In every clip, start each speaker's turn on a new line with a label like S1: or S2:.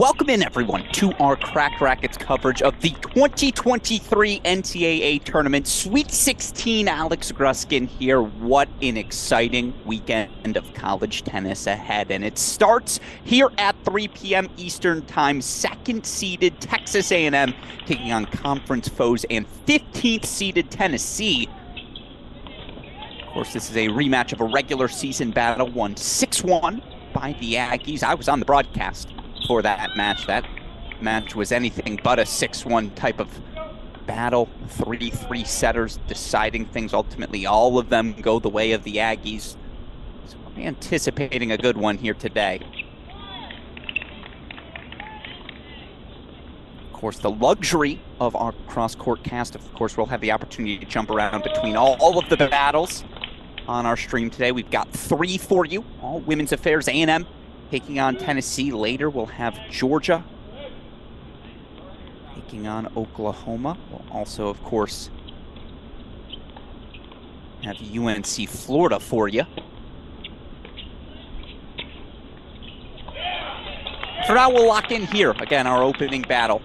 S1: Welcome in, everyone, to our Cracked Racquets coverage of the 2023 NCAA tournament. Sweet-16, Alex Gruskin here. What an exciting weekend of college tennis ahead. And it starts here at 3 p.m. Eastern Time. Second-seeded Texas A&M taking on conference foes and 15th-seeded Tennessee. Of course, this is a rematch of a regular season battle, won 6-1 by the Aggies. I was on the broadcast for that match. That match was anything but a 6-1 type of battle. 3-3 setters deciding things. Ultimately, all of them go the way of the Aggies. So I'm anticipating a good one here today. Of course, the luxury of our cross-court cast, of course, we'll have the opportunity to jump around between all of the battles on our stream today. We've got 3 for you. All women's affairs. A&M taking on Tennessee. Later, we'll have Georgia taking on Oklahoma. We'll also, of course, have UNC Florida for you. For now, we'll lock in here. Again, our opening battle.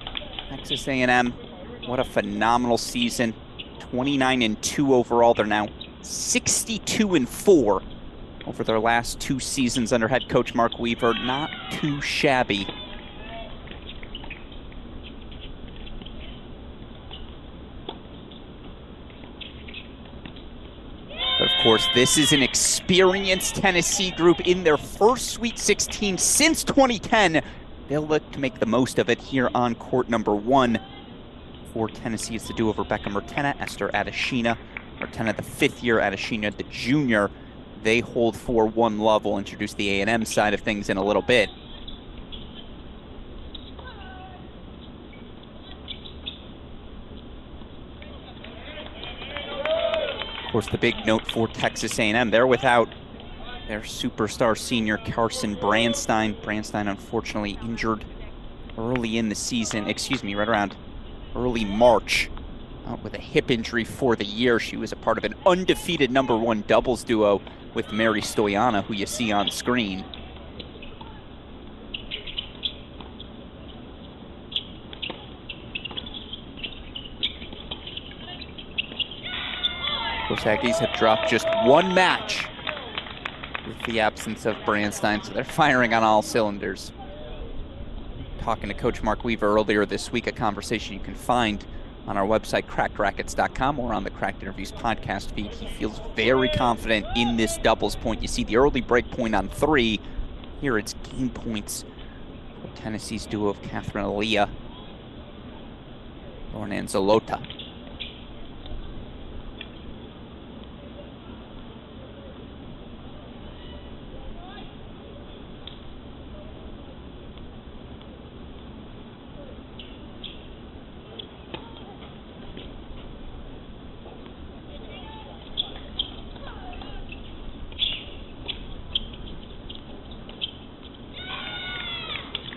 S1: Texas A&M, what a phenomenal season. 29-2 overall. They're now 62-4 over their last 2 seasons under head coach Mark Weaver. Not too shabby. But of course, this is an experienced Tennessee group in their first Sweet 16 since 2010. They'll look to make the most of it here on court number 1. For Tennessee, it's the duo of Rebecca Mertena, Esther Adeshina. Mertena, the 5th year, Adeshina, the junior. They hold 4-1 love. We'll introduce the A&M side of things in a little bit. Of course, the big note for Texas A&M, they're without their superstar senior Carson Branstein. Branstein, unfortunately, injured early in the season. Right around early March. Out with a hip injury for the year. She was a part of an undefeated #1 doubles duo with Mary Stoyana, who you see on screen. Of course, Aggies have dropped just 1 match with the absence of Branstein, so they're firing on all cylinders. Talking to Coach Mark Weaver earlier this week, a conversation you can find on our website, crackedracquets.com, or on the Cracked Interviews podcast feed. He feels very confident in this doubles point. You see the early break point on 3. Here it's game points for Tennessee's duo of Catherine Aaliyah, Lauren Anzalota.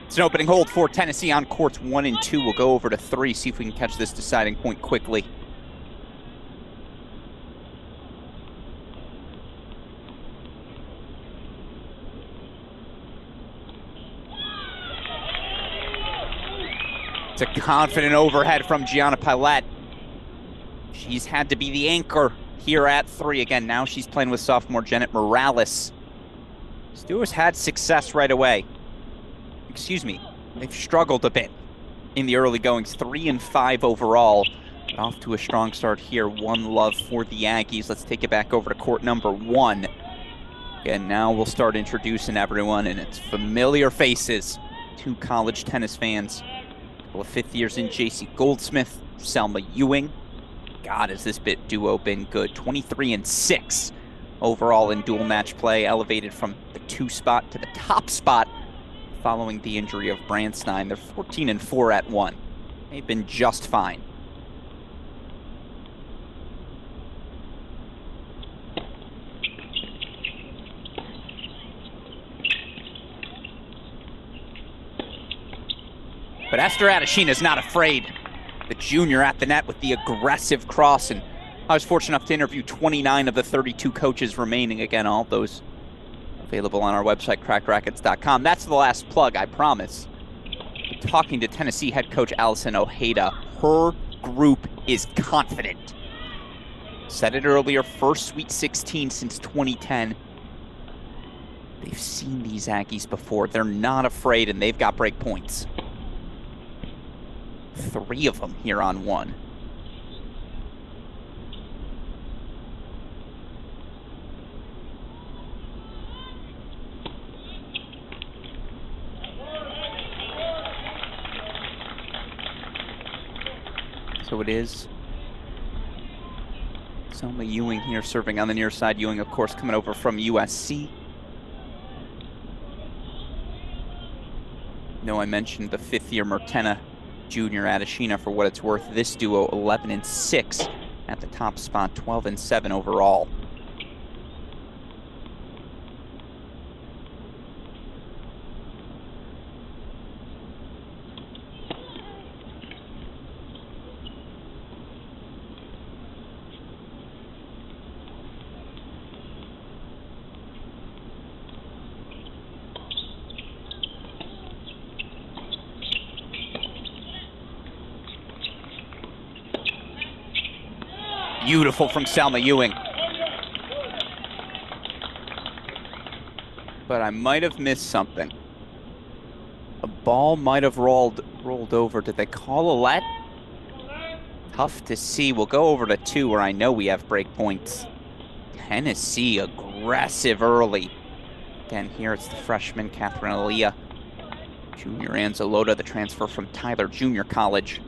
S1: It's an opening hold for Tennessee on courts 1 and 2. We'll go over to 3, see if we can catch this deciding point quickly. It's a confident overhead from Gianna Pilette. She's had to be the anchor here at 3. Again, now she's playing with sophomore Janet Morales. Stewart's had success right away. They've struggled a bit in the early goings. 3 and 5 overall. But off to a strong start here. 1 love for the Aggies. Let's take it back over to court number 1. And now we'll start introducing everyone, and it's familiar faces. 2 college tennis fans. A couple of 5th years in, J.C. Goldsmith, Selma Ewing. God, has this duo been good. 23 and 6 overall in dual match play. Elevated from the 2 spot to the top spot following the injury of Branstein. They're 14 and 4 at 1. They've been just fine. But Esther Adeshina's not afraid. The junior at the net with the aggressive cross, and I was fortunate enough to interview 29 of the 32 coaches remaining. Again, all those available on our website, crackedracquets.com. That's the last plug, I promise. talking to Tennessee head coach Allison Ojeda, her group is confident. Said it earlier, first Sweet 16 since 2010. They've seen these Aggies before. They're not afraid, and they've got break points. 3 of them here on 1. So it is Selma Ewing here serving on the near side. Ewing, of course, coming over from USC. I mentioned the 5th-year Mertenna junior Adeshina. For what it's worth, this duo 11-6 at the top spot, 12-7 overall. Beautiful from Selma Ewing. But I might have missed something. A ball might have rolled over. Did they call a let? Tough to see. We'll go over to 2 where I know we have break points. Tennessee aggressive early. Again, here it's the freshman Catherine Aaliyah. Junior Anzalota, the transfer from Tyler Junior College.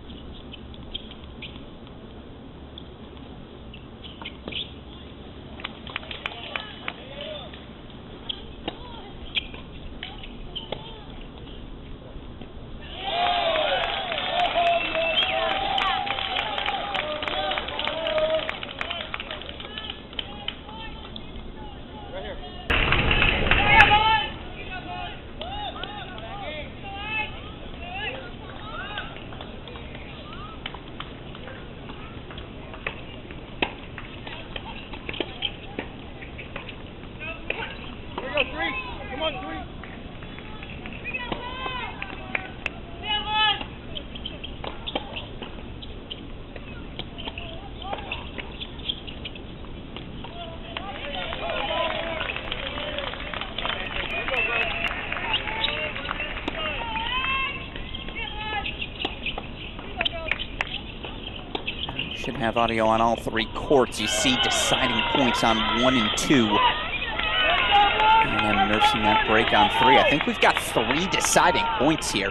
S1: Should have audio on all 3 courts. You see deciding points on 1 and 2. And then nursing that break on 3. I think we've got 3 deciding points here.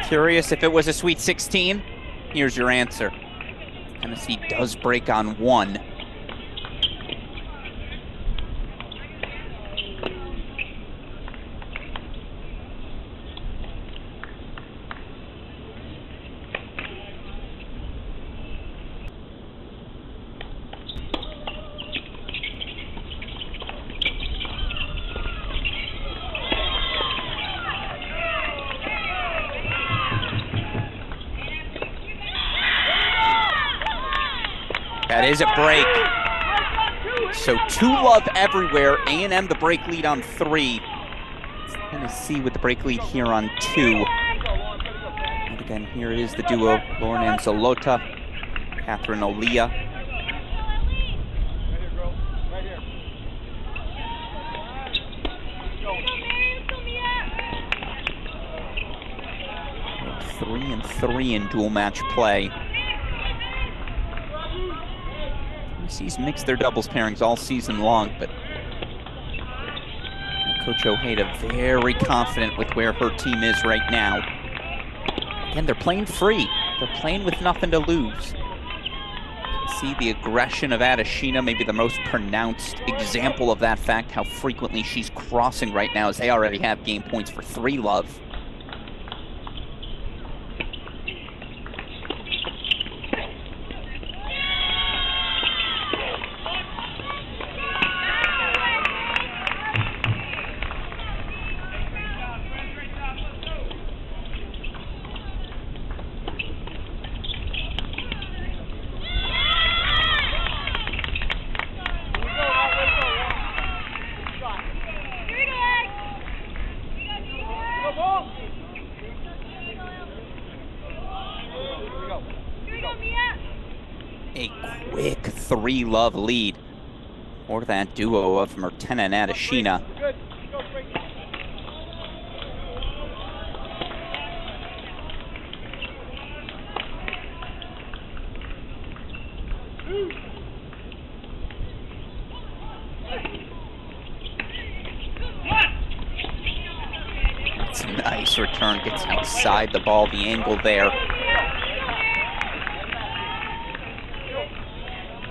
S1: Curious if it was a Sweet 16? Here's your answer. Tennessee does break on 1. That is a break. So 2 love everywhere. A&M the break lead on 3. Tennessee with the break lead here on 2. And again, here it is the duo, Lauren Anzalota, Catherine Aaliyah. Three and 3 in dual match play. Tennessee's mixed their doubles pairings all season long, but Coach Ojeda very confident with where her team is right now. Again, they're playing free. They're playing with nothing to lose. See the aggression of Adeshina, maybe the most pronounced example of that fact, how frequently she's crossing right now, as they already have game points for 3 love.
S2: Come on!
S1: a quick 3-love lead for that duo of Mertena and Adeshina. That's a nice return, gets outside the ball, the angle there.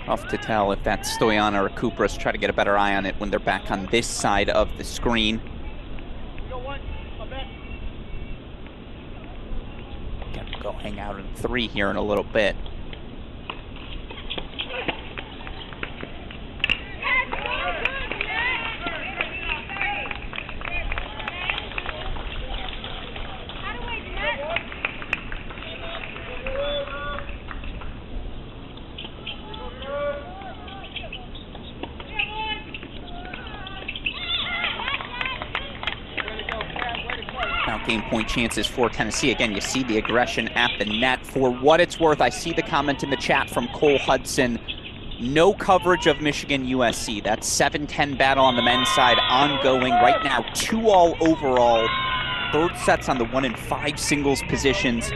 S1: Tough to tell if that's Stoyana or Kupras. Try to get a better eye on it when they're back on this side of the screen. Again, we'll go hang out in 3 here in a little bit. Now game point chances for Tennessee. Again, you see the aggression at the net. For what it's worth, I see the comment in the chat from Cole Hudson. No coverage of Michigan USC. That 7-10 battle on the men's side ongoing right now. 2-all overall. Third sets on the 1 and 5 singles positions.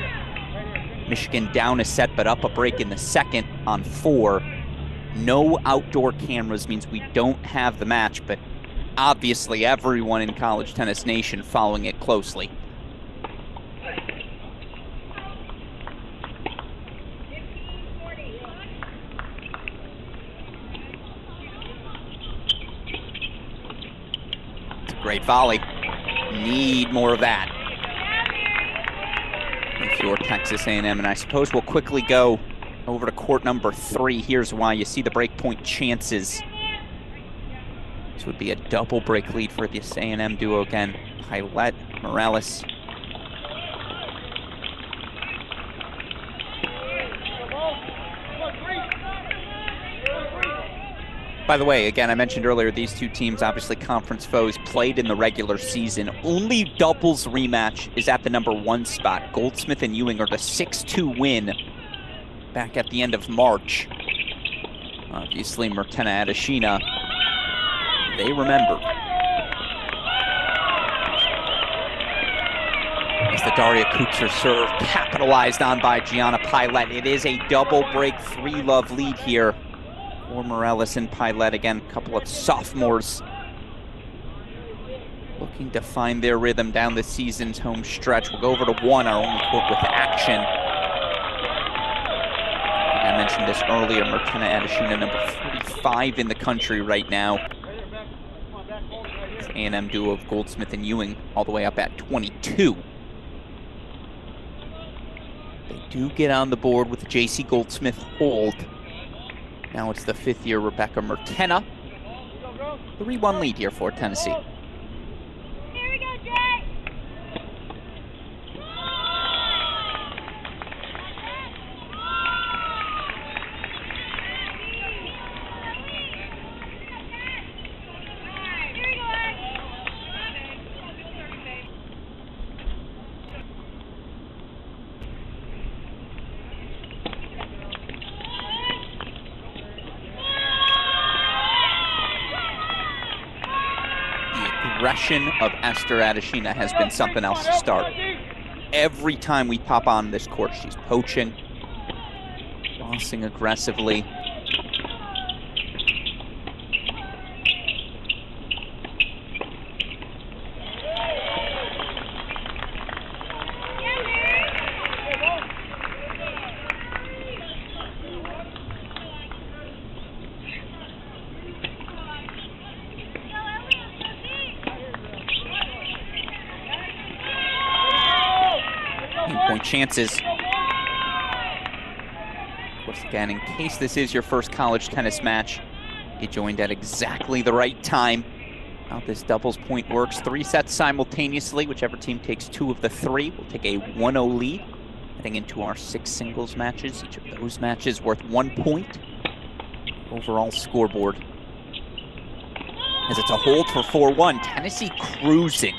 S1: Michigan down a set, but up a break in the second on 4. No outdoor cameras means we don't have the match, but obviously everyone in College Tennis Nation following it closely. It's a great volley. Need more of that if you're Texas A&M, and I suppose we'll quickly go over to court number 3. Here's why. You see the break point chances. This would be a double break lead for this A&M duo again. Pilette, Morales. By the way, again, I mentioned earlier, these two teams, obviously conference foes, played in the regular season. Only doubles rematch is at the number 1 spot. Goldsmith and Ewing are the 6-2 win back at the end of March. Obviously, Mertena Adeshina, they remember. As the Daria Kutzer serve capitalized on by Gianna Pilette. It is a double break 3-love lead here for Morales and Pilette. Again, a couple of sophomores looking to find their rhythm down the season's home stretch. We'll go over to 1, our only court with action. I mentioned this earlier, Mertena Adeshina, number 45 in the country right now. A&M duo of Goldsmith and Ewing all the way up at 22. They do get on the board with the J.C. Goldsmith hold. Now it's the 5th-year Rebecca Mertena. 3-1 lead here for Tennessee.
S2: Here we go, Jay!
S1: Aggression of Esther Adeshina has been something else to start. Every time we pop on this court, she's poaching, bossing aggressively. Point chances. Of course, again, in case this is your first college tennis match, get joined at exactly the right time. How this doubles point works. 3 sets simultaneously. Whichever team takes 2 of the 3 will take a 1-0 lead. Heading into our 6 singles matches. Each of those matches worth 1 point. Overall scoreboard. As it's a hold for 4-1. Tennessee cruising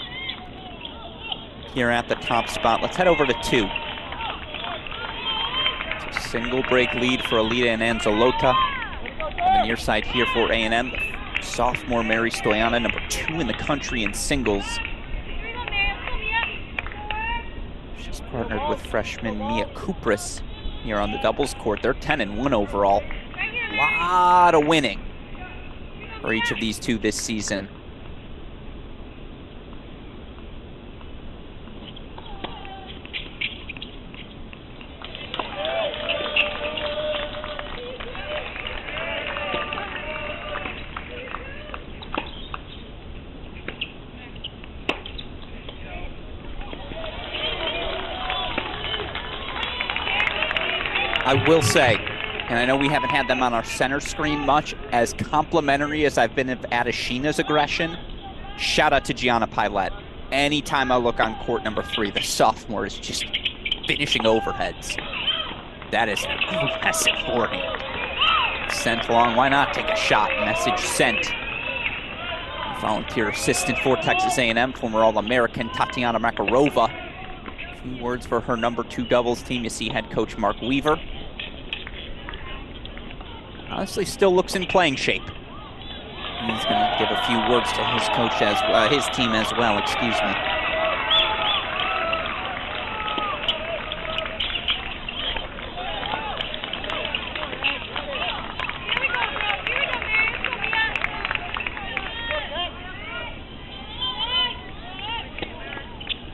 S1: here at the top spot. Let's head over to 2. It's a single break lead for Alita and Anzalota. On the near side here for A&M, the sophomore Mary Stoyana, number 2 in the country in singles. She's partnered with freshman Mia Kupris here on the doubles court. They're 10-1 overall. A lot of winning for each of these two this season. I will say, and I know we haven't had them on our center screen much, as complimentary as I've been of Adeshina's aggression, shout out to Gianna Pilette. Anytime I look on court number 3, the sophomore is just finishing overheads. That is an aggressive forehand. Sent long, why not take a shot? Message sent. Volunteer assistant for Texas A&M, former All-American Tatiana Makarova. A few words for her number 2 doubles team. You see head coach Mark Weaver. Honestly, still looks in playing shape. He's going to give a few words to his coach as his team as well. Excuse me.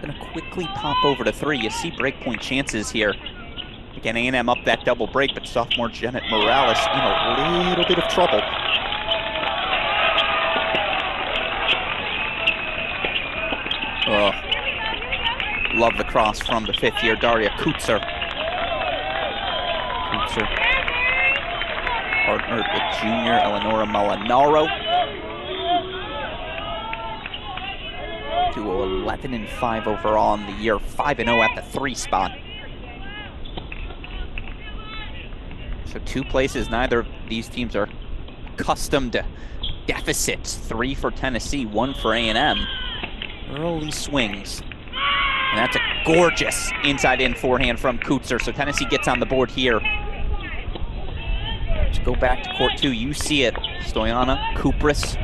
S1: Going to quickly pop over to 3. You see breakpoint chances here. Again, A&M up that double break, but sophomore Janet Morales in a little bit of trouble. Oh, love the cross from the 5th-year Daria Kutzer. Kutzer partnered with junior Eleonora Molinaro to 11-5 overall in the year, 5-0 at the 3 spot. So 2 places neither of these teams are accustomed to deficits. 3 for Tennessee, 1 for A&M. Early swings. And that's a gorgeous inside-in forehand from Kutzer. So Tennessee gets on the board here. Let's go back to court 2. You see it. Stoyana, Kupris.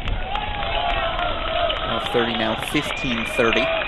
S1: 30 now, 15-30.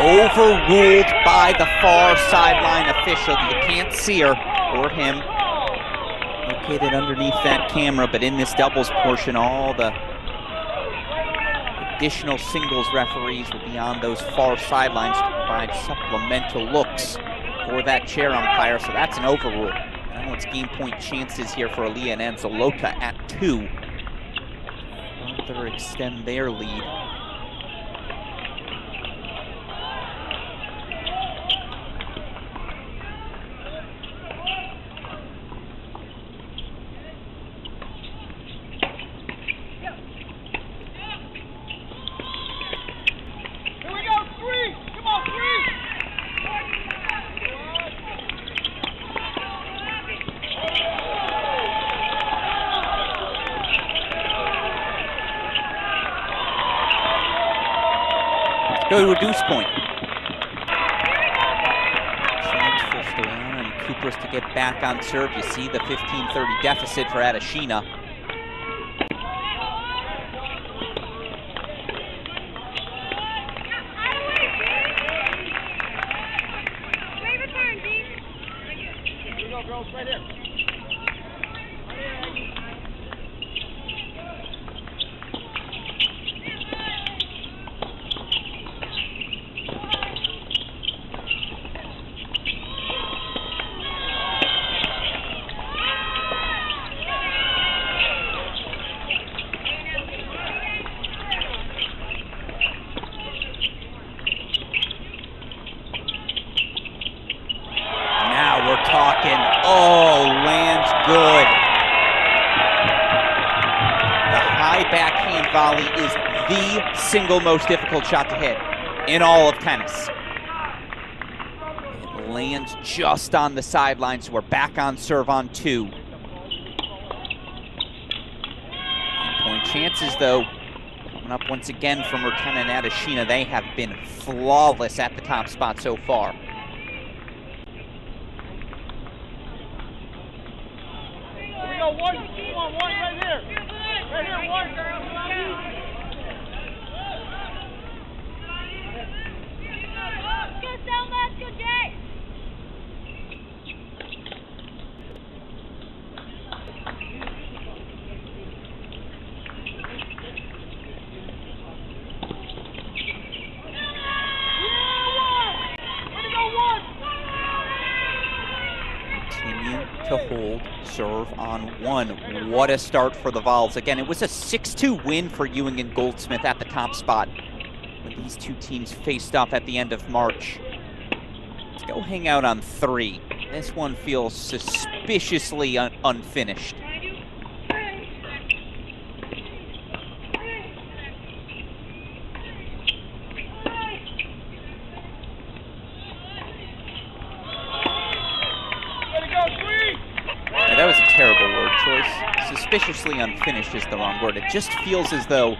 S1: Overruled by the far sideline official. You can't see her or him located underneath that camera, but in this doubles portion, all the additional singles referees will be on those far sidelines to provide supplemental looks for that chair umpire. So that's an overrule. Now it's game point chances here for Aaliyah and Anzalota at 2. Further extend their lead. Go to a deuce point. Chance for Stoyana and Kupras to get back on serve. You see the 15-30 deficit for Adeshina.
S2: Right here.
S1: Now we're talking. Oh, lands good. The high backhand volley is the single most difficult shot to hit in all of tennis. It lands just on the sideline, so we're back on serve on 2. Point chances, though, coming up once again from Mertena and Adeshina. They have been flawless at the top spot so far.
S2: One right here. Right here, one. Go, Selma. Go, Jay.
S1: Continue to hold serve on 1. What a start for the Vols. Again, it was a 6-2 win for Ewing and Goldsmith at the top spot when these two teams faced off at the end of March. Let's go hang out on 3. This one feels suspiciously unfinished. That was a terrible word choice. Suspiciously unfinished is the wrong word. It just feels as though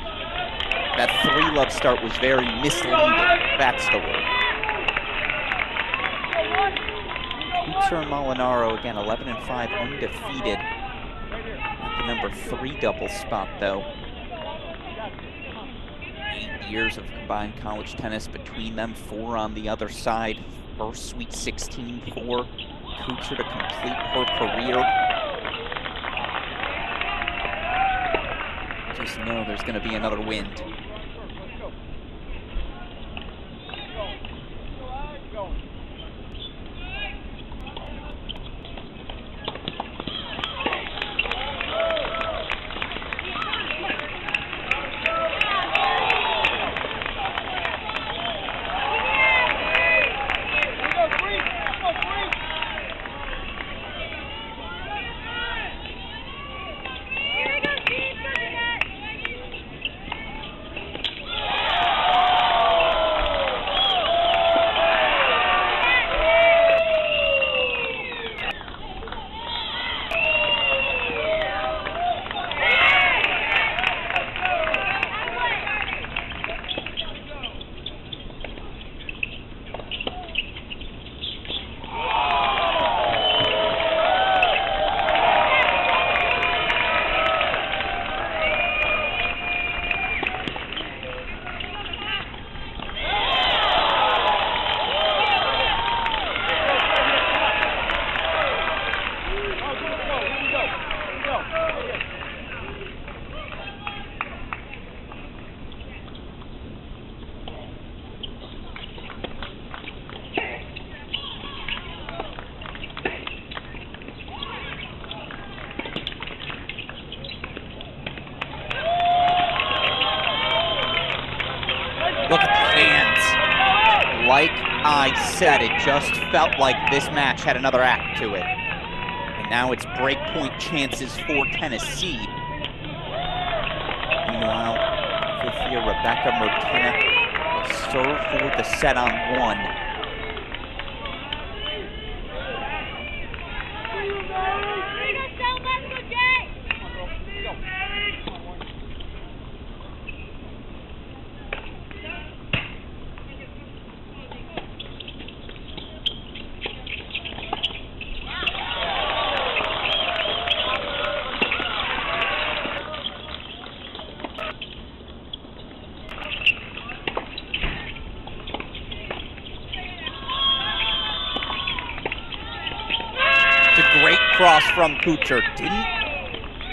S1: that 3-love start was very misleading. That's the word. Kupras and Molinaro, again, 11-5, undefeated at the number 3 double spot, though. 8 years of combined college tennis between them, 4 on the other side. First Sweet 16 for Kupras to complete her career. Just know there's going to be another wind. Look at the hands. Like I said, it just felt like this match had another act to it. And now it's breakpoint chances for Tennessee. Meanwhile, fifth year Rebecca Mertena will serve for the set on 1. cross from Kucher. Didn't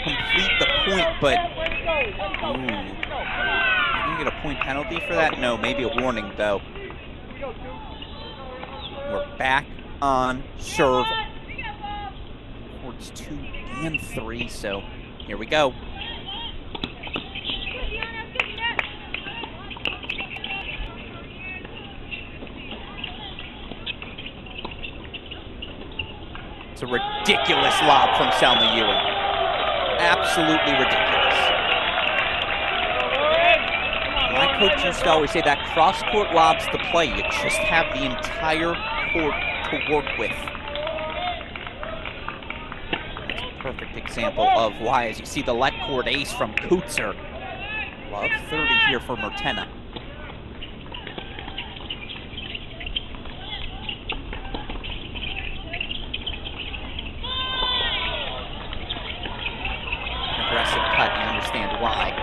S1: complete the point, but ooh. Are you gonna get a point penalty for that? No, maybe a warning though. We're back on serve. Courts 2 and 3, so here we go. It's a ridiculous lob from Selma Ewing. Absolutely ridiculous. My coach used to always say that cross-court lob's the play. You just have the entire court to work with. That's a perfect example of why, as you see the let court ace from Kucher. Love 30 here for Mertena. Aggressive cut, you understand why.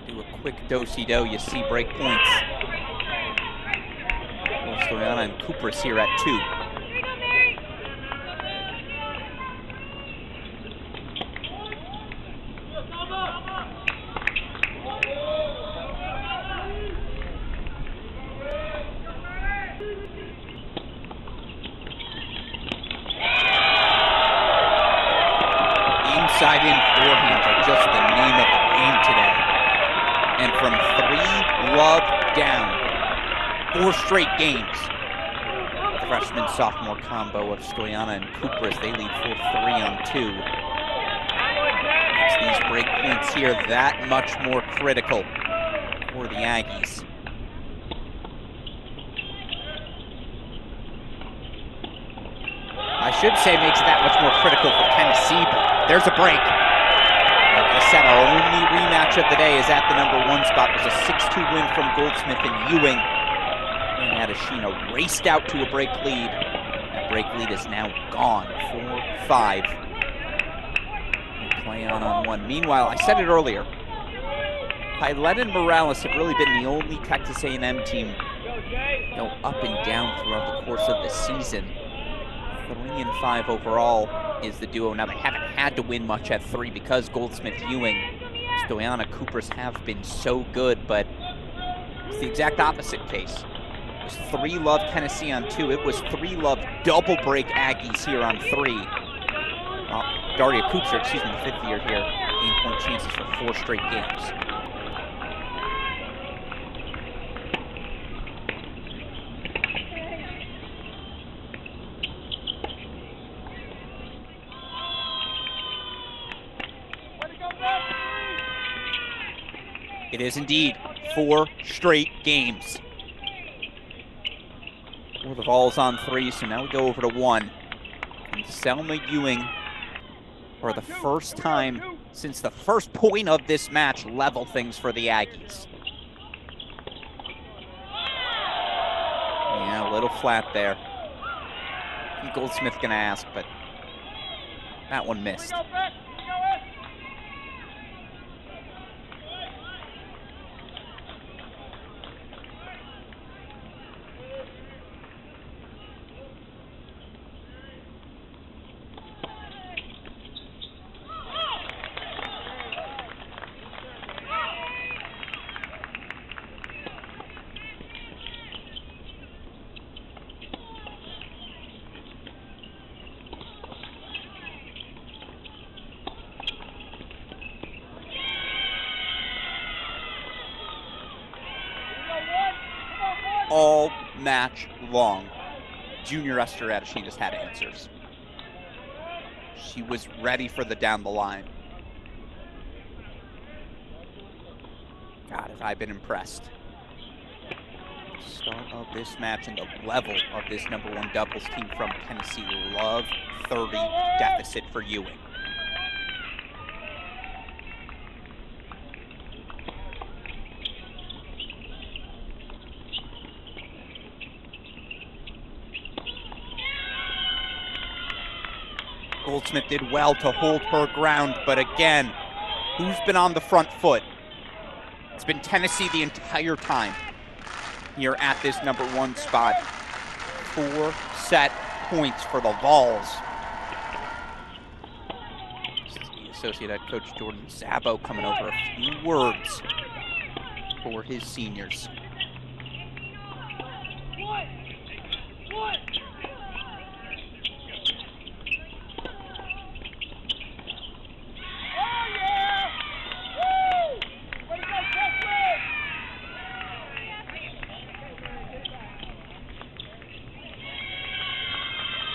S1: Do a quick do-si-do, you see break points. Stoyana and Kupras here at 2. Inside in forehands are just the name of the game today. And from 3, Love down. 4 straight games. The freshman-sophomore combo of Stoyana and Kupras, they lead 4-3 on 2. Makes these break points here that much more critical for the Aggies. I should say makes it that much more critical for Tennessee, but there's a break. Like I said, our only rematch of the day is at the #1 spot. It was a 6-2 win from Goldsmith and Ewing. And Adeshina raced out to a break lead. That break lead is now gone, 4-5. Play on 1. Meanwhile, I said it earlier, Pylett and Morales have really been the only Texas A&M team go up and down throughout the course of the season. 3-5 overall is the duo. Now, they haven't had to win much at 3 because Goldsmith, Ewing, Stoyana, Kupras have been so good, but it's the exact opposite case. It was 3 Love Tennessee on 2. It was 3 Love double break Aggies here on 3. Daria Kucher, excuse me, the 5th year here, game point chances for 4 straight games. It is indeed 4 straight games. Well, the ball's on 3, so now we go over to 1. And Selma Ewing, for the first time since the first point of this match, level things for the Aggies. Yeah, a little flat there. I think Goldsmith's gonna ask, but that one missed. All match long, Junior Esther Adeshina just had answers. She was ready for the down the line. God, have I been impressed. The start of this match and the level of this #1 doubles team from Tennessee. Love 30 deficit for Ewing. Goldsmith did well to hold her ground, but again, who's been on the front foot? It's been Tennessee the entire time here at this #1 spot. 4 set points for the Vols. The associate head coach Jordan Zabo coming over a few words for his seniors.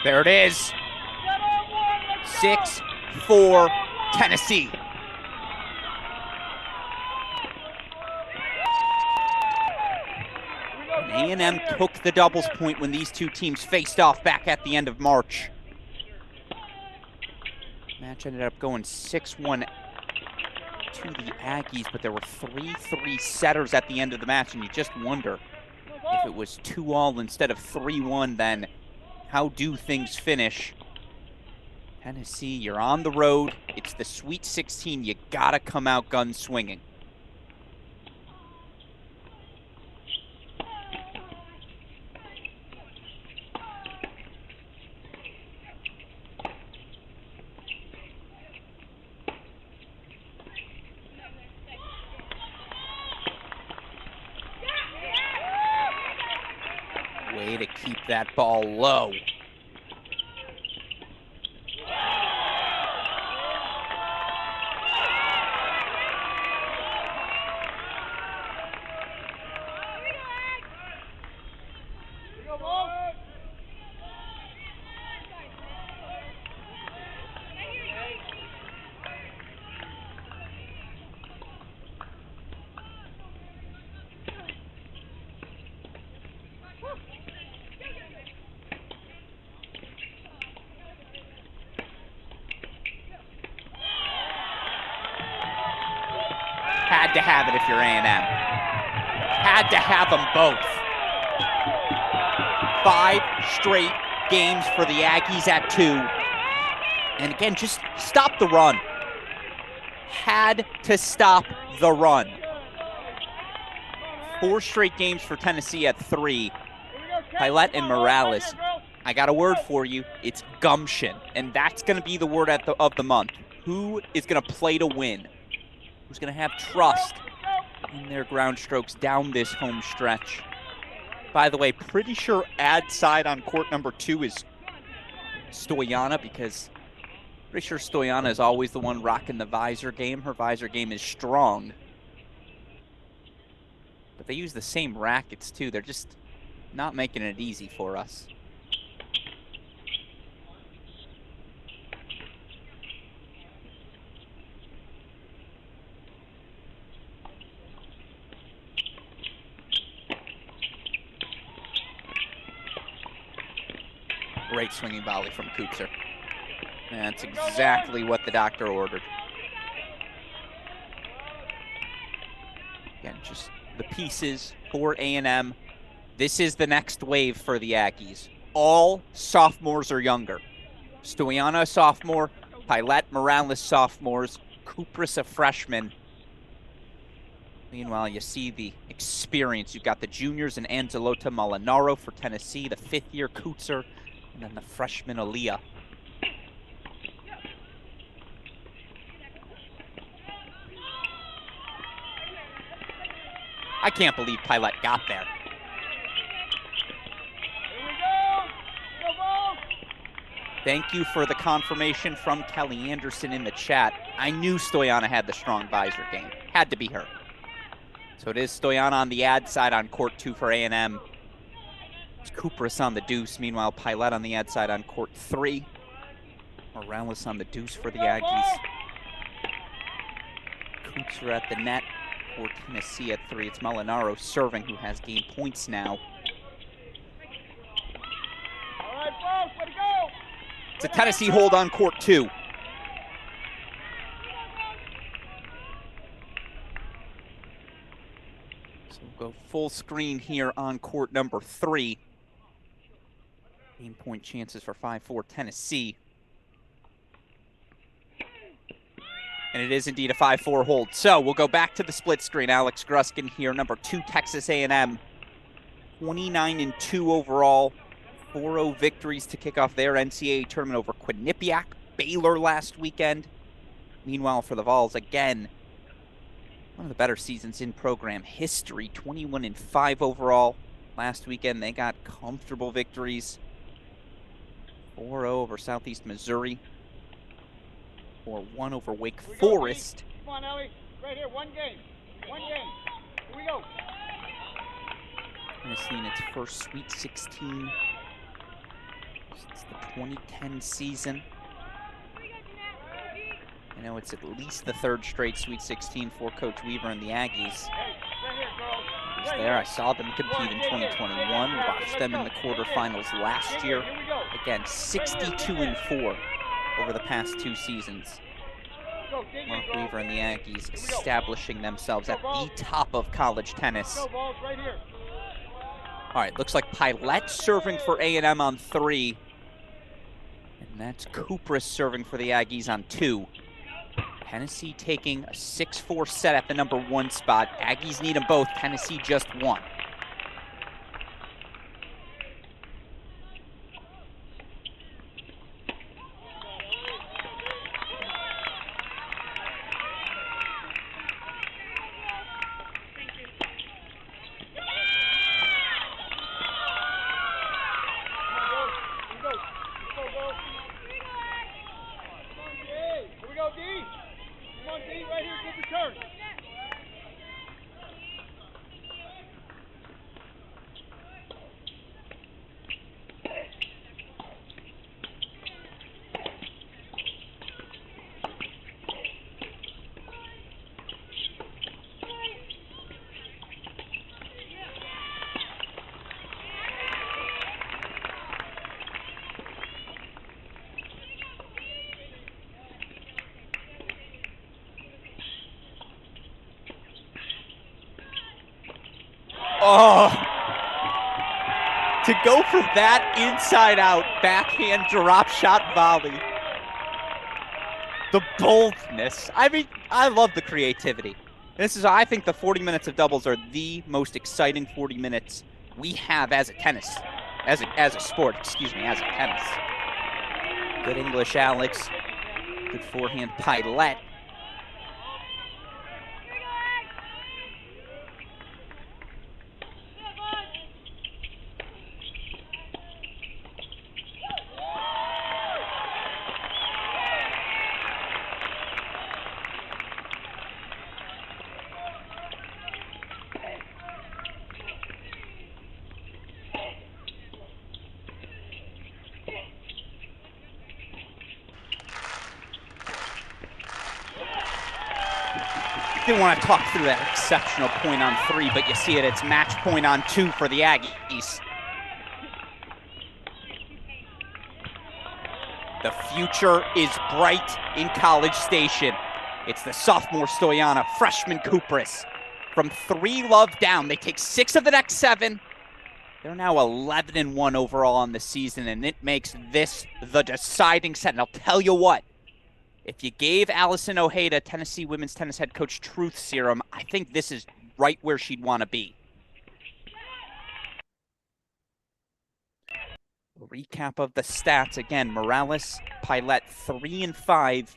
S1: There it is. 6-4 Tennessee. And A&M took the doubles point when these two teams faced off back at the end of March. Match ended up going 6-1 to the Aggies, but there were 3-3 setters at the end of the match, and you just wonder if it was 2-all instead of 3-1, then how do things finish? Tennessee, you're on the road. It's the Sweet 16. You gotta come out guns swinging. Way to keep that ball low. Had to have it if you're A&M. Had to have them both. 5 straight games for the Aggies at 2. And again, just stop the run. Had to stop the run. 4 straight games for Tennessee at 3. Pilette and Morales, I got a word for you. It's gumption. And that's going to be the word of the month. Who is going to play to win? Who's going to have trust in their ground strokes down this home stretch? By the way, pretty sure ad side on court #2 is Stoyana, because pretty sure Stoyana is always the one rocking the visor game. Her visor game is strong. But they use the same rackets too. They're just not making it easy for us. Great swinging volley from Kutzer. And that's exactly what the doctor ordered. Again, just the pieces for A&M. This is the next wave for the Aggies. All sophomores or younger. Stoyana, a sophomore. Pilette, Morales, sophomores. Kupris, a freshman. Meanwhile, you see the experience. You've got the juniors and Anzalota Molinaro for Tennessee, the 5th-year Kutzer, and then the freshman Aaliyah. I can't believe Pilette got there. Thank you for the confirmation from Kelly Anderson in the chat. I knew Stoyana had the strong visor game. Had to be her. So it is Stoyana on the ad side on court 2 for A&M. It's Kupris on the deuce. Meanwhile, Pilette on the ad side on court 3. Morales on the deuce for the Aggies. Kutzer at the net for Tennessee at 3. It's Molinaro serving, who has gained points now. It's a Tennessee hold on court 2. So we'll go full screen here on court #3. Game point chances for 5-4 Tennessee. And it is indeed a 5-4 hold. So we'll go back to the split screen. Alex Gruskin here, number 2, Texas A&M. 29-2 overall. 4-0 victories to kick off their NCAA tournament over Quinnipiac, Baylor last weekend. Meanwhile, for the Vols, again, one of the better seasons in program history. 21-5 overall. Last weekend, they got comfortable victories. 4-0 over Southeast Missouri. 4-1 over Wake Forest.
S2: Come on, Ellie. Right here, one game. One game. Here we go.
S1: Tennessee in its first Sweet 16 since the 2010 season. I know it's at least the 3rd straight Sweet 16 for Coach Weaver and the Aggies. I was there. I saw them compete in 2021. Watched them in the quarterfinals last year. Again, 62-4 over the past 2 seasons. Mark Weaver and the Aggies establishing themselves at the top of college tennis. All right, looks like Pilette serving for A&M on 3. And that's Kupras serving for the Aggies on 2. Tennessee taking a 6-4 set at the number 1 spot. Aggies need them both. Tennessee just 1. Oh, to go for that inside-out backhand drop shot volley. The boldness. I mean, I love the creativity. This is, I think, the 40 minutes of doubles are the most exciting 40 minutes we have as a tennis, as a sport. Excuse me, as a tennis. Good English, Alex. Good forehand, Pilette. Didn't want to talk through that exceptional point on 3, but you see it, it's match point on 2 for the Aggies. The future is bright in College Station. It's the sophomore Stoyanov, freshman Kupras. From 3 love down, they take 6 of the next 7. They're now 11-1 overall on the season, and it makes this the deciding set. And I'll tell you what, if you gave Allison Ojeda, Tennessee women's tennis head coach, truth serum, I think this is right where she'd want to be. A recap of the stats. Again, Morales, Pilette, 3-5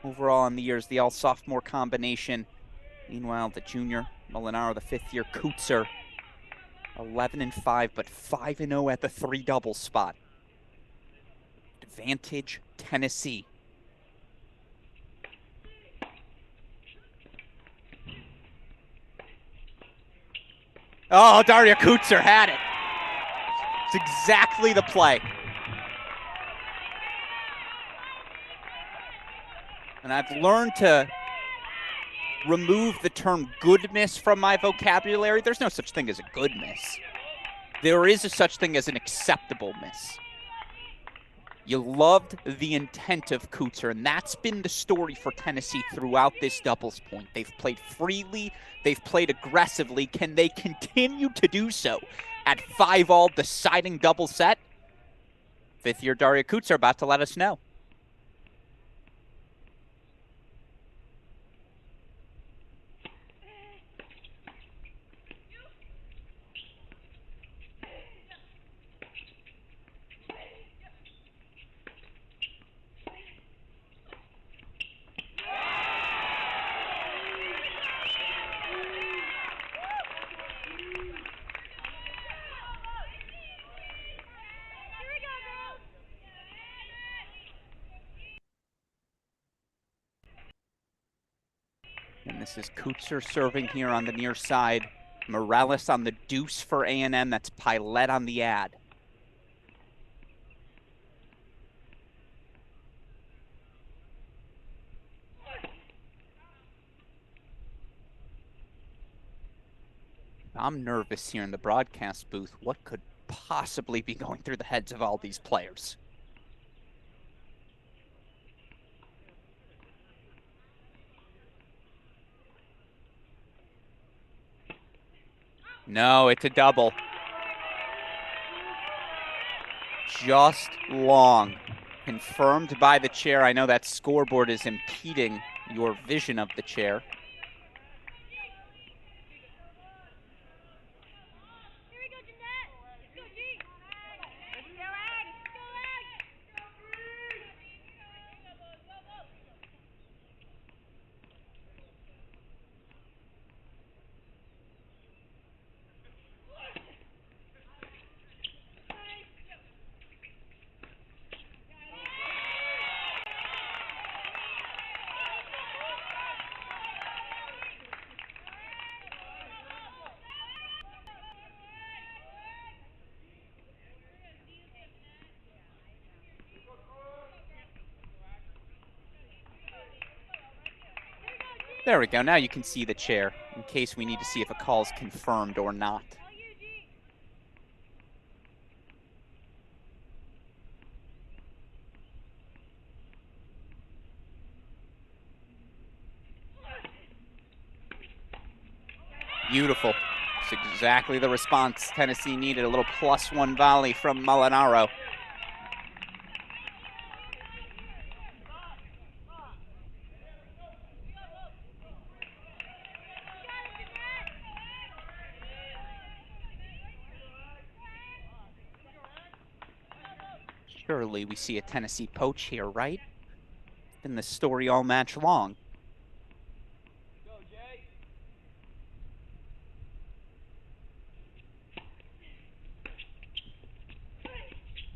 S1: overall on the years, the all-sophomore combination. Meanwhile, the junior, Molinaro, the 5th-year Kutzer, 11-5, but 5-0 at the 3 double spot. Advantage, Tennessee. Oh, Daria Kutzer had it. It's exactly the play. And I've learned to remove the term good miss from my vocabulary. There's no such thing as a good miss. There is a such thing as an acceptable miss. You loved the intent of Kutzer, and that's been the story for Tennessee throughout this doubles point. They've played freely. They've played aggressively. Can they continue to do so at 5-all deciding double set? 5th-year Daria Kutzer about to let us know. This is Kutzer serving here on the near side. Morales on the deuce for A&M. That's Pilette on the ad. I'm nervous here in the broadcast booth. What could possibly be going through the heads of all these players? No, it's a double. Just long. Confirmed by the chair. I know that scoreboard is impeding your vision of the chair. There we go. Now you can see the chair in case we need to see if a call's confirmed or not. Beautiful. It's exactly the response Tennessee needed. A little +1 volley from Molinaro. Surely we see a Tennessee poach here, right? It's been the story all match long.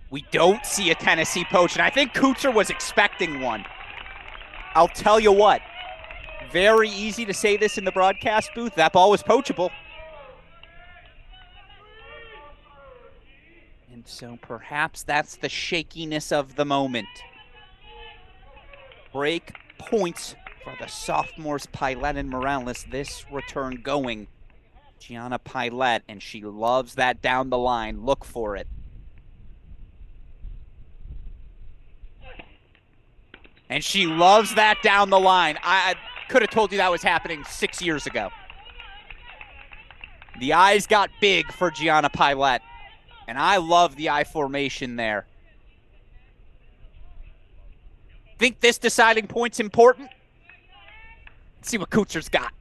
S1: We don't see a Tennessee poach, and I think Kutzer was expecting one. I'll tell you what, very easy to say this in the broadcast booth. That ball was poachable. And so perhaps that's the shakiness of the moment. Break points for the sophomores Pilette and Morales. This return going. Gianna Pilette, and she loves that down the line. Look for it. And she loves that down the line. I could have told you that was happening 6 years ago. The eyes got big for Gianna Pilette, and I love the eye formation there. Think this deciding point's important? Let's see what Kutzer's got.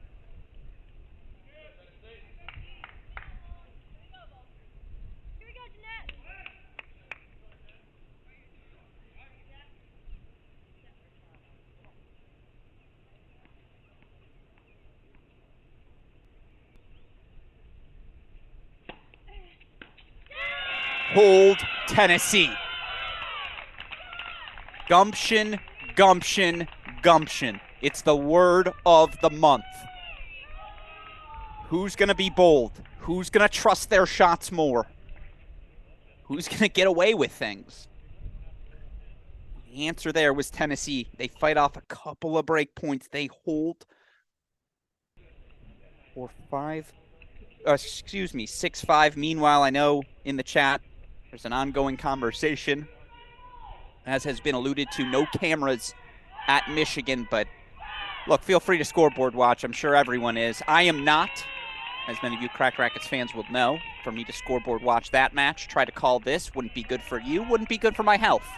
S1: Hold Tennessee. Gumption, gumption, gumption. It's the word of the month. Who's going to be bold? Who's going to trust their shots more? Who's going to get away with things? The answer there was Tennessee. They fight off a couple of break points. They hold for 6-5. Meanwhile, I know in the chat there's an ongoing conversation, as has been alluded to, no cameras at Michigan, but look, feel free to scoreboard watch. I'm sure everyone is. I am not, as many of you Crack Rackets fans will know. For me to scoreboard watch that match, try to call this, wouldn't be good for you, wouldn't be good for my health.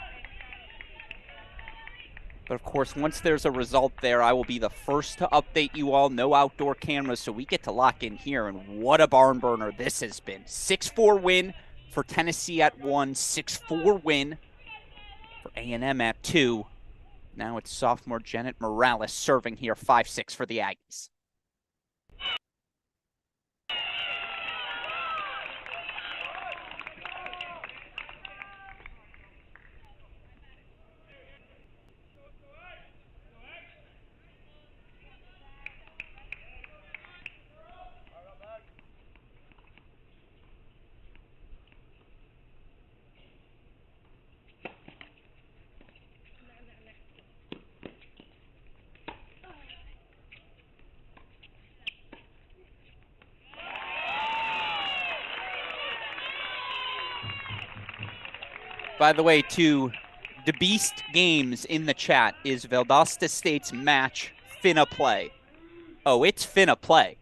S1: But of course, once there's a result there, I will be the first to update you all. No outdoor cameras, so we get to lock in here. And what a barn burner this has been. 6-4 win for Tennessee at 1, 6-4 win for A&M at 2. Now it's sophomore Janet Morales serving here, 5-6 for the Aggies. By the way, to the Beast Games in the chat, is Valdosta State's match finna play? Oh, it's finna play.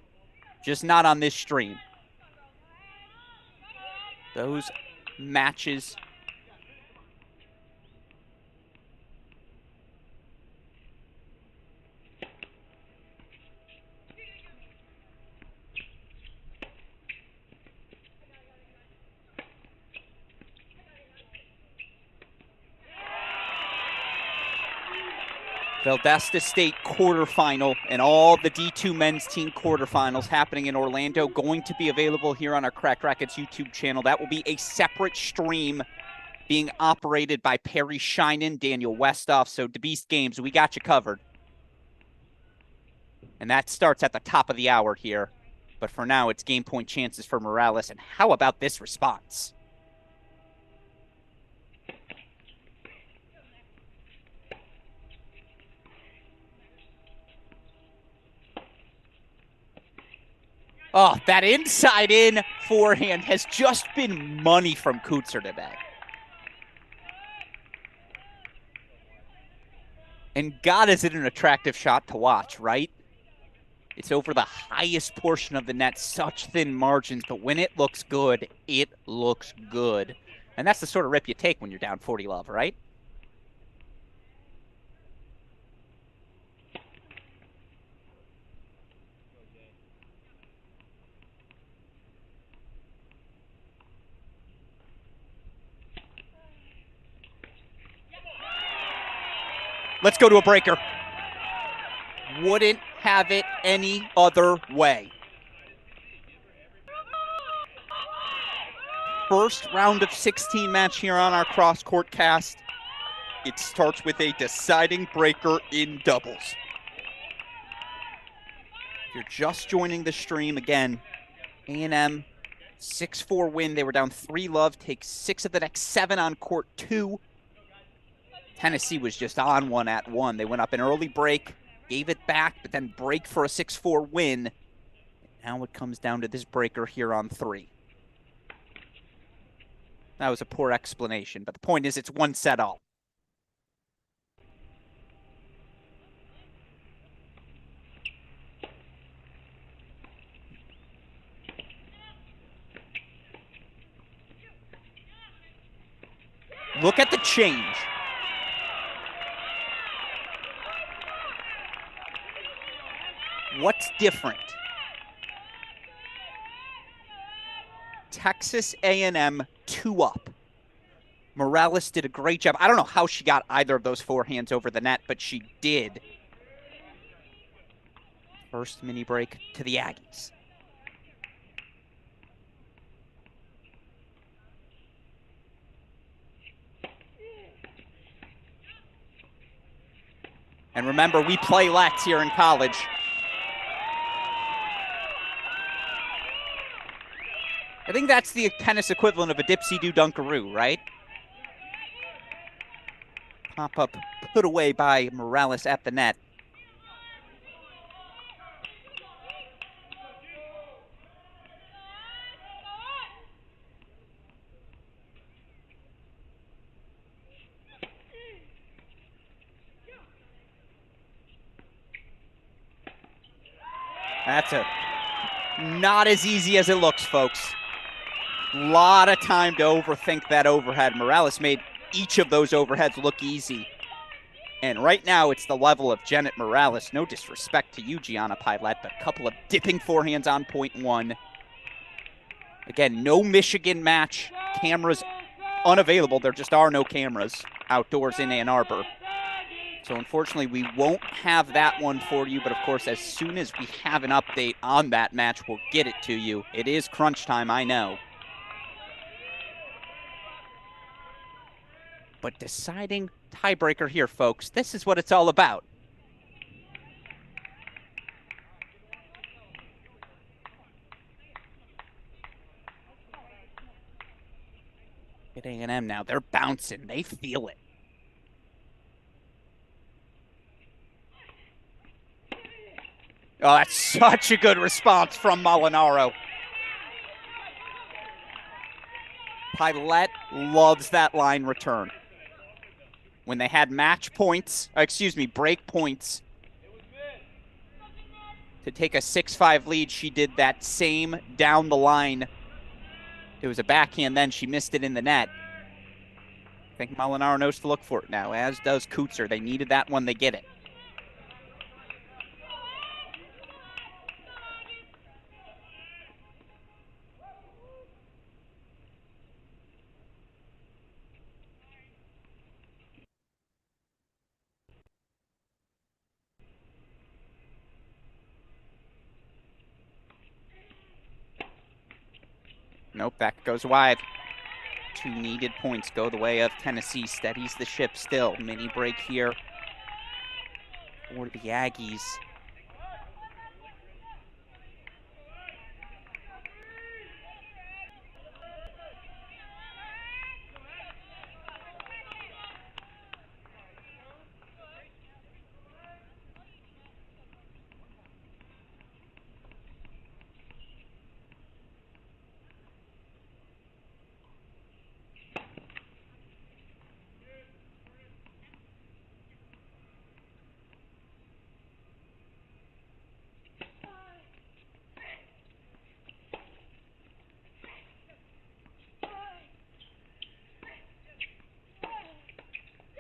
S1: Just not on this stream. Those matches. Valdosta State quarterfinal and all the D2 men's team quarterfinals happening in Orlando, going to be available here on our Cracked Racquets YouTube channel. That will be a separate stream being operated by Perry Shinen, Daniel Westoff. So DeBeast Games, we got you covered. And that starts at the top of the hour here. But for now, it's game point chances for Morales. And how about this response? Oh, that inside-in forehand has just been money from Kutzer today. And God, is it an attractive shot to watch, right? It's over the highest portion of the net, such thin margins, but when it looks good, it looks good. And that's the sort of rip you take when you're down 40 love, right? Let's go to a breaker. Wouldn't have it any other way. First round of 16 match here on our cross-court cast. It starts with a deciding breaker in doubles. If you're just joining the stream, again, A&M 6-4 win. They were down 3 love, take 6 of the next 7 on court 2. Tennessee was just on one at 1. They went up an early break, gave it back, but then break for a 6-4 win. Now it comes down to this breaker here on 3. That was a poor explanation, but the point is it's 1 set all. Look at the change. What's different? Texas A&M 2 up. Morales did a great job. I don't know how she got either of those forehands over the net, but she did. First mini break to the Aggies. And remember, we play Let's here in college. I think that's the tennis equivalent of a dipsy-do dunkaroo, right? Pop-up put away by Morales at the net. That's not as easy as it looks, folks. Lot of time to overthink that overhead. Morales made each of those overheads look easy. And right now, it's the level of Janet Morales. No disrespect to you, Gianna Pilette, but a couple of dipping forehands on point 1. Again, no Michigan match. Cameras unavailable. There just are no cameras outdoors in Ann Arbor. So unfortunately, we won't have that one for you. But of course, as soon as we have an update on that match, we'll get it to you. It is crunch time, I know. But deciding tiebreaker here, folks. This is what it's all about. At A&M now, they're bouncing. They feel it. Oh, that's such a good response from Molinaro. Pilette loves that line return. When they had match points, break points, to take a 6-5 lead, she did that same down the line. It was a backhand then. She missed it in the net. I think Molinaro knows to look for it now, as does Kutzer. They needed that one. They get it. Nope, that goes wide. 2 needed points go the way of Tennessee. Steadies the ship still. Mini break here for the Aggies.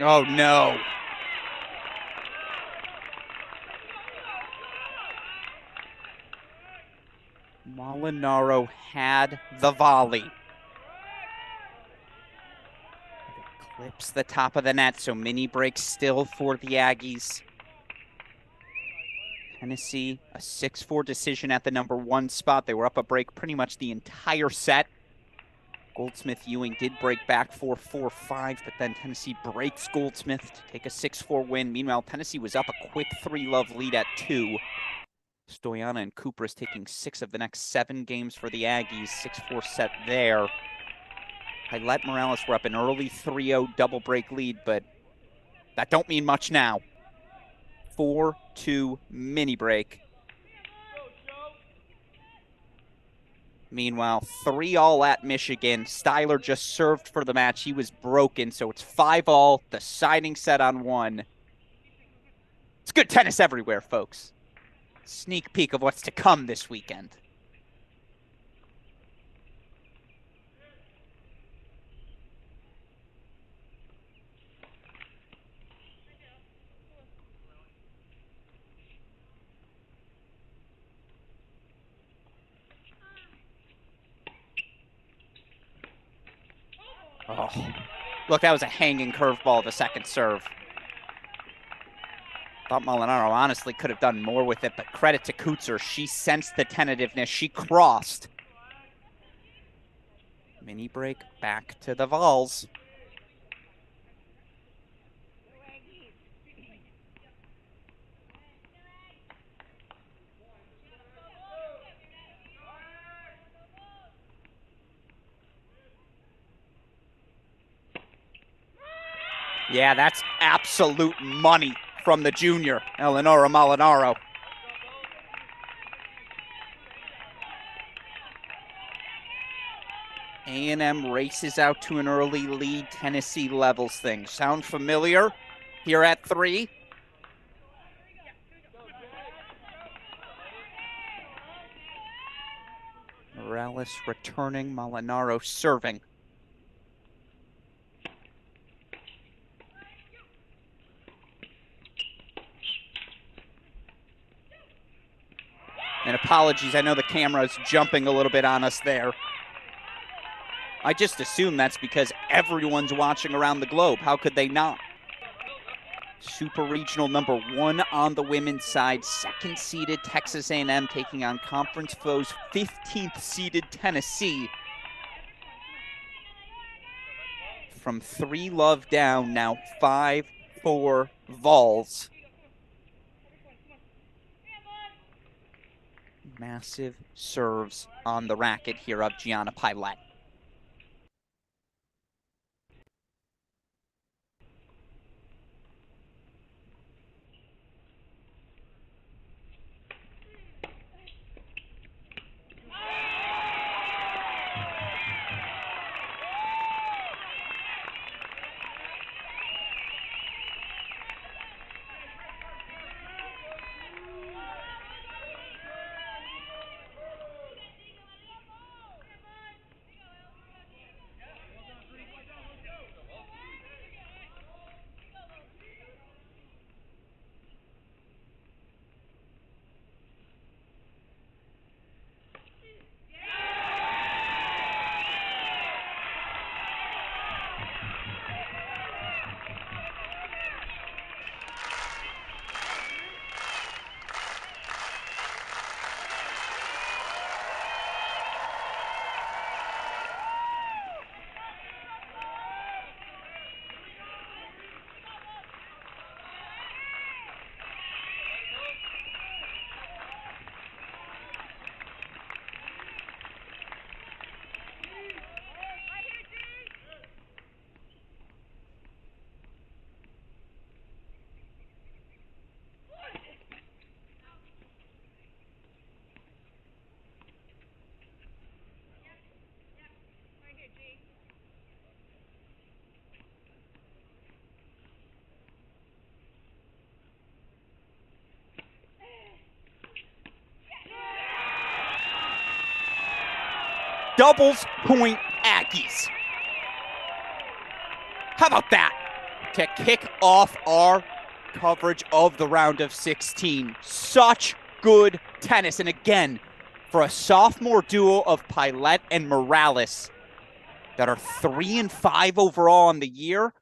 S1: Oh, no. Molinaro had the volley. It clips the top of the net, so mini break still for the Aggies. Tennessee, a 6-4 decision at the number 1 spot. They were up a break pretty much the entire set. Goldsmith-Ewing did break back 4-4-5, but then Tennessee breaks Goldsmith to take a 6-4 win. Meanwhile, Tennessee was up a quick 3-love lead at 2. Stoyana and Kupras taking 6 of the next 7 games for the Aggies. 6-4 set there. Pilette Morales were up an early 3-0 double break lead, but that don't mean much now. 4-2 mini break. Meanwhile, 3-all at Michigan. Styler just served for the match. He was broken, so it's 5-all, deciding set on 1. It's good tennis everywhere, folks. Sneak peek of what's to come this weekend. Oh, look, that was a hanging curveball, the second serve. Thought Molinaro honestly could have done more with it, but credit to Kutzer. She sensed the tentativeness. She crossed. Mini break back to the Vols. Yeah, that's absolute money from the junior, Eleonora Molinaro. A&M races out to an early lead. Tennessee levels things. Sound familiar here at 3? Morales returning, Molinaro serving. And apologies, I know the camera's jumping a little bit on us there. I just assume that's because everyone's watching around the globe. How could they not? Super Regional number 1 on the women's side. 2nd seeded Texas A&M taking on conference foes 15th seeded Tennessee. From 3-love down, now 5-4 Vols. Massive serves on the racket here of Gianna Pilette. doubles point Aggies. How about that? To kick off our coverage of the round of 16. Such good tennis. And again, for a sophomore duo of Pilette and Morales that are 3-5 overall on the year,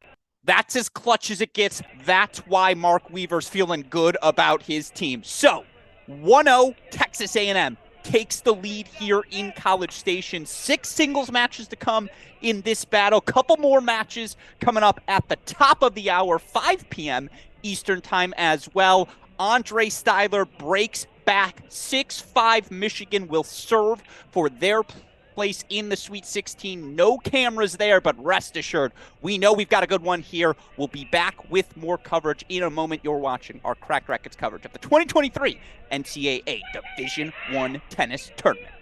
S1: that's as clutch as it gets. That's why Mark Weaver's feeling good about his team. So, 1-0 Texas A&M takes the lead here in College Station. 6 singles matches to come in this battle. Couple more matches coming up at the top of the hour, 5 p.m. Eastern time as well. Andre Styler breaks back 6-5. Michigan will serve for their place in the Sweet 16. No cameras there, but rest assured, we know we've got a good one here. We'll be back with more coverage in a moment. You're watching our Cracked Racquets coverage of the 2023 NCAA Division I Tennis Tournament.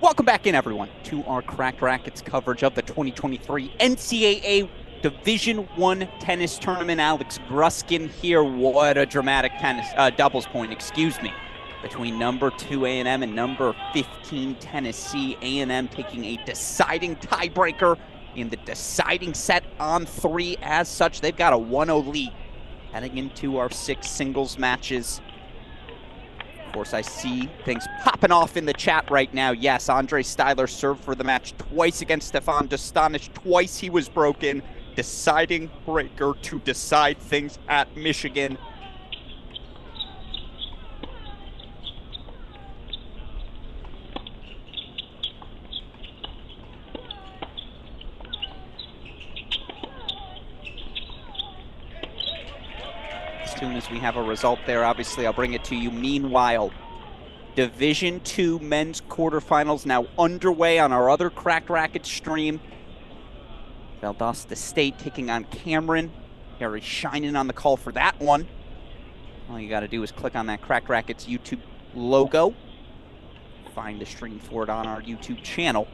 S1: Welcome back in, everyone, to our Cracked Rackets coverage of the 2023 NCAA Division I tennis tournament. Alex Gruskin here. What a dramatic tennis doubles point, between number 2 A&M and number 15 Tennessee. A&M taking a deciding tiebreaker in the deciding set on 3. As such, they've got a 1-0 lead heading into our 6 singles matches. Of course, I see things popping off in the chat right now. Yes, Andre Styler served for the match twice against Stefan Dostanic. Twice he was broken. Deciding breaker to decide things at Michigan. As soon as we have a result there, obviously, I'll bring it to you. Meanwhile, Division II men's quarterfinals now underway on our other Cracked Rackets stream. Valdosta State taking on Cameron. Harry shining on the call for that one. All you got to do is click on that Cracked Rackets YouTube logo. Find the stream for it on our YouTube channel.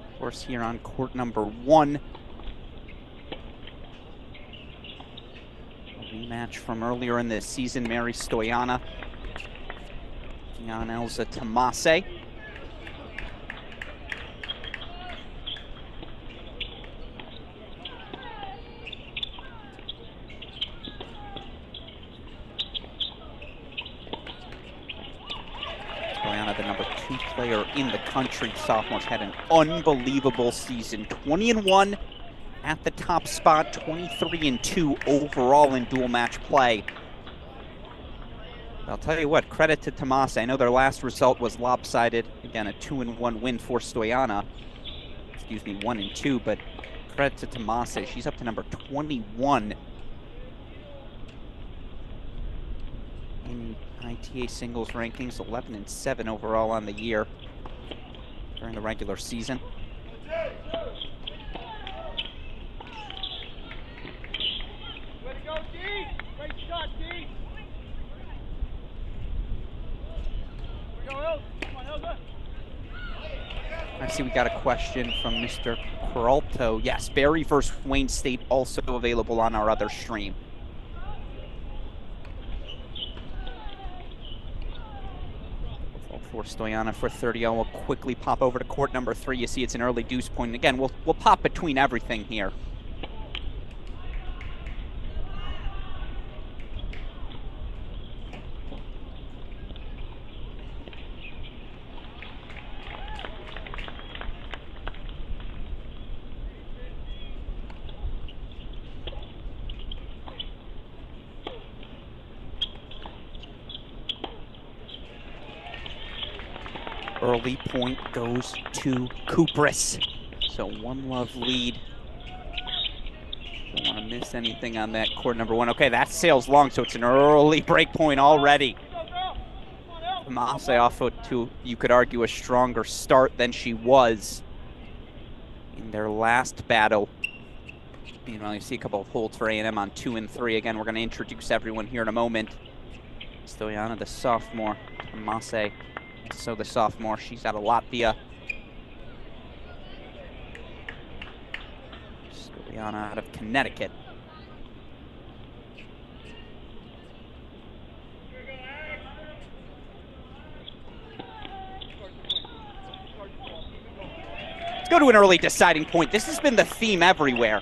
S1: Of course, here on court number 1. A rematch from earlier in the season. Mary Stoyana taking on Elsa Tomase. The number 2 player in the country. Sophomores had an unbelievable season. 20-1 at the top spot, 23-2 overall in dual match play. I'll tell you what, credit to Tomase. I know their last result was lopsided. Again, a 2-1 win for Stoyana. 1-2, but credit to Tomase. She's up to number 21 in ITA singles rankings, 11-7 overall on the year during the regular season.
S2: Way to go, D! Great shot, D! Go, Elsa. Come on, Elsa.
S1: I see we got a question from Mr. Peralto. Yes, Barry versus Wayne State also available on our other stream. For Stoyana for 30. We'll quickly pop over to court number 3. You see it's an early deuce point. And again, we'll pop between everything here. Early point goes to Kupris. So 1-love lead. Don't want to miss anything on that court number 1. Okay, that sails long, so it's an early break point already. Tomase off to, you could argue, a stronger start than she was in their last battle. You know, you see a couple of holds for A&M on 2 and 3. Again, we're going to introduce everyone here in a moment. Stoyana, the sophomore. Tomase, so the sophomore. She's out of Latvia. Stoyana out of Connecticut. Let's go to an early deciding point. This has been the theme everywhere.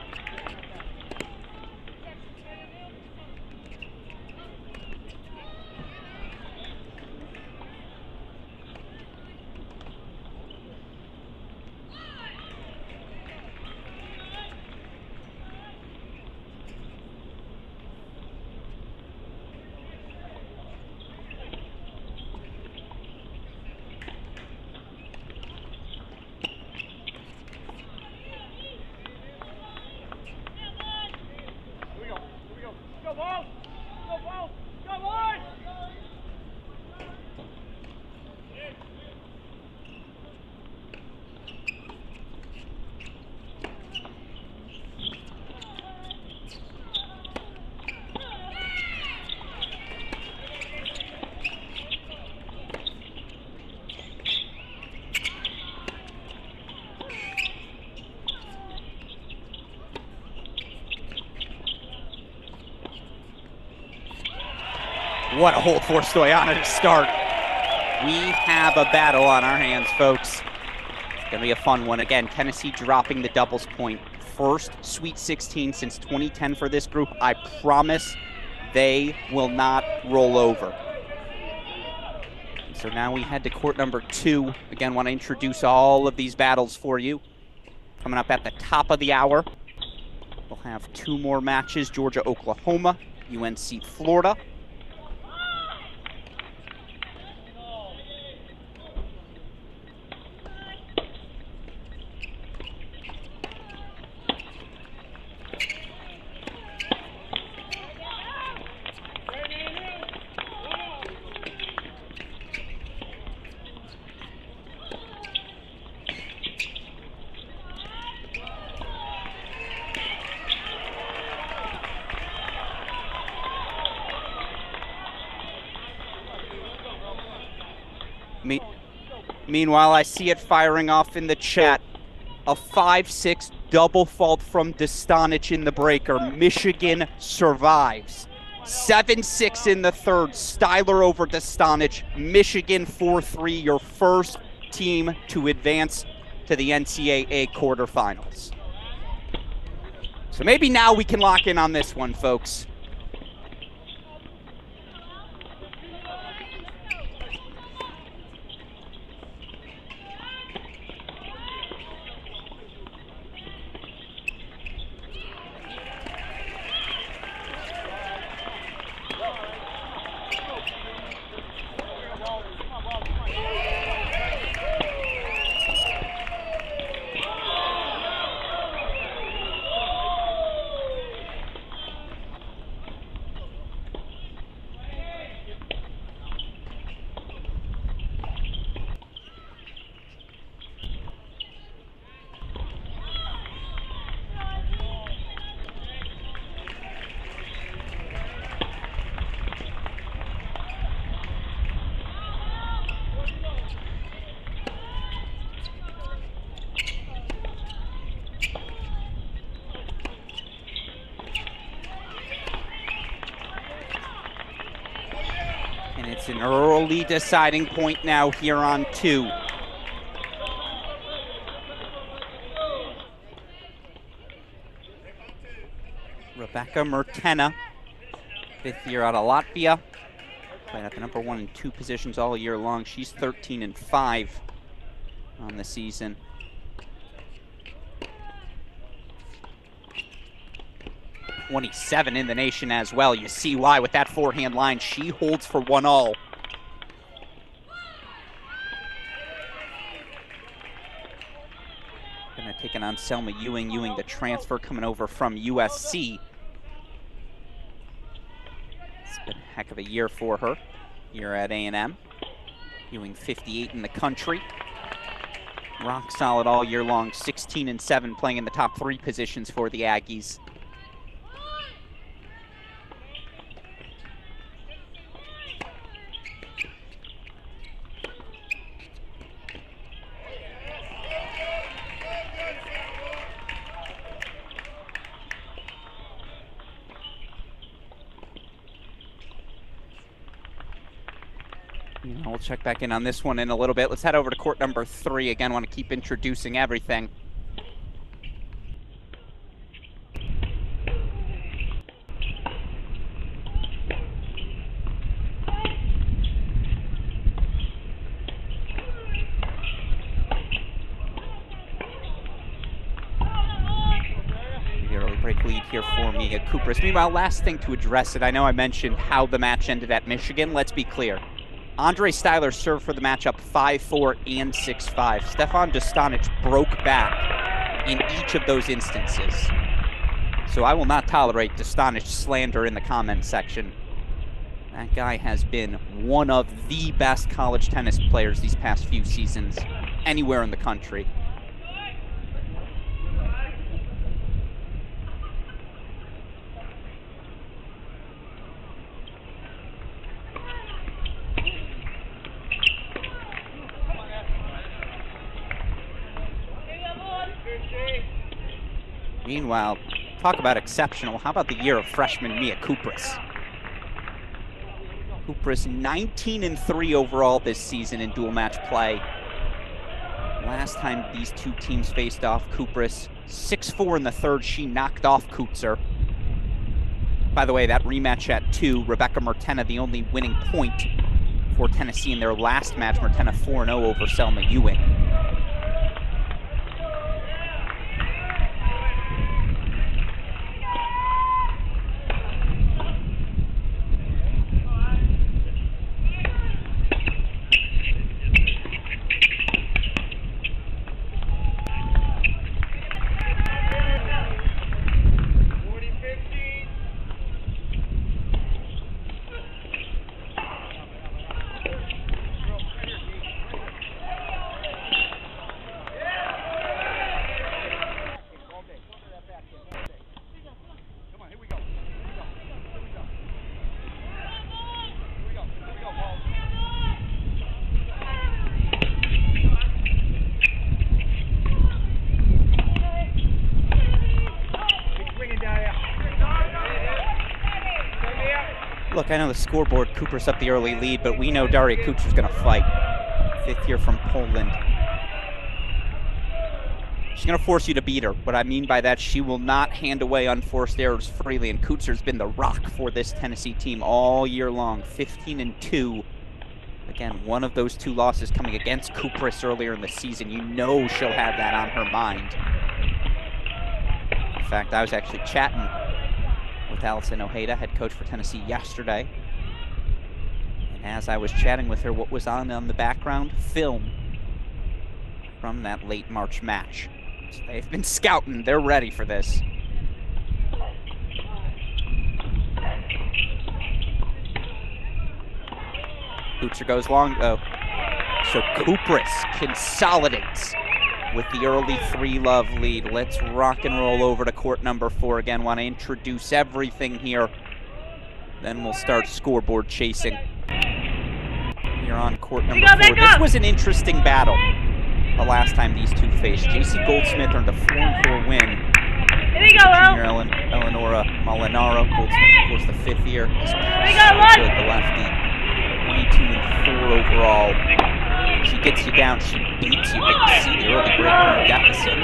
S1: What a hold for Stoyanov to start. We have a battle on our hands, folks. It's going to be a fun one. Again, Tennessee dropping the doubles point. First Sweet 16 since 2010 for this group. I promise they will not roll over. So now we head to court number 2. Again, want to introduce all of these battles for you. Coming up at the top of the hour, we'll have 2 more matches. Georgia, Oklahoma, UNC, Florida. Meanwhile, I see it firing off in the chat. A 5-6 double fault from Dostanic in the breaker. Michigan survives. 7-6 in the third. Styler over Dostanic. Michigan 4-3, your first team to advance to the NCAA quarterfinals. So maybe now we can lock in on this one, folks. It's an early deciding point now here on 2. Rebecca Mertena, 5th year out of Latvia. Played at the number 1 and 2 positions all year long. She's 13-5 on the season. #27 in the nation as well. You see why with that forehand line. She holds for 1-all. Gonna take it on Selma Ewing. Ewing, the transfer coming over from USC. It's been a heck of a year for her here at A&M. Ewing 58 in the country. Rock solid all year long. 16-7 playing in the top 3 positions for the Aggies. We'll check back in on this one in a little bit. Let's head over to court number 3. Again, want to keep introducing everything. Break lead here for me at Cooper's. Meanwhile, last thing to address it, I know I mentioned how the match ended at Michigan. Let's be clear. Andre Styler served for the matchup 5-4 and 6-5. Stefan Dostanic broke back in each of those instances. So I will not tolerate Dostanic slander in the comment section. That guy has been one of the best college tennis players these past few seasons anywhere in the country. Meanwhile, talk about exceptional. How about the year of freshman Mia Kupras? Kupras 19-3 overall this season in dual match play. Last time these two teams faced off, Kupras 6-4 in the third. She knocked off Kutzer. By the way, that rematch at 2, Rebecca Mertena, the only winning point for Tennessee in their last match. Mertena 4-0 over Selma Ewing. Look, I know the scoreboard, Cooper's up the early lead, but we know Daria Kucher's going to fight. 5th year from Poland. She's going to force you to beat her. What I mean by that, she will not hand away unforced errors freely, and Kucher's been the rock for this Tennessee team all year long. 15-2. Again, one of those 2 losses coming against Kupras earlier in the season. You know she'll have that on her mind. In fact, I was actually chatting with Allison Ojeda, head coach for Tennessee, yesterday. And as I was chatting with her, what was on the background? Film from that late March match. So they've been scouting. They're ready for this. Kucher goes long, though. So Kupras consolidates with the early 3-love lead. Let's rock and roll over to court number 4 again. Want to introduce everything here. Then we'll start scoreboard chasing. Here on court number 4. This was an interesting battle the last time these two faced. JC Goldsmith earned a 4-4 win.
S3: Here we go,
S1: Junior Eleonora Molinaro. Goldsmith, of course, the 5th year. Good, the lefty. 22-4 overall. She gets you down, she beats you, but you see the early break deficit.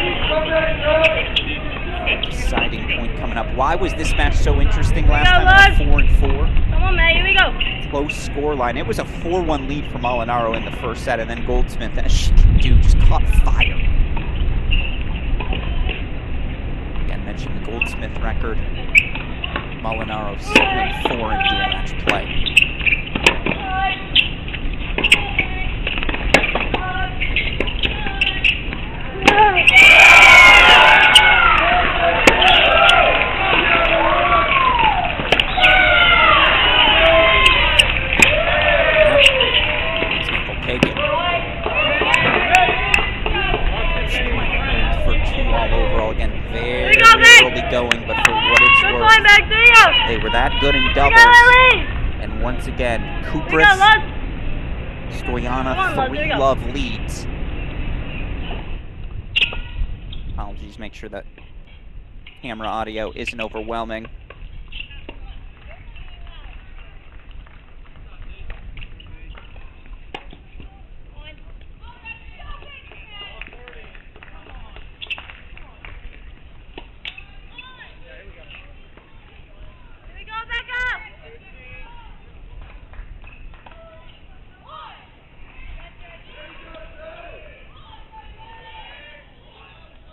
S1: Deciding point coming up. Why was this match so interesting last time? 4-4.
S3: Come on, man, here we go.
S1: Close score line. It was a 4-1 lead for Molinaro in the first set, and then Goldsmith, as she can do, just caught fire. Again, mentioned the Goldsmith record. Molinaro 7-4 in dual match play. Going, but for what it's worth, they were that good in doubles. And once again, Kupras, Stoyana, 3-love leads. Apologies, make sure that camera audio isn't overwhelming.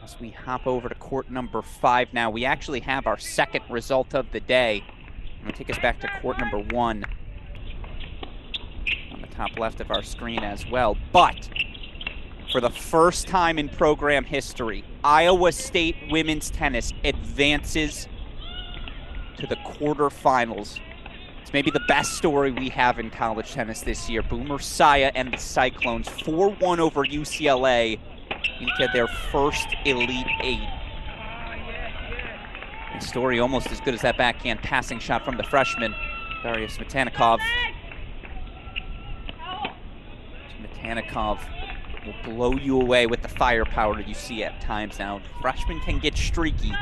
S1: As we hop over to court number 5 now, we actually have our second result of the day. I'm going to take us back to court number 1 on the top left of our screen as well. But for the first time in program history, Iowa State women's tennis advances to the quarterfinals. It's maybe the best story we have in college tennis this year. Boomer Saya and the Cyclones 4-1 over UCLA into their first Elite Eight. A story almost as good as that backhand passing shot from the freshman, Daria Smetanikov. Smetanikov will blow you away with the firepower that you see at times now. Freshmen can get streaky.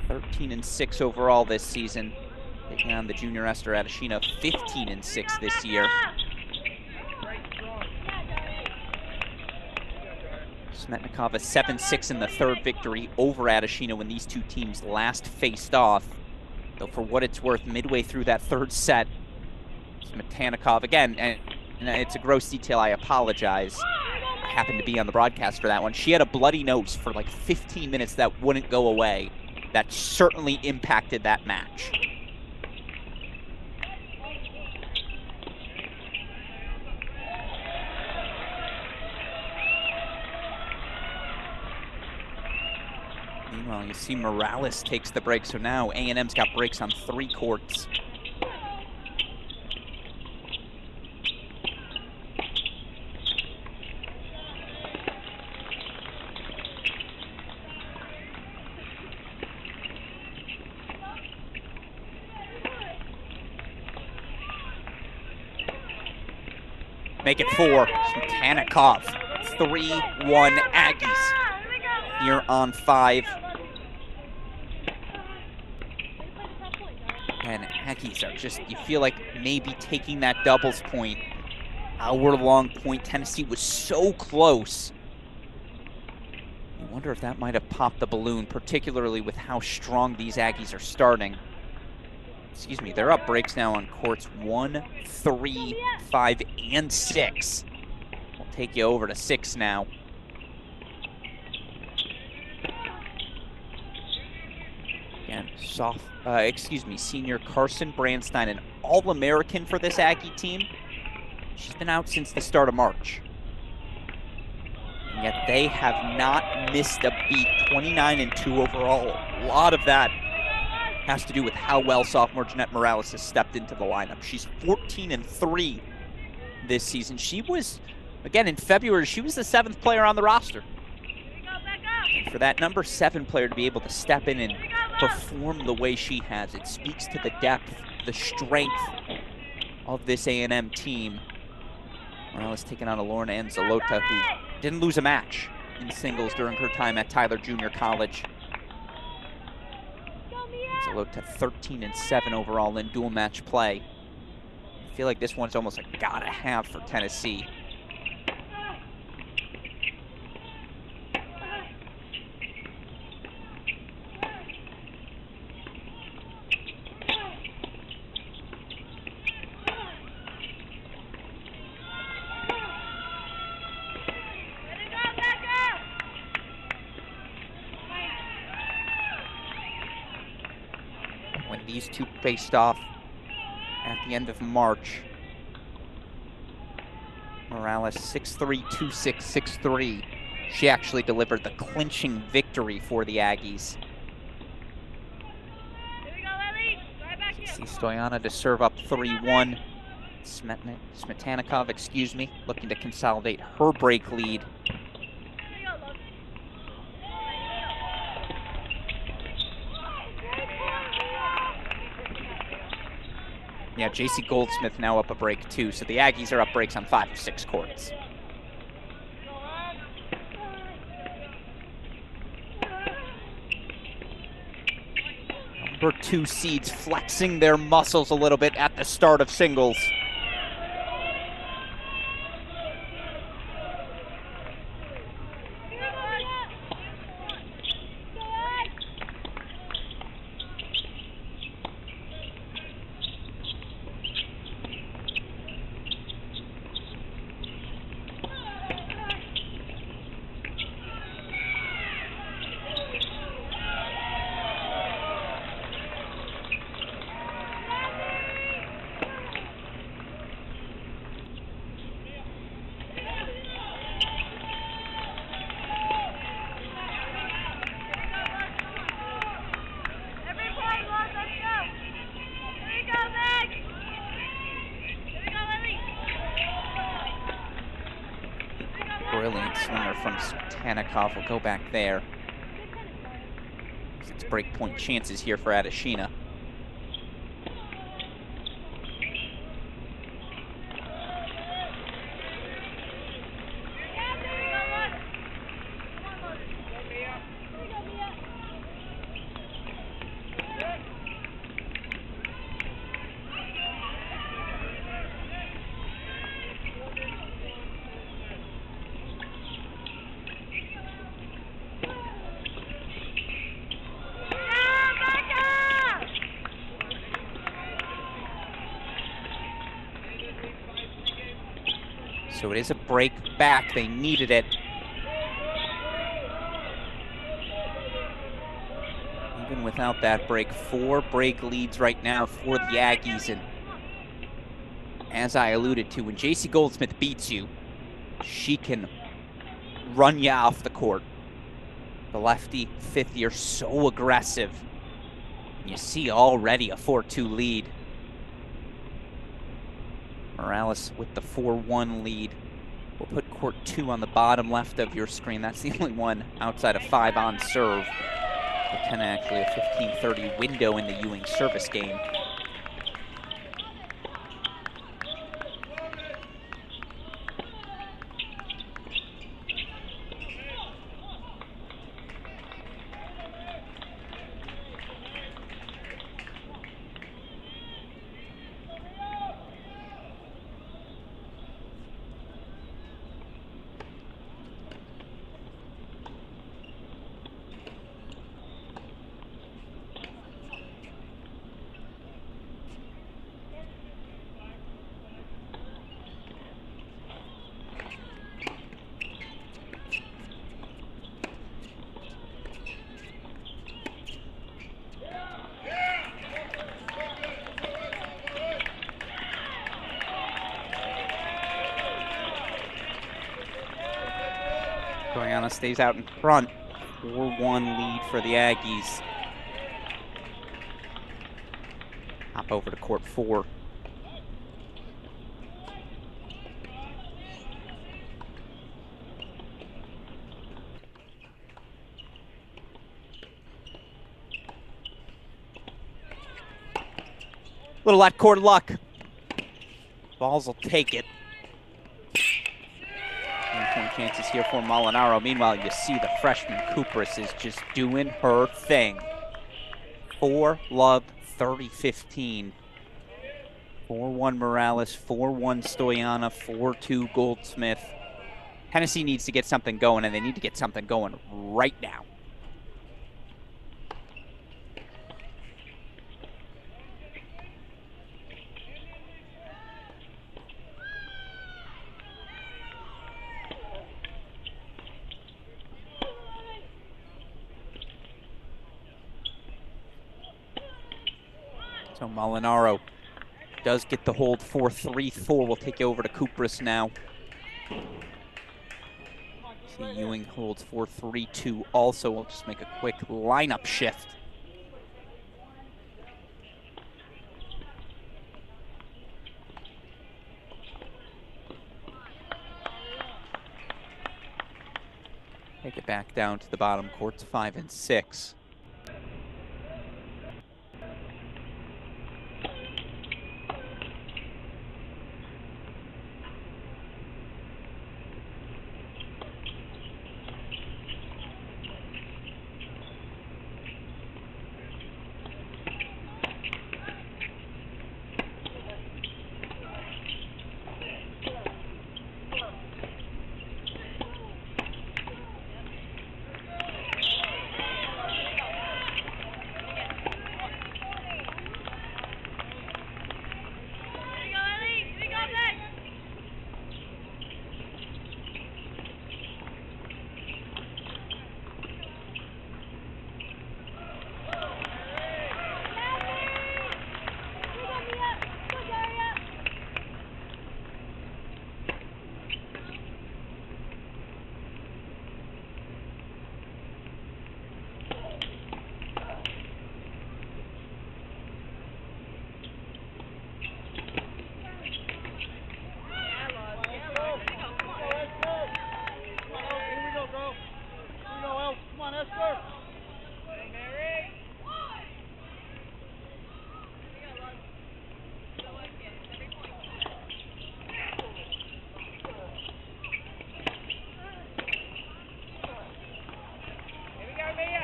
S1: 13-6 overall this season. Taking on the junior Esther Adeshina, 15-6 this year. Smetnikov a 7-6 in the third victory over Adeshina when these two teams last faced off. Though for what it's worth, midway through that third set, Smetanikov, again, and it's a gross detail, I apologize. I happened to be on the broadcast for that one. She had a bloody nose for like 15 minutes that wouldn't go away. That certainly impacted that match. Meanwhile, you see Morales takes the break, so now A&M's got breaks on 3 courts. Make it 4. Smetanikov, 3-1 Aggies. Here on 5. And Aggies are just, you feel like maybe taking that doubles point, hour-long point. Tennessee was so close. I wonder if that might have popped the balloon, particularly with how strong these Aggies are starting. Excuse me, they're up breaks now on courts 1, 3, 5, and 6. We'll take you over to 6 now. Again, senior Carson Brandstein, an All-American for this Aggie team. She's been out since the start of March. And yet they have not missed a beat, 29-2 overall. A lot of that has to do with how well sophomore Jeanette Morales has stepped into the lineup. She's 14-3 this season. She was, again, in February, she was the 7th player on the roster. And for that number 7 player to be able to step in and perform the way she has, it speaks to the depth, the strength of this A&M team. Morales taking on Lorna Anzalota, who didn't lose a match in singles during her time at Tyler Junior College. Anzalota 13-7 overall in dual match play. I feel like this one's almost a gotta have for Tennessee. These two faced off at the end of March. Morales 6-3, 2-6, 6-3. She actually delivered the clinching victory for the Aggies. See Stoyana to serve up 3-1. Smetanikov, excuse me, looking to consolidate her break lead. Yeah, JC Goldsmith now up a break too, so the Aggies are up breaks on 5 of 6 courts. Number 2 seeds flexing their muscles a little bit at the start of singles. Brilliant swinger from Tanikov will go back there. 6 break point chances here for Adeshina. So it is a break back. They needed it. Even without that break, 4 break leads right now for the Aggies. And as I alluded to, when JC Goldsmith beats you, she can run you off the court. The lefty fifth year, so aggressive. And you see already a 4-2 lead. Morales with the 4-1 lead. We'll put court 2 on the bottom left of your screen. That's the only one outside of 5 on serve. So 10 actually a 15-30 window in the Ewing service game. Goiana stays out in front. 4-1 lead for the Aggies. Hop over to court 4. Little at court luck. Balls will take it. Point chances here for Molinaro. Meanwhile, you see the freshman Kupris is just doing her thing. 4-love, 30-15. 4-1 Morales, 4-1 Stoyana, 4-2 Goldsmith. Tennessee needs to get something going, and they need to get something going right now. So Molinaro does get the hold 4-3-4. We'll take you over to Kupris now. See Ewing holds 4-3-2 also. We'll just make a quick lineup shift. Take it back down to the bottom courts, 5 and 6.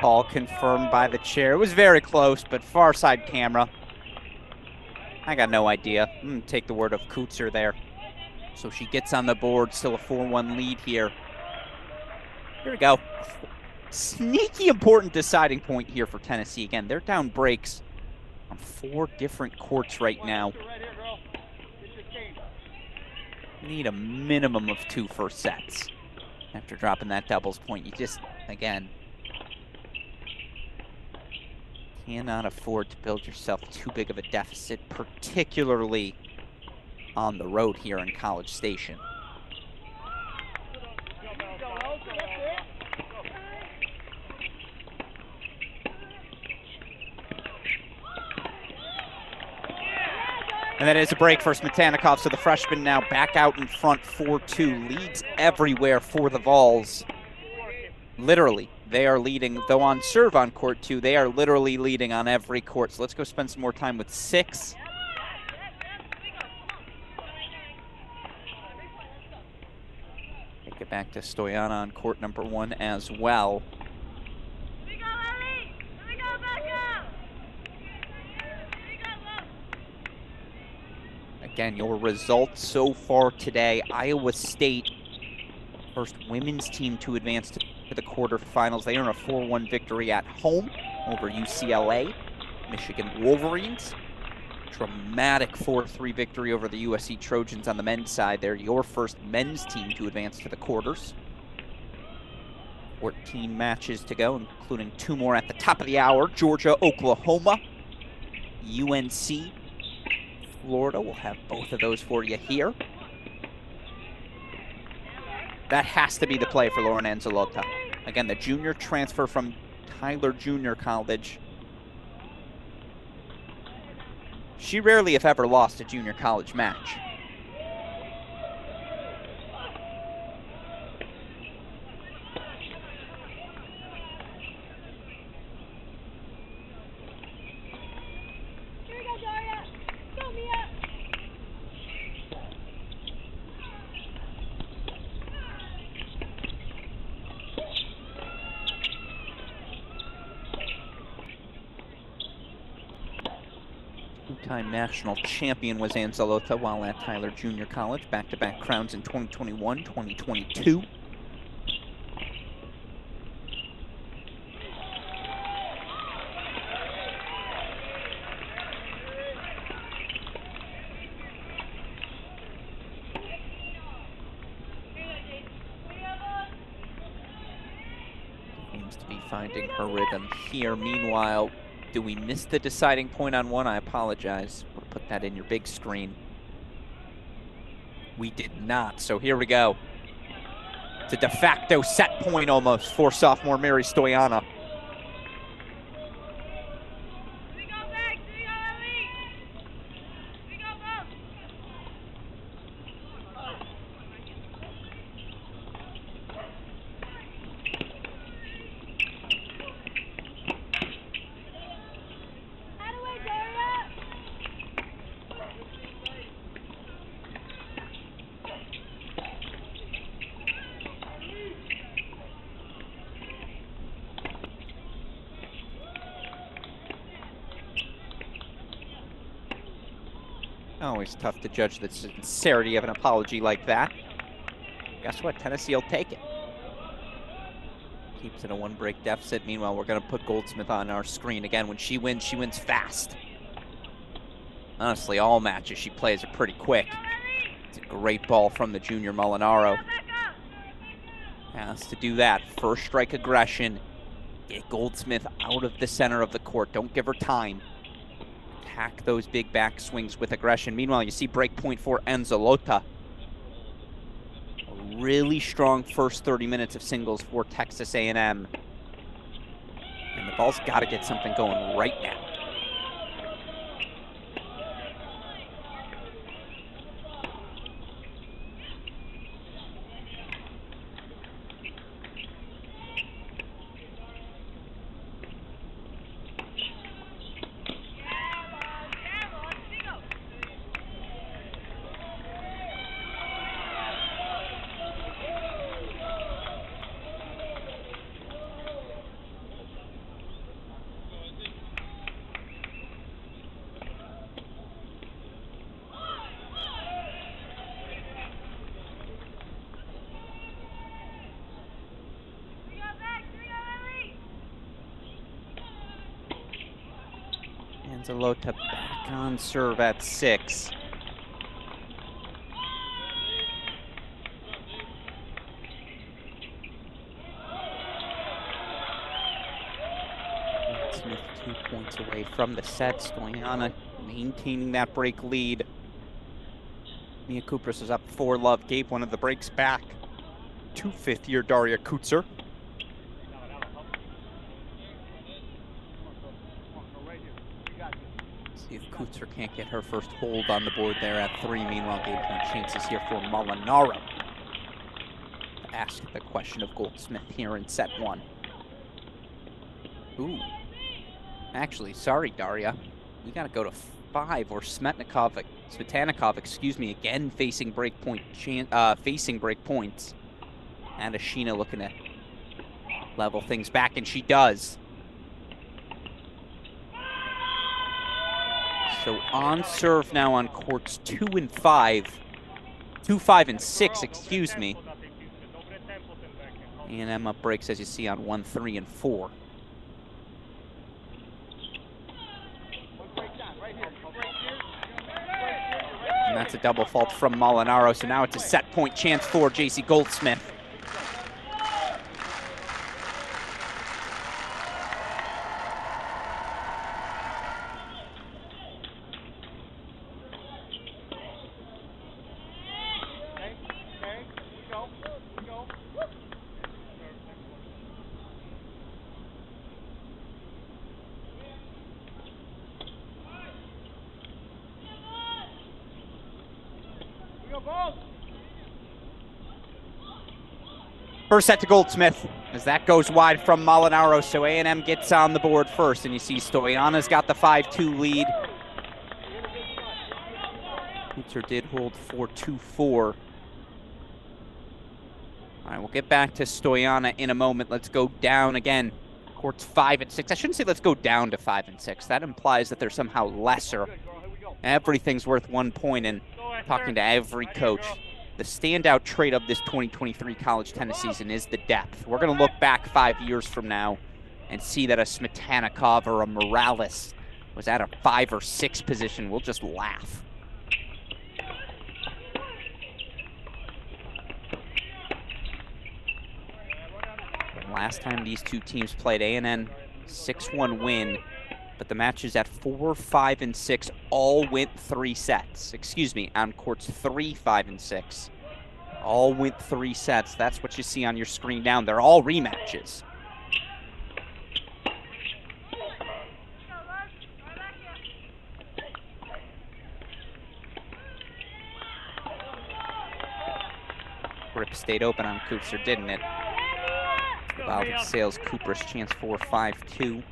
S1: Call confirmed by the chair. It was very close, but far side camera. I got no idea. I'm going to take the word of Kutzer there. So she gets on the board, still a 4-1 lead here. Here we go. Sneaky important deciding point here for Tennessee. Again, they're down breaks on 4 different courts right now. Need a minimum of 2 first sets. After dropping that doubles point, you just, again, cannot afford to build yourself too big of a deficit, particularly on the road here in College Station. And that is a break for Smetanikoff, so the freshman now back out in front 4-2, leads everywhere for the Vols. Literally, they are leading, though on serve on court 2, they are literally leading on every court. So let's go spend some more time with 6. Take it back to Stoyana on court number 1 as well. Again, your results so far today: Iowa State, first women's team to advance to the quarterfinals. They earn a 4-1 victory at home over UCLA. Michigan Wolverines, dramatic 4-3 victory over the USC Trojans on the men's side. They're your first men's team to advance to the quarters. 14 matches to go, including 2 more at the top of the hour. Georgia, Oklahoma, UNC, Florida. We'll have both of those for you here. That has to be the play for Lauren Anzalota. Again, the junior transfer from Tyler Junior College. She rarely, if ever, lost a junior college match. Two-time national champion was Anzalota while at Tyler Junior College. Back-to-back crowns in 2021, 2022. Seems to be finding her rhythm here. Meanwhile, do we miss the deciding point on 1? I apologize. We'll put that in your big screen. We did not, so here we go. It's a de facto set point almost for sophomore Mary Stoyana. Always tough to judge the sincerity of an apology like that. Guess what? Tennessee will take it. Keeps it a 1-break deficit. Meanwhile, we're going to put Goldsmith on our screen. Again, when she wins fast. Honestly, all matches she plays are pretty quick. It's a great ball from the junior Molinaro. Has to do that. First strike aggression. Get Goldsmith out of the center of the court. Don't give her time. Attack those big back swings with aggression. Meanwhile, you see break point for Anzalota. A really strong first 30 minutes of singles for Texas A&M. And the ball's got to get something going right now. Anzalota back on serve at 6. Smith 2 points away from the set. Stoyana maintaining that break lead. Mia Kupras was up 4-love, gave one of the breaks back to fifth-year Daria Kutzer. See if Kutzer can't get her first hold on the board there at 3. Meanwhile, game point chances here for Molinaro. To ask the question of Goldsmith here in set 1. Ooh. Actually, sorry, Daria. We got to go to 5, or Smetanikov, excuse me, again facing break points. And Ashina looking to level things back, and she does. So on serve now on courts 2 and 5. 2, 5, and 6, excuse me. And Emma breaks, as you see, on 1, 3, and 4. And that's a double fault from Molinaro, so now it's a set point chance for JC Goldsmith. First set to Goldsmith, as that goes wide from Molinaro, so A&M gets on the board first, and you see Stoyana's got the 5-2 lead. Kutzer did hold 4-2-4. All right, we'll get back to Stoyana in a moment. Let's go down again. Courts 5 and 6. I shouldn't say let's go down to 5 and 6. That implies that they're somehow lesser. Everything's worth 1 point, and talking to every coach, the standout trait of this 2023 college tennis season is the depth. We're going to look back 5 years from now and see that a Smetanikov or a Morales was at a 5 or 6 position. We'll just laugh. Last time these two teams played, A&M 6-1 win, but the matches at 4, 5, and 6 all went 3 sets. Excuse me, on courts 3, 5, and 6. All went 3 sets. That's what you see on your screen now. They're all rematches. Grip stayed open on Kutzer, didn't it? Valve Sales Cooper's chance for 5-2.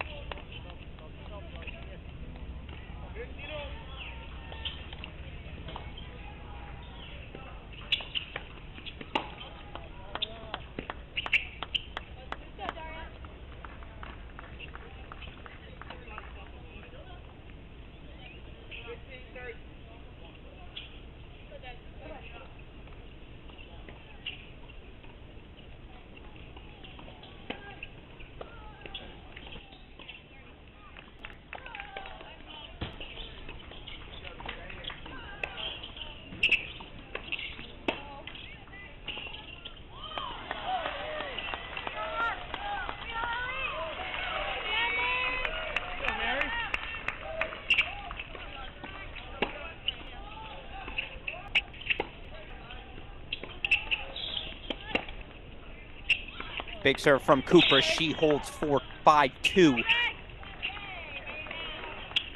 S1: Big serve from Cooper. She holds 4-5-2.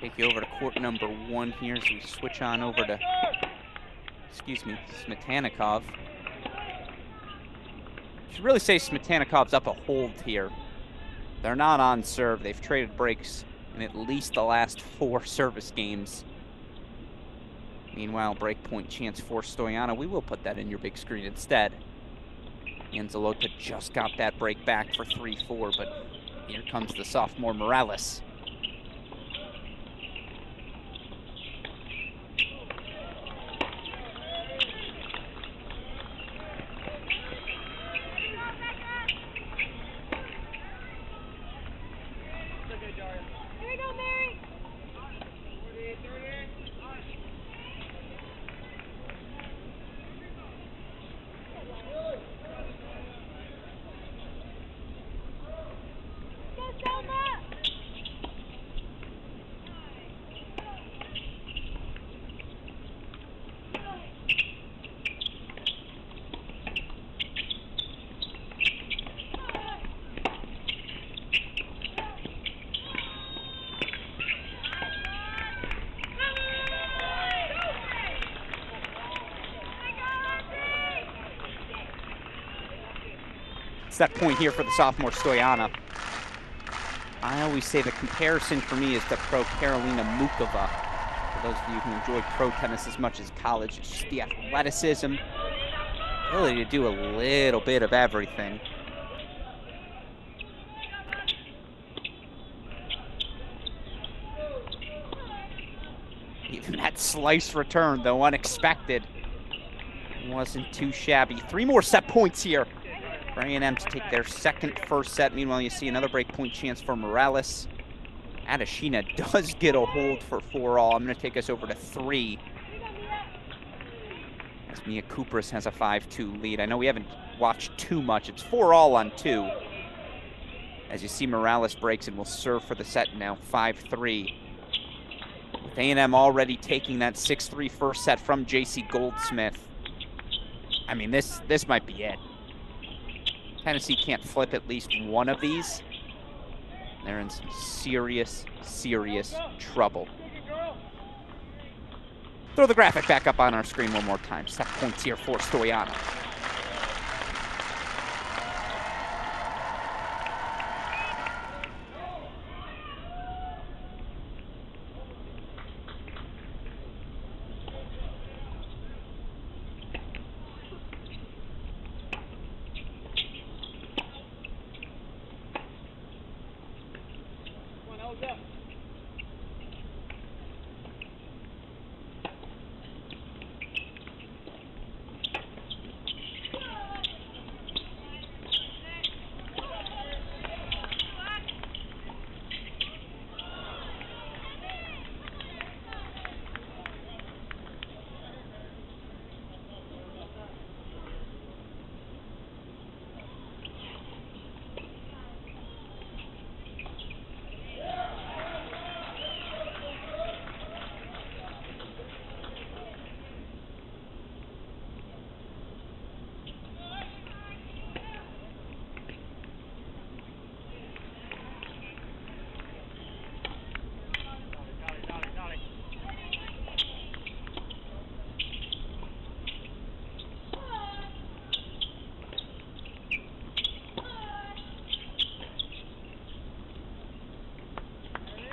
S1: Take you over to court number 1 here as we switch on over to, excuse me, Smetanikov. Should really say Smetanikov's up a hold here. They're not on serve. They've traded breaks in at least the last 4 service games. Meanwhile, break point chance for Stoyana. We will put that in your big screen instead. Anzalota just got that break back for 3-4, but here comes the sophomore Morales. Set point here for the sophomore Stoyanov. I always say the comparison for me is to pro Karolina Mukova. For those of you who enjoy pro tennis as much as college, it's just the athleticism, ability to do a little bit of everything. Even that slice return, though unexpected, wasn't too shabby. 3 more set points here for A&M to take their second first set. Meanwhile, you see another break point chance for Morales. Adeshina does get a hold for 4-all. I'm going to take us over to 3. As Mia Kupras has a 5-2 lead. I know we haven't watched too much. It's 4-all on 2. As you see, Morales breaks and will serve for the set now, 5-3. With A&M already taking that 6-3 first set from J.C. Goldsmith. I mean, this might be it. Tennessee can't flip at least one of these. They're in some serious, serious trouble. Throw the graphic back up on our screen one more time. Set points here for Stoyanov.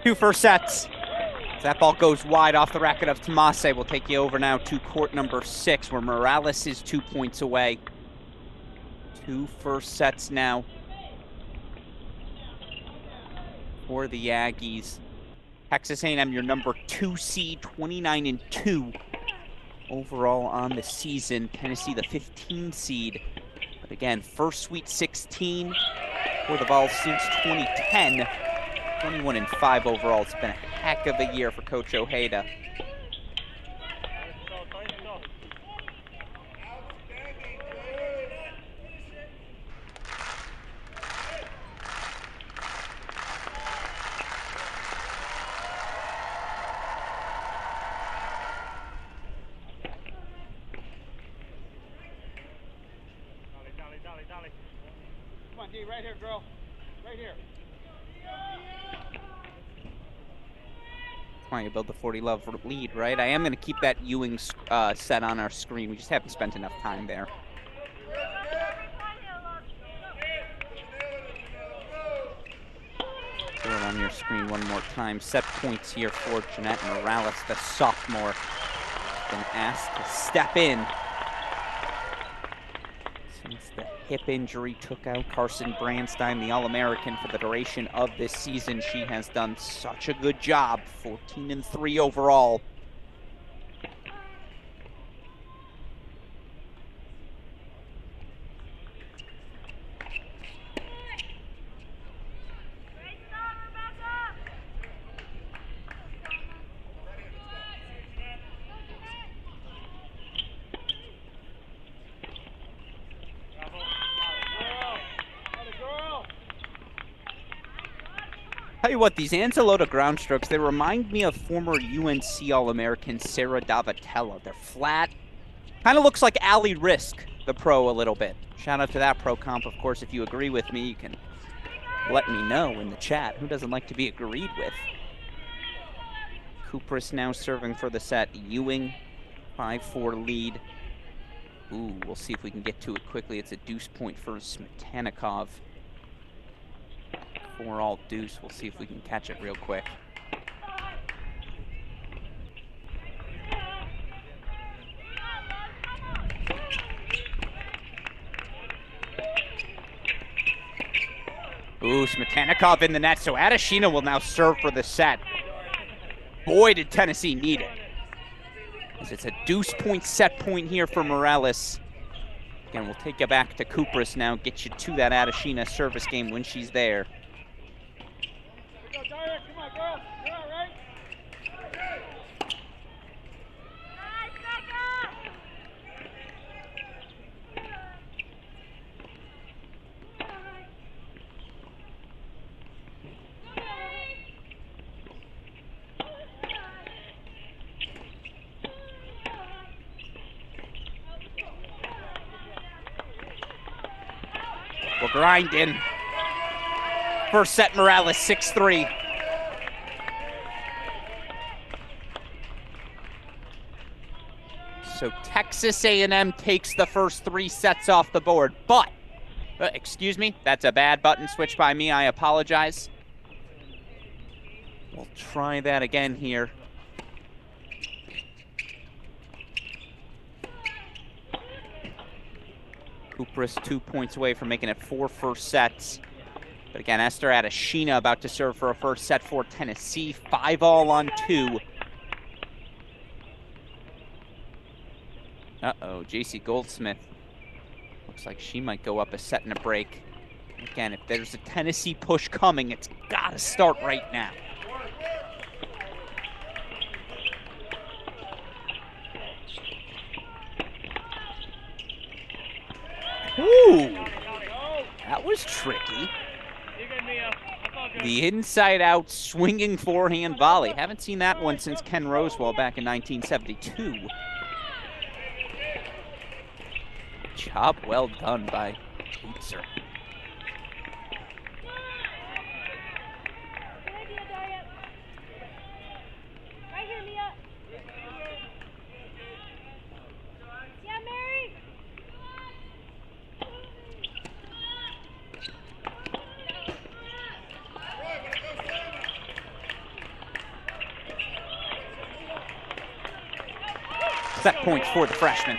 S1: Two first sets. As that ball goes wide off the racket of Tomase, we'll take you over now to court number 6, where Morales is 2 points away. 2 first sets now for the Aggies. Texas A&M, your number 2 seed, 29-2 overall on the season. Tennessee, the 15 seed. But again, first Sweet 16 for the Vols since 2010. 21-5 overall. It's been a heck of a year for Coach Ojeda.
S2: Come on, D, right here, girl. Right here.
S1: Trying to build the 40-love lead, right? I am going to keep that Ewing set on our screen. We just haven't spent enough time there. Throw it on your screen one more time. Set points here for Jeanette Morales, the sophomore. Been asked to step in since the hip injury took out Carson Brandstein, the All-American, for the duration of this season. She has done such a good job. 14-3 overall. Tell you what, these Anzalota ground strokes, they remind me of former UNC All-American Sarah Davatella. They're flat. Kind of looks like Ali Risk, the pro, a little bit. Shout out to that pro comp, of course. If you agree with me, you can let me know in the chat. Who doesn't like to be agreed with? Kupras now serving for the set. Ewing, 5-4 lead. Ooh, we'll see if we can get to it quickly. It's a deuce point for Smetanikov. 4-all deuce. We'll see if we can catch it real quick. Ooh, Smetanikov in the net, so Adeshina will now serve for the set. Boy, did Tennessee need it. As it's a deuce point set point here for Morales. Again, we'll take you back to Kupras now, get you to that Adeshina service game when she's there.
S2: Go, Daria. Come on, girl. You're all right.
S1: We're grinding. First set, Morales, 6-3. So Texas A&M takes the first 3 sets off the board, but, excuse me, that's a bad button switch by me, I apologize. We'll try that again here. Kupras 2 points away from making it 4 first sets. But again, Esther Adeshina about to serve for a first set for Tennessee. 5-all on 2. Uh-oh, JC Goldsmith. Looks like she might go up a set and a break. Again, if there's a Tennessee push coming, it's got to start right now. Ooh, that was tricky. The inside-out swinging forehand volley. Haven't seen that one since Ken Rosewell back in 1972. Job well done by Butzer. Set points for the freshman.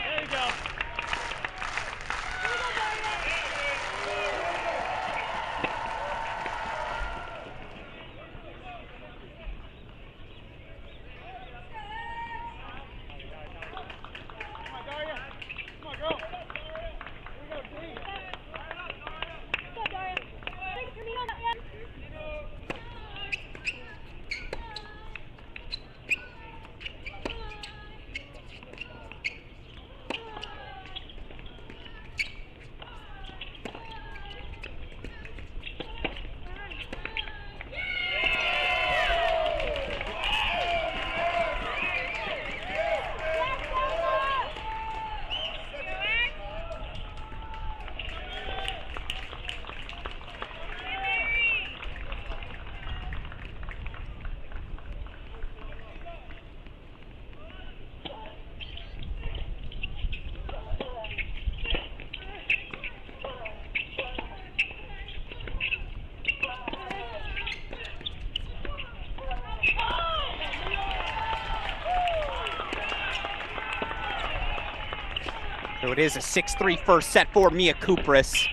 S1: So it is a 6-3 first set for Mia Kupras.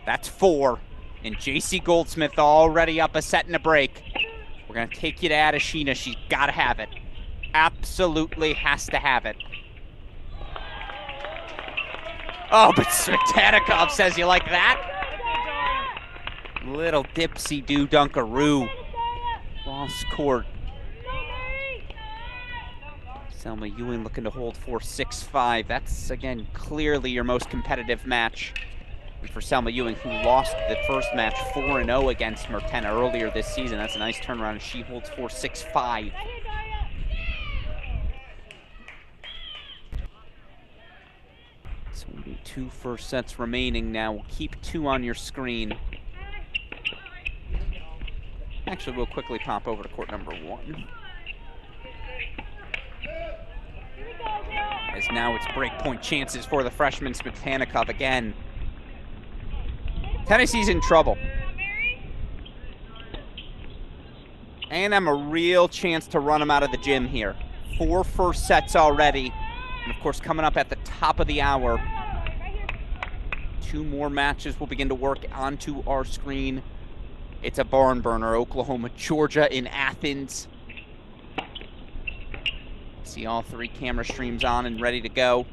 S1: That's 4. And JC Goldsmith already up a set and a break. We're going to take you to Adeshina. She's got to have it. Absolutely has to have it. Oh, but Smetanikov says you like that? Little dipsy-do dunkaroo. Cross court. Selma Ewing looking to hold 4-6-5. That's, again, clearly your most competitive match. And for Selma Ewing, who lost the first match 4-0 against Mertena earlier this season, that's a nice turnaround, and she holds 4-6-5. So we need 2 first sets remaining now. We'll keep 2 on your screen. Actually, we'll quickly pop over to court number 1.
S3: Here we go, girl.
S1: As now it's breakpoint chances for the freshman Smetannikov again. Tennessee's in trouble. A&M a real chance to run them out of the gym here. 4 first sets already. And of course, coming up at the top of the hour, 2 more matches will begin to work onto our screen. It's a barn burner. Oklahoma, Georgia in Athens. See all 3 camera streams on and ready to go.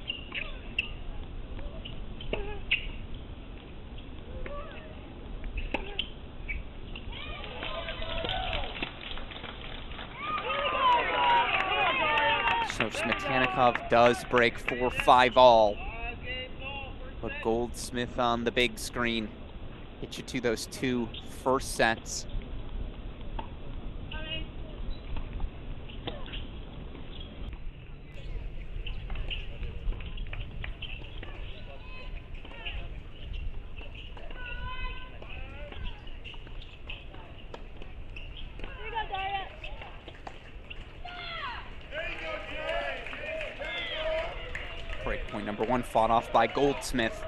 S1: So Smetannikov does break 4-5 all. But Goldsmith on the big screen. Get you to those 2 first sets. Breakpoint number 1 fought off by Goldsmith.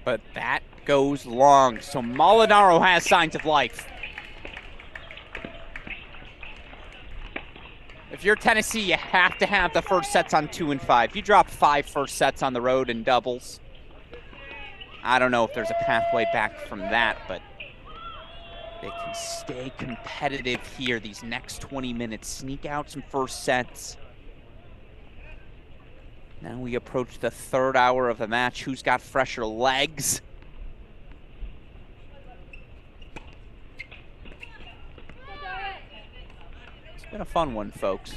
S1: But that goes long, so Molinaro has signs of life. If you're Tennessee, you have to have the first sets on 2 and 5. You drop 5 first sets on the road in doubles. I don't know if there's a pathway back from that, but they can stay competitive here these next 20 minutes. Sneak out some first sets. Now we approach the 3rd hour of the match. Who's got fresher legs? It's been a fun one, folks.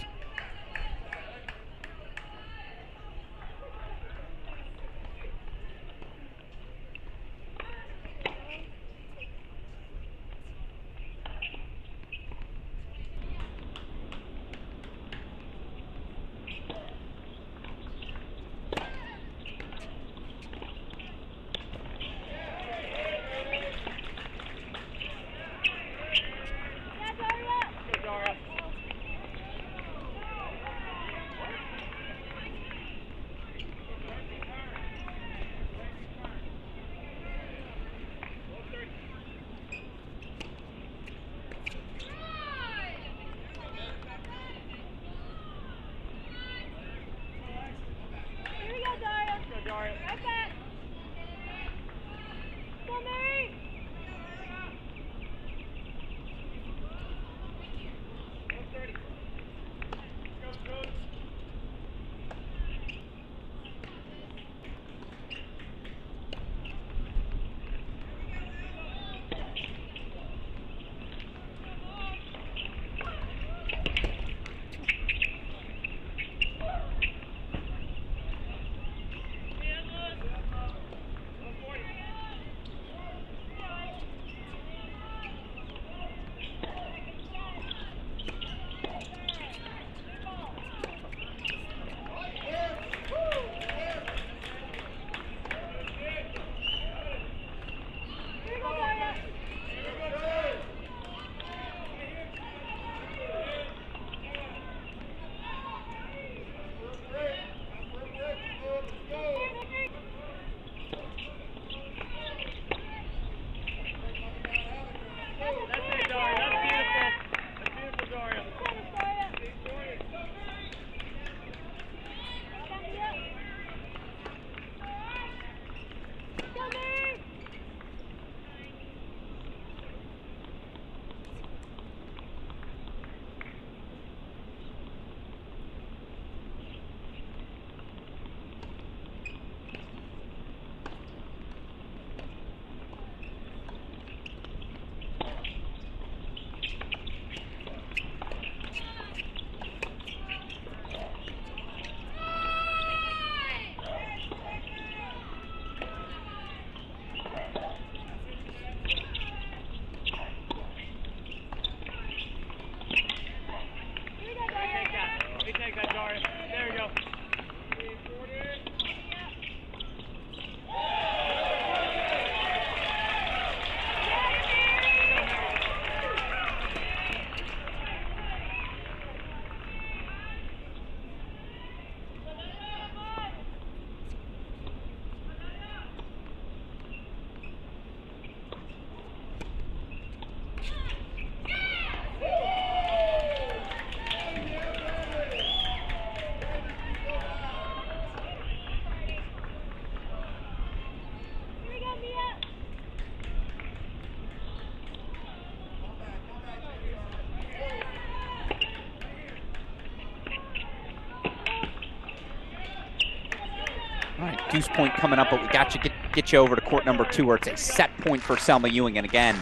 S1: All right, deuce point coming up, but we got you get you over to court number 2, where it's a set point for Selma Ewing. And again,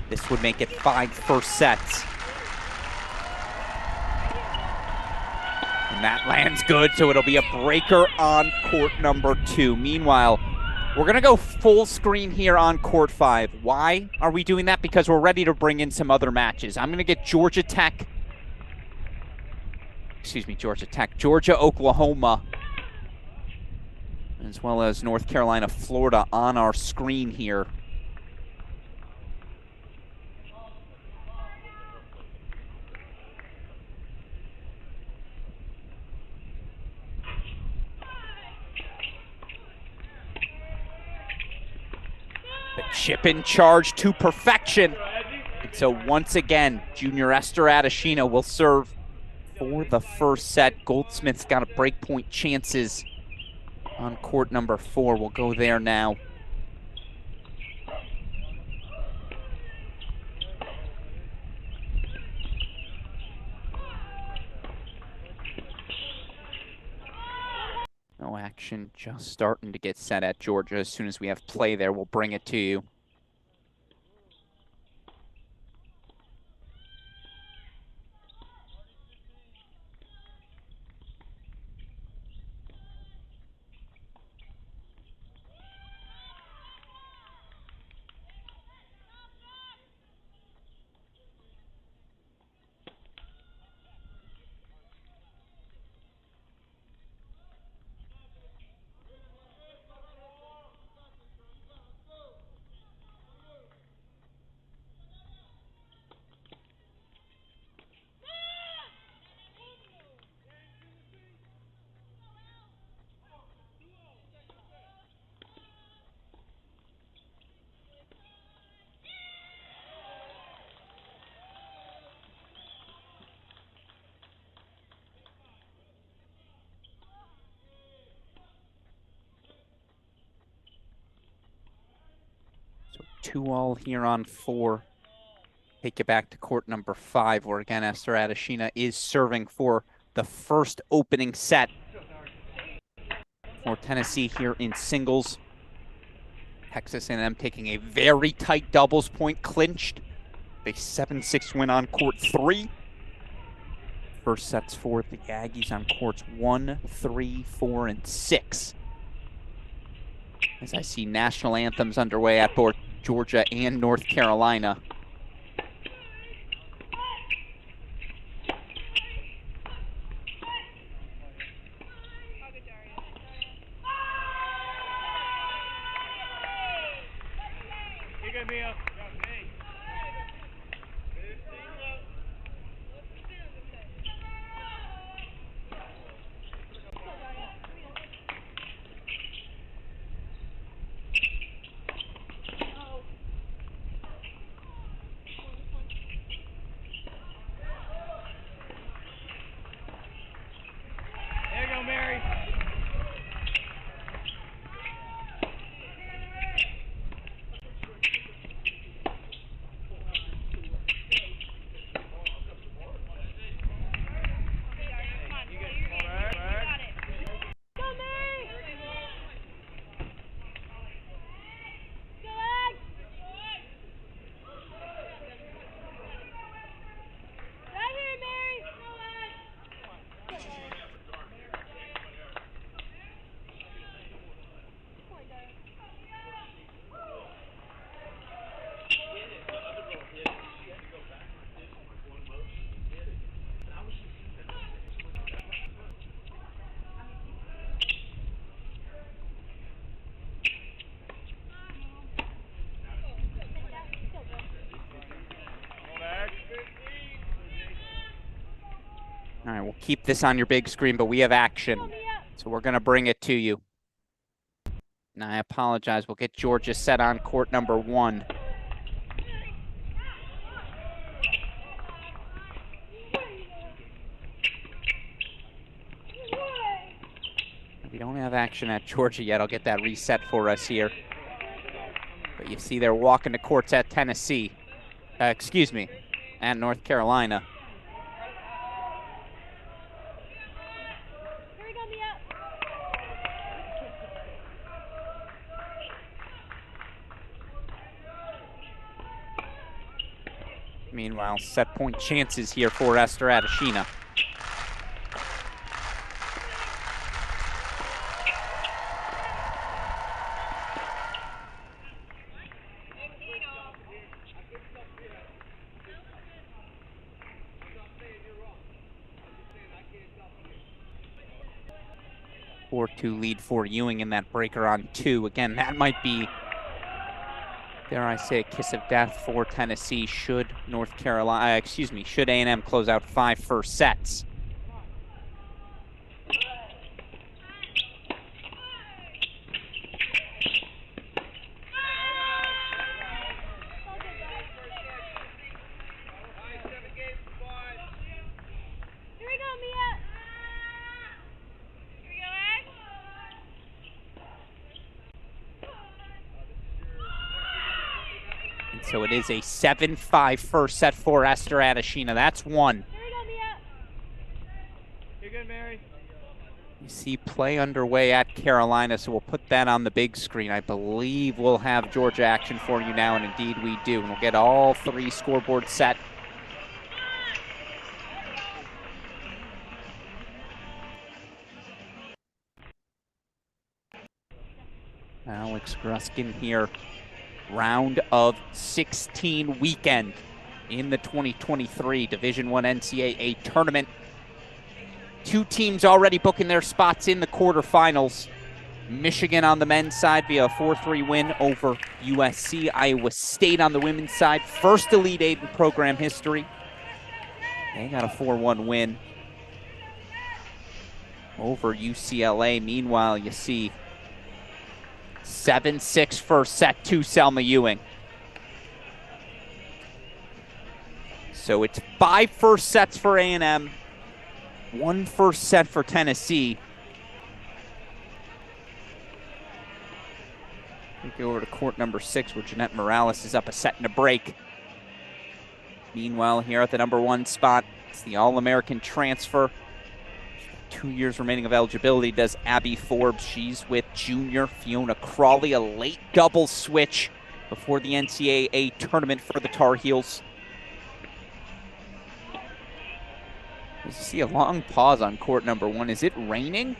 S1: this would make it 5 first sets. And that lands good, so it'll be a breaker on court number 2. Meanwhile, we're going to go full screen here on court 5. Why are we doing that? Because we're ready to bring in some other matches. I'm going to get Georgia, Oklahoma, as well as North Carolina, Florida on our screen here. The chip in charge to perfection. And so once again, junior Esther Adeshina will serve for the first set. Goldsmith's got a breakpoint chances on court number 4. We'll go there now. No action, just starting to get set at Georgia. As soon as we have play there, we'll bring it to you. So 2-all here on 4. Take it back to court number 5, where again Esther Adeshina is serving for the first opening set for Tennessee here in singles. Texas A&M taking a very tight doubles point, clinched a 7-6 win on court 3. First sets for the Aggies on courts 1, 3, 4, and 6. As I see national anthems underway at both Georgia and North Carolina. All right, we'll keep this on your big screen, but we have action. So we're going to bring it to you. And I apologize. We'll get Georgia set on court number 1. We don't have action at Georgia yet. I'll get that reset for us here. But you see they're walking to courts at Tennessee. And North Carolina. Meanwhile, set point chances here for Esther Adeshina. Four-2 lead for Ewing in that breaker on 2. Again, that might be, dare I say, a kiss of death for Tennessee should should A&M close out 5 first sets. So it is a 7-5 first set for Esther Adeshina. That's one.
S2: You're good, Mary.
S1: You see play underway at Carolina, so we'll put that on the big screen. I believe we'll have Georgia action for you now, and indeed we do. And we'll get all 3 scoreboards set. Alex Gruskin here. Round of 16 weekend in the 2023 Division I NCAA tournament. 2 teams already booking their spots in the quarterfinals. Michigan on the men's side via a 4-3 win over USC. Iowa State on the women's side, first Elite Eight in program history. They got a 4-1 win over UCLA. Meanwhile, you see 7-6 first set to Selma Ewing. So it's 5 first sets for A&M, 1 first set for Tennessee. We go over to court number 6 where Jeanette Morales is up a set and a break. Meanwhile, here at the number 1 spot, it's the All-American transfer. 2 years remaining of eligibility does Abby Forbes. She's with junior Fiona Crawley, a late double switch before the NCAA tournament for the Tar Heels. You see a long pause on court number 1. Is it raining?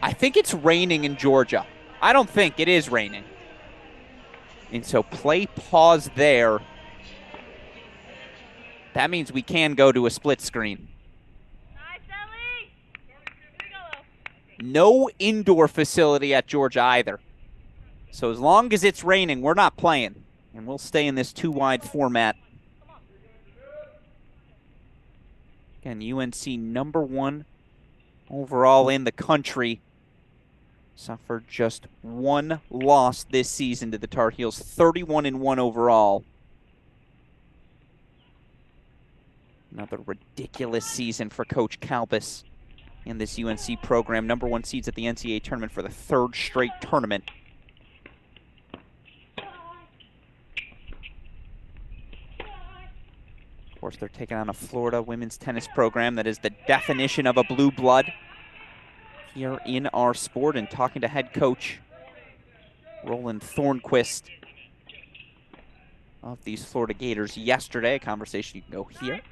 S1: I think it's raining in Georgia. I don't think it is raining. And so play pause there. That means we can go to a split screen. No indoor facility at Georgia either. So as long as it's raining, we're not playing. And we'll stay in this 2-wide format. Again, UNC number 1 overall in the country. Suffered just 1 loss this season to the Tar Heels. 31-1 overall. Another ridiculous season for Coach Kalbas in this UNC program. Number 1 seeds at the NCAA tournament for the 3rd straight tournament. Of course, they're taking on a Florida women's tennis program that is the definition of a blue blood here in our sport. And talking to head coach Roland Thornquist of these Florida Gators yesterday, a conversation you can go hear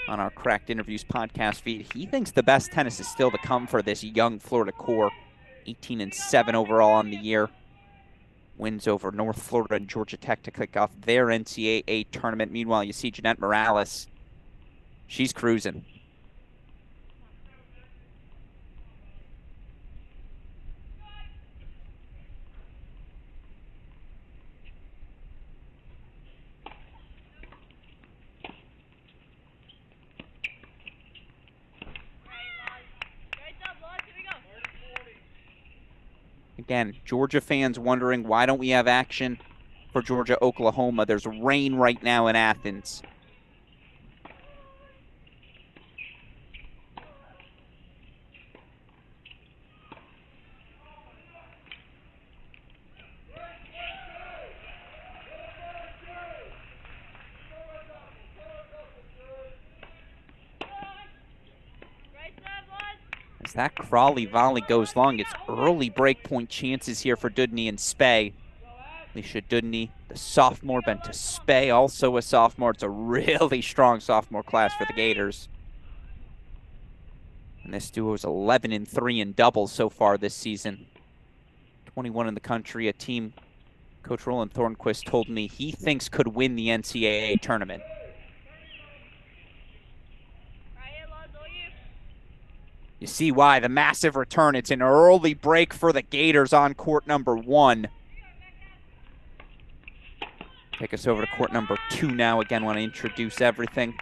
S1: on our Cracked Interviews podcast feed. He thinks the best tennis is still to come for this young Florida core. 18-7 overall on the year. Wins over North Florida and Georgia Tech to kick off their NCAA tournament. Meanwhile, you see Jeanette Morales. She's cruising. Again, Georgia fans wondering, why don't we have action for Georgia-Oklahoma? There's rain right now in Athens. As that Crawley volley goes long, it's early break point chances here for Dudney and Spey. Alicia Dudney, the sophomore. Benta Spey, also a sophomore. It's a really strong sophomore class for the Gators. And this duo is 11-3 in doubles so far this season. 21 in the country, a team Coach Roland Thornquist told me he thinks could win the NCAA tournament. You see why, the massive return. It's an early break for the Gators on court number 1. Take us over to court number 2 now. Again, want to introduce everything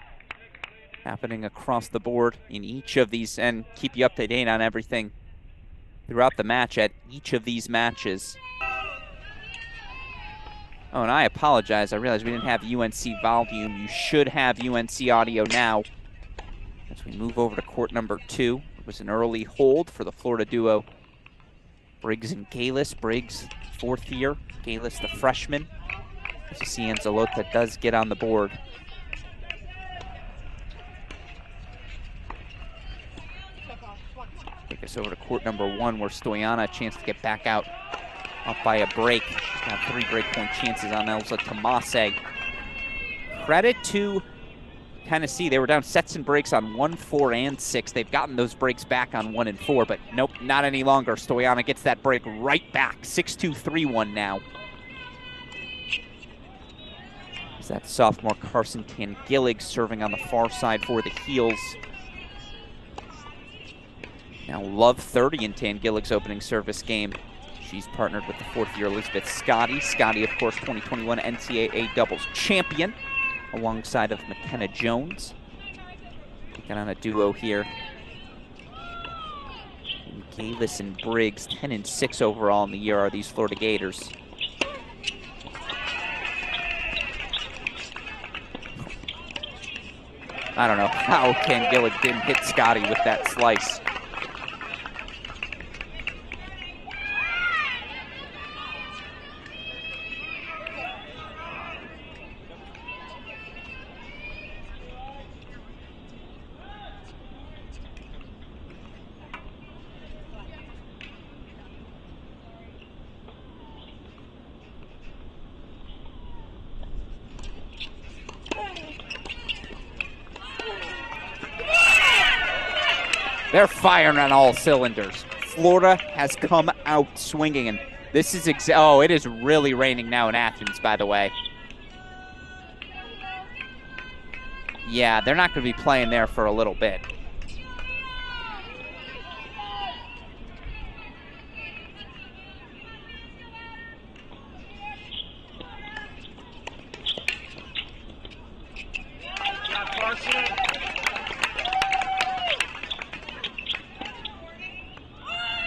S1: happening across the board in each of these and keep you up to date on everything throughout the match at each of these matches. Oh, and I apologize. I realized we didn't have UNC volume. You should have UNC audio now. As we move over to court number 2, it was an early hold for the Florida duo Briggs and Galis. Briggs, 4th year. Galis, the freshman. As you see, Anzalota does get on the board. Take us over to court number 1, where Stoyana a chance to get back out up by a break. She's got 3 break point chances on Elsa Tomase. Credit to Tennessee. They were down sets and breaks on 1, 4, and 6. They've gotten those breaks back on 1 and 4, but nope, not any longer. Stoyana gets that break right back. 6-2, 3-1 now. Is that sophomore Carson Tangillig serving on the far side for the Heels. Now Love 30 in Tangillig's opening service game. She's partnered with the 4th year Elizabeth Scotty. Scotty, of course, 2021 NCAA doubles champion, alongside of McKenna Jones. Taking on a duo here. And Galis and Briggs, 10-6 overall in the year are these Florida Gators. I don't know how Tangillig didn't hit Scotty with that slice. They're firing on all cylinders. Florida has come out swinging, and this is oh, it is really raining now in Athens, by the way. Yeah, they're not going to be playing there for a little bit.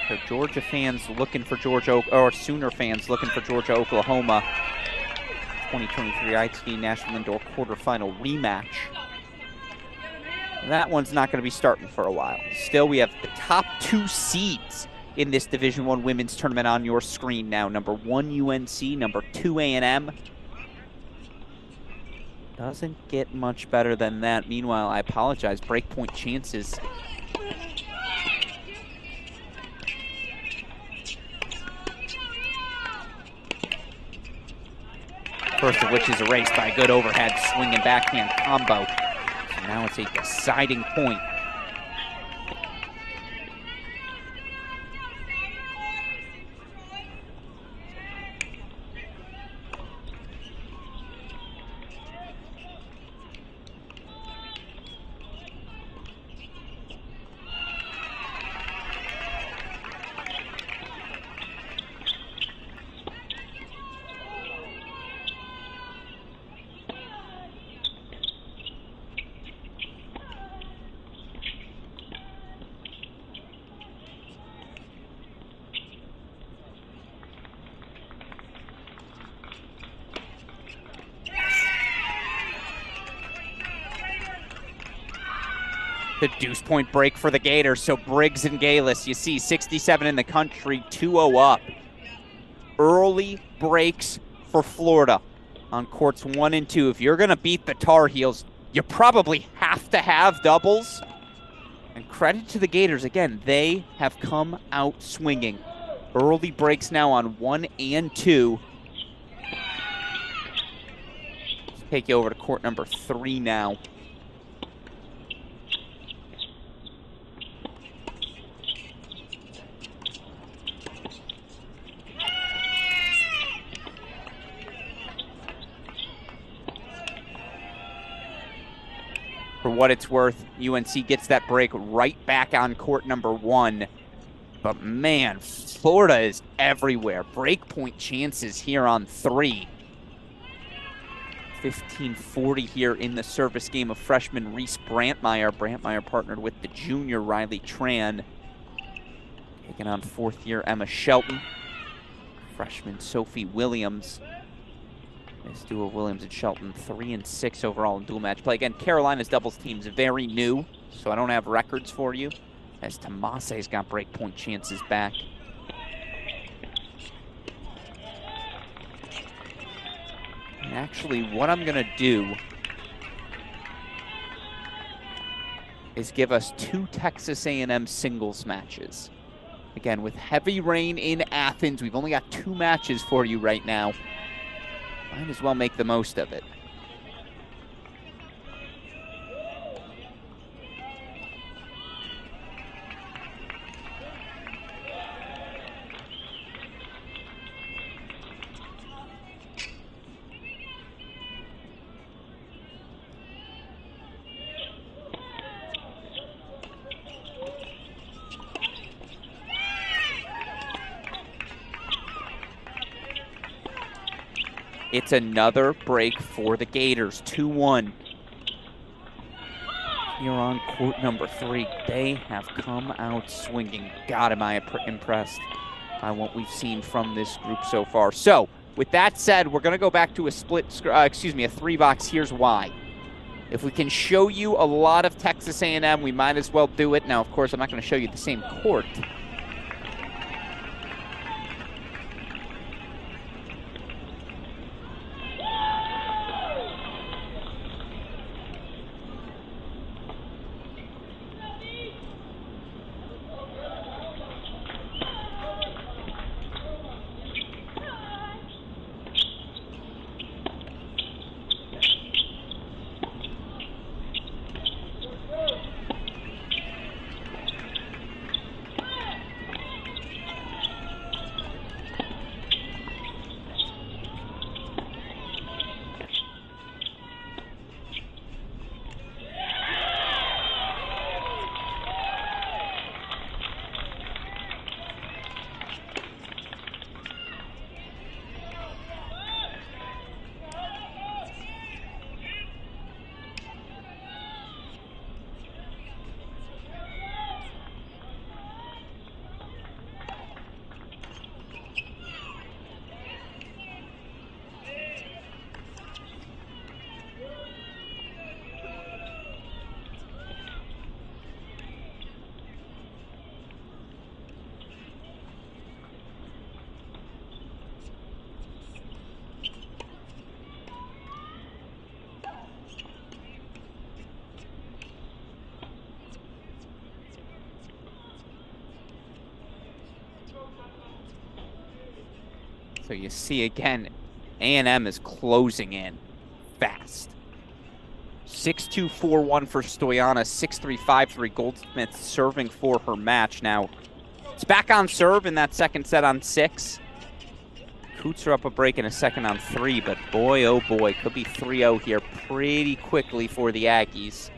S1: So Georgia fans looking for or Sooner fans looking for Georgia, Oklahoma 2023 ITV National Indoor quarterfinal rematch. That one's not going to be starting for a while. Still, we have the top 2 seeds in this Division I women's tournament on your screen now. Number 1 UNC, number 2 A&M. Doesn't get much better than that. Meanwhile, I apologize, breakpoint chances. First of which is erased by a good overhead swing and backhand combo. So now it's a deciding point. The deuce point break for the Gators. So Briggs and Galis, you see 67 in the country, 2-0 up. Early breaks for Florida on courts 1 and 2. If you're going to beat the Tar Heels, you probably have to have doubles. And credit to the Gators. Again, they have come out swinging. Early breaks now on 1 and 2. Take you over to court number 3 now. For what it's worth, UNC gets that break right back on court number 1. But man, Florida is everywhere. Breakpoint chances here on 3. 15-40 here in the service game of freshman Reese Brantmeyer. Brantmeyer partnered with the junior Riley Tran. Taking on 4th-year Emma Shelton. Freshman Sophie Williams. This duo of Williams and Shelton, 3-6 overall in dual match play. Again, Carolina's doubles team is very new, so I don't have records for you, as Tomase's got breakpoint chances back. And actually, what I'm going to do is give us 2 Texas A&M singles matches. Again, with heavy rain in Athens, we've only got 2 matches for you right now. Might as well make the most of it. It's another break for the Gators, 2-1. Here on court number 3, they have come out swinging. God, am I impressed by what we've seen from this group so far. So, with that said, we're going to go back to a a 3-box. Here's why. If we can show you a lot of Texas A&M, we might as well do it. Now, of course, I'm not going to show you the same court. So you see again, A&M is closing in fast. 6-2, 4-1 for Stoyana, 6-3, 5-3. Goldsmith serving for her match. Now, it's back on serve in that second set on 6. Coots are up a break in a second on 3, but boy, oh boy, could be 3-0 here pretty quickly for the Aggies.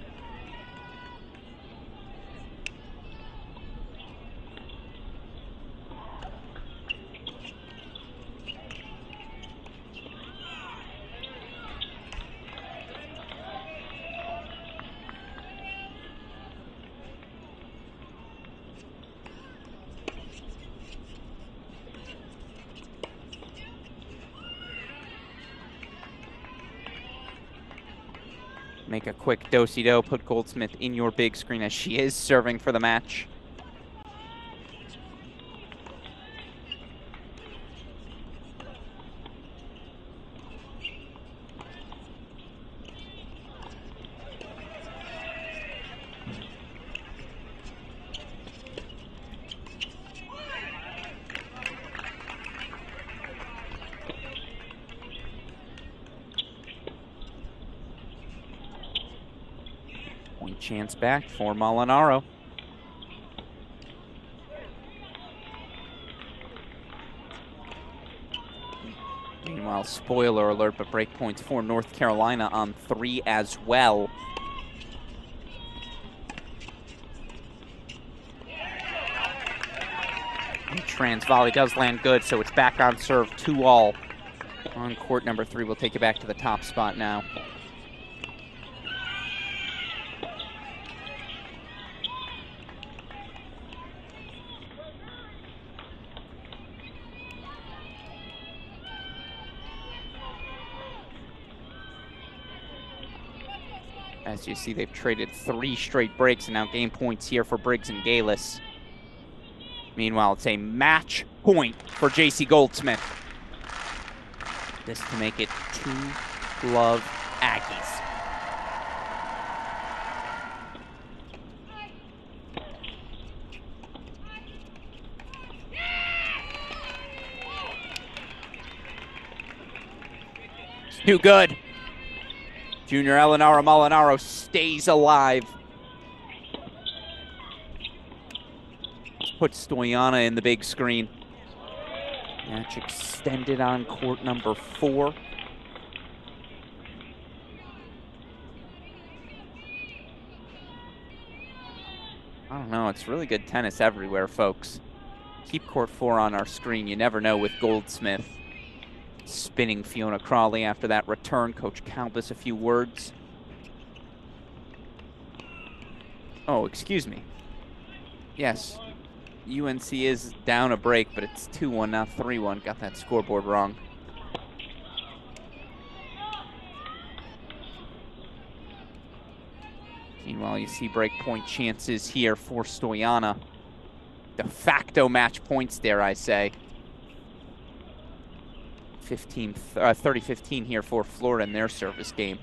S1: Make a quick do-si-do, put Goldsmith in your big screen as she is serving for the match. chance back for Molinaro. Meanwhile, spoiler alert, but break points for North Carolina on 3 as well. And trans volley does land good, so it's back on serve 2-all. On court number 3, we'll take it back to the top spot now. As you see, they've traded 3 straight breaks and now game points here for Briggs and Galis. Meanwhile, it's a match point for JC Goldsmith. This to make it 2-love Aggies. It's too good. Junior Eleonora Molinaro stays alive. Let's put Stoyana in the big screen. Match extended on court number 4. I don't know, it's really good tennis everywhere, folks. Keep court 4 on our screen. You never know with Goldsmith. Spinning Fiona Crawley after that return. Coach Calbus, a few words. Oh, excuse me. Yes, UNC is down a break, but it's 2-1, not 3-1. Got that scoreboard wrong. Meanwhile, you see break point chances here for Stoyana. De facto match points, dare I say. 30-15 here for Florida in their service game.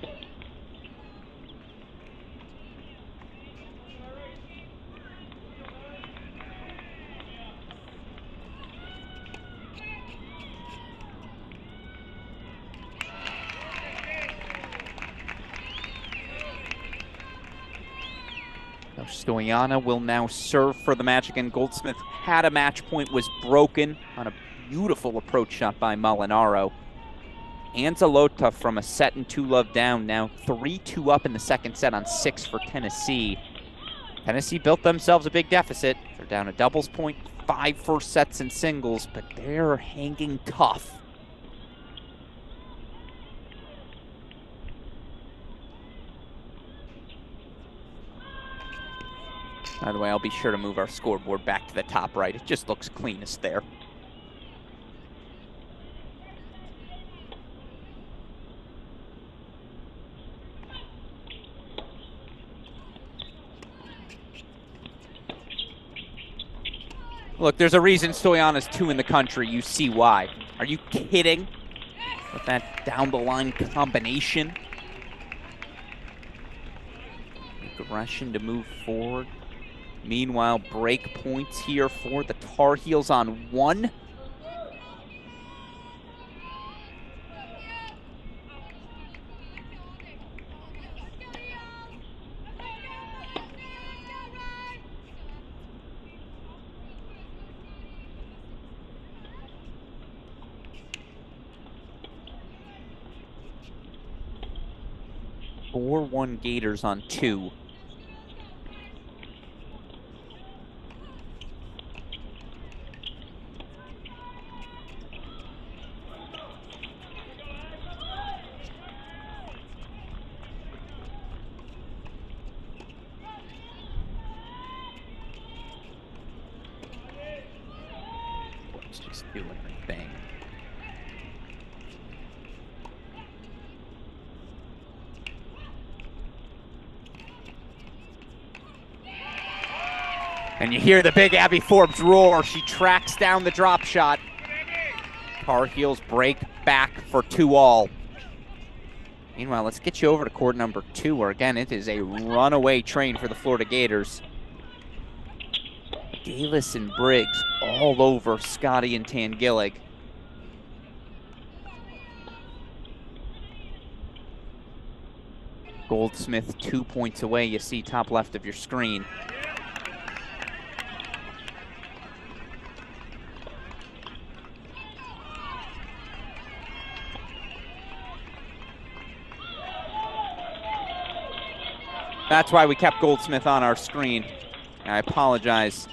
S1: Stoyana will now serve for the Magic, and Goldsmith had a match point, was broken on a beautiful approach shot by Molinaro. Anzalota from a set and 2-love down, now 3-2 up in the second set on 6 for Tennessee. Tennessee built themselves a big deficit. They're down a doubles point, 5 first sets and singles, but they're hanging tough. By the way, I'll be sure to move our scoreboard back to the top right. It just looks cleanest there. Look, there's a reason Stoyana's 2 in the country. You see why. Are you kidding? With that down-the-line combination. Aggression to move forward. Meanwhile, break points here for the Tar Heels on 1. Four 4-1 Gators on 2. Just doing the thing. And you hear the big Abby Forbes roar. She tracks down the drop shot. Tar Heels break back for 2-all. Meanwhile, let's get you over to court number 2, where again, it is a runaway train for the Florida Gators. Galis and Briggs all over Scotty and Tangillig. Goldsmith 2 points away. You see top left of your screen. That's why we kept Goldsmith on our screen. I apologize,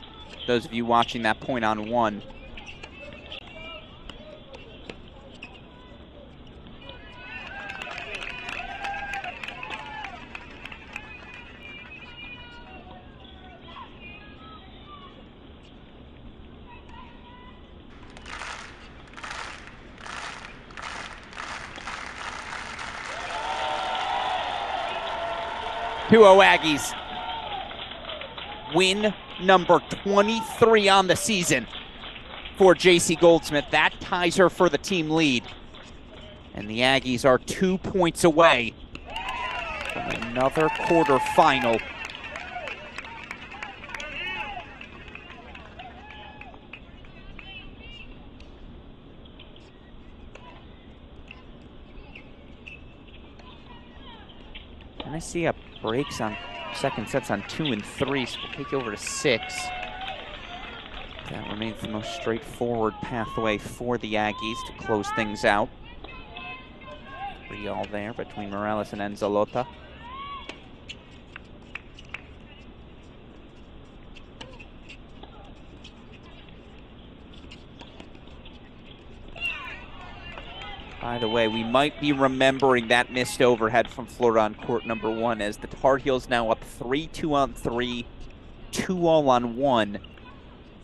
S1: those of you watching that point on one. Aggies. Win number 23 on the season for JC Goldsmith. That ties her for the team lead. And the Aggies are 2 points away from another quarterfinal. And I see a breaks on second sets on 2 and 3, so we'll take you over to 6. That remains the most straightforward pathway for the Aggies to close things out. 3-all there between Morales and Enzalota. By the way, we might be remembering that missed overhead from Florida on court number 1 as the Tar Heels now up 3-2 on 3, 2-all on 1.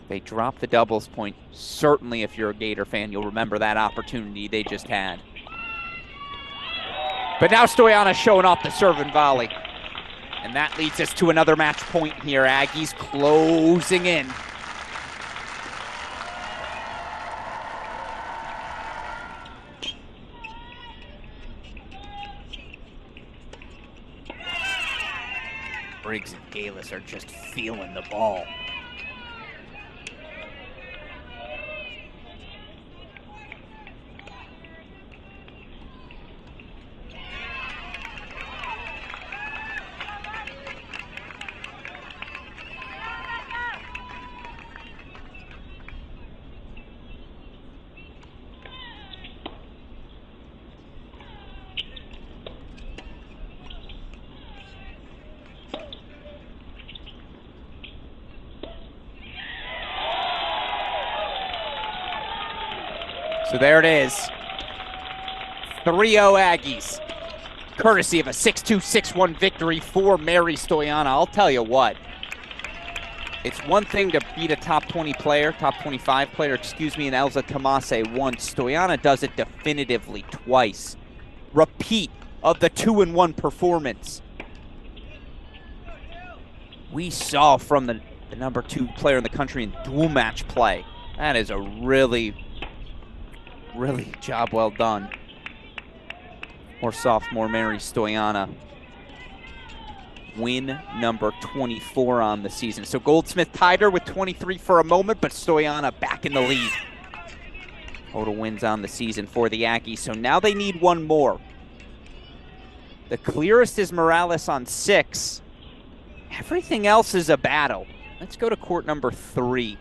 S1: They drop the doubles point. Certainly, if you're a Gator fan, you'll remember that opportunity they just had. But now Stoyana showing off the serve and volley. And that leads us to another match point here. Aggies closing in. Briggs and Galis are just feeling the ball. So there it is. 3-0 Aggies. Courtesy of a 6-2, 6-1 victory for Mary Stoyana. I'll tell you what. It's one thing to beat a top 20 player, top 25 player, excuse me, in Elza Tomase once. Stoyana does it definitively twice. Repeat of the 2-1 performance. We saw from the number 2 player in the country in dual match play. That is a really job well done. Or sophomore Mary Stoyana. Win number 24 on the season. So Goldsmith tied her with 23 for a moment, but Stoyana back in the lead. Total wins on the season for the Aggies. So now they need one more. The clearest is Morales on 6. Everything else is a battle. Let's go to court number 3.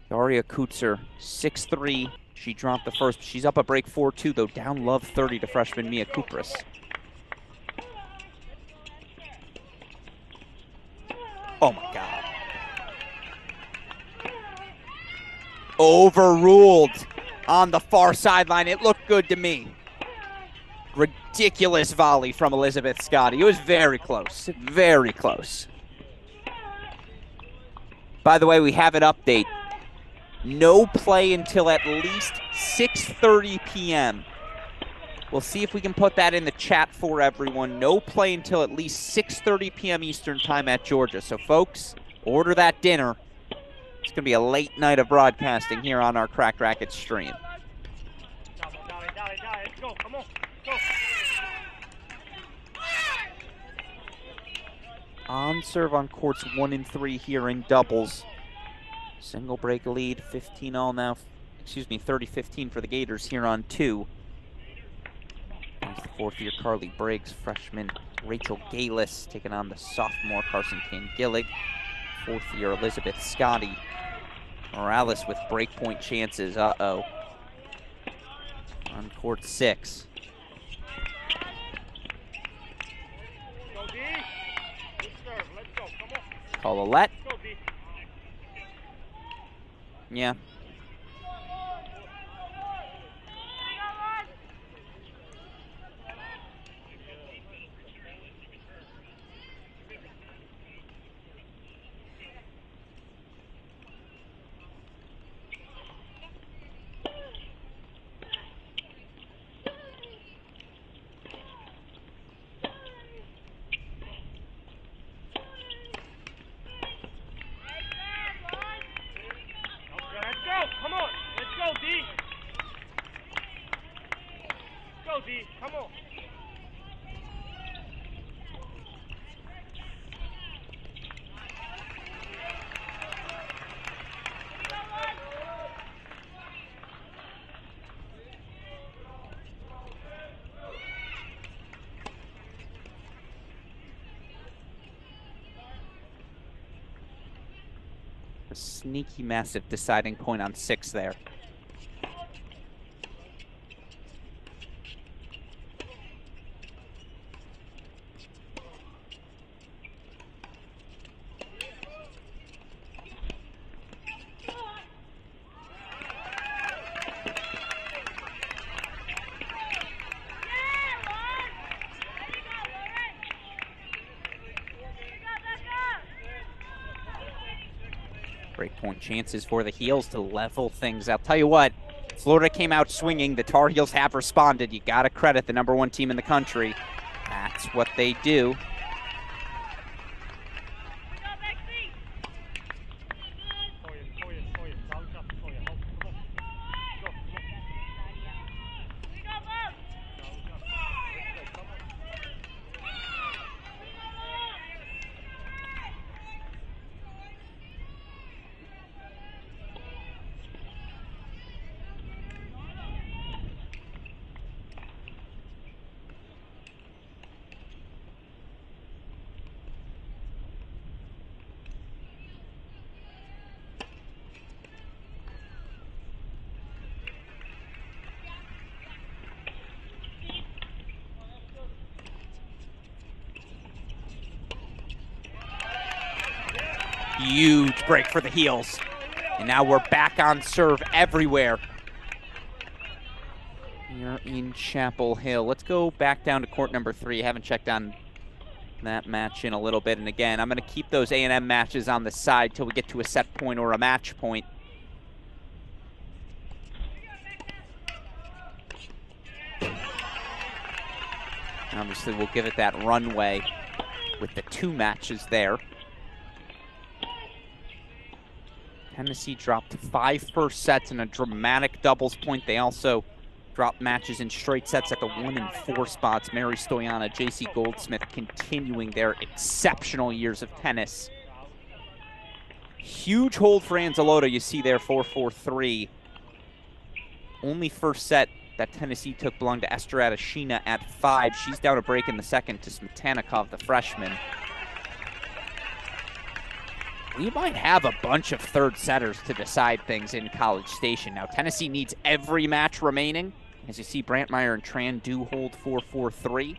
S1: Daria Kutzer, 6'3". She dropped the first. She's up a break 4-2, though down love 30 to freshman Mia Kupras. Oh, my God. Overruled on the far sideline. It looked good to me. Ridiculous volley from Elizabeth Scotty. It was very close. Very close. By the way, we have an update. No play until at least 6:30 p.m. We'll see if we can put that in the chat for everyone. No play until at least 6:30 p.m. Eastern time at Georgia. So, folks, order that dinner. It's going to be a late night of broadcasting here on our Cracked Racquets stream. On serve on courts 1 and 3 here in doubles. Single break lead, 15-all now. Excuse me, 30-15 for the Gators here on 2. There's the Fourth-year Carly Briggs, freshman Rachel Galis taking on the sophomore Carson Kangillig. Fourth-year Elizabeth Scotty. Morales with breakpoint chances. Uh-oh. On court 6. Call a let. Yeah.
S2: Come on.
S1: A sneaky, massive deciding point on 6 there. Breakpoint chances for the Heels to level things. I'll tell you what, Florida came out swinging. The Tar Heels have responded. You got to credit the #1 team in the country. That's what they do. Huge break for the Heels. And now we're back on serve everywhere. Here in Chapel Hill. Let's go back down to court number 3. Haven't checked on that match in a little bit. And again, I'm going to keep those A&M matches on the side till we get to a set point or a match point. Obviously, we'll give it that runway with the 2 matches there. Tennessee dropped 5 first sets in a dramatic doubles point. They also dropped matches in straight sets at the 1 and 4 spots. Mary Stoyana, J.C. Goldsmith continuing their exceptional years of tennis. Huge hold for Anzalota, you see there, 4-4-3. Only first set that Tennessee took belonged to Esther Adeshina at 5. She's down a break in the second to Smetanikov, the freshman. We might have a bunch of third setters to decide things in College Station. Now, Tennessee needs every match remaining. As you see, Brantmeyer and Tran do hold 4-4-3.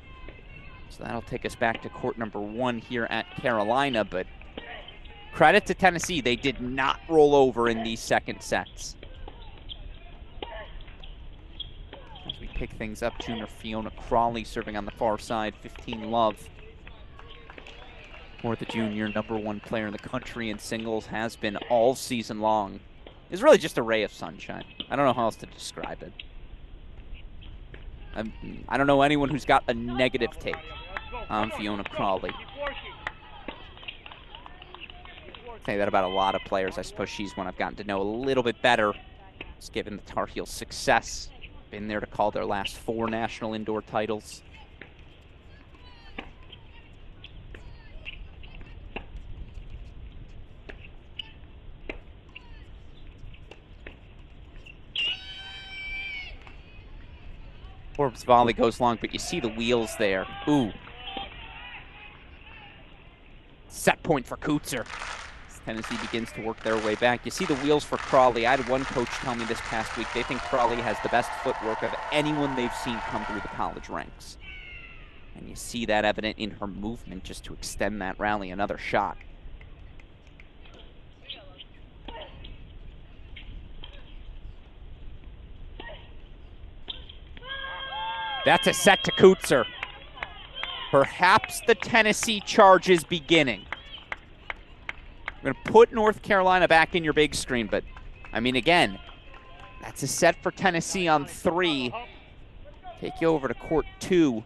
S1: So that'll take us back to court number 1 here at Carolina. But credit to Tennessee, they did not roll over in these second sets. As we pick things up, junior Fiona Crawley serving on the far side, 15 love. Or the junior #1 player in the country in singles, has been all season long. Is really just a ray of sunshine. I don't know how else to describe it. I don't know anyone who's got a negative take on Fiona Crawley. I say that about a lot of players. I suppose she's one I've gotten to know a little bit better. Just given the Tar Heels' success. Been there to call their last 4 national indoor titles. Forbes' volley goes long, but you see the wheels there. Ooh. Set point for Kuetzer. As Tennessee begins to work their way back. You see the wheels for Crawley. I had one coach tell me this past week they think Crawley has the best footwork of anyone they've seen come through the college ranks. And you see that evident in her movement just to extend that rally. Another shot. That's a set to Kuetzer. Perhaps the Tennessee charge is beginning. I'm going to put North Carolina back in your big screen, but, I mean, again, that's a set for Tennessee on 3. Take you over to court 2.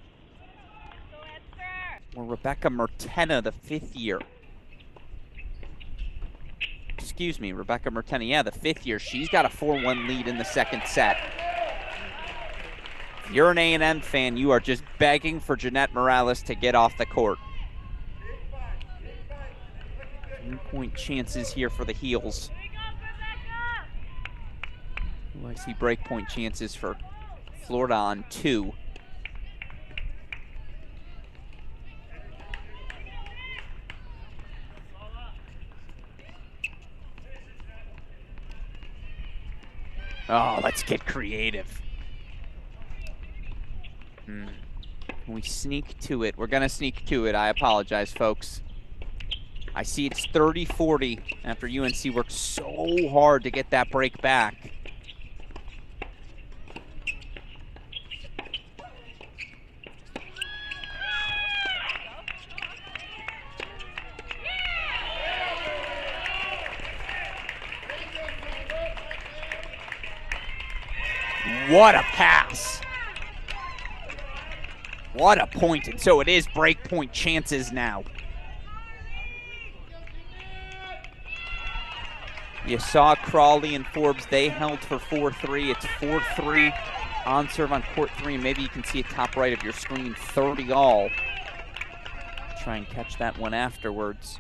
S1: Or Rebecca Mertena, the 5th year. Excuse me, Rebecca Mertena, yeah, the 5th year. She's got a 4-1 lead in the second set. If you're an A&M fan, you are just begging for Jeanette Morales to get off the court. 3-point chances here for the Heels. Ooh, I see breakpoint chances for Florida on 2. Oh, let's get creative. Can we sneak to it? We're going to sneak to it. I apologize, folks. I see it's 30-40 after UNC worked so hard to get that break back. What a pass. What a point. And so it is break point chances now. You saw Crawley and Forbes. They held for 4-3. It's 4-3 on serve on court 3. Maybe you can see it top right of your screen. 30-all. Try and catch that one afterwards.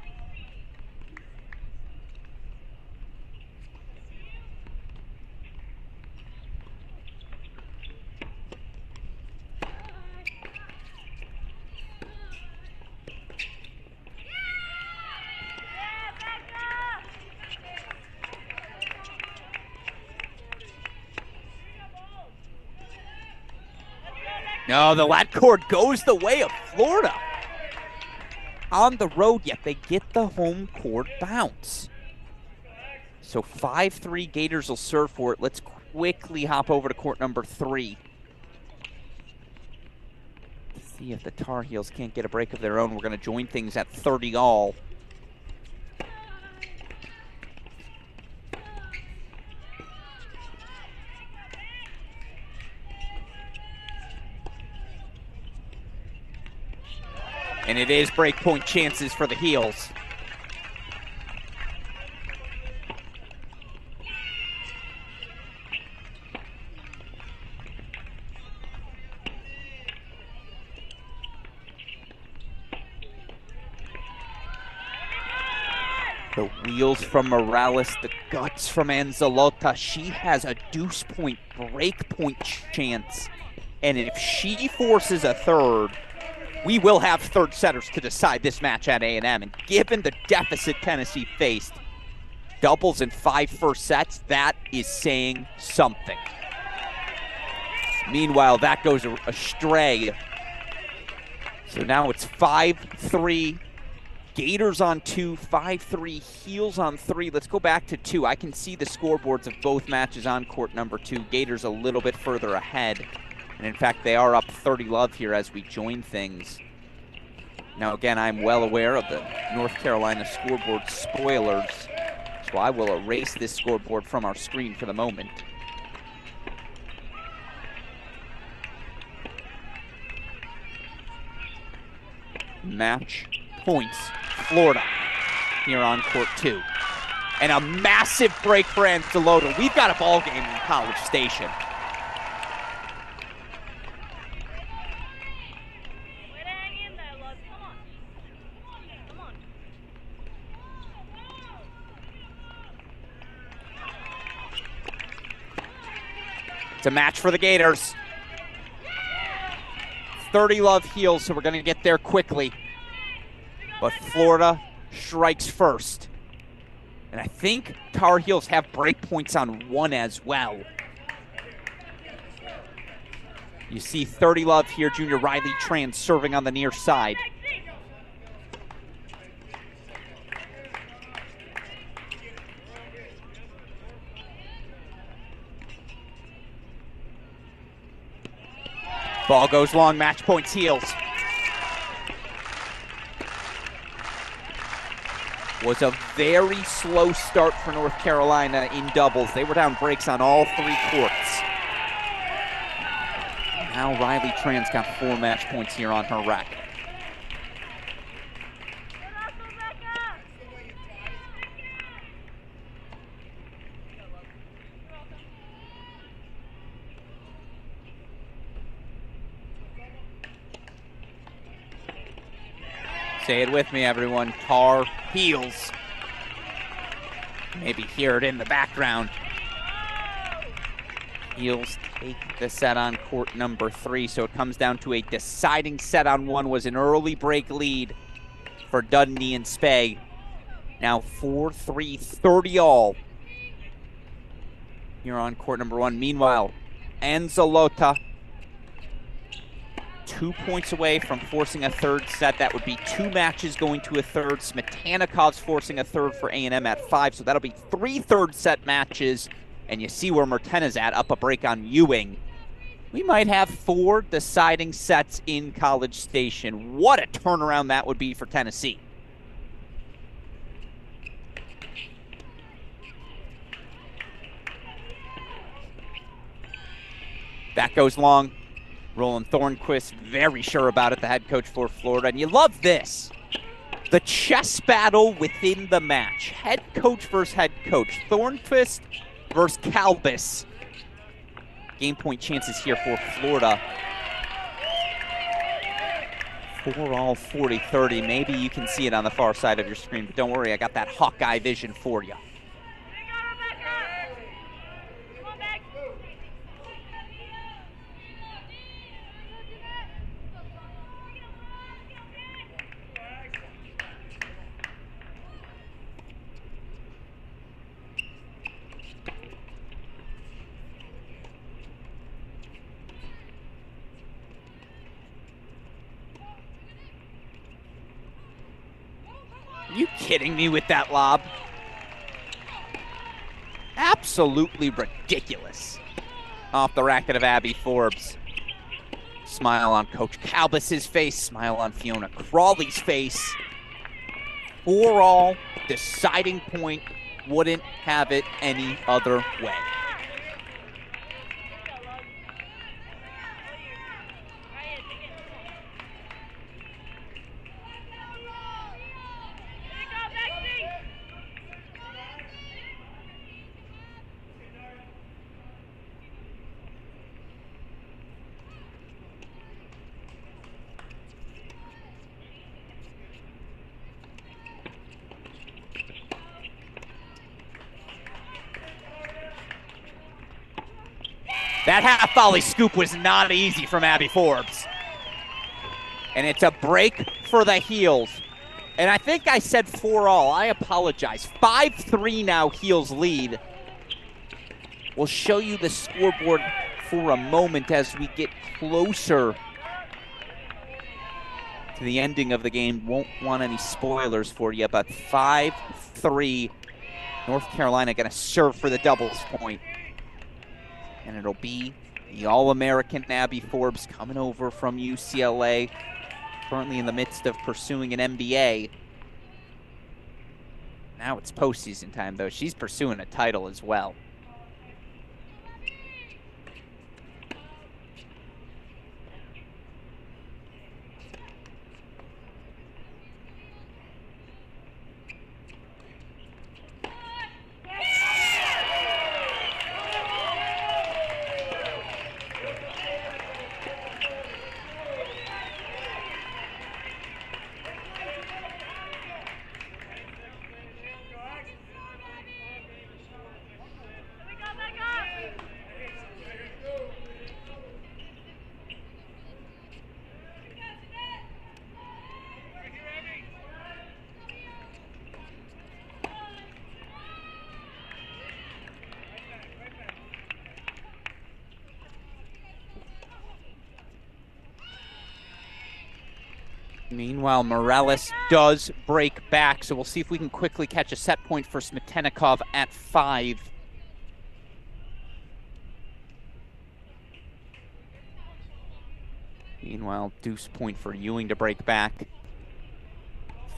S1: No, the lat cord goes the way of Florida. On the road, yet they get the home court bounce. So 5-3, Gators will serve for it. Let's quickly hop over to court number 3. See if the Tar Heels can't get a break of their own. We're going to join things at 30-all. And it is breakpoint chances for the Heels. The wheels from Morales, the guts from Anzalota. She has a deuce point breakpoint chance. And if she forces a third, we will have third setters to decide this match at A&M. And given the deficit Tennessee faced, doubles in 5 first sets, that is saying something. Meanwhile, that goes astray. So now it's 5-3, Gators on 2, 5-3, Heels on 3. Let's go back to 2. I can see the scoreboards of both matches on court number 2. Gators a little bit further ahead. And in fact, they are up 30-love here as we join things. Now, again, I'm well aware of the North Carolina scoreboard spoilers, so I will erase this scoreboard from our screen for the moment. Match points, Florida, here on court 2. And a massive break for Anzalota. We've got a ball game in College Station. It's a match for the Gators. 30 love heels, so we're going to get there quickly. But Florida strikes first. And I think Tar Heels have break points on one as well. You see 30 love here, junior Riley Tran serving on the near side. Ball goes long, match points heels. Was a very slow start for North Carolina in doubles. They were down breaks on all three courts. Now Riley Tran's got 4 match points here on her rack. Say it with me, everyone. Tar Heels. Maybe hear it in the background. Heels take the set on court number 3, so it comes down to a deciding set on 1. Was an early break lead for Dudney and Spey. Now 4-3, 30 all here on court number 1. Meanwhile, Anzalota 2 points away from forcing a third set. That would be 2 matches going to a third. Smetanikov's forcing a third for A&M at 5, so that'll be 3 third set matches. And you see where Mertena's at, up a break on Ewing. We might have 4 deciding sets in College Station. What a turnaround that would be for Tennessee. That goes long. Roland Thornquist, very sure about it, the head coach for Florida. And you love this. The chess battle within the match. Head coach versus head coach. Thornquist versus Kalbas. Game point chances here for Florida. 4 all, 40-30. Maybe you can see it on the far side of your screen, but don't worry, I got that Hawkeye vision for you. Are you kidding me with that lob? Absolutely ridiculous. Off the racket of Abby Forbes. Smile on Coach Kalbas's face, smile on Fiona Crawley's face. 4 all, deciding point, wouldn't have it any other way. That half volley scoop was not easy from Abby Forbes. And it's a break for the Heels. And I think I said 4 all. I apologize. 5-3 now, Heels lead. We'll show you the scoreboard for a moment as we get closer to the ending of the game. Won't want any spoilers for you, but 5-3. North Carolina going to serve for the doubles point. And it'll be the All-American Abby Forbes coming over from UCLA, currently in the midst of pursuing an MBA. Now it's postseason time, though. She's pursuing a title as well. Meanwhile, Morales does break back, so we'll see if we can quickly catch a set point for Smetenikov at 5. Meanwhile, deuce point for Ewing to break back.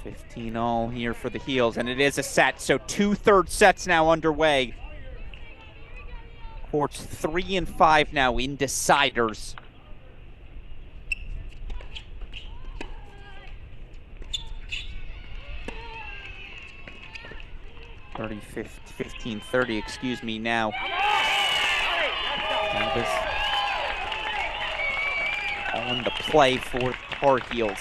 S1: 15 all here for the Heels, and it is a set, so 2 third sets now underway. Courts 3 and 5 now in deciders. Thirty, 15-30, excuse me, now. This on the play for the Tar Heels.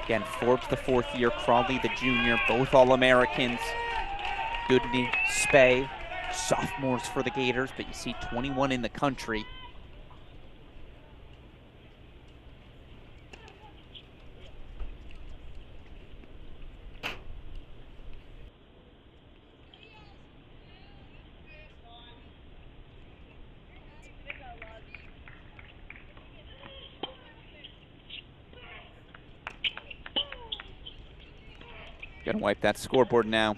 S1: Again, Forbes the 4th year, Crawley the junior, both All-Americans. Goodney, Spey, sophomores for the Gators, but you see 21 in the country. Gonna wipe that scoreboard now.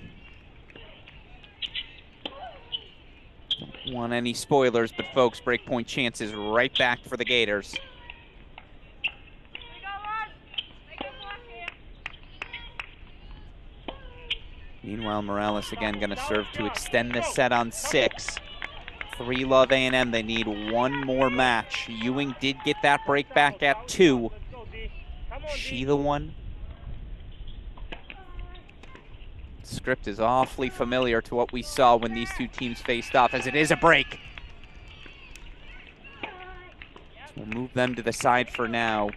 S1: Don't want any spoilers, but folks, breakpoint chances right back for the Gators. Meanwhile, Morales again gonna serve to extend this set on 6. 3 love A&M, they need one more match. Ewing did get that break back at 2. She the one? Script is awfully familiar to what we saw when these two teams faced off, as it is a break. So we'll move them to the side for now.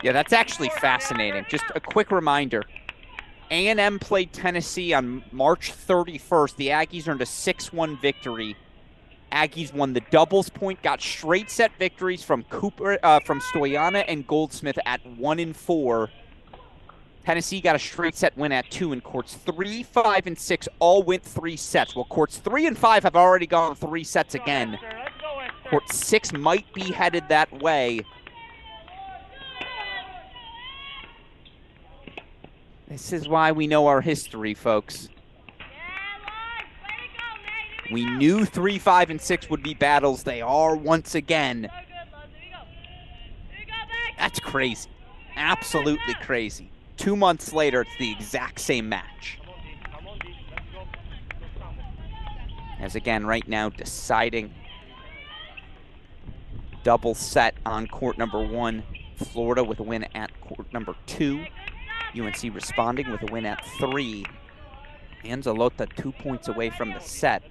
S1: Yeah, that's actually fascinating. Just a quick reminder. A&M played Tennessee on March 31st. The Aggies earned a 6-1 victory. Aggies won the doubles point, got straight set victories from Stoyana and Goldsmith at 1 and 4. Tennessee got a straight set win at 2, and courts 3, 5, and 6 all went 3 sets. Well, courts 3 and 5 have already gone 3 sets again. Court 6 might be headed that way. This is why we know our history, folks. We knew 3, 5, and 6 would be battles. They are once again. That's crazy. Absolutely crazy. 2 months later, it's the exact same match. As again, right now, deciding double set on court number 1. Florida with a win at court number 2. UNC responding with a win at 3. Anzalota 2 points away from the set.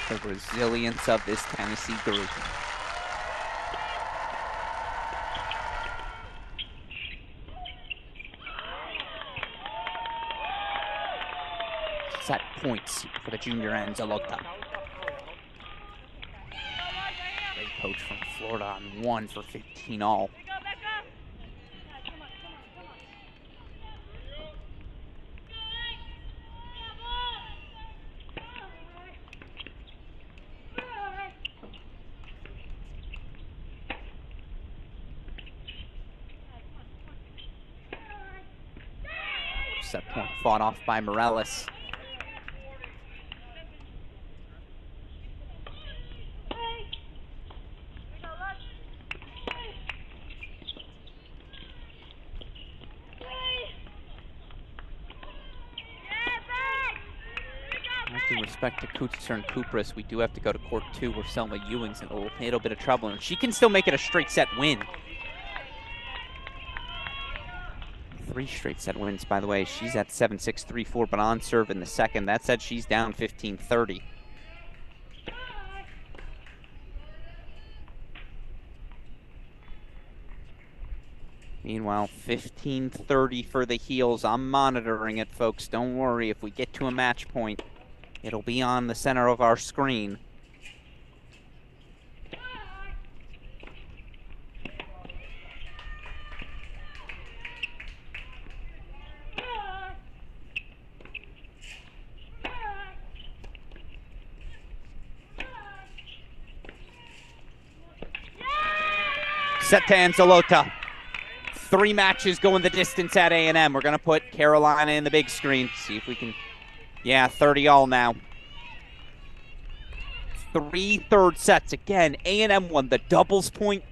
S1: The resilience of this Tennessee group. Set points for the junior Anzalota. Great coach from Florida on 1 for 15 all. Set point fought off by Morales. With due respect to Kutzer and Kupras, we do have to go to court 2 where Selma Ewing's in a little bit of trouble, and she can still make it a straight set win. 3 straight set wins, by the way. She's at 7-6, 3-4, but on serve in the second. That said, she's down 15-30. Meanwhile, 15:30 for the heels. I'm monitoring it, folks. Don't worry. If we get to a match point, it'll be on the center of our screen. Set to Anzalota. 3 matches going the distance at A&M. We're going to put Carolina in the big screen. See if we can... Yeah, 30-all now. 3 third sets. Again, A&M won the doubles point.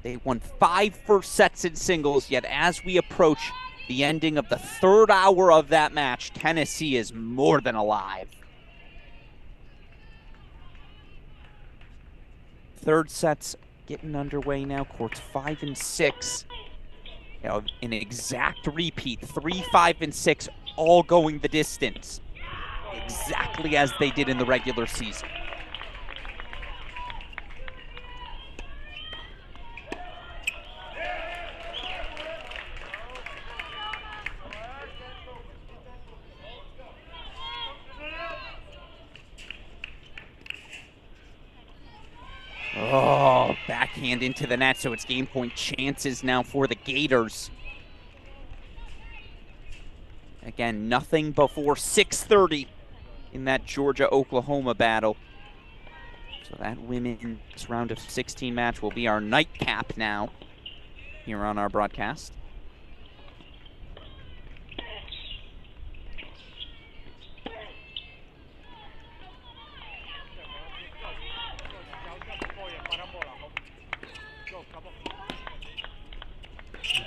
S1: They won 5 first sets in singles, yet as we approach the ending of the 3rd hour of that match, Tennessee is more than alive. 3rd sets getting underway now, courts 5 and 6. You know, an exact repeat, 3, 5, and 6, all going the distance, exactly as they did in the regular season. Oh, backhand into the net, so it's game point chances now for the Gators. Again, nothing before 6:30 in that Georgia-Oklahoma battle. So that women's round of 16 match will be our nightcap now here on our broadcast.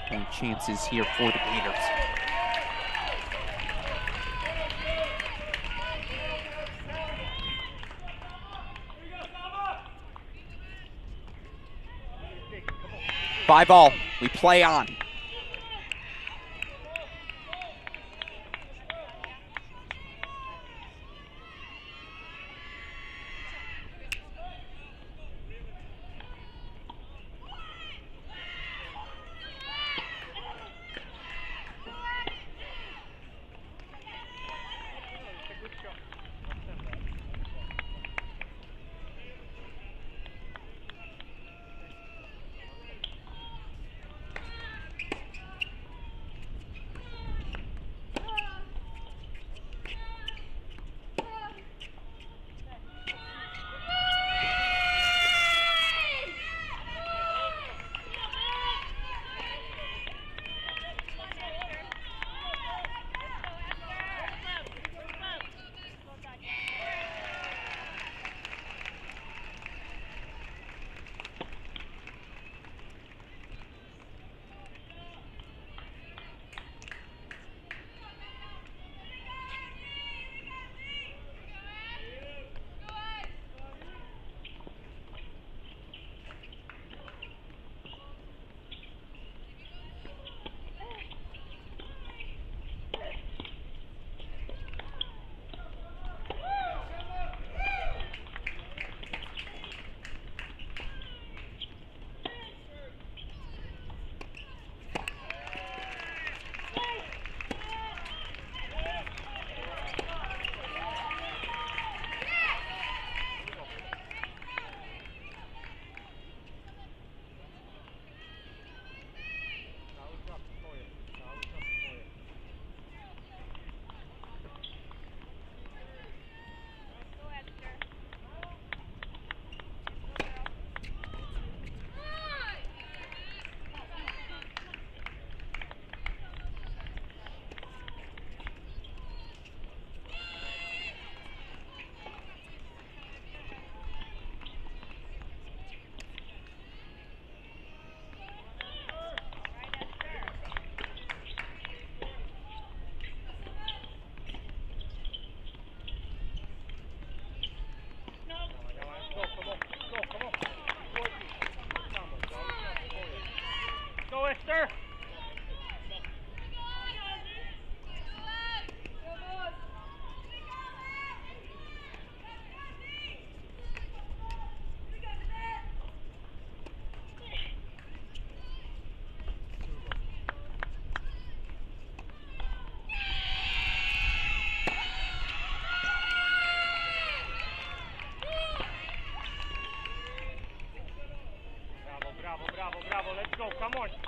S1: Point chances here for the Gators. Five all. We play on.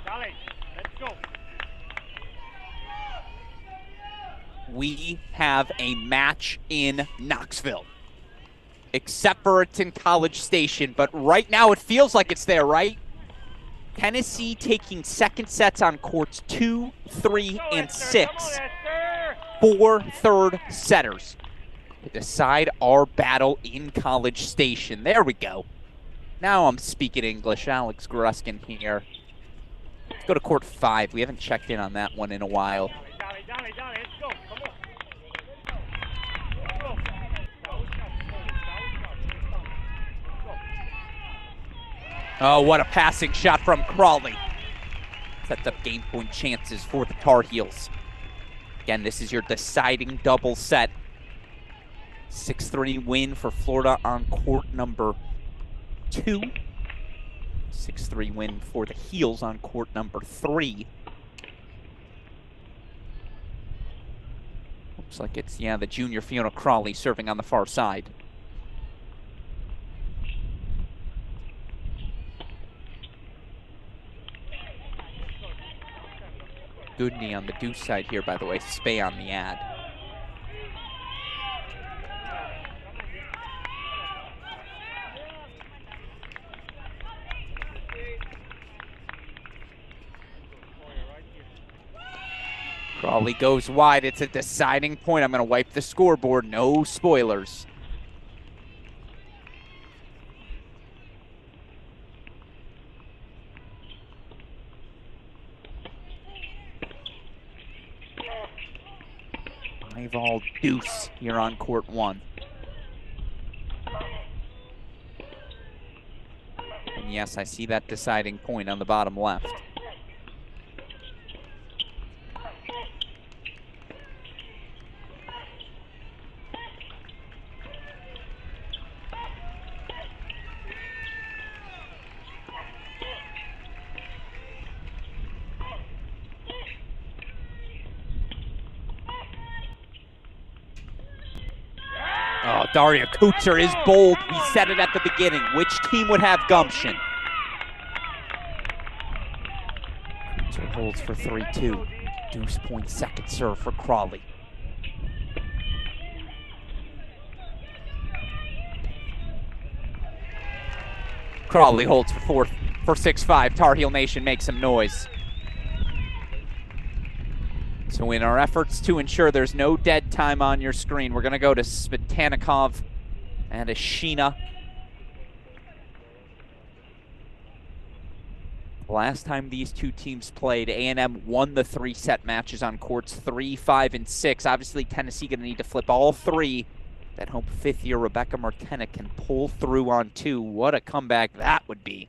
S2: Alex, let's go.
S1: We have a match in Knoxville. Except for it's in College Station, but right now it feels like it's there, right? Tennessee taking second sets on courts 2, 3, and 6 for third setters to decide our battle in College Station. There we go. Now I'm speaking English. Alex Gruskin here. Let's go to court 5. We haven't checked in on that one in a while.
S2: Let's go. Come on.
S1: Oh, what a passing shot from Crawley. Sets up game point chances for the Tar Heels. Again, this is your deciding double set. 6-3 win for Florida on court number 2. 6-3 win for the Heels on court number 3. Looks like it's, the junior Fiona Crawley serving on the far side. Good knee on the deuce side here, by the way. Spay on the ad. Crawley goes wide. It's a deciding point. I'm going to wipe the scoreboard. No spoilers. All deuce here on court 1. And yes, I see that deciding point on the bottom left. Oh, Daria Kutzer is bold. We said it at the beginning. Which team would have gumption? Kutzer holds for 3-2. Deuce point second serve for Crawley. Crawley holds for 6-5. Tar Heel Nation makes some noise. So in our efforts to ensure there's no dead time on your screen, we're going to go to Svetanikov and Ashina. Last time these two teams played, A&M won the 3-set matches on courts 3, 5, and 6. Obviously, Tennessee going to need to flip all 3. That hope fifth-year Rebecca Martina can pull through on 2. What a comeback that would be.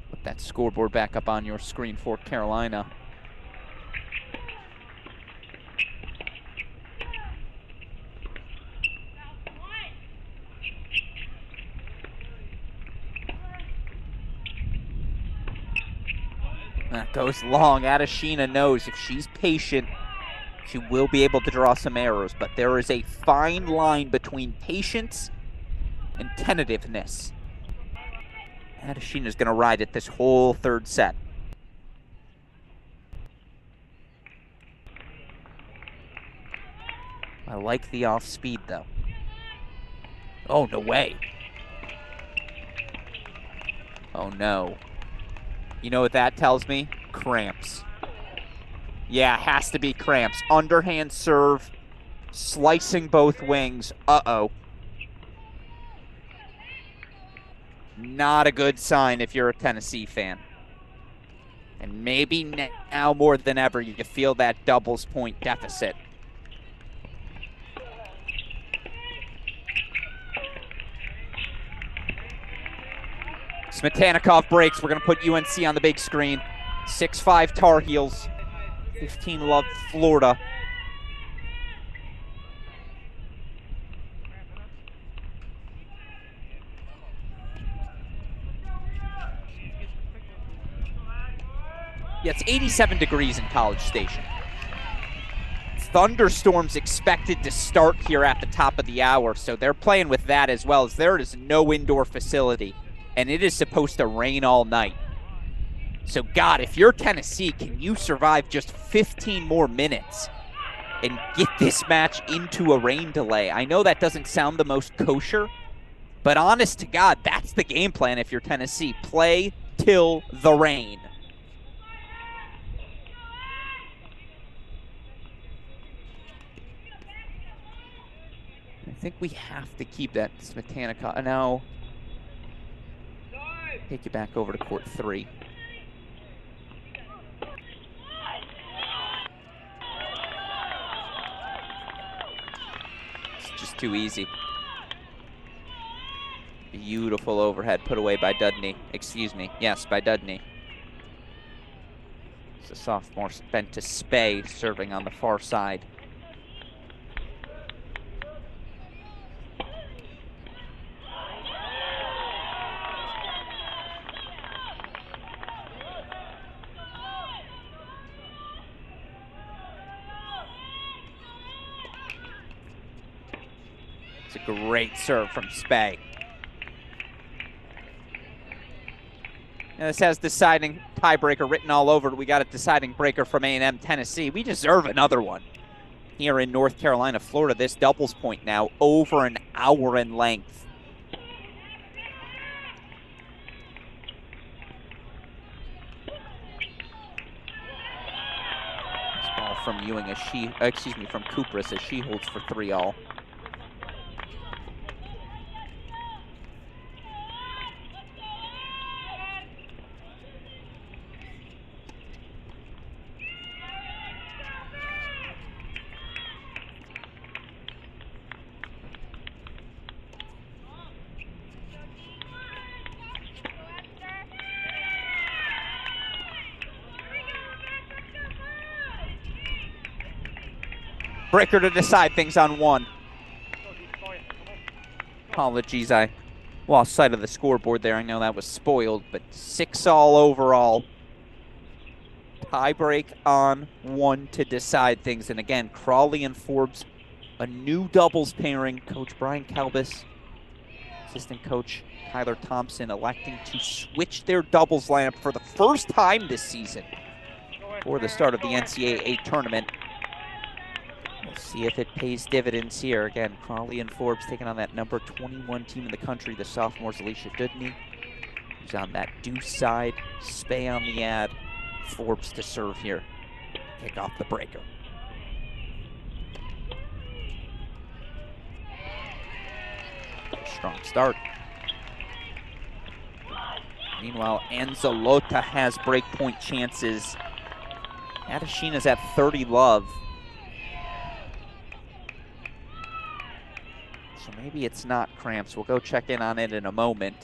S1: Put that scoreboard back up on your screen for Carolina. That goes long. Adeshina knows if she's patient, she will be able to draw some arrows, but there is a fine line between patience and tentativeness. Adeshina's going to ride it this whole third set. I like the off speed, though. Oh, no way. Oh, no. You know what that tells me? Cramps. Yeah, has to be cramps. Underhand serve, slicing both wings. Uh-oh. Not a good sign if you're a Tennessee fan. And maybe now more than ever, you feel that doubles point deficit. Svetanikov breaks. We're going to put UNC on the big screen. 6-5 Tar Heels. 15 love Florida. Yeah, it's 87 degrees in College Station. Thunderstorms expected to start here at the top of the hour, so they're playing with that as well, as there is no indoor facility, and it is supposed to rain all night. So, God, if you're Tennessee, can you survive just 15 more minutes and get this match into a rain delay? I know that doesn't sound the most kosher, but honest to God, that's the game plan if you're Tennessee. Play till the rain. I think we have to keep that Smetanica. No. Take you back over to court 3. It's just too easy. Beautiful overhead put away by Dudney. Excuse me. Yes, by Dudney. It's a sophomore bent to Spey serving on the far side. It's a great serve from Spey. And this has deciding tiebreaker written all over it. We got a deciding breaker from A&M Tennessee. We deserve another one. Here in North Carolina, Florida, this doubles point now over an hour in length. This ball from Ewing as from Kupris as she holds for 3-all. Breaker to decide things on 1. Apologies, I lost sight of the scoreboard there. I know that was spoiled, but 6-all overall. Tie break on 1 to decide things. And again, Crawley and Forbes, a new doubles pairing. Coach Brian Kalbus, assistant coach Tyler Thompson electing to switch their doubles lineup for the first time this season for the start of the NCAA tournament. We'll see if it pays dividends here. Again, Crawley and Forbes taking on that number 21 team in the country, the sophomores Alicia Dudney, who's on that deuce side. Spey on the ad. Forbes to serve here. Kick off the breaker. Strong start. Meanwhile, Anzalota has breakpoint chances. Adeshina's at 30 love. So maybe it's not cramps. We'll go check in on it in a moment.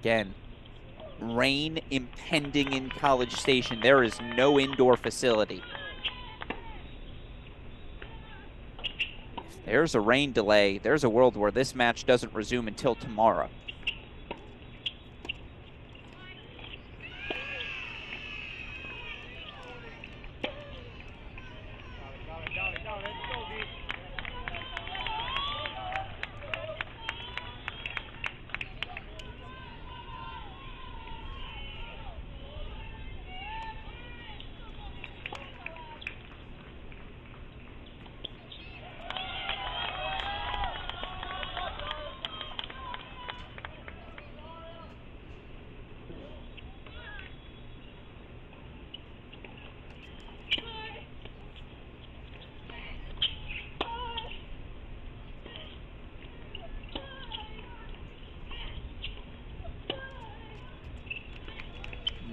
S1: Again, rain impending in College Station. There is no indoor facility. If there's a rain delay, there's a world where this match doesn't resume until tomorrow.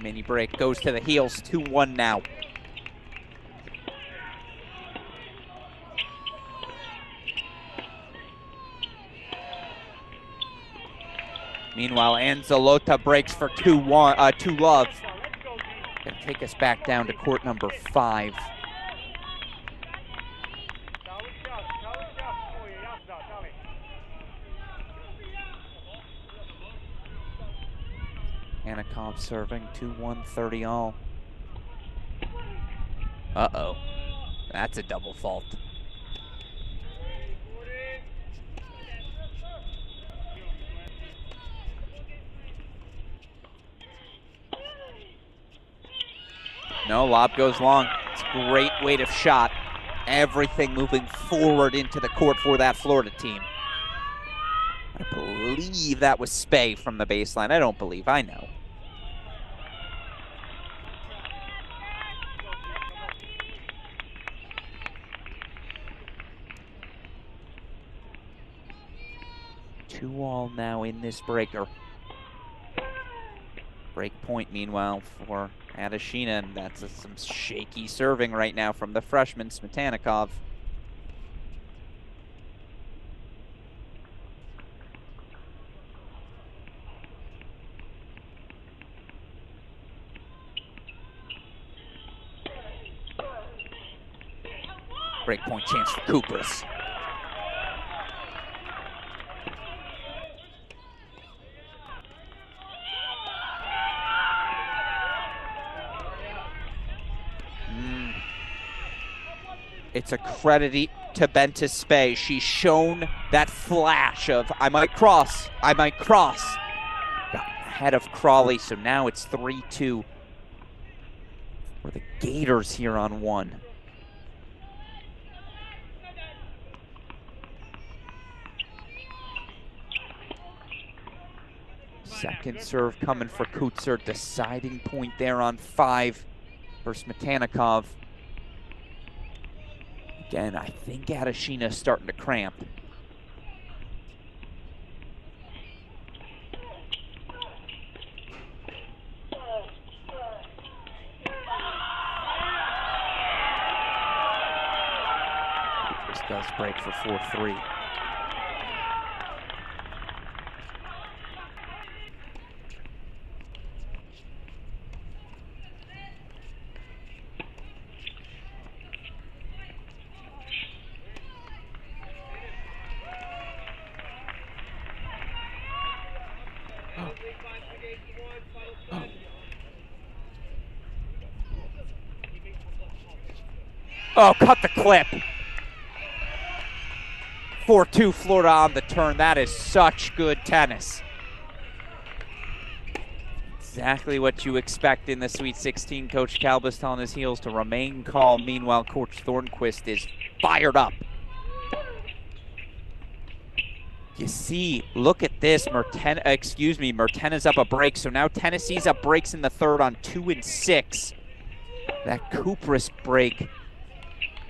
S1: Mini break goes to the heels, 2-1 now. Meanwhile, Anzalota breaks for 2-love. Gonna take us back down to court number 5. Anakov serving 2-1, 30-all. Uh-oh. That's a double fault. No, lob goes long. It's a great weighted shot. Everything moving forward into the court for that Florida team. I believe that was Spey from the baseline. I don't believe, I know. Two all now in this breaker. Break point, meanwhile, for Adeshina, and that's some shaky serving right now from the freshman, Smetanikov. Break point chance for Kupras. It's a credit to Benta Spey. She's shown that flash of, I might cross. Got ahead of Crawley, so now it's 3-2 for the Gators here on one. Second serve coming for Kutzer. Deciding point there on 5 for Smetanikov. Again, I think Adeshina is starting to cramp. This does break for 4-3. Oh, cut the clip. 4-2 Florida on the turn. That is such good tennis. Exactly what you expect in the Sweet 16. Coach Calbus telling his heels to remain calm. Meanwhile, Coach Thornquist is fired up. You see, look at this. Mertena's up a break. So now Tennessee's up breaks in the third on 2 and 6. That Kupras break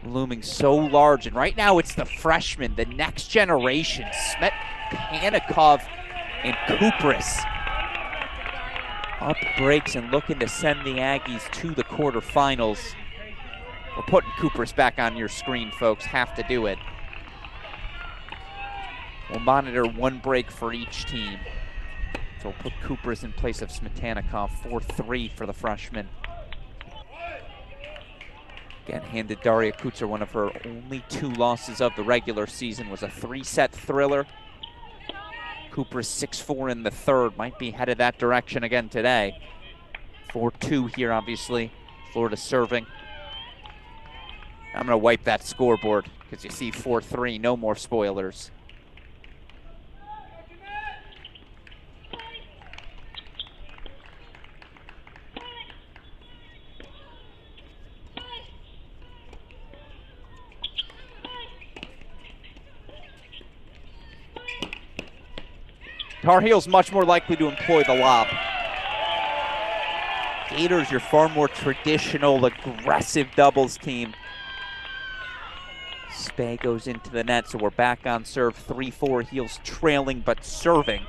S1: looming so large. And right now it's the freshmen, the next generation, Smetanikov and Kupras. Up breaks and looking to send the Aggies to the quarterfinals. We're putting Kupras back on your screen, folks. Have to do it. We'll monitor one break for each team. So we'll put Kupras in place of Smetanikov. 4-3 for the freshman. Again, handed Daria Kutzer one of her only 2 losses of the regular season. Was a 3-set thriller. Kupras 6-4 in the third. Might be headed that direction again today. 4-2 here, obviously. Florida serving. I'm going to wipe that scoreboard because you see 4-3. No more spoilers. Tar Heels much more likely to employ the lob. Gators, your far more traditional, aggressive doubles team. Spey goes into the net, so we're back on serve. 3-4, Heels trailing but serving.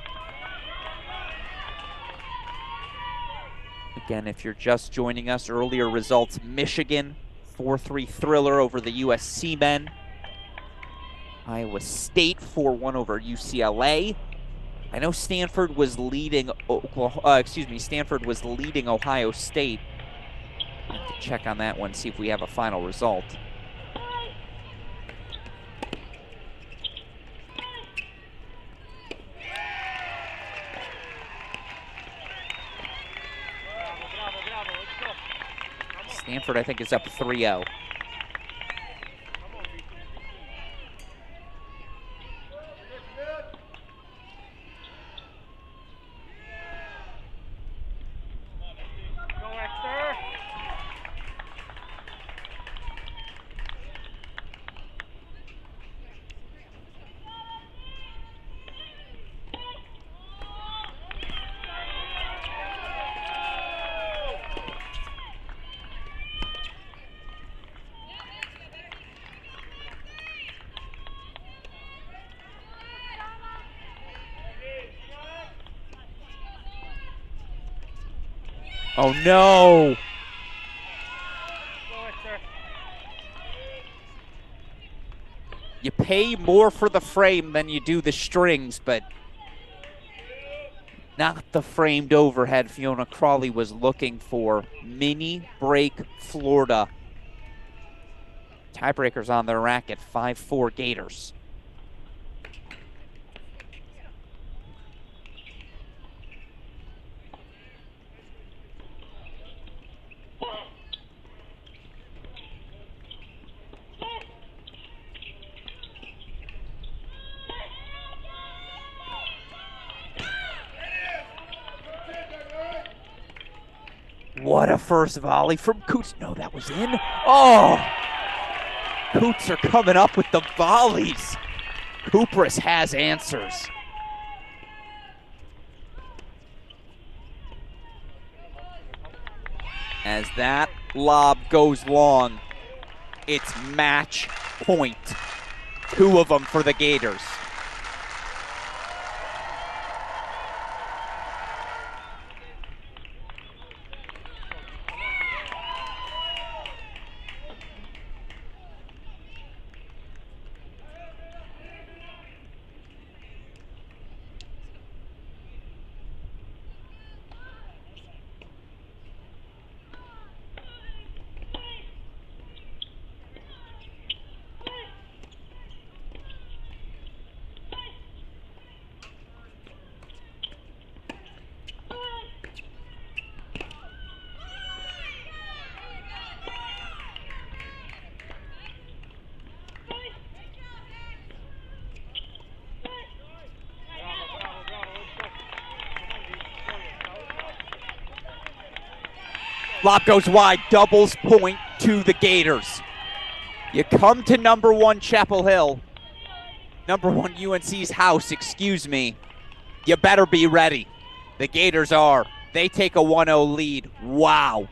S1: Again, if you're just joining us, earlier results, Michigan, 4-3 thriller over the USC men. Iowa State, 4-1 over UCLA. I know Stanford was leading Stanford was leading Ohio State. I have to check on that one, see if we have a final result. Stanford, I think, is up 3-0. Oh, no. You pay more for the frame than you do the strings, but not the framed overhead Fiona Crawley was looking for. Mini break Florida. Tiebreakers on their racket, 5-4 Gators. What a first volley from Coots. No, that was in. Oh! Coots are coming up with the volleys. Kupras has answers. As that lob goes long, it's match point. 2 of them for the Gators. Lob goes wide, doubles point to the Gators. You come to number 1 Chapel Hill, number 1 UNC's house, excuse me. You better be ready. The Gators are. They take a 1-0 lead. Wow.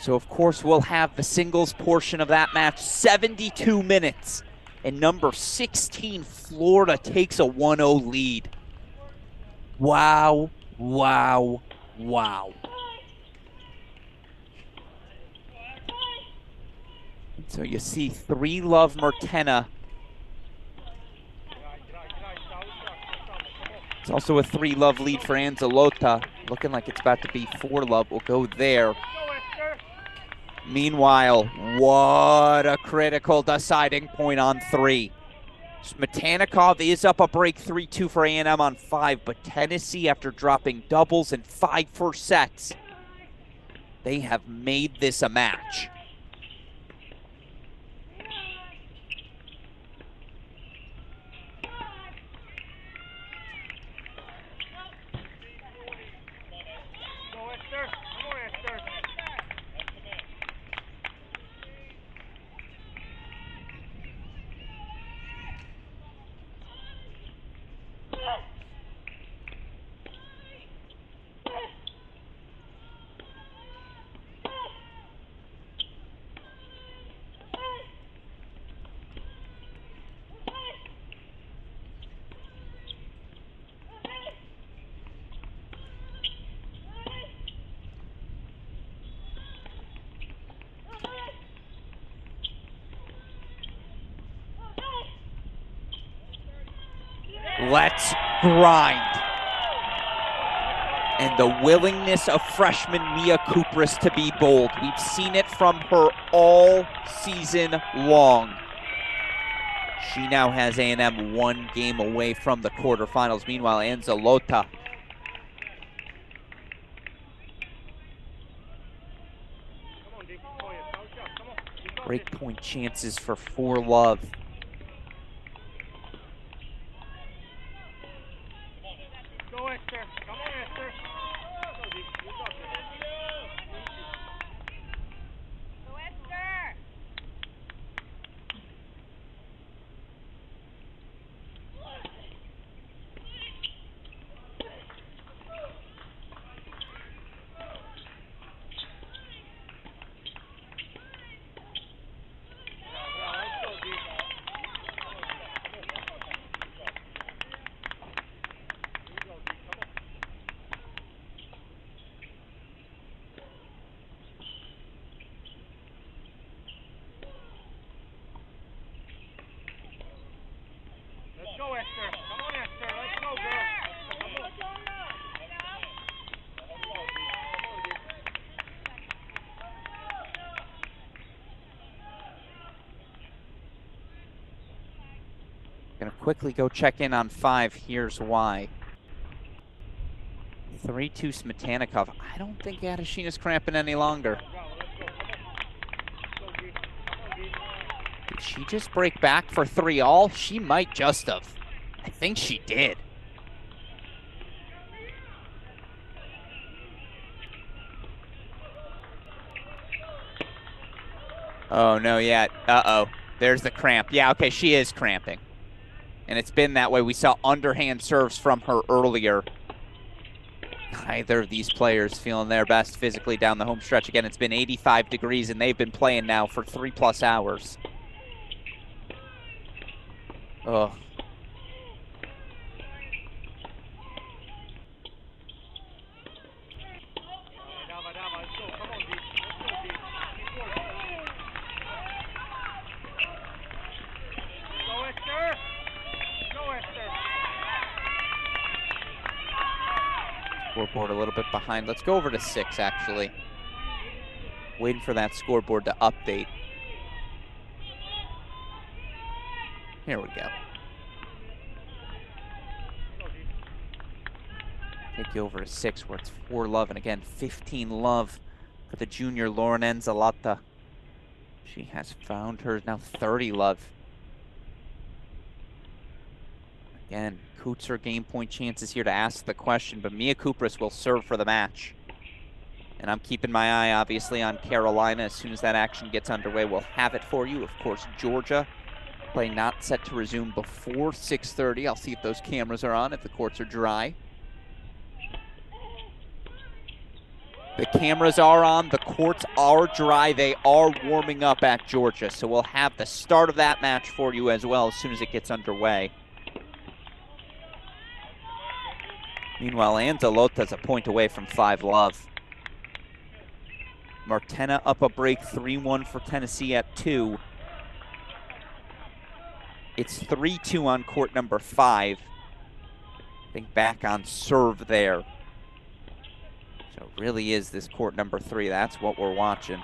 S1: So, of course, we'll have the singles portion of that match, 72 minutes. And number 16, Florida, takes a 1-0 lead. Wow, wow, wow. So you see 3-love Mertena. It's also a 3-love lead for Anzalota. Looking like it's about to be 4-love. We'll go there. Meanwhile, what a critical deciding point on 3. Smetana is up a break 3-2 for A&M on 5, but Tennessee, after dropping doubles in 5 first sets, they have made this a match. Let's grind. And the willingness of freshman Mia Kupras to be bold. We've seen it from her all season long. She now has A&M 1 game away from the quarterfinals. Meanwhile, Anzalota breakpoint chances for 4-love. quickly go check in on 5. Here's why. 3-2 Smetanikov. I don't think Adeshina's cramping any longer. Did she just break back for 3-all? She might just have. I think she did. Oh, no, yeah. Uh-oh. There's the cramp. Yeah, okay, she is cramping. And it's been that way. We saw underhand serves from her earlier. Neither of these players feeling their best physically down the home stretch. Again, it's been 85 degrees, and they've been playing now for 3+ hours. Oh. Scoreboard a little bit behind. Let's go over to 6, actually. Waiting for that scoreboard to update. Here we go. Take you over to 6, where it's 4 love, and again, 15 love for the junior Lauren Enzalata. She has found her now 30 love. Again, Kutzer game point chances here to ask the question, but Mia Kupras will serve for the match. And I'm keeping my eye, obviously, on Carolina. As soon as that action gets underway, we'll have it for you. Of course, Georgia, play not set to resume before 6:30. I'll see if those cameras are on, if the courts are dry. The cameras are on, the courts are dry. They are warming up at Georgia, so we'll have the start of that match for you as well as soon as it gets underway. Meanwhile, Anzalota's a point away from 5 love. Martina up a break, 3-1 for Tennessee at 2. It's 3-2 on court number 5. I think back on serve there. So it really is this court number 3. That's what we're watching.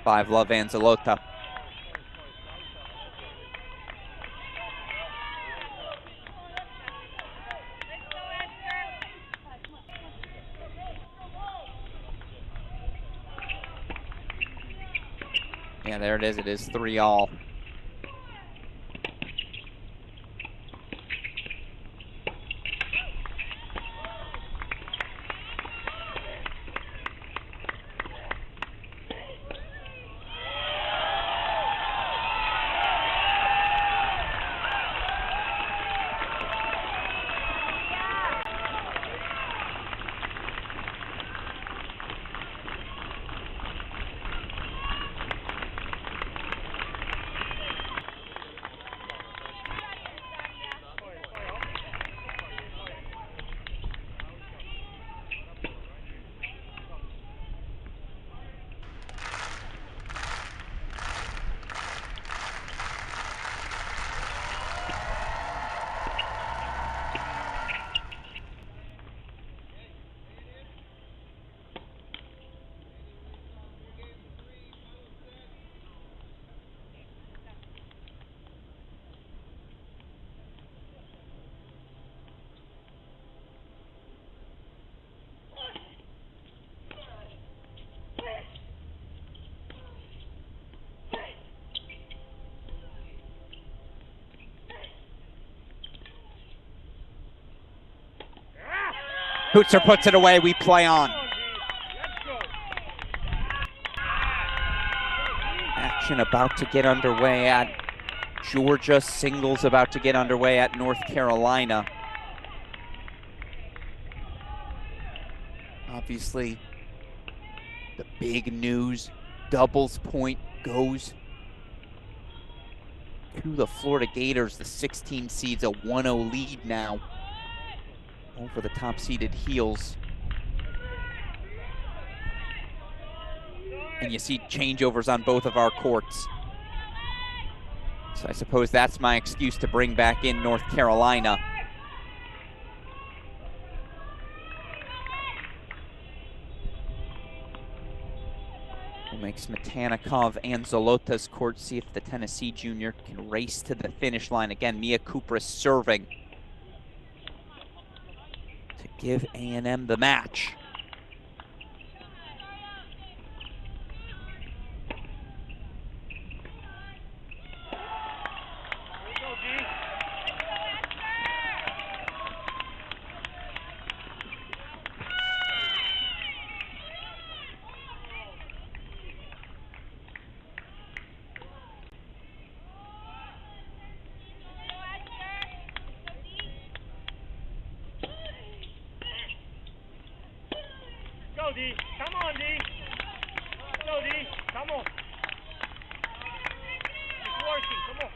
S1: Five love Anzalota. Yeah, there it is. It is 3-all. Kutzer puts it away, we play on. Action about to get underway at Georgia, singles about to get underway at North Carolina. Obviously, the big news, doubles point goes to the Florida Gators. The 16 seeds, a 1-0 lead now over the top-seeded Heels. And you see changeovers on both of our courts. So I suppose that's my excuse to bring back in North Carolina. who makes Matanikov and Zalota's court. See if the Tennessee junior can race to the finish line. Again, Mia Kupras serving to give A&M the match.
S2: Go, D. Come on, D. Go, D. Come on. It's working. Come on.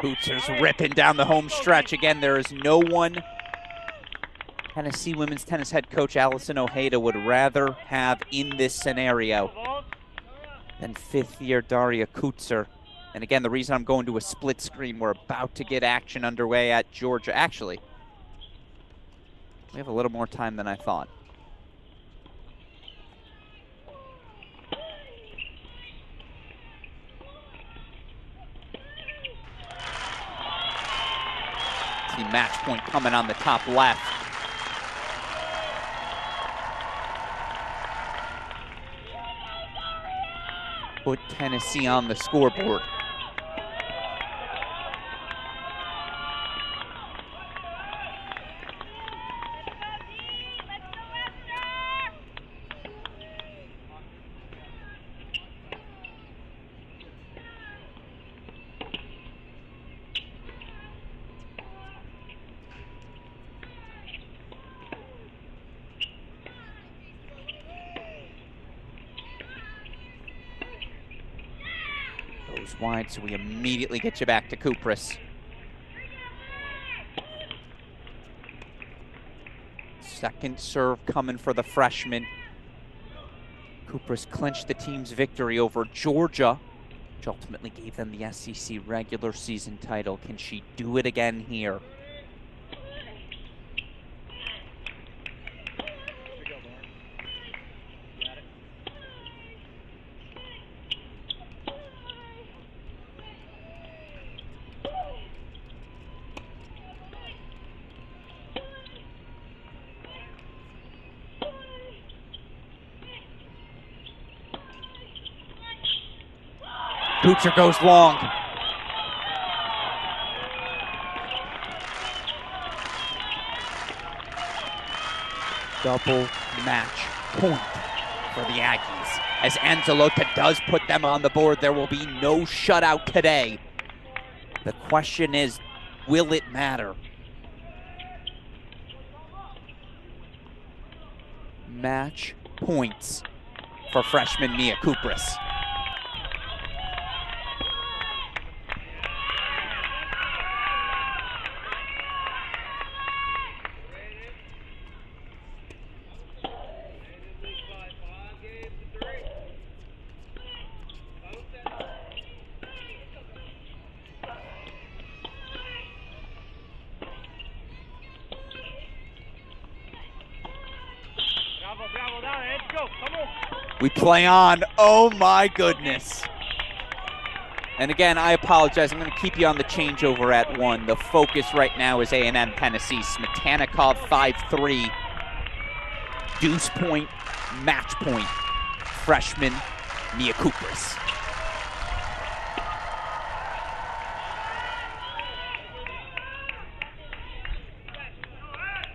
S1: Bootsers ripping down the home stretch. Again, there is no one Tennessee women's tennis head coach Allison Ojeda would rather have in this scenario than fifth-year Daria Kutzer. And again, the reason I'm going to a split screen, we're about to get action underway at Georgia. Actually, we have a little more time than I thought. See match point coming on the top left. Put Tennessee on the scoreboard. Goes wide, so we immediately get you back to Kupras. Second serve coming for the freshman. Kupras clinched the team's victory over Georgia, which ultimately gave them the SEC regular season title. Can she do it again here? Kutzer goes long. Double match point for the Aggies. As Anzalota does put them on the board, there will be no shutout today. The question is, will it matter? Match points for freshman Mia Kupras. We play on. Oh my goodness. And again, I apologize. I'm going to keep you on the changeover at 1. The focus right now is A&M Tennessee. Smetanikov 5'3". Deuce point, match point. Freshman Mia Kupris.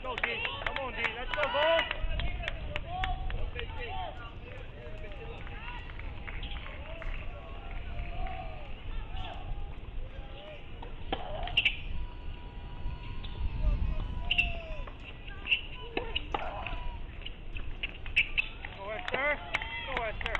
S2: Go, D. Come on, D. Let's go, boys. Go, Esther. Go, Esther.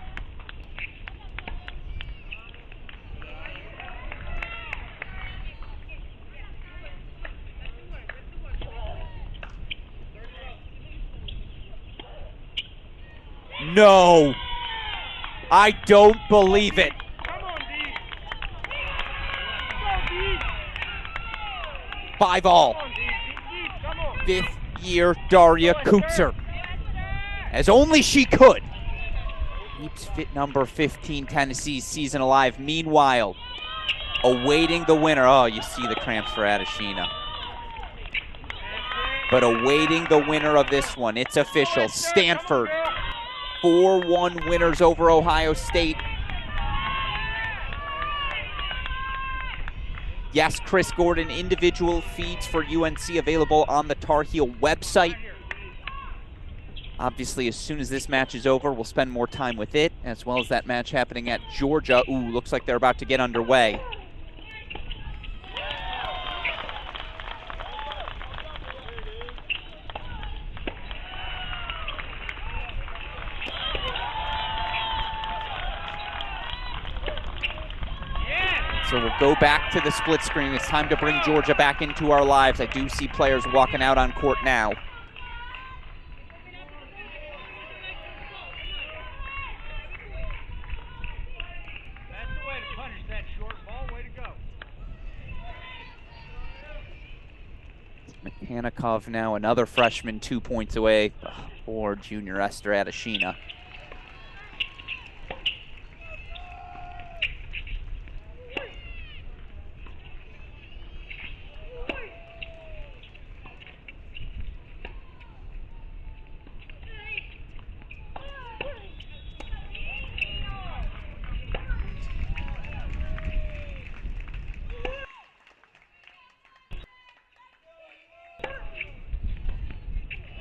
S1: No. I don't believe it.
S2: Come on, D. Go, D.
S1: 5 all.
S2: Come on, D. D. Come on.
S1: 5th year Daria Kutzer. As only she could. Keeps fit number 15 Tennessee's season alive. Meanwhile, awaiting the winner. Oh, you see the cramps for Adeshina. But awaiting the winner of this one. It's official. Stanford 4-1 winners over Ohio State. Yes, Chris Gordon, individual feeds for UNC available on the Tar Heel website. Obviously, as soon as this match is over, we'll spend more time with it, as well as that match happening at Georgia. Ooh, looks like they're about to get underway. So we'll go back to the split screen. It's time to bring Georgia back into our lives. I do see players walking out on court now.
S2: That's the way to punish that short ball. Way to go.
S1: Smetanikov now, another freshman, 2 points away. Or junior Esther Adeshina.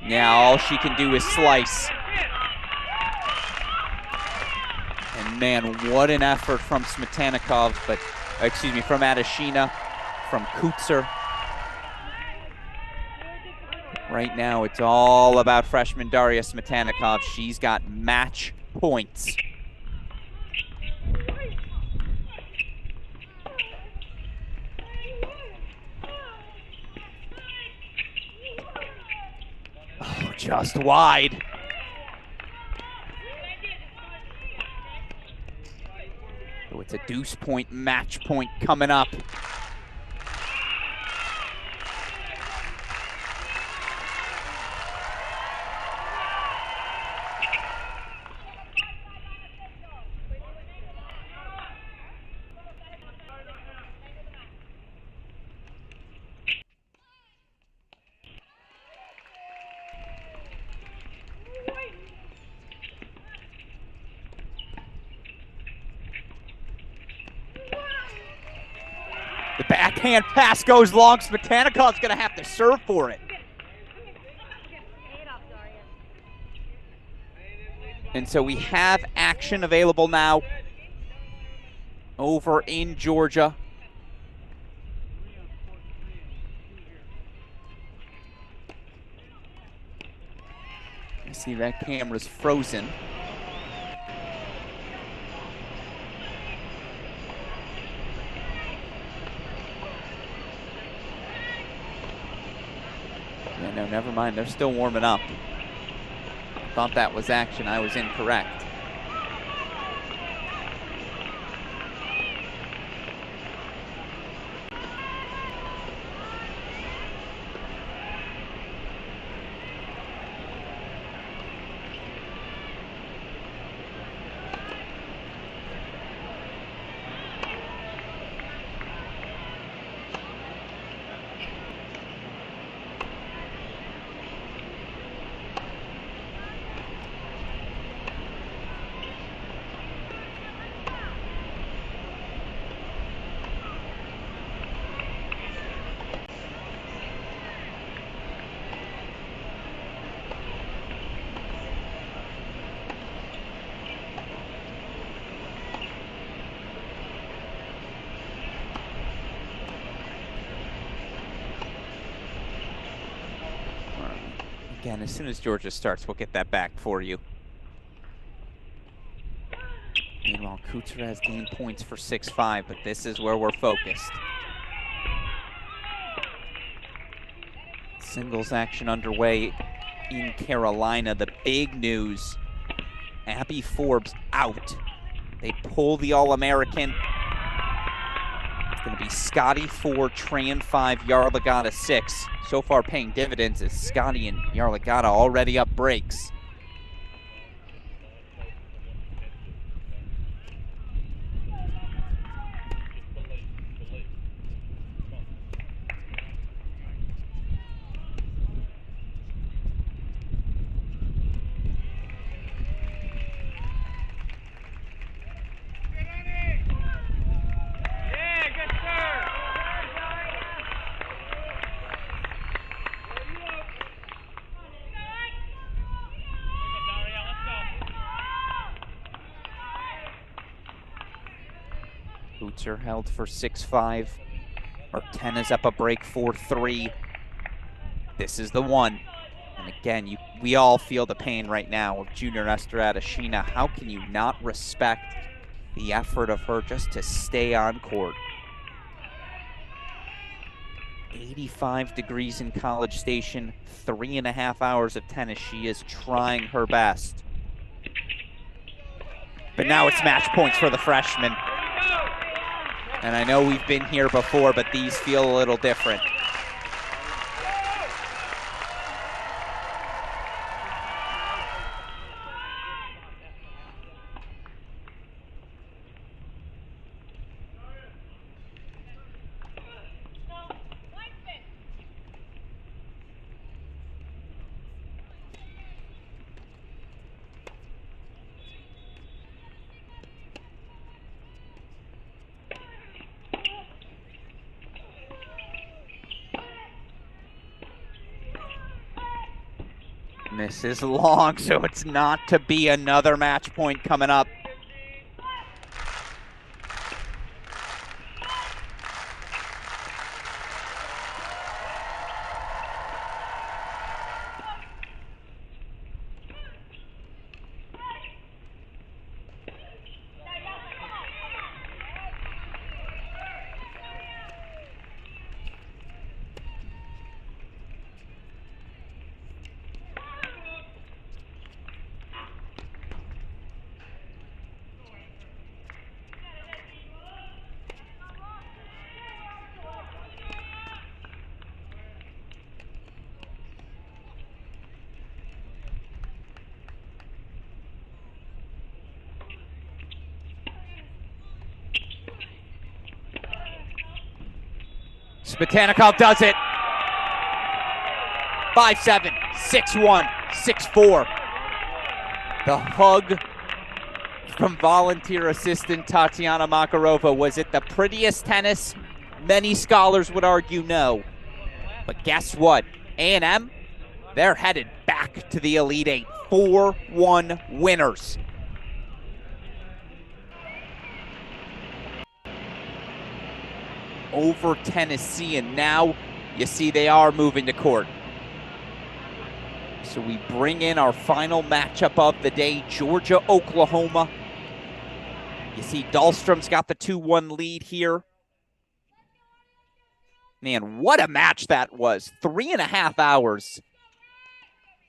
S1: Now all she can do is slice. And man, what an effort from Smetanikov, but excuse me, from Adeshina, from Kutzer. Right now, it's all about freshman Daria Smetanikov. She's got match points. Oh, just wide. So it's a deuce point, match point coming up. The backhand pass goes long. Smetanikov's going to have to serve for it. And so we have action available now over in Georgia. You see that camera's frozen. Yeah, no, never mind. They're still warming up. Thought that was action. I was incorrect. Again, as soon as Georgia starts, we'll get that back for you. Meanwhile, Kuchera has gained points for 6-5, but this is where we're focused. Singles action underway in Carolina. The big news, Abby Forbes out. They pull the All-American. It's going to be Scotty 4, Tran 5, Yarlagadda 6. So far paying dividends as Scotty and Yarlagadda already up breaks. Boots are held for 6-5. Martena's up a break 4-3. This is the one. And again, we all feel the pain right now of Junior Estrada Sheena. How can you not respect the effort of her just to stay on court? 85 degrees in College Station, 3.5 hours of tennis. She is trying her best. But now it's match points for the freshman. And I know we've been here before, but these feel a little different. This is long, so it's not to be another match point coming up. Botanikov does it. 5-7, 6-1, 6-4. The hug from volunteer assistant Tatiana Makarova. Was it the prettiest tennis? Many scholars would argue no. But guess what? A&M, they're headed back to the Elite Eight. 4-1 winners. Over Tennessee, and now you see they are moving to court. So we bring in our final matchup of the day, Georgia, Oklahoma. You see Dahlstrom's got the 2-1 lead here. Man, what a match that was. 3.5 hours.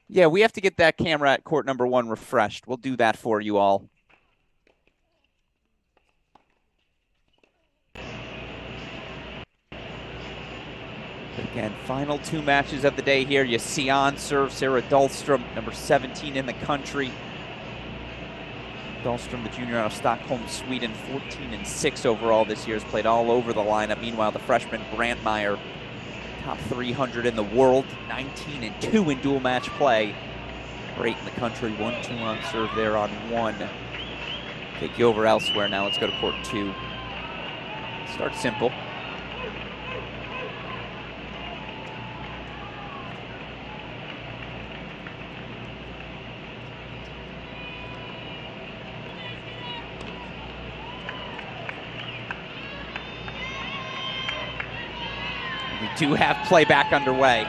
S1: Yeah, we have to get that camera at court number 1 refreshed. We'll do that for you all. Again, final 2 matches of the day here. You see on serve Sarah Dahlstrom, number 17 in the country. Dahlstrom, the junior out of Stockholm, Sweden, 14-6 overall this year, has played all over the lineup. Meanwhile, the freshman Brandmeier, top 300 in the world, 19-2 in dual match play. Great in the country, 1-2 on serve there on 1. Take you over elsewhere now. Let's go to court 2. Start simple. We do have playback underway.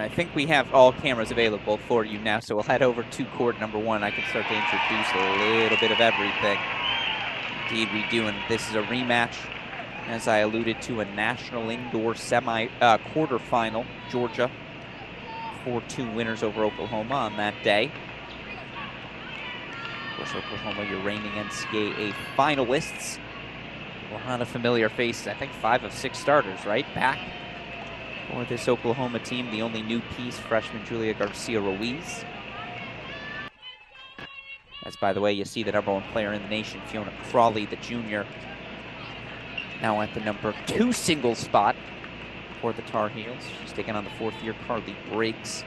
S1: I think we have all cameras available for you now, so we'll head over to court number 1. I can start to introduce a little bit of everything. Indeed, we do, and this is a rematch, as I alluded to, a national indoor quarterfinal. Georgia 4-2 winners over Oklahoma on that day. Of course, Oklahoma, your reigning NCAA finalists. A lot of familiar faces. I think 5 of 6 starters, right? Back for this Oklahoma team. The only new piece, freshman Julia Garcia-Ruiz. As, by the way, you see the #1 player in the nation, Fiona Crawley, the junior, now at the number 2 singles spot for the Tar Heels. She's taking on the 4th-year Carly Briggs.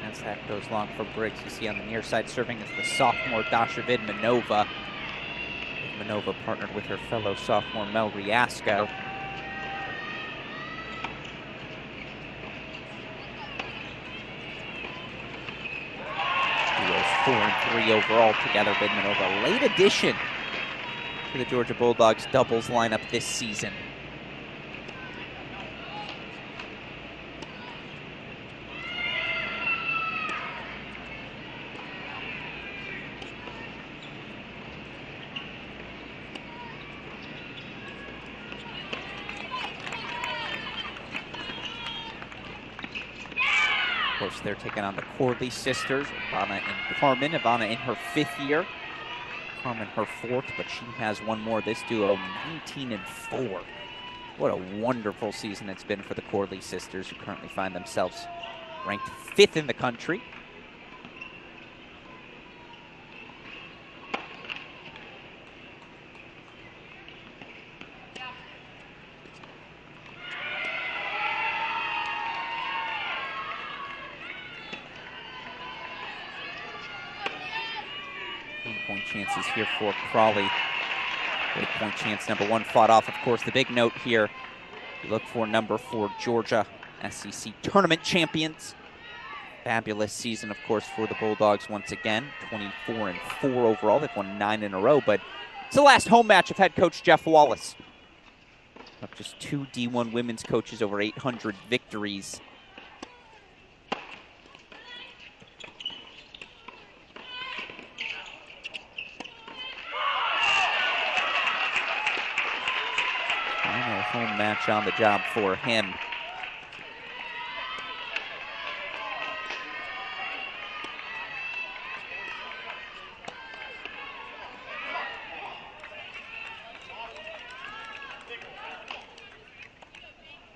S1: As that goes long for Briggs, you see on the near side serving is the sophomore Dasha Vidmanova. Vidmanova partnered with her fellow sophomore Mel Riasco. Duos 4 and 3 overall together. Vidmanova, late addition to the Georgia Bulldogs doubles lineup this season. Of course, they're taking on the Corley sisters, Ivana and Carmen. Ivana in her 5th year, Carmen her 4th, but she has one more. This duo, 19 and 4. What a wonderful season it's been for the Corley sisters, who currently find themselves ranked 5th in the country. Point chances here for Crawley. 8-point chance, #1 fought off. Of course, the big note here, you look for #4 Georgia, SEC tournament champions. Fabulous season, of course, for the Bulldogs once again. 24 and 4 overall. They've won 9 in a row, but it's the last home match of head coach Jeff Wallace. Of just 2 D1 women's coaches, over 800 victories. Home match on the job for him.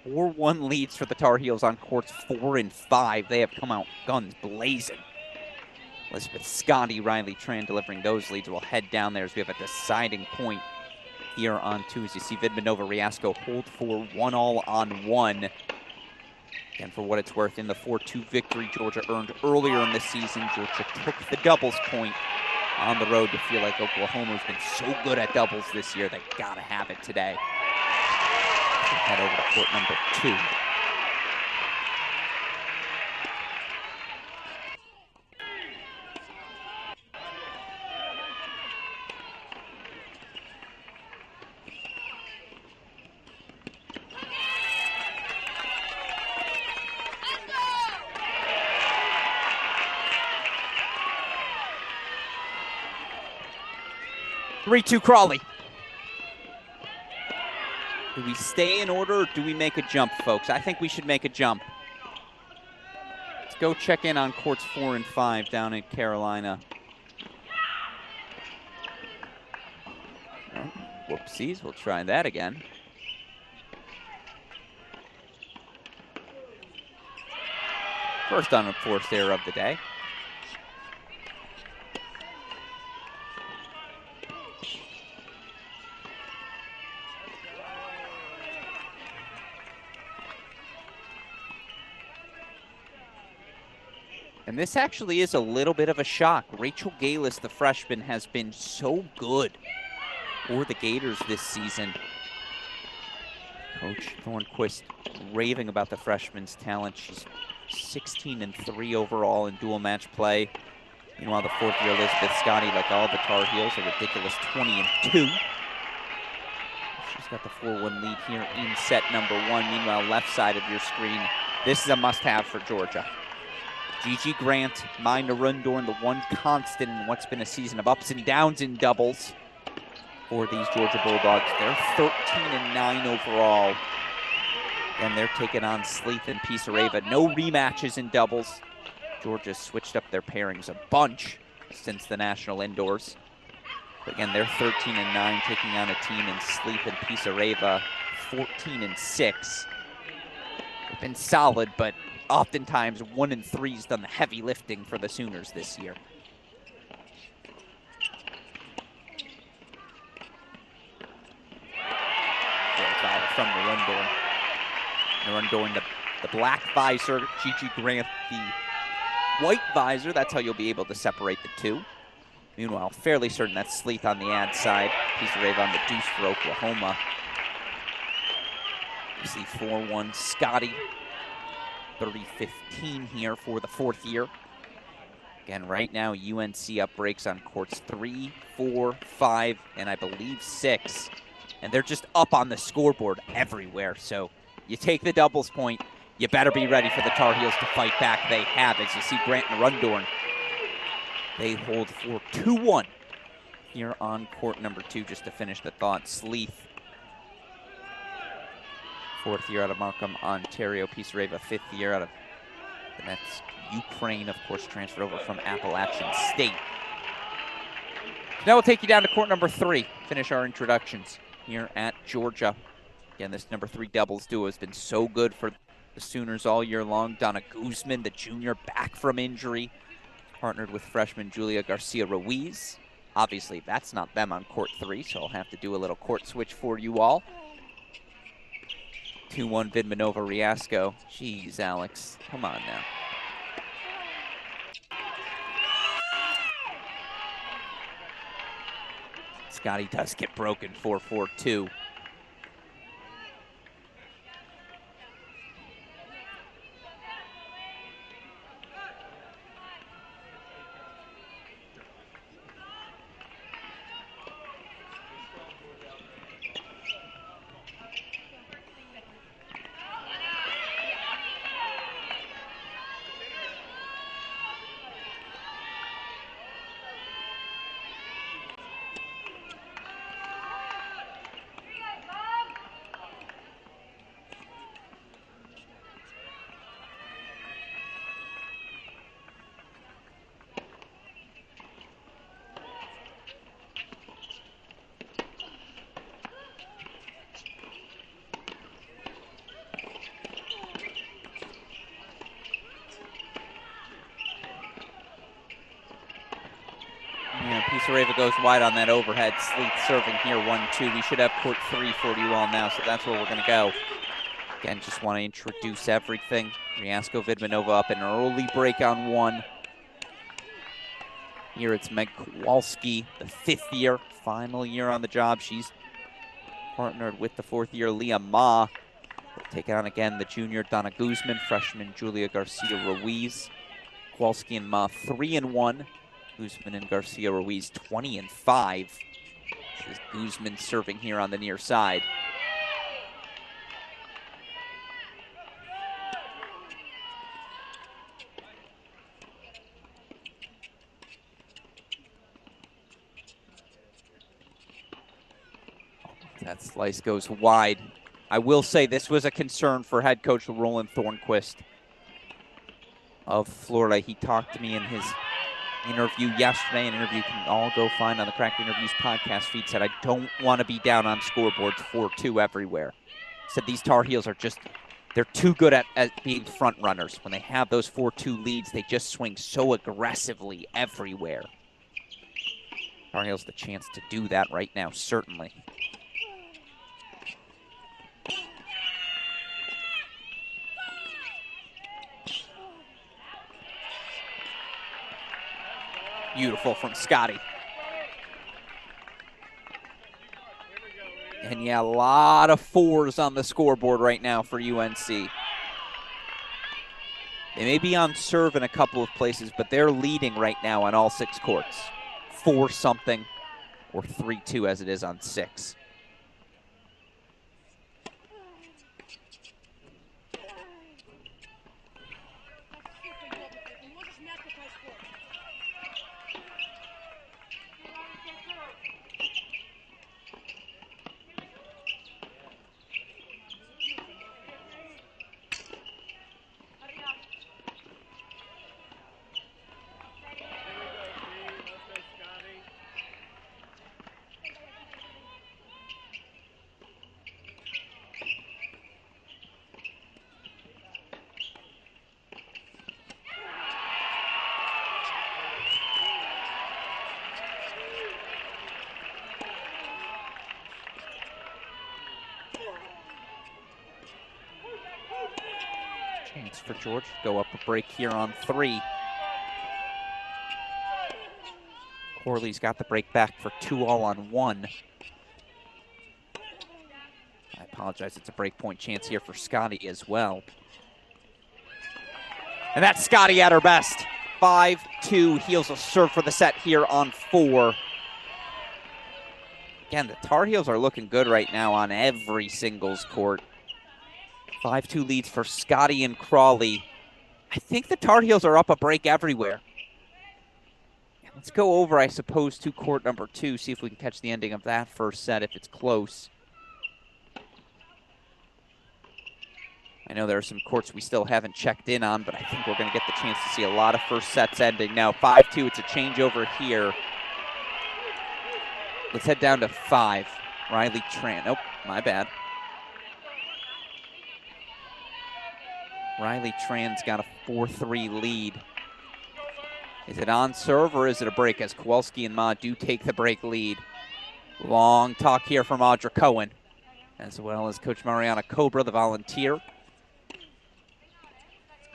S1: Four 4-1 leads for the Tar Heels on courts 4 and 5. They have come out guns blazing. Elizabeth Scotty, Riley Tran delivering those leads. We'll head down there as we have a deciding point here on Tuesday. See Vidmanova Riasco hold for 1-all-on-1. And for what it's worth, in the 4-2 victory Georgia earned earlier in the season, Georgia took the doubles point On the road, you feel like Oklahoma's been so good at doubles this year. They got to have it today. Let's head over to court number 2. Three-two Crawley. Do we stay in order or do we make a jump, folks? I think we should make a jump. Let's go check in on courts 4 and 5 down in Carolina. Oh, whoopsies, we'll try that again. First unenforced error of the day. And this actually is a little bit of a shock. Rachel Galis, the freshman, has been so good for the Gators this season. Coach Thornquist raving about the freshman's talent. She's 16-3 overall in dual match play. Meanwhile, the fourth-year Elizabeth Scotty, like all the Tar Heels, a ridiculous 20-2. She's got the 4-1 lead here in set number 1. Meanwhile, left side of your screen, this is a must-have for Georgia. Gigi Grant, Mina Rundorn, the one constant in what's been a season of ups and downs in doubles for these Georgia Bulldogs. They're 13-9 overall, and they're taking on Sleeth and Pisareva. No rematches in doubles. Georgia's switched up their pairings a bunch since the national indoors. But again, they're 13-9, taking on a team in Sleeth and Pisareva, 14-6. They've been solid, but oftentimes 1-3's done the heavy lifting for the Sooners this year. Foul from the Rundorn, the black visor, Gigi Grant, the white visor. That's how you'll be able to separate the two. Meanwhile, fairly certain that's Sleeth on the ad side, Pisareva on the deuce for Oklahoma. You see 4-1 Scotty. 30-15 here for the fourth year. Again, right now, UNC up breaks on courts 3, 4, 5, and I believe 6. And they're just up on the scoreboard everywhere. So you take the doubles point, you better be ready for the Tar Heels to fight back. They have, as you see Grant and Rundorn. They hold for 2-1 here on court number 2, just to finish the thought. Sleeth, fourth year out of Markham, Ontario. Pisareva, fifth year out of, and that's Ukraine, of course, transferred over from Appalachian State. Now we'll take you down to court number 3, finish our introductions here at Georgia. Again, this number 3 doubles duo has been so good for the Sooners all year long. Donna Guzman, the junior, back from injury, partnered with freshman Julia Garcia-Ruiz. Obviously, that's not them on court 3, so I'll have to do a little court switch for you all. 2-1 Vidmanova Riasco. Jeez, Alex, come on now. Scotty does get broken, 4-4-2. Pisareva goes wide on that overhead. Sleeth serving here, 1-2. We should have court 3 for you all now, so that's where we're going to go. Again, just want to introduce everything. Riasco Vidmanova up an early break on 1. Here it's Meg Kowalski, the 5th year, final year on the job. She's partnered with the 4th year Leah Ma. Taking on again the junior Donna Guzman, freshman Julia Garcia Ruiz. Kowalski and Ma 3-1. Guzman and Garcia Ruiz 20-5. This is Guzman serving here on the near side. That slice goes wide. I will say this was a concern for head coach Roland Thornquist of Florida. He talked to me in his interview yesterday, an interview you can all go find on the Cracked Interviews podcast feed, said, I don't want to be down on scoreboards 4-2 everywhere. Said these Tar Heels are just, they're too good at being front runners. When they have those 4-2 leads, they just swing so aggressively everywhere. Tar Heels the chance to do that right now, certainly. Beautiful from Scotty. And yeah, a lot of 4s on the scoreboard right now for UNC. They may be on serve in a couple of places, but they're leading right now on all 6 courts. 4-something or 3-2 as it is on 6. Chance for George to go up a break here on 3. Corley's got the break back for 2-all on 1. I apologize, it's a break point chance here for Scotty as well. And that's Scotty at her best. 5-2, Heels will serve for the set here on 4. Again, the Tar Heels are looking good right now on every singles court. 5-2 leads for Scotty and Crawley. I think the Tar Heels are up a break everywhere. Let's go over, I suppose, to court number 2, see if we can catch the ending of that first set if it's close. I know there are some courts we still haven't checked in on, but I think we're going to get the chance to see a lot of first sets ending. Now, 5-2, it's a changeover here. Let's head down to 5. Riley Tran, nope, my bad. Riley Tran's got a 4-3 lead. Is it on serve or is it a break as Kowalski and Ma do take the break lead? Long talk here from Audra Cohen, as well as Coach Mariana Cobra, the volunteer.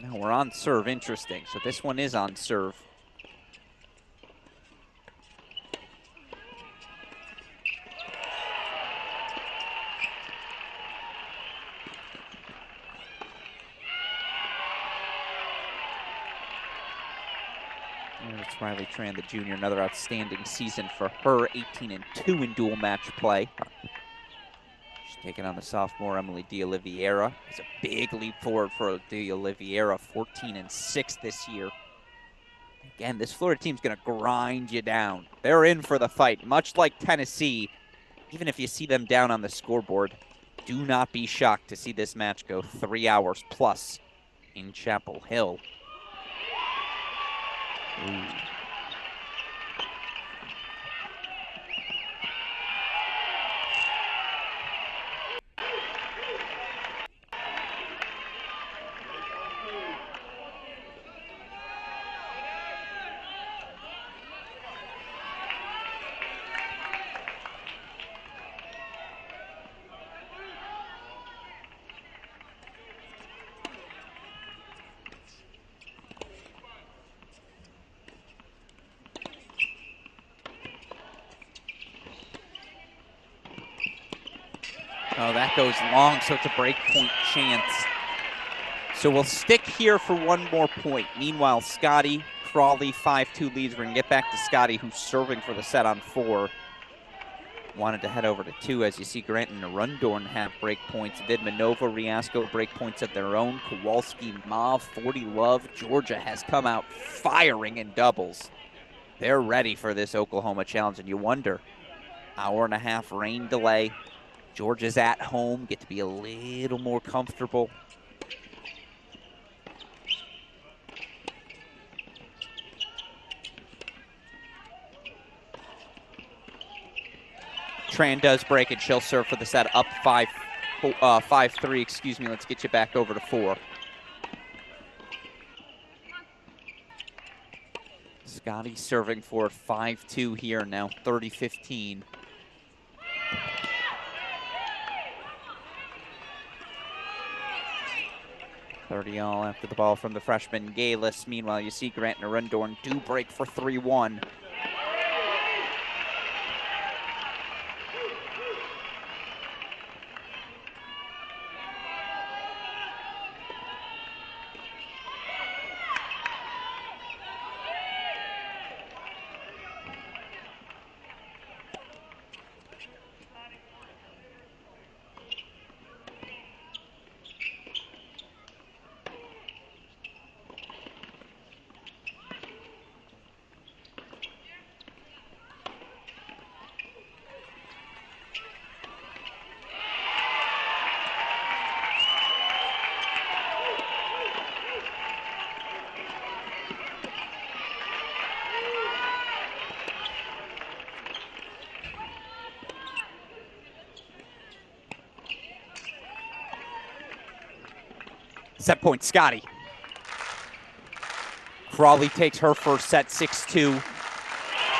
S1: Now we're on serve, interesting. So this one is on serve. It's Riley Tran, the junior, another outstanding season for her, 18-2 in dual match play. She's taking on the sophomore Emily D'Oliveira. It's a big leap forward for D'Oliveira, 14-6 this year. Again, this Florida team's going to grind you down. They're in for the fight, much like Tennessee. Even if you see them down on the scoreboard, do not be shocked to see this match go 3 hours plus in Chapel Hill. Ooh. that goes long, so it's a break point chance. So we'll stick here for one more point. Meanwhile, Scotty, Crawley, 5-2 leads. We're going to get back to Scotty, who's serving for the set on 4. Wanted to head over to 2, as you see Grant and Arundorn have break points. Vidmanova, Riasco break points of their own. Kowalski, Mauve, 40 Love. Georgia has come out firing in doubles. They're ready for this Oklahoma challenge, and you wonder, hour and a half rain delay. Georgia's at home, get to be a little more comfortable. Tran does break, and she'll serve for the set, up 5-3, excuse me. Let's get you back over to 4. Scotty serving for 5-2 here now, 30-15. All after the ball from the freshman Galis. Meanwhile, you see Grant and Arundorn do break for 3-1. Set point, Scotty. Crawley takes her first set, 6-2.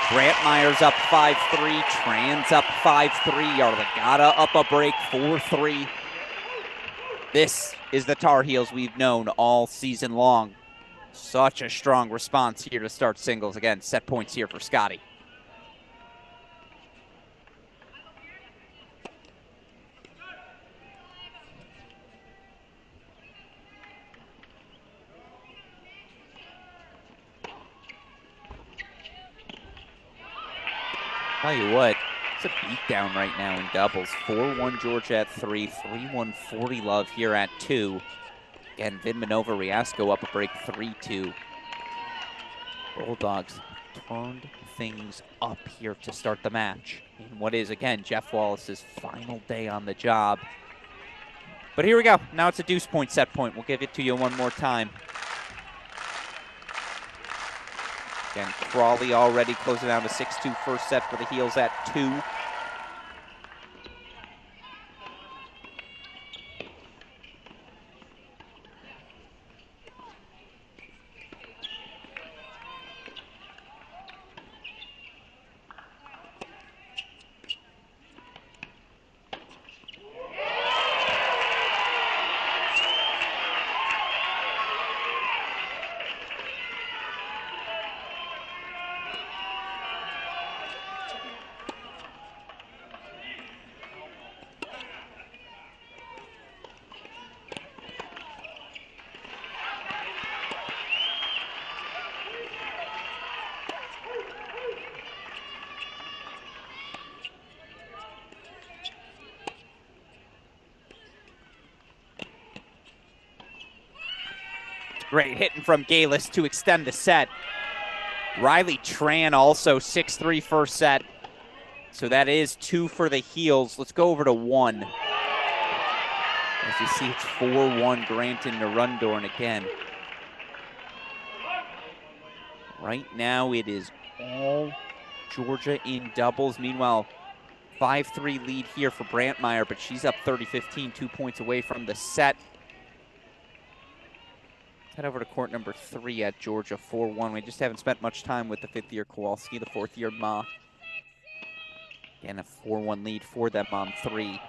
S1: Brantmeyer's up 5-3. Tran's up 5-3. Yarlagata up a break, 4-3. This is the Tar Heels we've known all season long. Such a strong response here to start singles. Again, set points here for Scotty. Tell you what, it's a beatdown right now in doubles. 4-1 Georgia at 3, 3-1 40 Love here at 2. Again, Vidmanova Riasco up a break, 3-2. Bulldogs turned things up here to start the match in what is, again, Jeff Wallace's final day on the job. But here we go. Now it's a deuce point set point. We'll give it to you one more time. Again, Crawley already closing down to 6-2 first set for the Heels at 2. Great hitting from Galis to extend the set. Riley Tran also 6-3 first set. So that is 2 for the Heels. Let's go over to 1. As you see, it's 4-1 Grant and Arundorn again. Right now it is all Georgia in doubles. Meanwhile, 5-3 lead here for Brantmeyer, but she's up 30-15, 2 points away from the set. Head over to court number 3 at Georgia, 4-1. We just haven't spent much time with the 5th-year Kowalski, the 4th-year Ma. Again, a 4-1 lead for them on 3.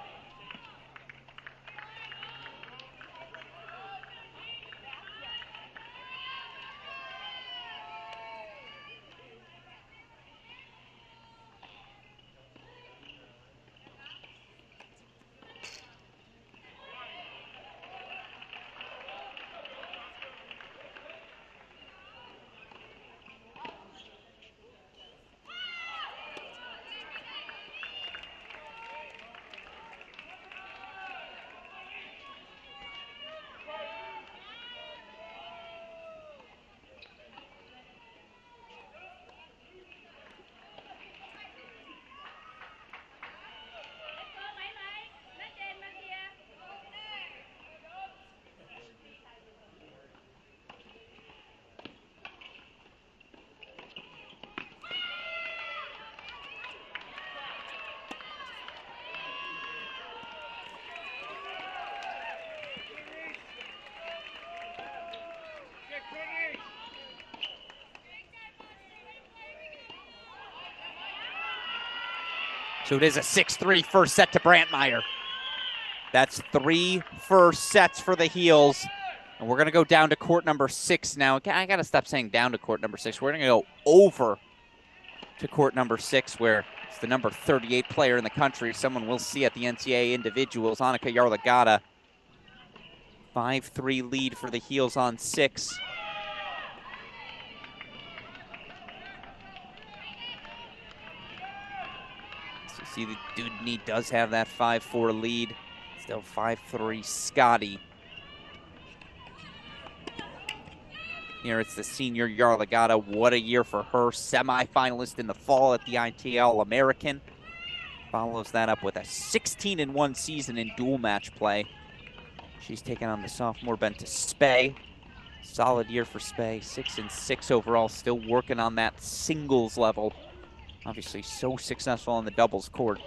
S1: So it is a 6-3 first set to Brantmeyer. That's 3 first sets for the Heels. And we're going to go down to court number 6 now. I got to stop saying down to court number 6. We're going to go over to court number 6, where it's the number 38 player in the country. Someone we'll see at the NCAA individuals, Annika Yarlagata. 5-3 lead for the Heels on 6. So you see the Dudney does have that 5-4 lead. Still 5-3 Scotty. Here it's the senior Yarlagata. What a year for her. Semi-finalist in the fall at the ITL All-American. Follows that up with a 16-1 season in dual match play. She's taken on the sophomore Benta Spey. Solid year for Spey. 6-6 overall. Still working on that singles level. Obviously so successful on the doubles court.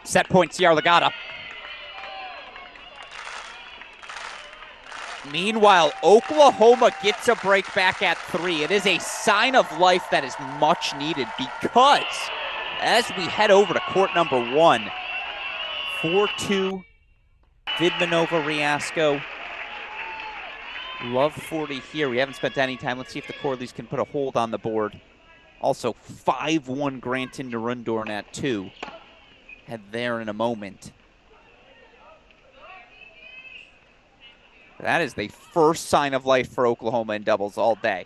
S1: Set points, Yarlagata. Meanwhile, Oklahoma gets a break back at 3. It is a sign of life that is much needed, because as we head over to court number 1, 4-2, Vidmanova, Riasco. Love 40 here. We haven't spent any time. Let's see if the Corleys can put a hold on the board. Also, 5-1 Granton Narundorn at 2. Head there in a moment. That is the first sign of life for Oklahoma in doubles all day.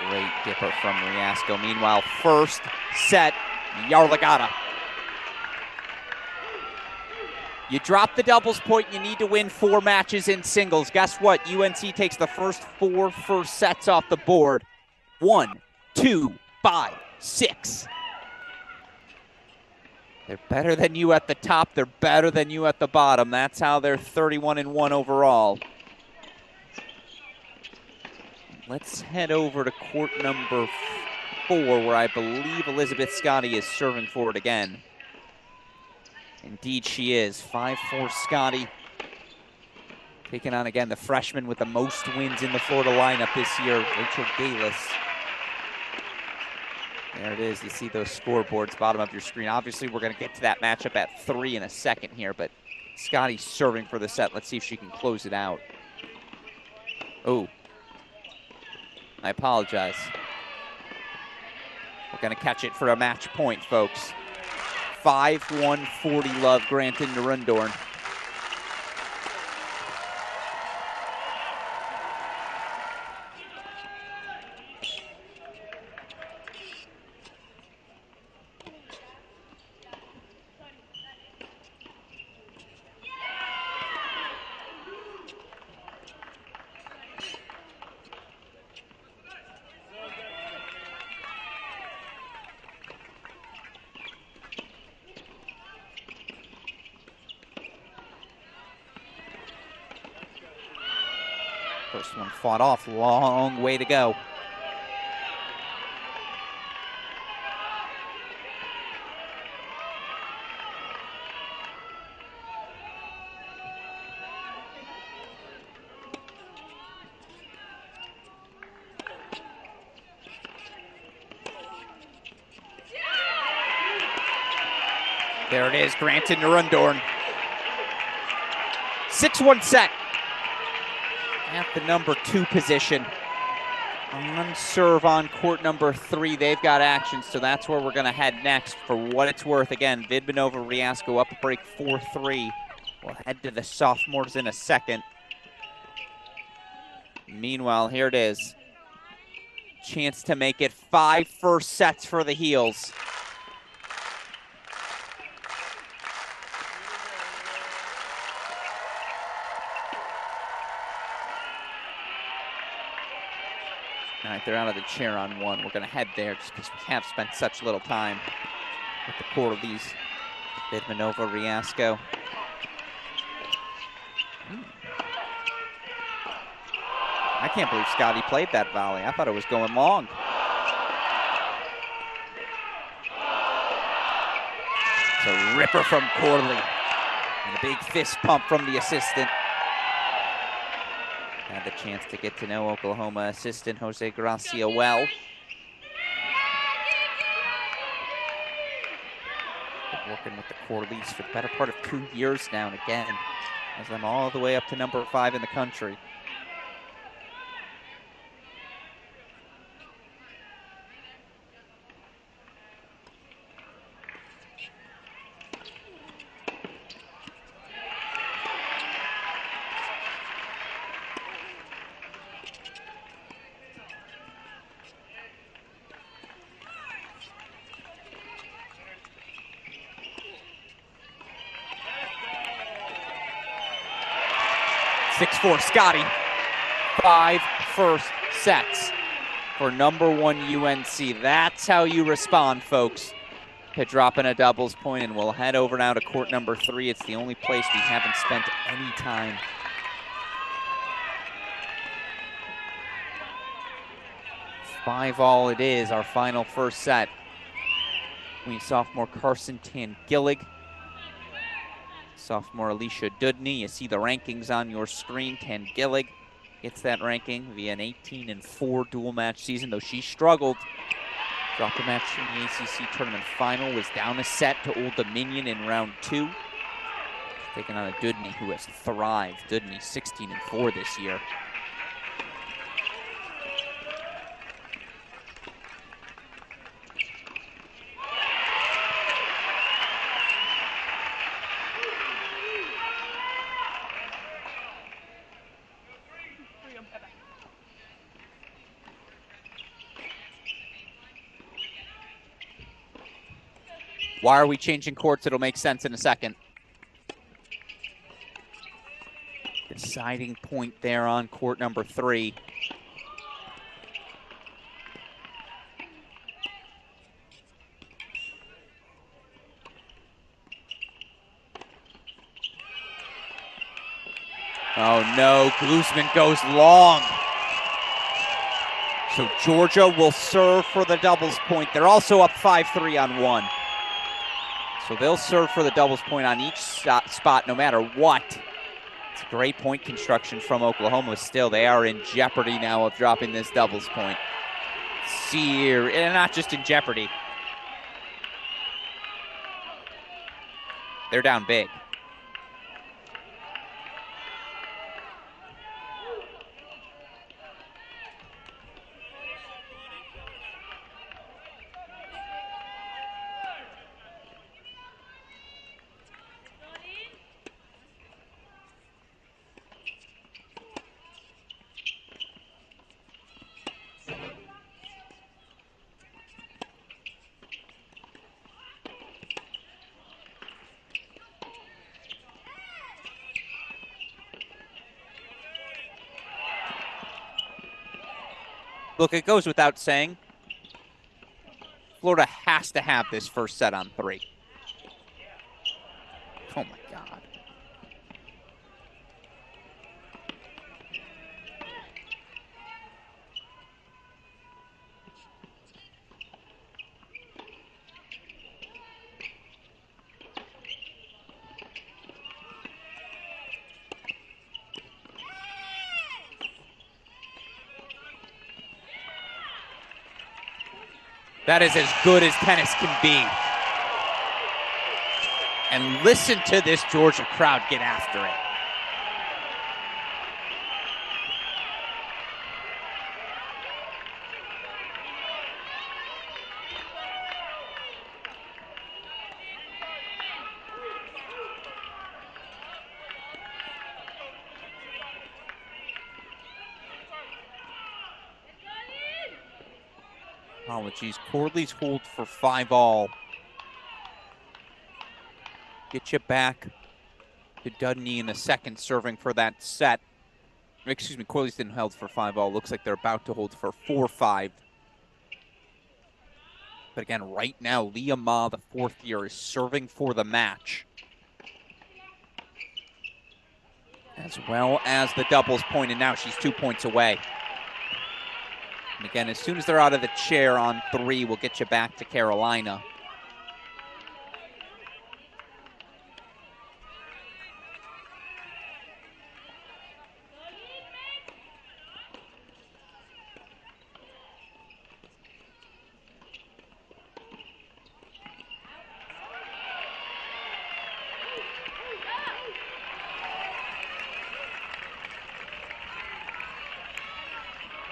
S1: Great dipper from Riasco. Meanwhile, first set, Yarlagata. You drop the doubles point, you need to win 4 matches in singles. Guess what? UNC takes the first 4 first sets off the board. 1, 2, 5, 6. They're better than you at the top. They're better than you at the bottom. That's how they're 31-1 overall. Let's head over to court number 4, where I believe Elizabeth Scotty is serving for it again. Indeed she is. 5-4 Scotty. Taking on again the freshman with the most wins in the Florida lineup this year, Rachel Galis. There it is. You see those scoreboards, bottom of your screen. Obviously, we're going to get to that matchup at 3 in a second here, but Scotty's serving for the set. Let's see if she can close it out. Oh. I apologize. We're going to catch it for a match point, folks. 5-1 40 love Granton Narundorn. First one fought off, long way to go. There it is, Granton Nurundorn. 6-1 set at the number 2 position. On serve on court number 3, they've got action, so that's where we're going to head next. For what it's worth, again, Vidmanova Riasco up a break 4-3. We'll head to the sophomores in a second. Meanwhile, here it is. Chance to make it 5 first sets for the Heels. All right, they're out of the chair on 1. We're going to head there just because we have spent such little time with the quarterlies. Vidmanova Riasco. I can't believe Scotty played that volley. I thought it was going long. It's a ripper from Corley. And a big fist pump from the assistant. Had the chance to get to know Oklahoma assistant Jose Gracia well. Been working with the Corleys for the better part of 2 years now, and again, has them all the way up to number 5 in the country. Six-4 Scotty. 5 first sets for number 1 UNC. That's how you respond, folks, to dropping a doubles point. And we'll head over now to court number 3. It's the only place we haven't spent any time. Five all it is, our final first set. We sophomore Carson Tangillig. Sophomore Alicia Dudney. You see the rankings on your screen. Tangillig gets that ranking via an 18-4 dual match season, though she struggled. Dropped a match in the ACC tournament final, was down a set to Old Dominion in round 2. Taking on a Dudney who has thrived. Dudney 16-4 this year. Why are we changing courts? It'll make sense in a second. Deciding point there on court number 3. Oh no, Guzman goes long. So Georgia will serve for the doubles point. They're also up 5-3 on 1. So they'll serve for the doubles point on each spot no matter what. It's a great point construction from Oklahoma still. They are in jeopardy now of dropping this doubles point. Sear, and not just in jeopardy. They're down big. Look, it goes without saying, Florida has to have this first set on 3. Oh my God. That is as good as tennis can be. And listen to this Georgia crowd get after it. Apologies. Corley's hold for 5-all. Get you back to Dudney in a second, serving for that set. Excuse me, Corley's didn't hold for 5-all. Looks like they're about to hold for 4-5. But again, right now, Leah Ma, the fourth year, is serving for the match. As well as the doubles point, and now she's 2 points away. And again, as soon as they're out of the chair on 3, we'll get you back to Carolina.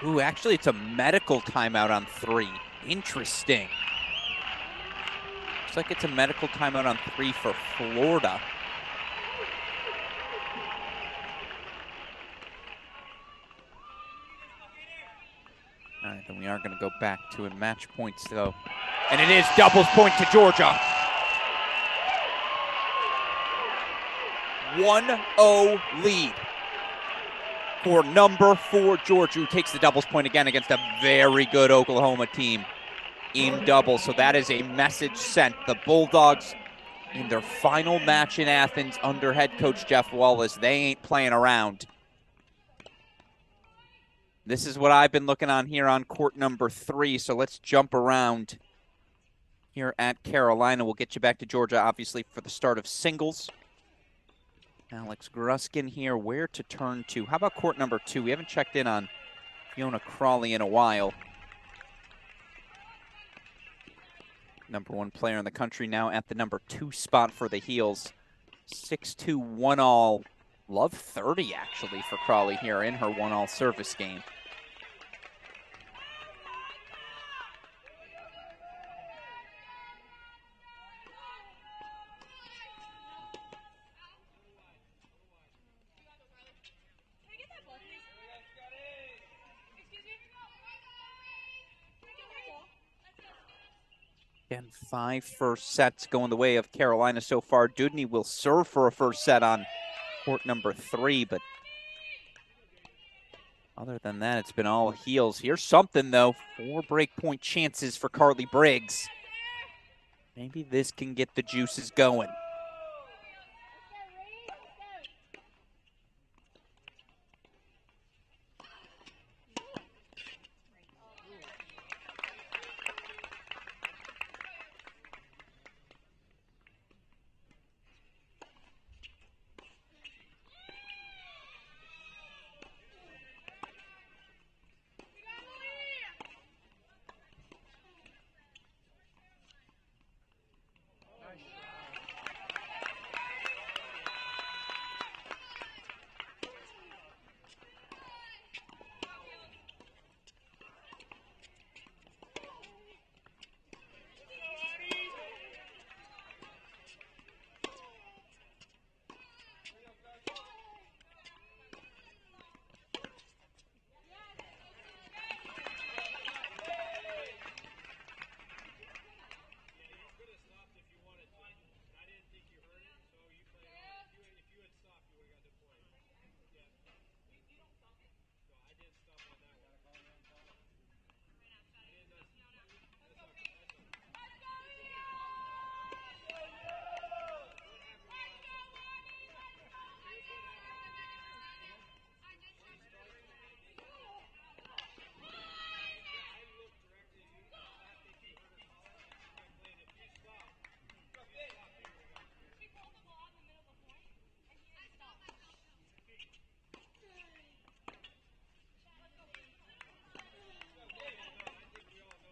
S1: Ooh, actually, it's a medical timeout on 3. Interesting. Looks like it's a medical timeout on 3 for Florida. All right, then we are going to go back to a match points, though. And it is doubles point to Georgia. 1-0 lead for number 4 Georgia, who takes the doubles point again against a very good Oklahoma team in doubles. So that is a message sent. The Bulldogs, in their final match in Athens under head coach Jeff Wallace, they ain't playing around. This is what I've been looking on here on court number 3. So let's jump around here at Carolina. We'll get you back to Georgia, obviously, for the start of singles. Alex Gruskin here, where to turn to. How about court number 2? We haven't checked in on Fiona Crawley in a while. Number 1 player in the country now at the number 2 spot for the Heels. 6-2, 1-all. Love 30, actually, for Crawley here in her 1-all service game. Again, 5 first sets going the way of Carolina so far. Dudney will serve for a first set on court number 3, but other than that, it's been all Heels. Here's something, though. 4 breakpoint chances for Carly Briggs. Maybe this can get the juices going.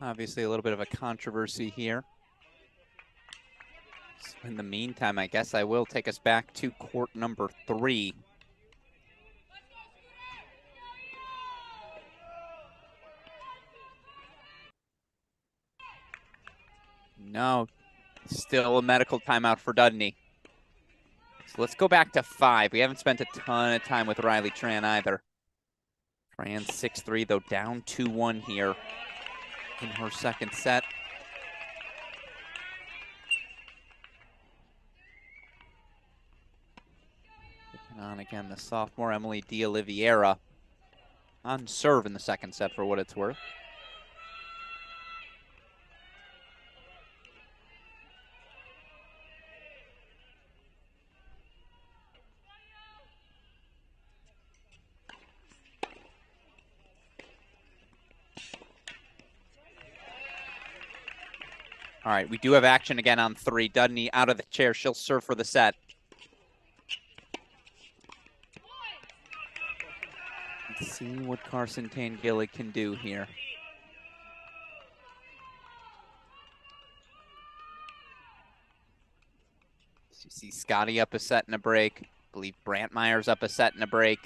S1: Obviously a little bit of a controversy here. In the meantime, I guess I will take us back to court number 3. No, still a medical timeout for Dudney. So let's go back to 5. We haven't spent a ton of time with Riley Tran either. Tran 6-3, though, down 2-1 here in her second set. Taking on again the sophomore Emily D'Oliveira on serve in the second set for what it's worth. All right, we do have action again on 3. Dudney out of the chair. She'll serve for the set. Let's see what Carson Tangillig can do here. You see Scotty up a set and a break. I believe Brantmeyer's up a set and a break.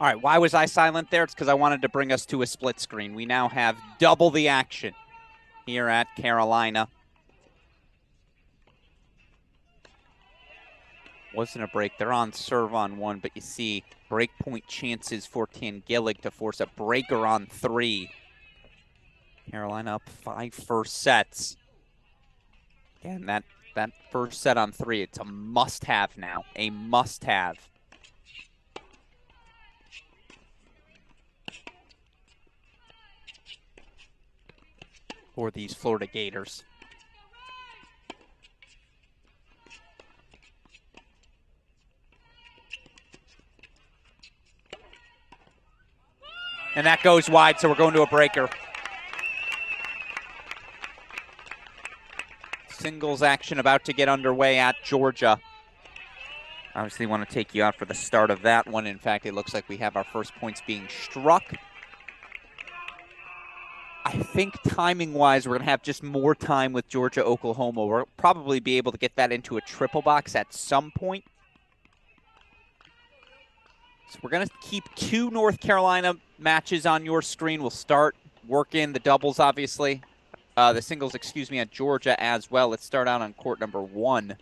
S1: All right, why was I silent there? It's because I wanted to bring us to a split screen. We now have double the action here at Carolina. Wasn't a break. They're on serve on 1, but you see break point chances for Tangillig to force a breaker on 3. Carolina up 5 first sets. Again, that first set on 3, it's a must-have now, a must-have. For these Florida Gators. And that goes wide, so we're going to a breaker. Singles action about to get underway at Georgia. Obviously want to take you out for the start of that one. In fact, it looks like we have our first points being struck. I think timing-wise, we're going to have just more time with Georgia, Oklahoma. We'll probably be able to get that into a triple box at some point. So we're going to keep 2 North Carolina matches on your screen. We'll start working the doubles, obviously. The singles, excuse me, at Georgia as well. Let's start out on court number 1.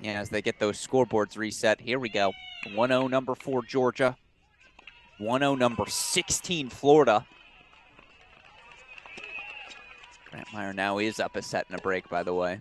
S1: Yeah, as they get those scoreboards reset. Here we go. 1-0 number 4, Georgia. 1-0 number 16, Florida. Grant Meyer now is up a set and a break, by the way.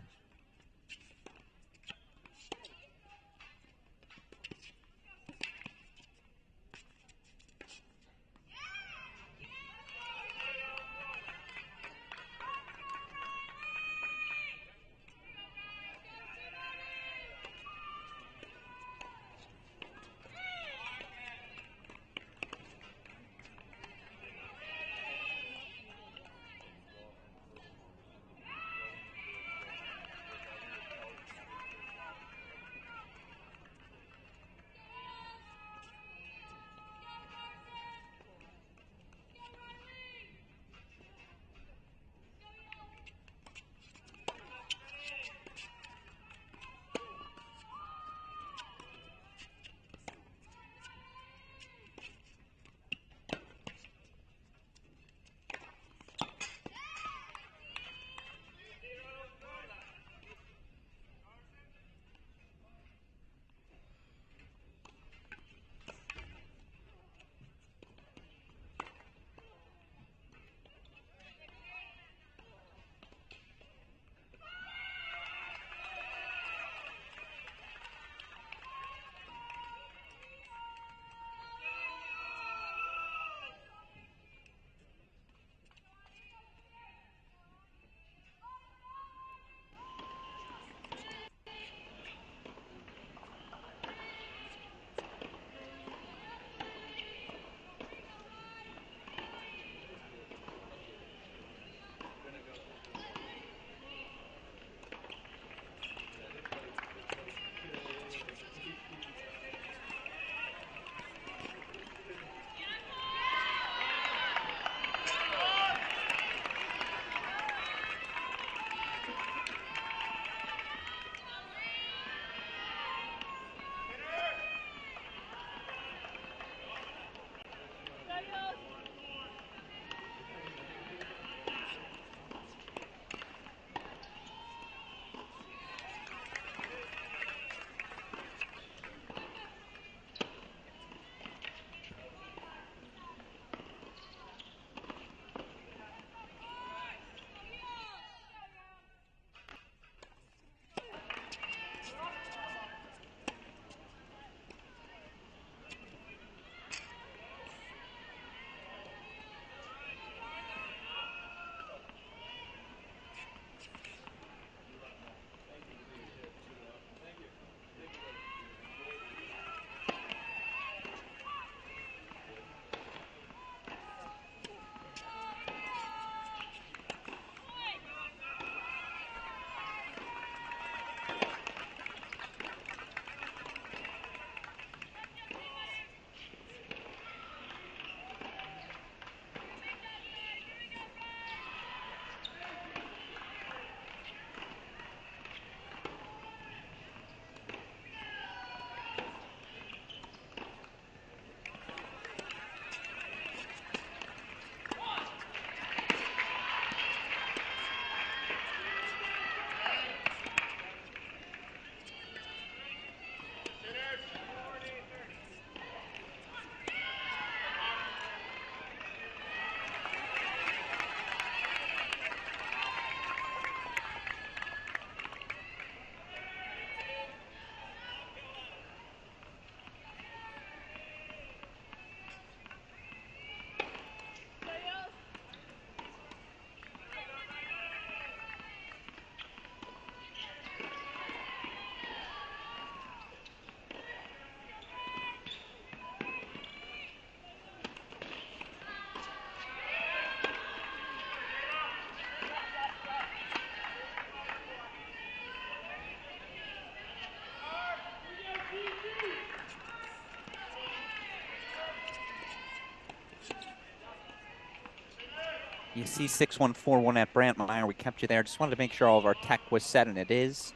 S1: You see 6141 at Brantmeyer. We kept you there. Just wanted to make sure all of our tech was set, and it is.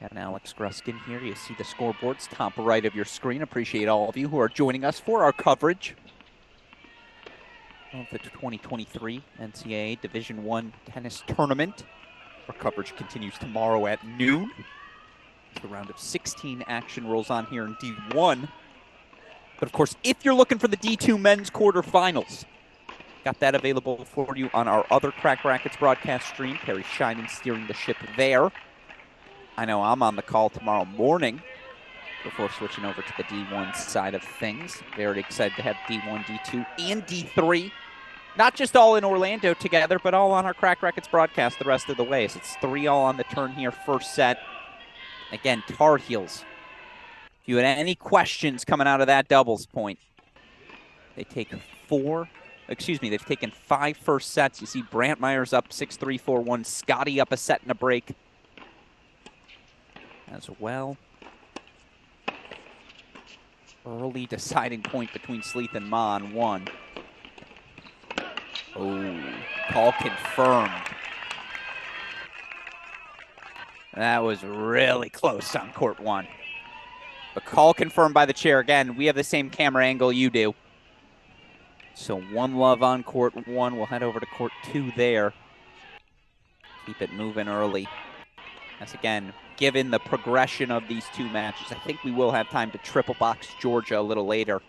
S1: Got an Alex Gruskin here. You see the scoreboards top right of your screen. Appreciate all of you who are joining us for our coverage of the 2023 NCAA Division I tennis tournament. Our coverage continues tomorrow at noon. The round of 16 action rolls on here in D1. But of course, if you're looking for the D2 men's quarterfinals, got that available for you on our other Crack Rackets broadcast stream. Perry Scheinen steering the ship there. I know I'm on the call tomorrow morning before switching over to the D1 side of things. Very excited to have D1, D2, and D3. Not just all in Orlando together, but all on our Crack Rackets broadcast the rest of the way. So it's 3 all on the turn here, first set. Again, Tar Heels. If you had any questions coming out of that doubles point, they've taken 5 first sets. You see Brantmeyer's up 6-3, 4-1. Scotty up a set and a break as well. Early deciding point between Sleeth and Ma on 1. Oh, call confirmed. That was really close on court 1. But call confirmed by the chair. Again, we have the same camera angle you do. So 1 love on court 1. We'll head over to court 2 there. Keep it moving early. As again, given the progression of these 2 matches, I think we will have time to triple box Georgia a little later.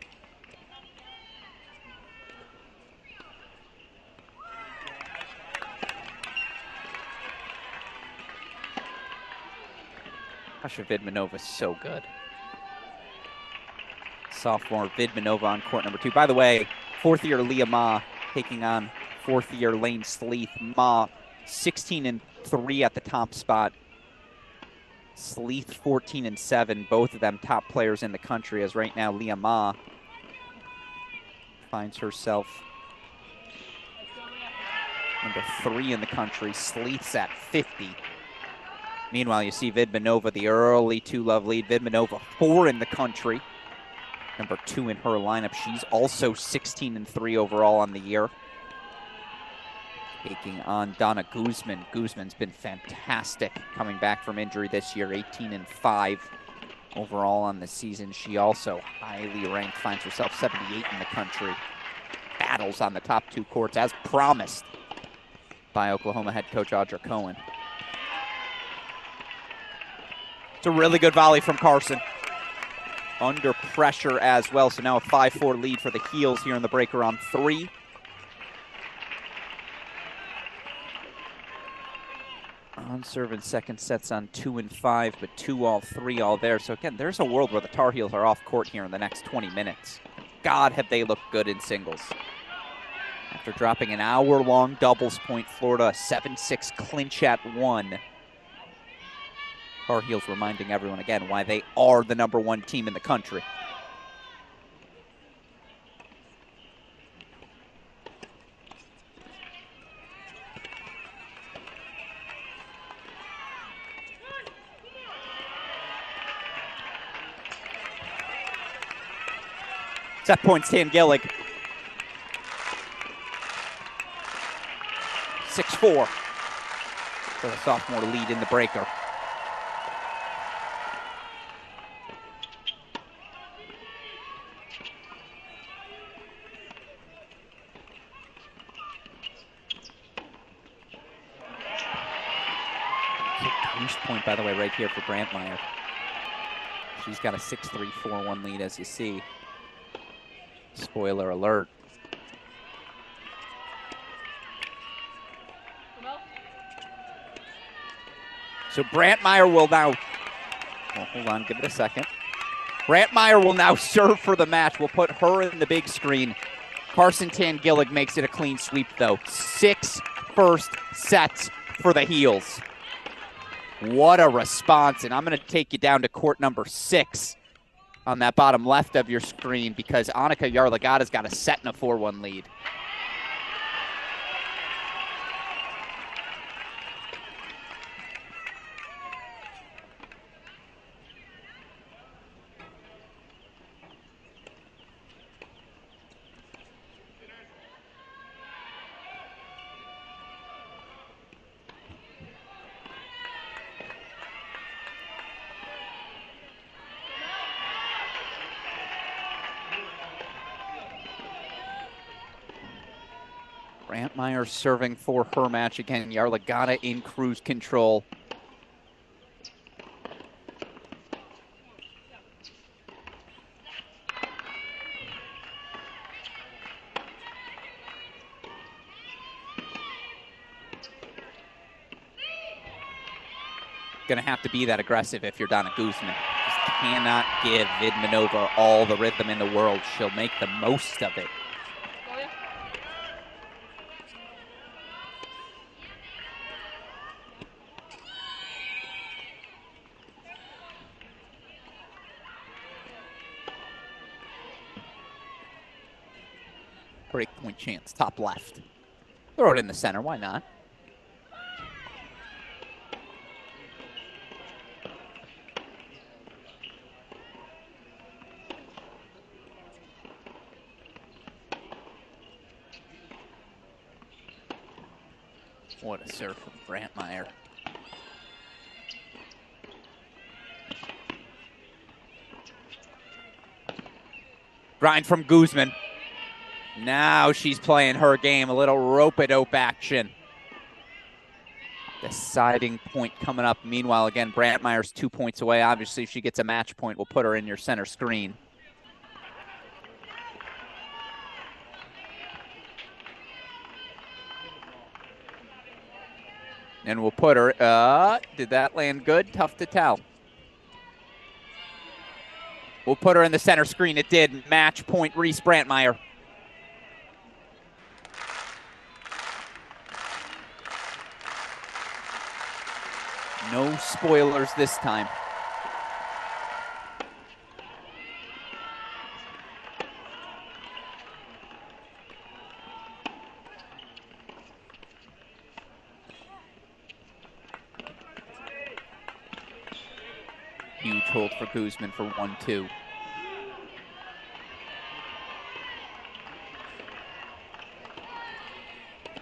S1: Asha Vidmanova's so good. Sophomore Vidmanova on court number 2. By the way, 4th-year Leah Ma taking on 4th-year Lane Sleeth. Ma 16-3 at the top spot. Sleeth 14-7, both of them top players in the country, as right now Leah Ma finds herself number 3 in the country. Sleeth's at 50. Meanwhile, you see Vidmanova, the early 2-love lead. Vidmanova 4 in the country. Number 2 in her lineup. She's also 16-3 overall on the year. Taking on Donna Guzman. Guzman's been fantastic coming back from injury this year. 18-5 overall on the season. She also highly ranked, finds herself 78 in the country. Battles on the top 2 courts as promised by Oklahoma head coach Audra Cohen. It's a really good volley from Carson. Under pressure as well. So now a 5-4 lead for the Heels here in the breaker on 3. On serve and second sets on 2 and 5, but 2 all, 3 all there. So again, there's a world where the Tar Heels are off court here in the next 20 minutes. God, have they looked good in singles. After dropping an hour-long doubles point, Florida a 7-6 clinch at 1. Tar Heels reminding everyone again why they are the number 1 team in the country. Set points, Tan Gillig. 6-4 for the sophomore lead in the breaker. Boost point, by the way, right here for Brantmeyer. She's got a 6-3, 4-1 lead, as you see. Spoiler alert. So Brantmeyer will now, well, hold on, give it a second. Brantmeyer will now serve for the match. We'll put her in the big screen. Carson Tangillig makes it a clean sweep, though. 6 first sets for the Heels. What a response. And I'm going to take you down to court number 6 on that bottom left of your screen because Annika Yarlagada's got a set and a 4-1 lead. Brantmeyer serving for her match again. Yarlagadda in cruise control. Going to have to be that aggressive if you're Donna Guzman. Just cannot give Vidmanova all the rhythm in the world. She'll make the most of it. Break point chance, top left. Throw it in the center, why not? What a serve from Brantmeyer. Grind from Guzman. Now she's playing her game, a little rope-a-dope action. Deciding point coming up. Meanwhile, again, Brantmeyer's 2 points away. Obviously, if she gets a match point, we'll put her in your center screen. And we'll put her, did that land good? Tough to tell. We'll put her in the center screen. It did. Match point, Reese Brantmeyer. No spoilers this time. Huge hold for Guzman for 1-2.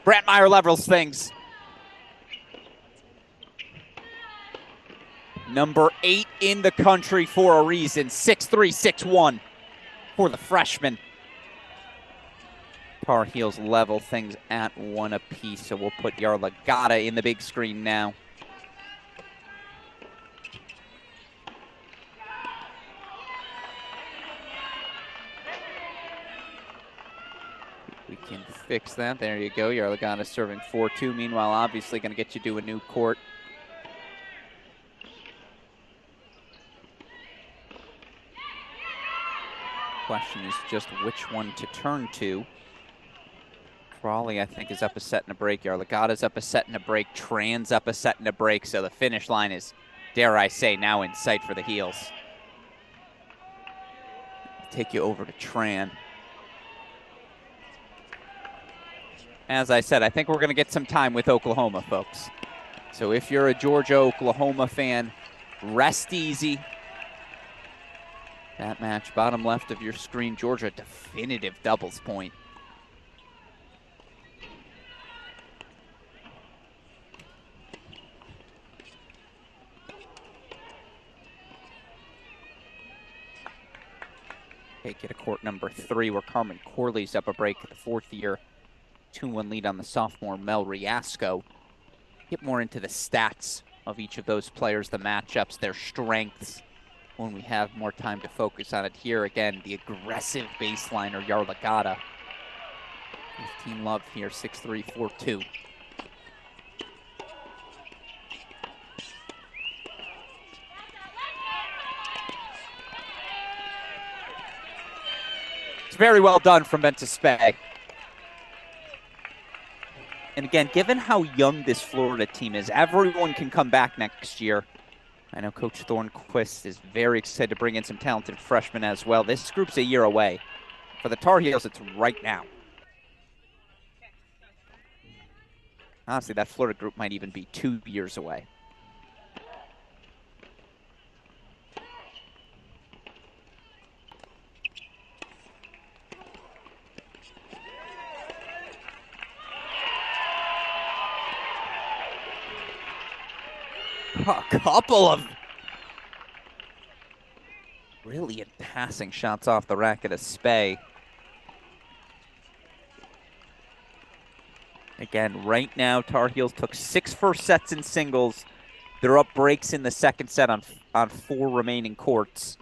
S1: Brantmeyer levels things. Number 8 in the country for a reason. 6'3", 6'1" for the freshman. Tar Heels level things at 1 apiece, so we'll put Yarlagadda in the big screen now. We can fix that. There you go. Yarlagadda serving 4-2. Meanwhile, obviously going to get you to a new court. Question is just which one to turn to. Crawley, I think, is up a set and a break. Yarlagadda's up a set and a break. Tran's up a set and a break. So the finish line is, dare I say, now in sight for the Heels. Take you over to Tran. As I said, I think we're going to get some time with Oklahoma, folks. So if you're a Georgia-Oklahoma fan, rest easy. That match, bottom left of your screen, Georgia definitive doubles point. Take it to court number 3, where Carmen Corley's up a break at the 4th year. 2-1 lead on the sophomore Mel Riasco. Get more into the stats of each of those players, the matchups, their strengths, when we have more time to focus on it. Here again, the aggressive baseliner Yarlagadda. 15 love here, 6'3", 4'2". It's very well done from Ventus Spey. And again, given how young this Florida team is, everyone can come back next year. I know Coach Thornquist is very excited to bring in some talented freshmen as well. This group's a year away. For the Tar Heels, it's right now. Honestly, that Florida group might even be 2 years away. A couple of brilliant passing shots off the racket of Spey. Again, right now, Tar Heels took 6 first sets in singles. They're up breaks in the second set on 4 remaining courts.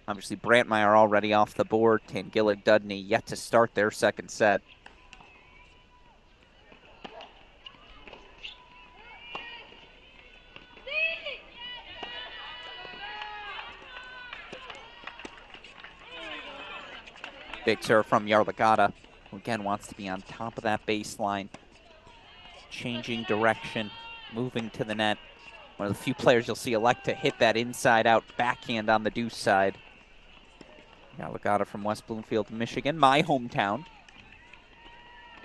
S1: Obviously, Brantmeyer already off the board. Tangilla Dudney yet to start their second set. Big serve from Yarlagadda, who again wants to be on top of that baseline. Changing direction, moving to the net. One of the few players you'll see elect to hit that inside-out backhand on the deuce side. Yarlagadda from West Bloomfield, Michigan, my hometown.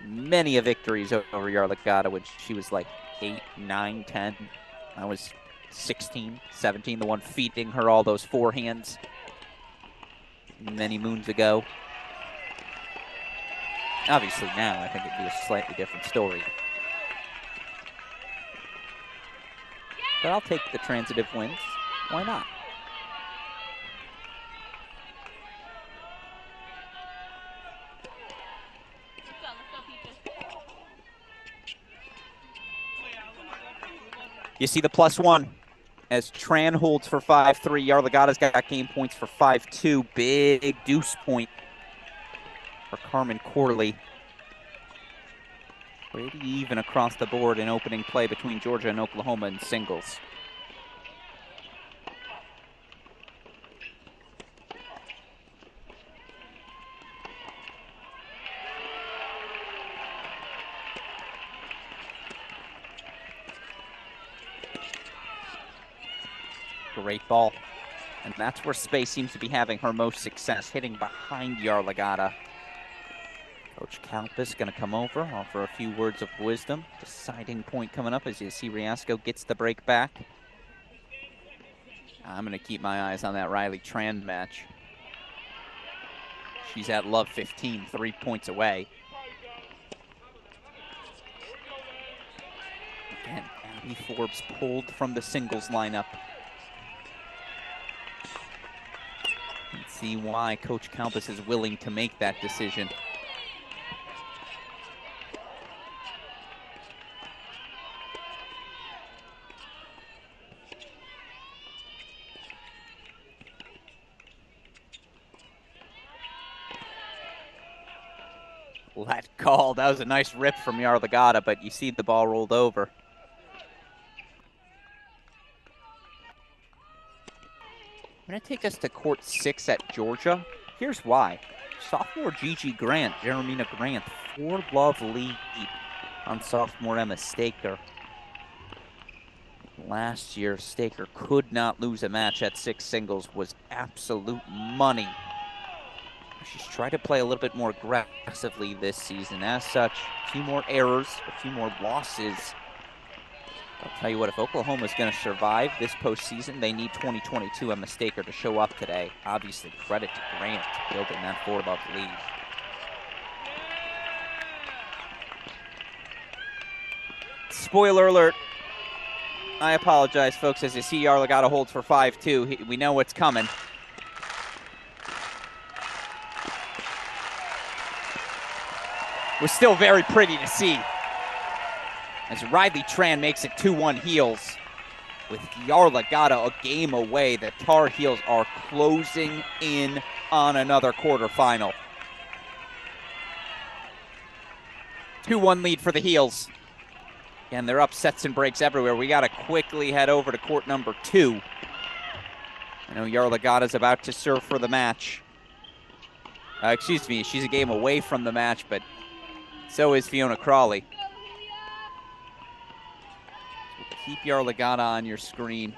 S1: Many victories over Yarlagadda when she was like 8, 9, 10. I was 16, 17, the one feeding her all those forehands many moons ago. Obviously now, I think it'd be a slightly different story. But I'll take the transitive wins. Why not? You see the +1 as Tran holds for 5-3. Yarlagadda's got game points for 5-2. Big deuce point for Carmen Corley. Pretty even across the board in opening play between Georgia and Oklahoma in singles. Great ball. And that's where Space seems to be having her most success, hitting behind Yarlagadda. Coach Kalpis going to come over, offer a few words of wisdom. Deciding point coming up as you see Riasco gets the break back. I'm going to keep my eyes on that Riley Tran match. She's at love 15, 3 points away. Again, Abby Forbes pulled from the singles lineup. Let's see why Coach Kalpis is willing to make that decision. Let call. That was a nice rip from Yarlagadda, but you see the ball rolled over. I'm going to take us to court 6 at Georgia. Here's why. Sophomore Gigi Grant, Jeremina Grant, 4-love lead on sophomore Emma Staker. Last year, Staker could not lose a match at 6 singles, was absolute money. She's tried to play a little bit more aggressively this season. As such, a few more errors, a few more losses. I'll tell you what, if Oklahoma's going to survive this postseason, they need 2022 Emma Staker to show up today. Obviously, credit to Grant building that 4-love lead. Spoiler alert. I apologize, folks, as you see Yarlagadda holds for 5-2. We know what's coming. Was still very pretty to see as Riley Tran makes it 2-1 Heels. With Yarlagadda a game away, the Tar Heels are closing in on another quarterfinal. 2-1 lead for the Heels. And they're up sets and breaks everywhere. We got to quickly head over to court number 2. I know Yarlagadda's about to serve for the match. Excuse me, she's a game away from the match, but so is Fiona Crawley. So keep Yarlagadda on your screen.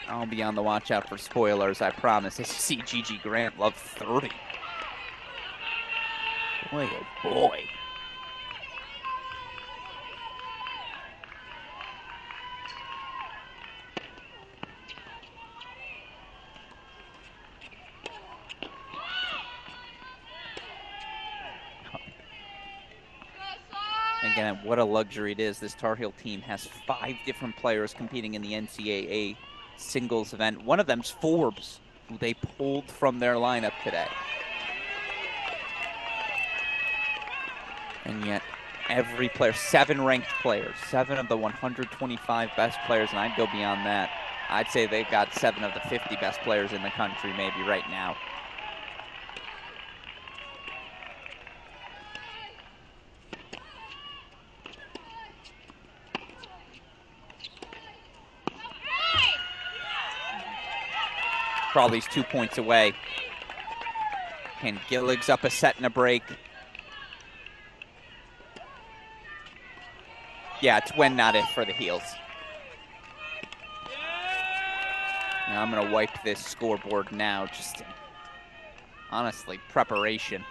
S1: I'll be on the watch out for spoilers, I promise. As you see Gigi Grant love 30. Boy, oh boy. Again, what a luxury it is. This Tar Heel team has 5 different players competing in the NCAA singles event. One of them's Forbes. who they pulled from their lineup today. And yet, every player, 7 ranked players, 7 of the 125 best players, and I'd go beyond that. I'd say they've got 7 of the 50 best players in the country maybe right now. Crawley's 2 points away. Can Gilligs up a set and a break? Yeah, it's when, not if for the Heels. Now I'm gonna wipe this scoreboard now, just honestly, preparation.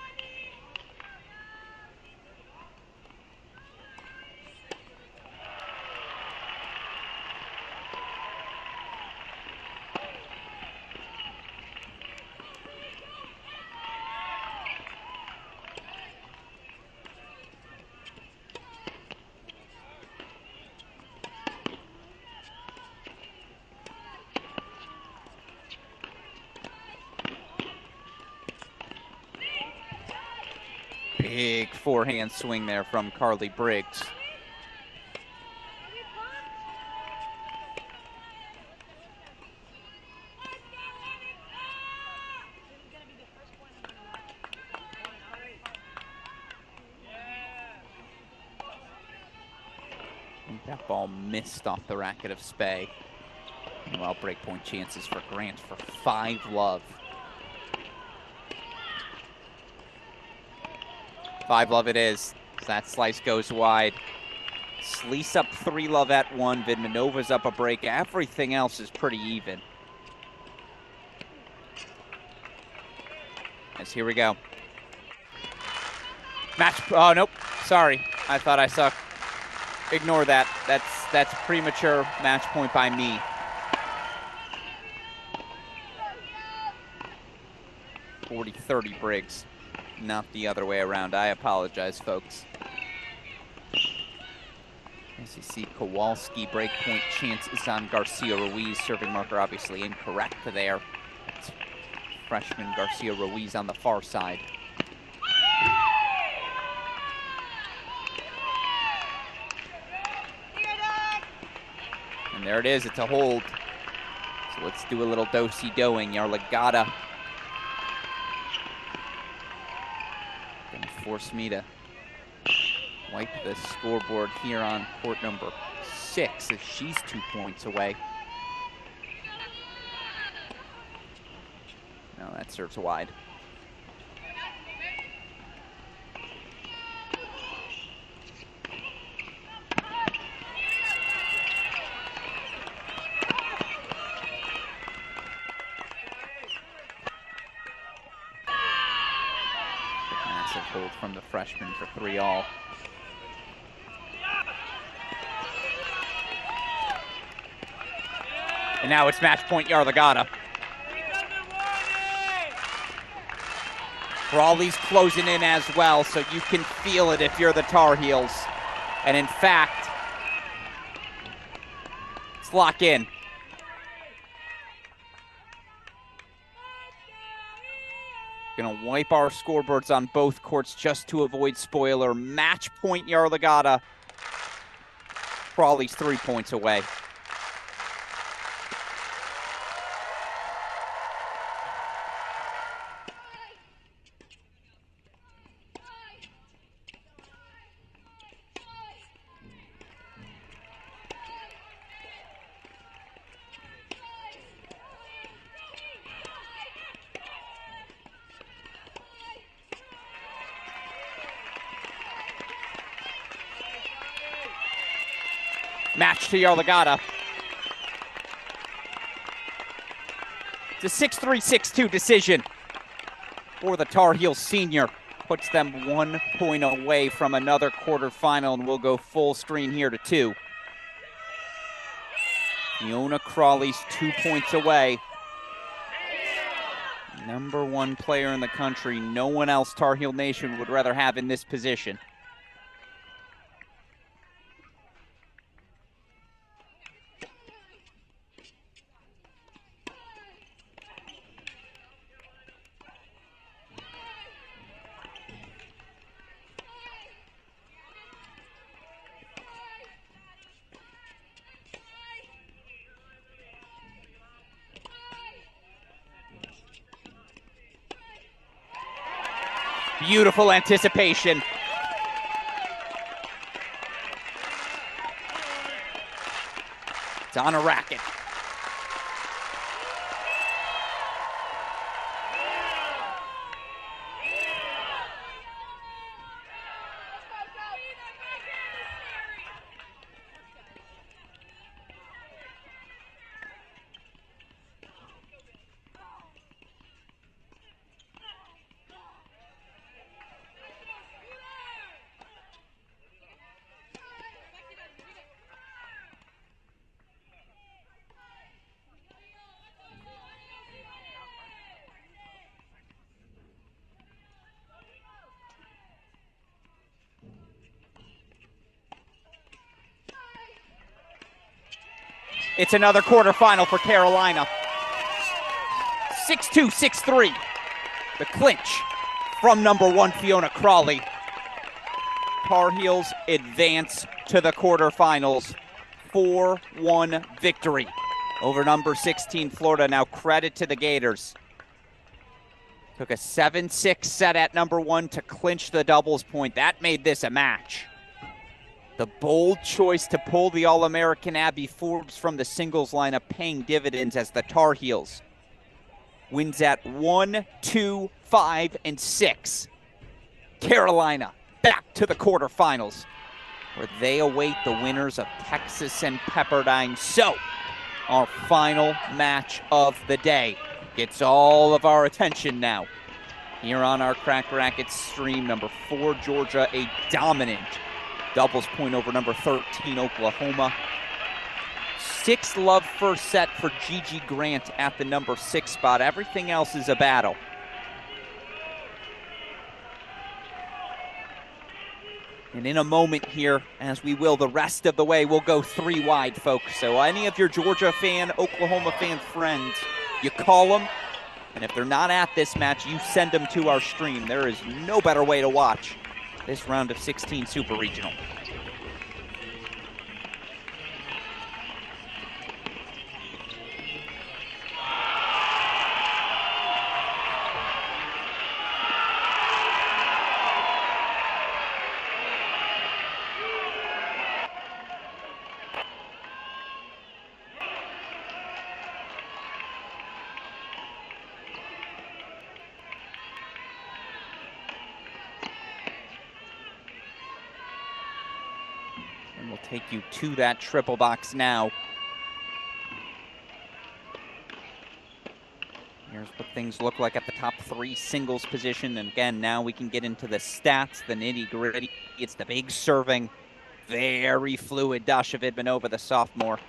S1: Big forehand swing there from Carly Briggs. I think that ball missed off the racket of Spey. Well, break point chances for Grant for 5-love. 5-love it is. That slice goes wide. Sleece up 3-love at 1. Vidmanova's up a break. Everything else is pretty even. As here we go. Match. Oh nope. Sorry. I thought I sucked. Ignore that. That's premature match point by me. (40-30) Briggs. Not the other way around. I apologize, folks. As you see, Kowalski breakpoint chance is on Garcia Ruiz. Serving marker obviously incorrect there. It's freshman Garcia Ruiz on the far side. And there it is. It's a hold. So let's do a little do-si-doing. Yarlagadda gonna force me to wipe the scoreboard here on court number 6 as she's 2 points away. No, that serves wide. Massive hold from the freshman for 3-all. And now it's match point Yarlagadda. Crawley's closing in as well, so you can feel it if you're the Tar Heels. And in fact, let's lock in. Gonna wipe our scoreboards on both courts just to avoid spoiler. Match point Yarlagadda. Crawley's 3 points away. Match to Yarlagadda. It's a 6-3, 6-2 decision for the Tar Heels senior. Puts them 1 point away from another quarterfinal, and we'll go full screen here to 2. Fiona Crawley's 2 points away. Number 1 player in the country. No one else Tar Heel Nation would rather have in this position. Beautiful anticipation. It's on a racket. It's another quarterfinal for Carolina. 6-2, 6-3. The clinch from number 1 Fiona Crawley. Tar Heels advance to the quarterfinals. 4-1 victory over number 16 Florida. Now credit to the Gators. Took a 7-6 set at number 1 to clinch the doubles point. That made this a match. The bold choice to pull the All-American Abby Forbes from the singles lineup paying dividends as the Tar Heels wins at 1, 2, 5, and 6. Carolina back to the quarterfinals where they await the winners of Texas and Pepperdine. So, our final match of the day gets all of our attention now. Here on our Crack Rackets stream, number 4 Georgia, a dominant doubles point over number 13 Oklahoma. 6-love first set for Gigi Grant at the number 6 spot. Everything else is a battle. And in a moment here, as we will the rest of the way, we'll go 3 wide, folks. So any of your Georgia fan, Oklahoma fan friends, you call them. And if they're not at this match, you send them to our stream. There is no better way to watch this round of 16 Super Regional. Take you to that triple box now. Here's what things look like at the top 3 singles position. And again, now we can get into the stats, the nitty-gritty. It's the big serving. Very fluid Dasha Vidmanova, the sophomore.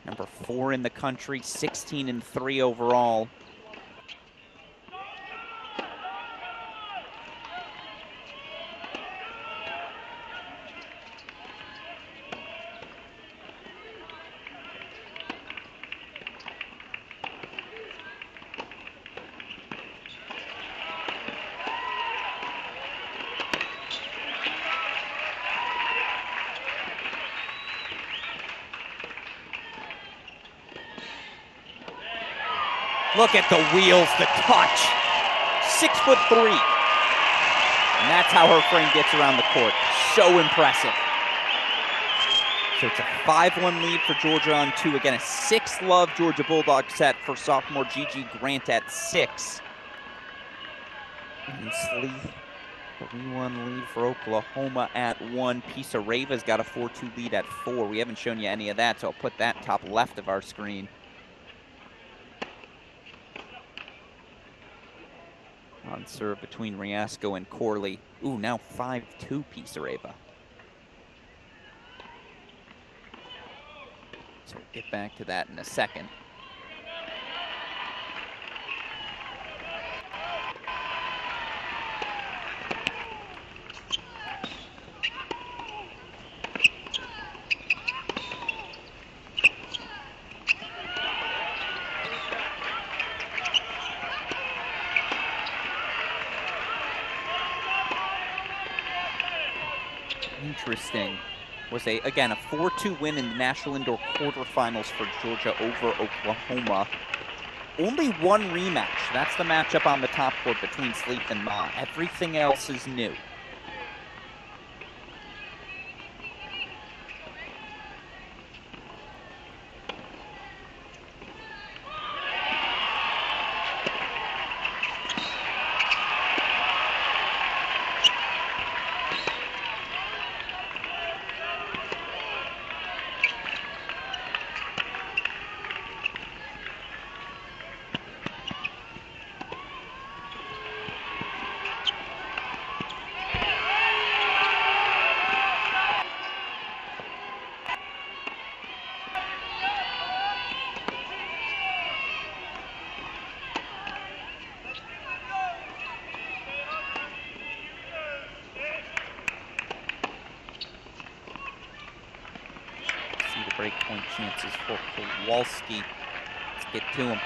S1: Number 4 in the country, 16-3 overall. Look at the wheels, the touch. 6'3". And that's how her frame gets around the court. So impressive. So it's a 5-1 lead for Georgia on 2. Again, a 6-love Georgia Bulldog set for sophomore Gigi Grant at 6. And Sleeth, 3-1 lead for Oklahoma at 1. Pisareva's got a 4-2 lead at 4. We haven't shown you any of that, so I'll put that top left of our screen. On serve between Riasco and Corley. Ooh, now 5-2 Pisareva. So we'll get back to that in a second. Interesting. Was again a 4-2 win in the National Indoor quarterfinals for Georgia over Oklahoma. only one rematch. That's the matchup on the top court between Sleeth and Ma. Everything else is new. Breakpoint chances for Kowalski. Let's get to him.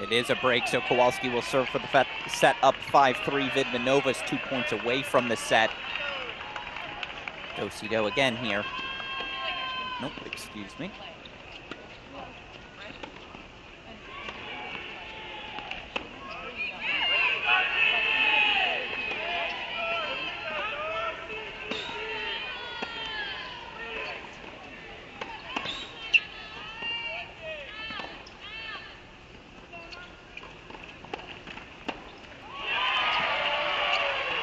S1: It is a break, so Kowalski will serve for the set up 5-3. Vidmanova's 2 points away from the set. Do-si-do again here. Nope, excuse me.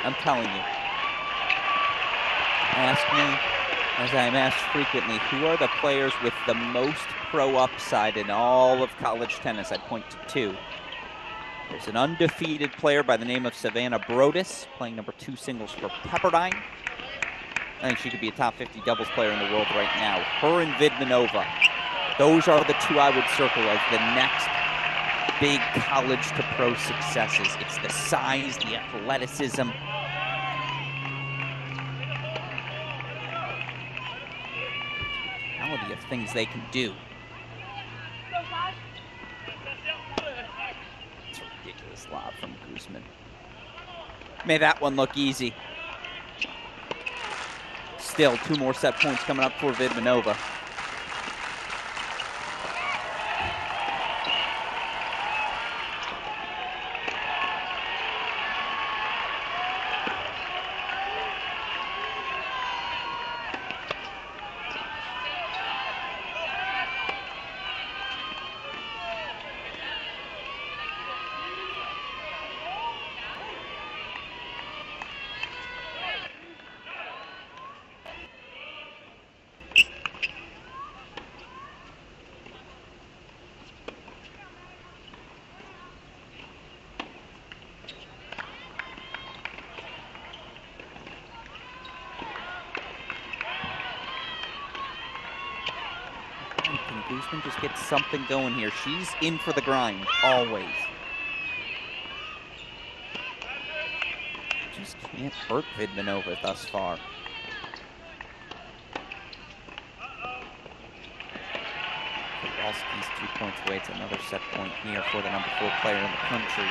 S1: I'm telling you. Ask me, as I'm asked frequently, who are the players with the most pro upside in all of college tennis? I'd point to 2. There's an undefeated player by the name of Savannah Brodus, playing number 2 singles for Pepperdine. I think she could be a top 50 doubles player in the world right now. Her and Vidmanova. Those are the 2 I would circle as the next big college to pro successes. It's the size, the athleticism. Of things they can do. It's a ridiculous lob from Guzman. May that one look easy. Still 2 more set points coming up for Vidmanova. Guzman just gets something going here. She's in for the grind, always. Just can't hurt Vidmanova thus far. Kowalski's 2 points away. It's another set point here for the number 4 player in the country.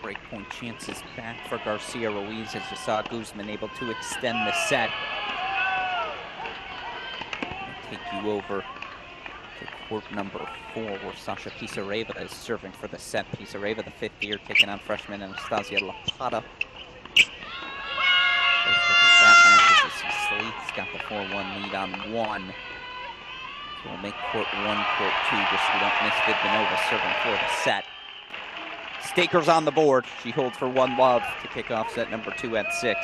S1: Breakpoint chances back for Garcia Ruiz as you saw Guzman able to extend the set. I'll take you over to court number 4 where Sasha Pisareva is serving for the set. Pisareva, the 5th year, taking on freshman Anastasia Lapata. That match as you see Sleeth's got the 4-1 lead on 1. So we'll make court 1, court 2, just so we don't miss Vidmanova serving for the set. Staker's on the board. She holds for 1 love to kick off set number 2 at 6.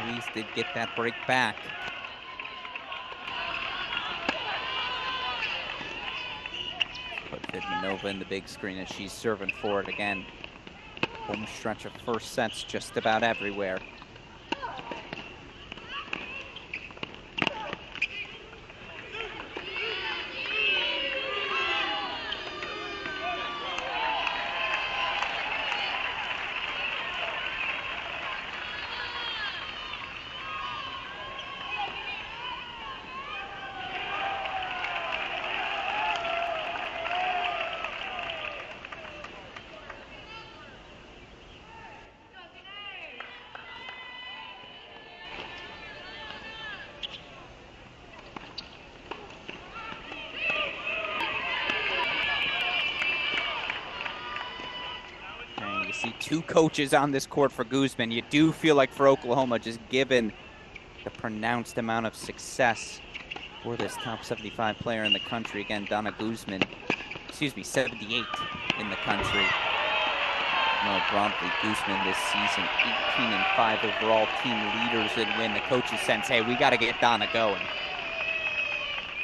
S1: Louise did get that break back. Put Vidmanova in the big screen as she's serving for it again. Home stretch of first sets just about everywhere. See 2 coaches on this court for Guzman. You do feel like for Oklahoma, just given the pronounced amount of success for this top 75 player in the country. Again, Donna Guzman, 78 in the country. More broadly, Guzman this season, 18-5 overall, team leaders in win. The coaches sense, hey, we got to get Donna going.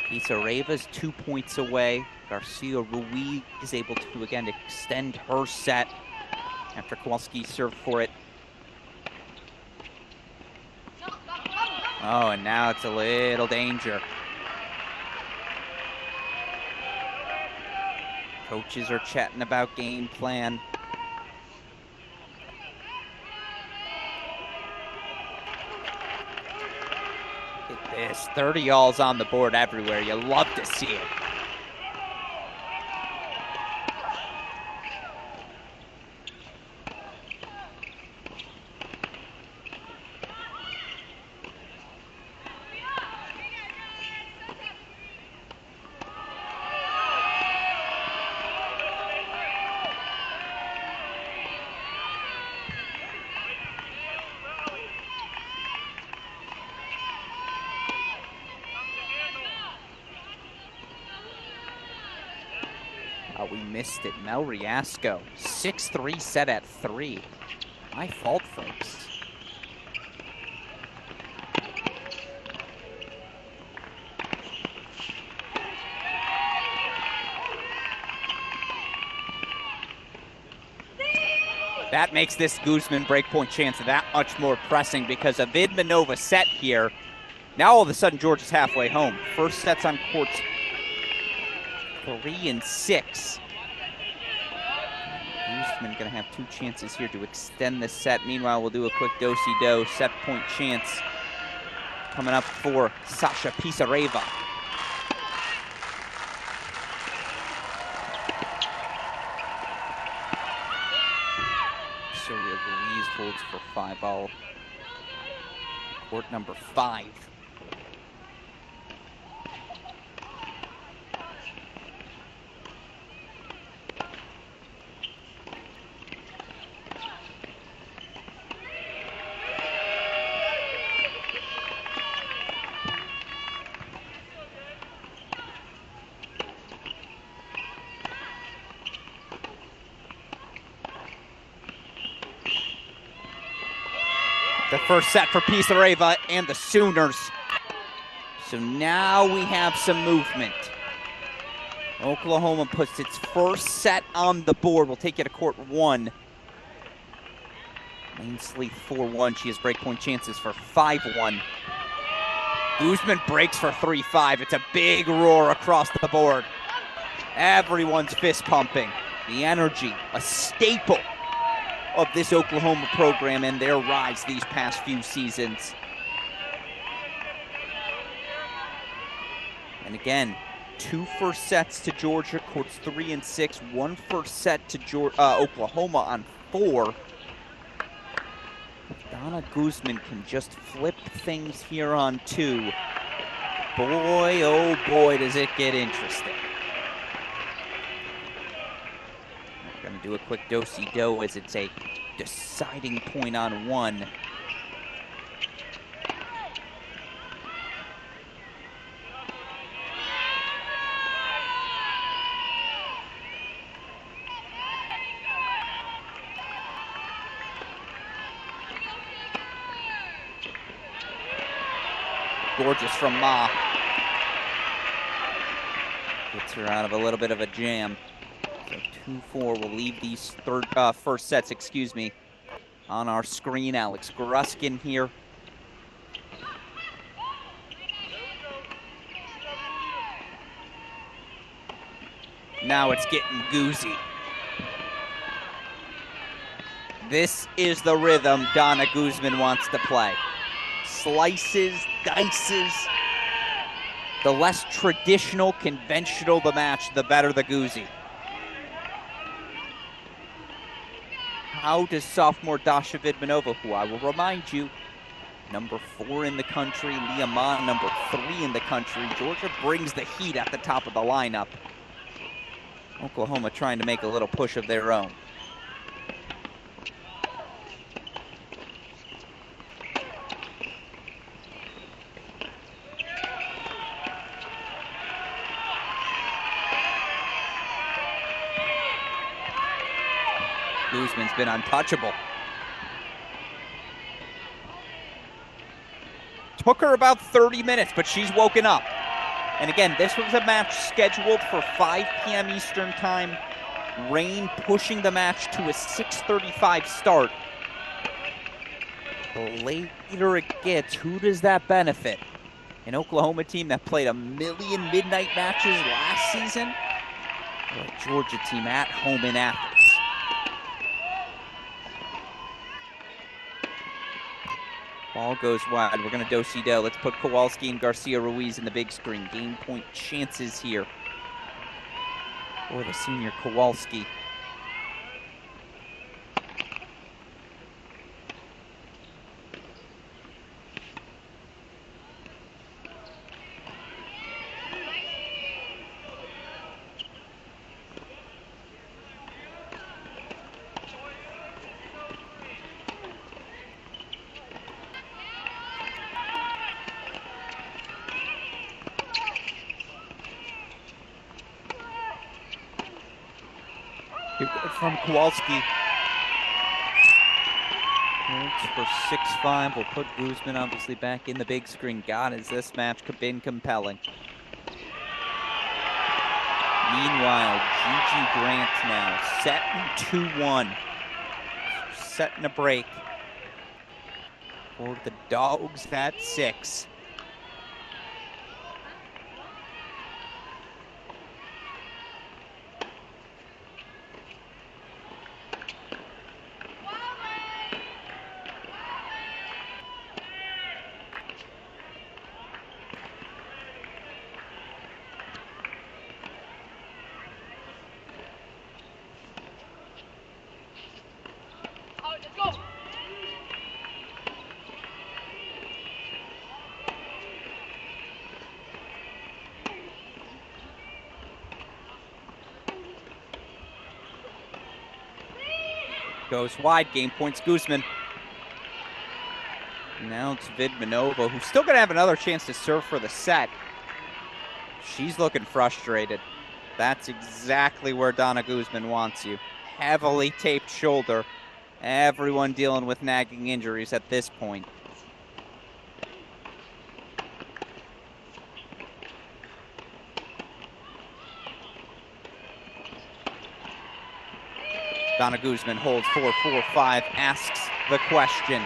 S1: Pisareva's 2 points away. Garcia Ruiz is able to, again, extend her set after Kowalski served for it. Oh, and now it's a little danger. Coaches are chatting about game plan. Look at this, 30 alls on the board everywhere. You love to see it. We missed it. Mel Riasco, 6-3 set at 3. My fault, folks. That makes this Guzman breakpoint chance that much more pressing because a Vidmanova set here. Now all of a sudden Georgia's halfway home. First set's on courts 3 and 6. Guzman gonna have 2 chances here to extend the set. Meanwhile, we'll do a quick do-si-do set point chance coming up for Sasha Pisareva. Soria Ruiz holds for 5-all. Court number 5. first set for Pisareva and the Sooners. So now we have some movement. Oklahoma puts its first set on the board. We'll take it to court 1. Ainsley 4-1. She has breakpoint chances for 5-1. Guzman breaks for 3-5. It's a big roar across the board. Everyone's fist pumping. The energy, a staple of this Oklahoma program and their rise these past few seasons. And again, 2 first sets to Georgia, courts 3 and 6. 1 first set to Oklahoma on 4. If Donna Guzman can just flip things here on 2, boy, oh boy, does it get interesting. I'm going to do a quick do-si-do as it's a deciding point on 1. Gorgeous from Ma. Gets her out of a little bit of a jam. So 2-4 will leave these first sets, on our screen. Alex Gruskin here. Now it's getting goozy. This is the rhythm Donna Guzman wants to play. Slices, dices. The less traditional, conventional the match, the better the goozy. How does sophomore Dasha Vidmanova, who I will remind you, number 4 in the country, Leah Ma, number 3 in the country. Georgia brings the heat at the top of the lineup. Oklahoma trying to make a little push of their own. Guzman's been untouchable. Took her about 30 minutes, but she's woken up. And again, this was a match scheduled for 5 p.m. Eastern time. Rain pushing the match to a 6:35 start. The later it gets, who does that benefit? An Oklahoma team that played 1 million midnight matches last season? Or a Georgia team at home in Athens? Ball goes wide. We're going to do-si-do. Let's put Kowalski and Garcia Ruiz in the big screen. Game point chances here for the senior Kowalski. From Kowalski. It's for 6-5. We'll put Guzman obviously back in the big screen. God, has this match been compelling. Meanwhile, Gigi Grant now setting 2-1. Setting a break for the Dogs at 6. Goes wide, game points Guzman. Now it's Vidmanova, who's still going to have another chance to serve for the set. She's looking frustrated. That's exactly where Donna Guzman wants you. Heavily taped shoulder. Everyone dealing with nagging injuries at this point. Donna Guzman holds 4-4-5, asks the question.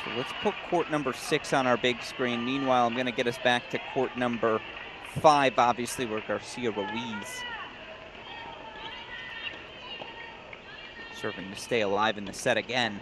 S1: So let's put court number 6 on our big screen. Meanwhile, I'm going to get us back to court number 5, obviously, where Garcia Ruiz serving to stay alive in the set again.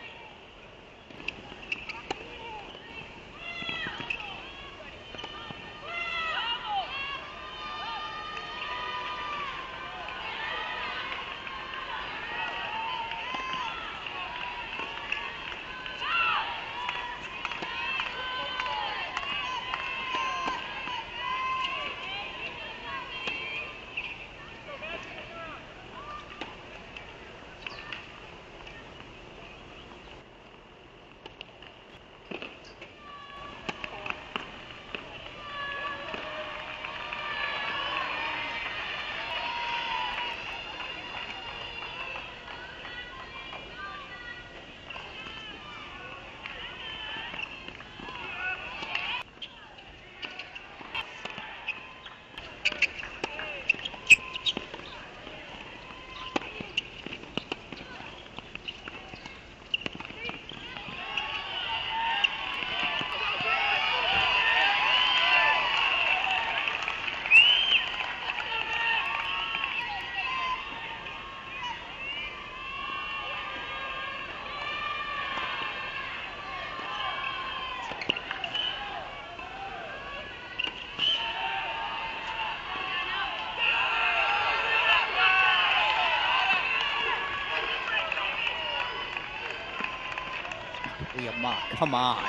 S1: Come on.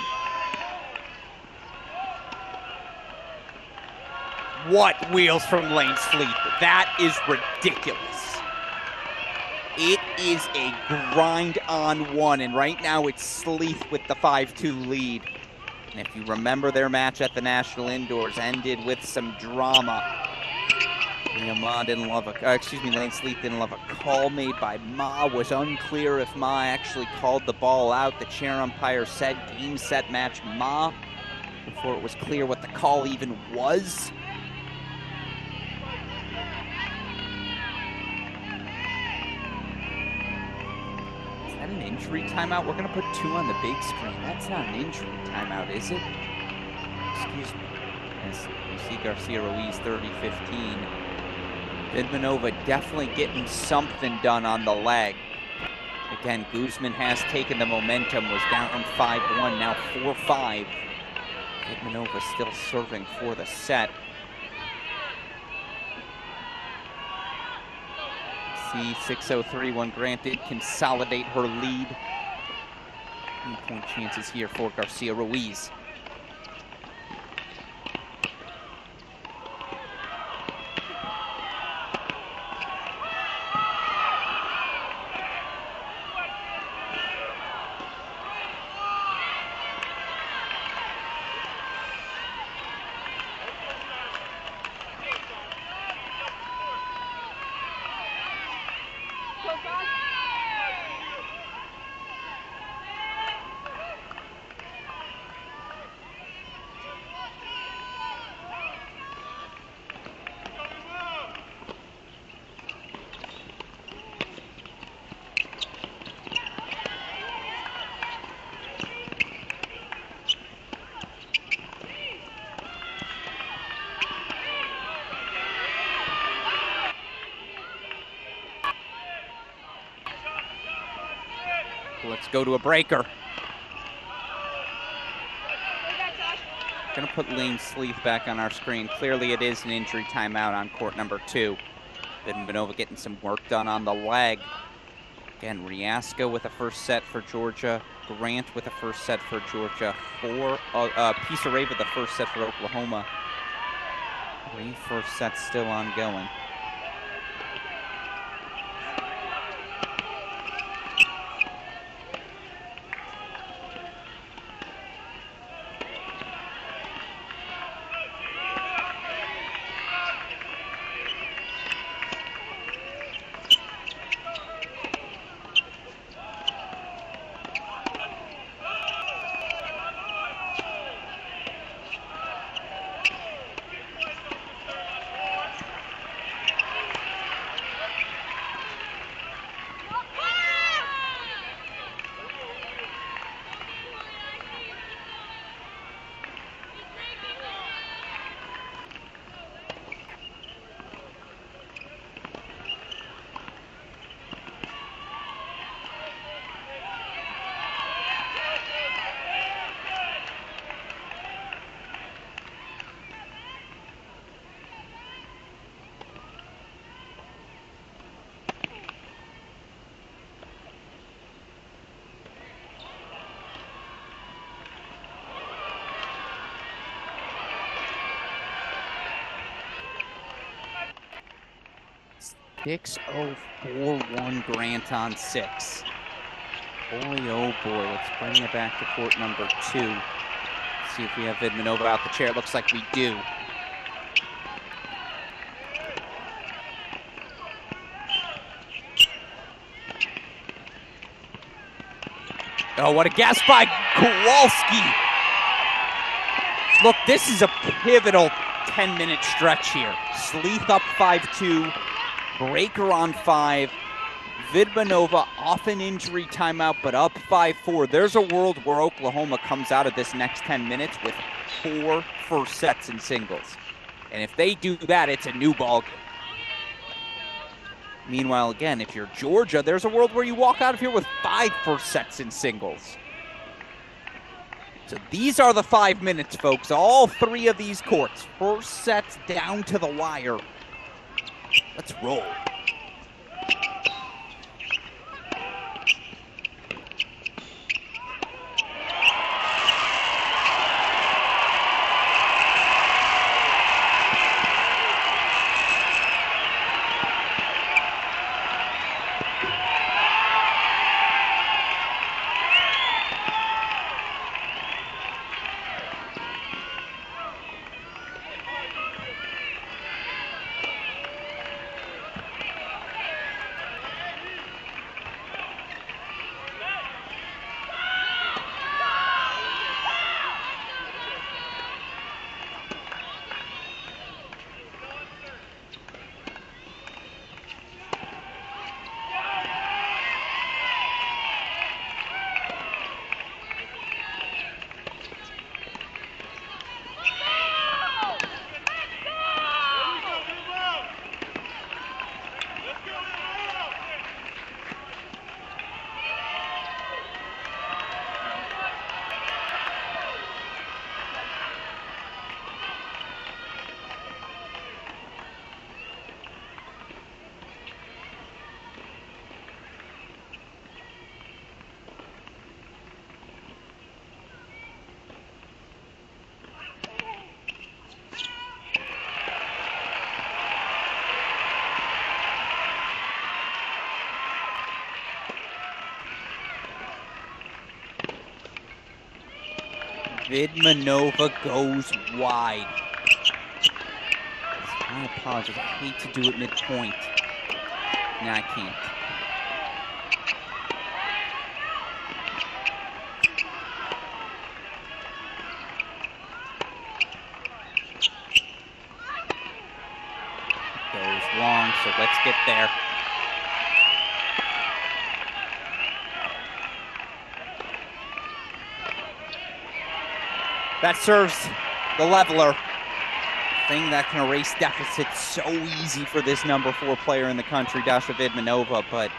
S1: What wheels from Lane Sleeth? That is ridiculous. It is a grind on one, and right now it's Sleeth with the 5-2 lead. And if you remember, their match at the National Indoors ended with some drama. Lane Sleeth didn't love a call made by Ma. Was unclear if Ma actually called the ball out. The chair umpire said game, set, match Ma before it was clear what the call even was. Is that an injury timeout? We're going to put 2 on the big screen. That's not an injury timeout, is it? Excuse me. As you see Garcia Ruiz 30-15. Vidmanova definitely getting something done on the leg. Again, Guzman has taken the momentum, was down 5-1, now 4-5. Vidmanova still serving for the set. See 6-0-3-1 granted, consolidate her lead. 3-point chances here for Garcia Ruiz. Let's go to a breaker. Gonna put Lane Sleeth back on our screen. Clearly it is an injury timeout on court number 2. Vidmanova getting some work done on the leg. Again, Riasco with a first set for Georgia. Grant with a first set for Georgia. Pisareva with the first set for Oklahoma. 3 first sets still ongoing. 6:04.1 Grant on 6. Boy, oh boy, let's bring it back to court number 2. See if we have Vidmanova out the chair. It looks like we do. Oh, what a guess by Kowalski. Look, this is a pivotal 10-minute stretch here. Sleeth up 5-2, Breaker on 5, Vidmanova off an injury timeout, but up 5-4. There's a world where Oklahoma comes out of this next 10 minutes with 4 first sets in singles. And if they do that, it's a new ballgame. Meanwhile, again, if you're Georgia, there's a world where you walk out of here with 5 first sets in singles. So these are the 5 minutes, folks. All 3 of these courts. First sets down to the wire. Let's roll. Vidmanova goes wide. I apologize. I hate to do it midpoint. No, I can't. Goes long, so let's get there. That serves the leveler. Thing that can erase deficits so easy for this number 4 player in the country, Dasha Vidmanova. But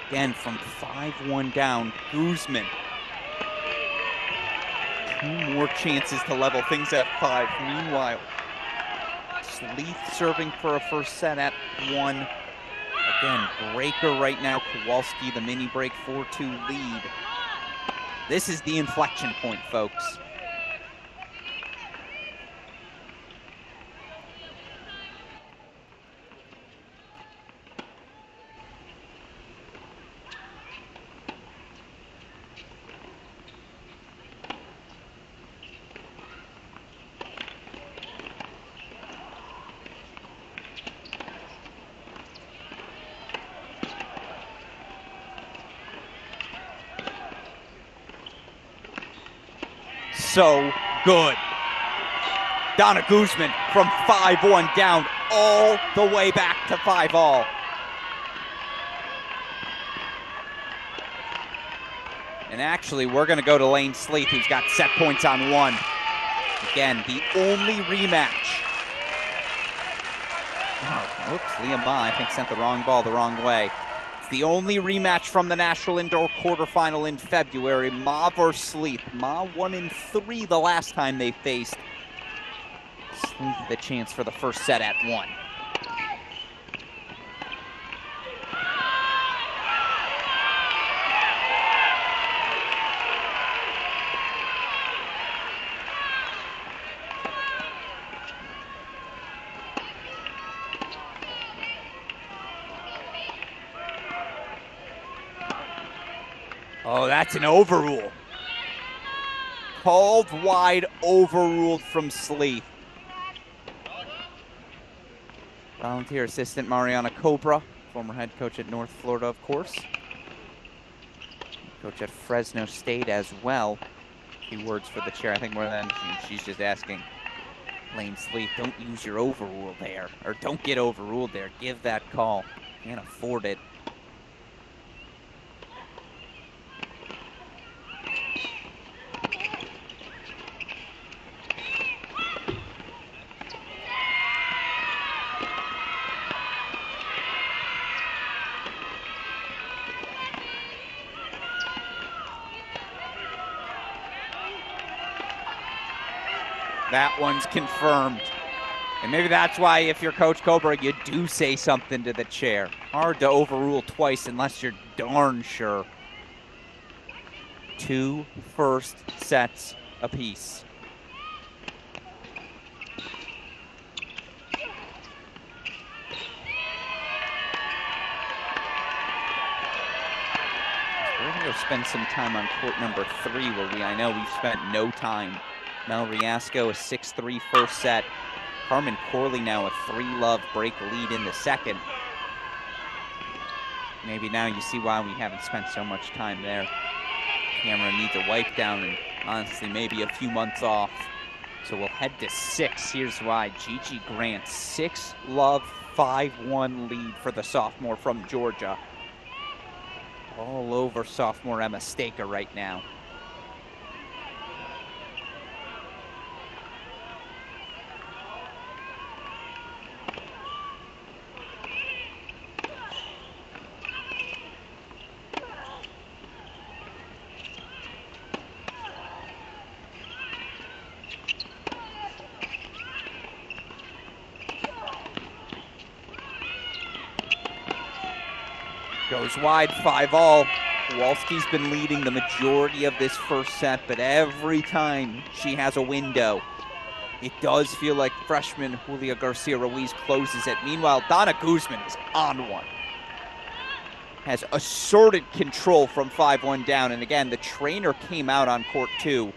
S1: again, from 5-1 down, Guzman. 2 more chances to level things at 5. Meanwhile, Sleeth serving for a first set at 1. Again, Breaker right now, Kowalski, the mini break 4-2 lead. This is the inflection point, folks. So good. Donna Guzman from 5-1 down all the way back to 5-all. And actually, we're going to go to Lane Sleeth, who's got set points on 1. Again, the only rematch. Oh, oops, Leah Ma, I think, sent the wrong ball the wrong way. The only rematch from the National Indoor Quarterfinal in February, Ma versus Sleeth. Ma 1-3 the last time they faced. Sleeth the chance for the first set at 1. Oh, that's an overrule. Called wide, overruled from Sleeth. Volunteer assistant Mariana Cobra, former head coach at North Florida, of course. Coach at Fresno State as well. A few words for the chair. I think more than she's just asking Lane Sleeth, don't use your overrule there, or don't get overruled there. Give that call. Can't afford it. That one's confirmed. And maybe that's why if you're Coach Cobra, you do say something to the chair. Hard to overrule twice unless you're darn sure. 2 first sets apiece. We're going to go spend some time on court number 3 where I know we've spent no time. Mel Riasco, a 6-3 first set. Carmen Corley now a 3-love break lead in the second. Maybe now you see why we haven't spent so much time there. Camera needs a wipe down and honestly maybe a few months off. So we'll head to 6. Here's why. Gigi Grant, 6-love, 5-1 lead for the sophomore from Georgia. All over sophomore Emma Staker right now. Goes wide, 5-all. Kowalski's been leading the majority of this first set, but every time she has a window, it does feel like freshman Julia Garcia-Ruiz closes it. Meanwhile, Donna Guzman is on one. Has asserted control from 5-1 down, and again, the trainer came out on court 2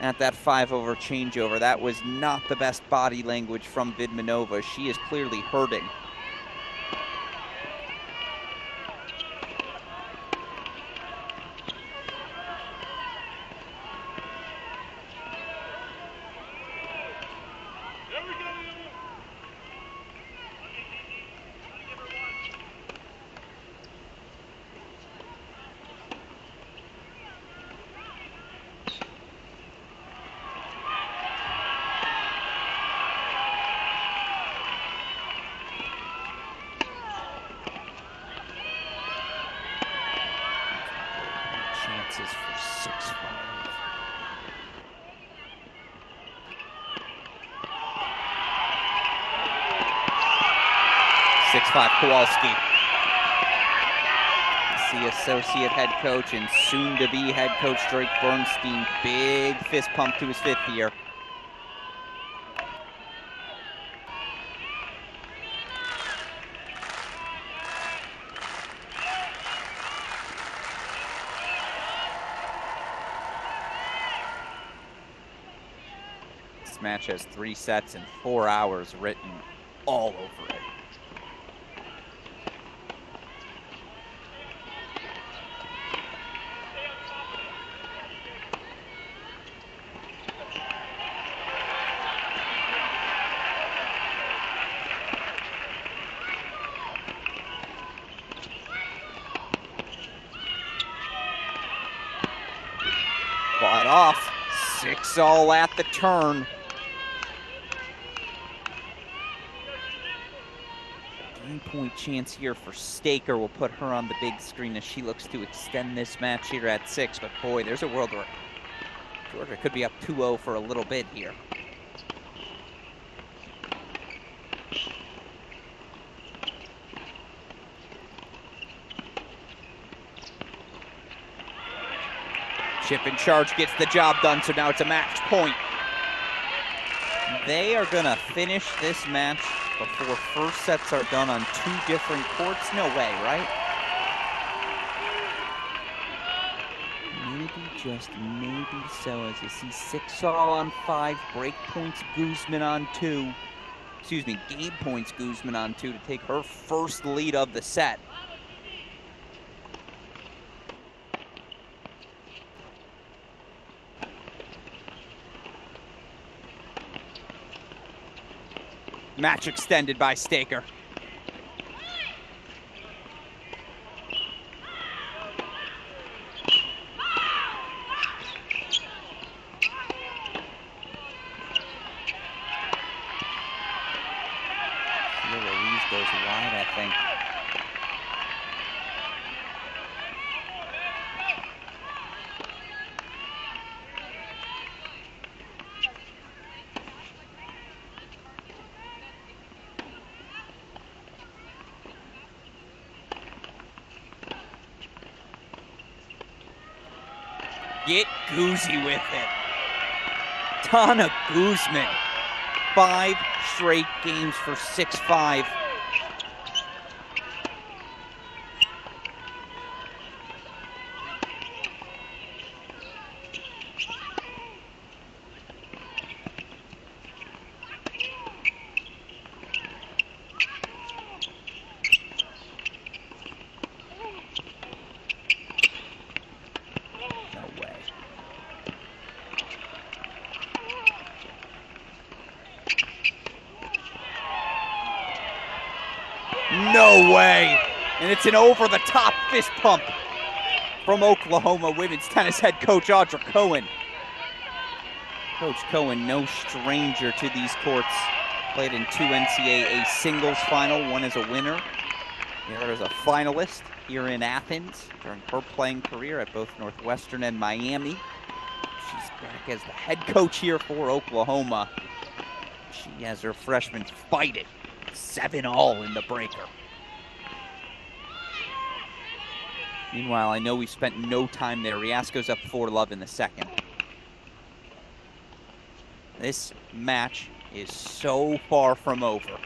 S1: at that 5-over changeover. That was not the best body language from Vidmanova. She is clearly hurting. Chances for 6-5. Kowalski. The associate head coach and soon-to-be head coach Drake Bernstein. Big fist pump to his 5th year. This match has 3 sets and 4 hours written all over it. Fought off, 6-all at the turn. Game-point chance here for Staker will put her on the big screen as she looks to extend this match here at 6. But boy, there's a world where Georgia could be up 2-0 for a little bit here. Chip and charge gets the job done, so now it's a match point. They are gonna finish this match before first sets are done on 2 different courts? No way, right? just maybe so, as you see 6-all on 5, break points Guzman on 2. Excuse me, game points Guzman on 2 to take her first lead of the set. Match extended by Staker. Ruiz goes wide, I think. Get Goozy with it. Donna Guzman. 5 straight games for 6-5. No way. And it's an over-the-top fist pump from Oklahoma women's tennis head coach Audra Cohen. Coach Cohen, no stranger to these courts. Played in 2 NCAA singles final, one as a winner, the other as a finalist here in Athens during her playing career at both Northwestern and Miami. She's back as the head coach here for Oklahoma. She has her freshmen fight it. 7-all in the breaker. Meanwhile, I know we spent no time there. Riasco's up 4-love in the second. This match is so far from over.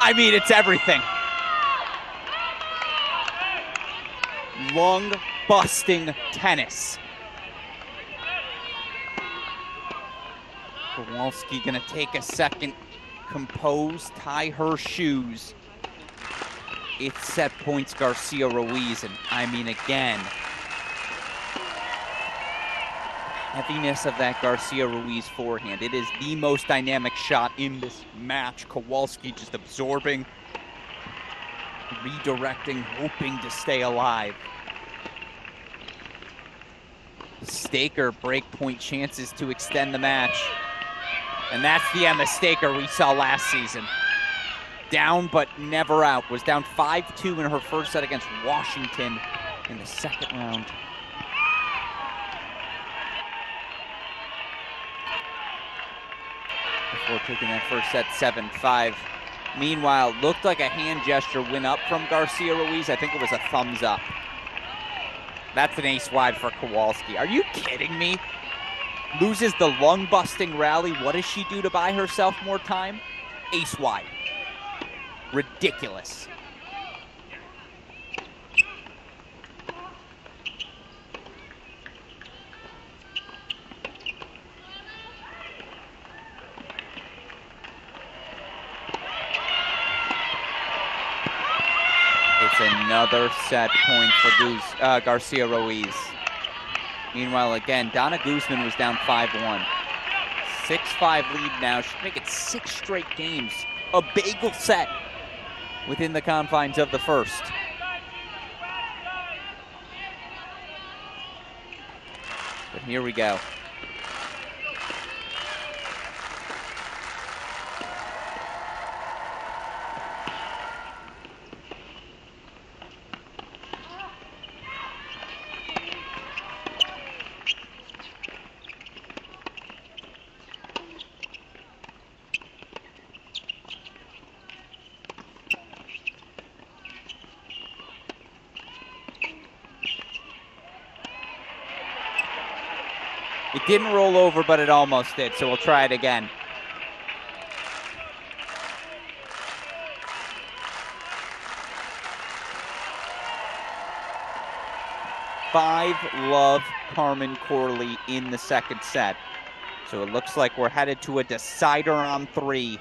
S1: I mean, it's everything. Lung-busting tennis. Kowalski gonna take a second, compose, tie her shoes. It's set points Garcia Ruiz, and I mean, again, heaviness of that Garcia Ruiz forehand. It is the most dynamic shot in this match. Kowalski just absorbing, redirecting, hoping to stay alive. Staker breakpoint chances to extend the match. And that's the Emma Staker we saw last season. Down but never out. Was down 5-2 in her first set against Washington in the second round. Before taking that first set 7-5. Meanwhile, looked like a hand gesture went up from Garcia Ruiz. I think it was a thumbs up. That's an ace wide for Kowalski. Are you kidding me? Loses the lung-busting rally. What does she do to buy herself more time? Ace wide. Ridiculous. It's another set point for Garcia Ruiz. Meanwhile, again, Donna Guzman was down 5-1. 6-5 lead now. She'll make it 6 straight games. A bagel set within the confines of the first. But here we go. It didn't roll over, but it almost did, so we'll try it again. Five-love Carmen Corley in the second set. So it looks like we're headed to a decider on 3.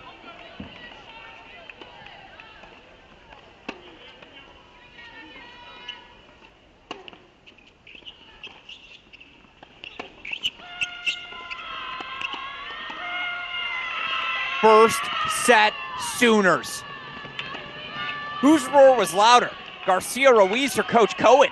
S1: First set Sooners. Whose roar was louder? Garcia Ruiz or Coach Cohen?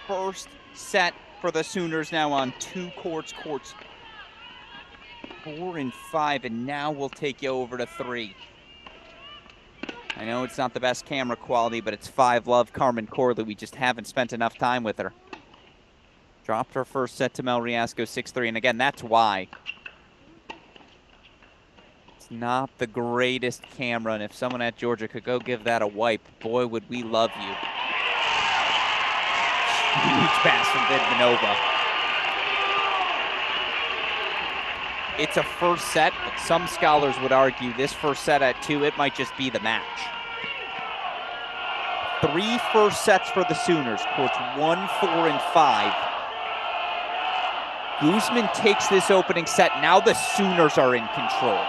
S1: First set for the Sooners now on 2 courts, courts 4 and 5, and now we'll take you over to 3. I know it's not the best camera quality, but it's 5-love Carmen Corley. We just haven't spent enough time with her. Dropped her first set to Mel Riasco 6-3, and again, that's why. It's not the greatest camera, and if someone at Georgia could go give that a wipe, boy, would we love you. Huge pass from Vidmanova. It's a first set, but some scholars would argue this first set at 2, it might just be the match. 3 first sets for the Sooners, courts 1, 4, and 5. Guzman takes this opening set. Now the Sooners are in control.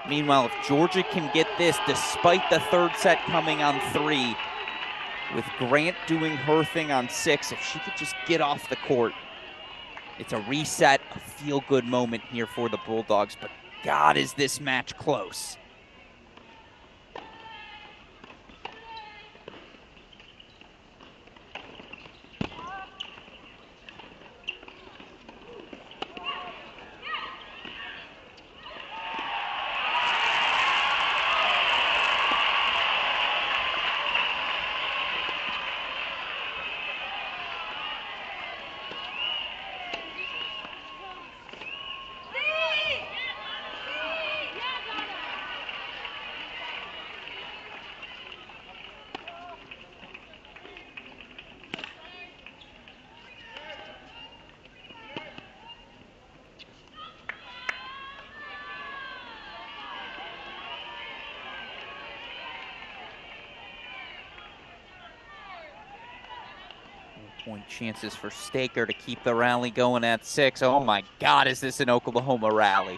S1: Meanwhile, if Georgia can get this, despite the third set coming on 3, with Grant doing her thing on 6, if she could just get off the court, it's a reset, a feel-good moment here for the Bulldogs, but God, is this match close. Point chances for Staker to keep the rally going at 6. Oh my God, is this an Oklahoma rally?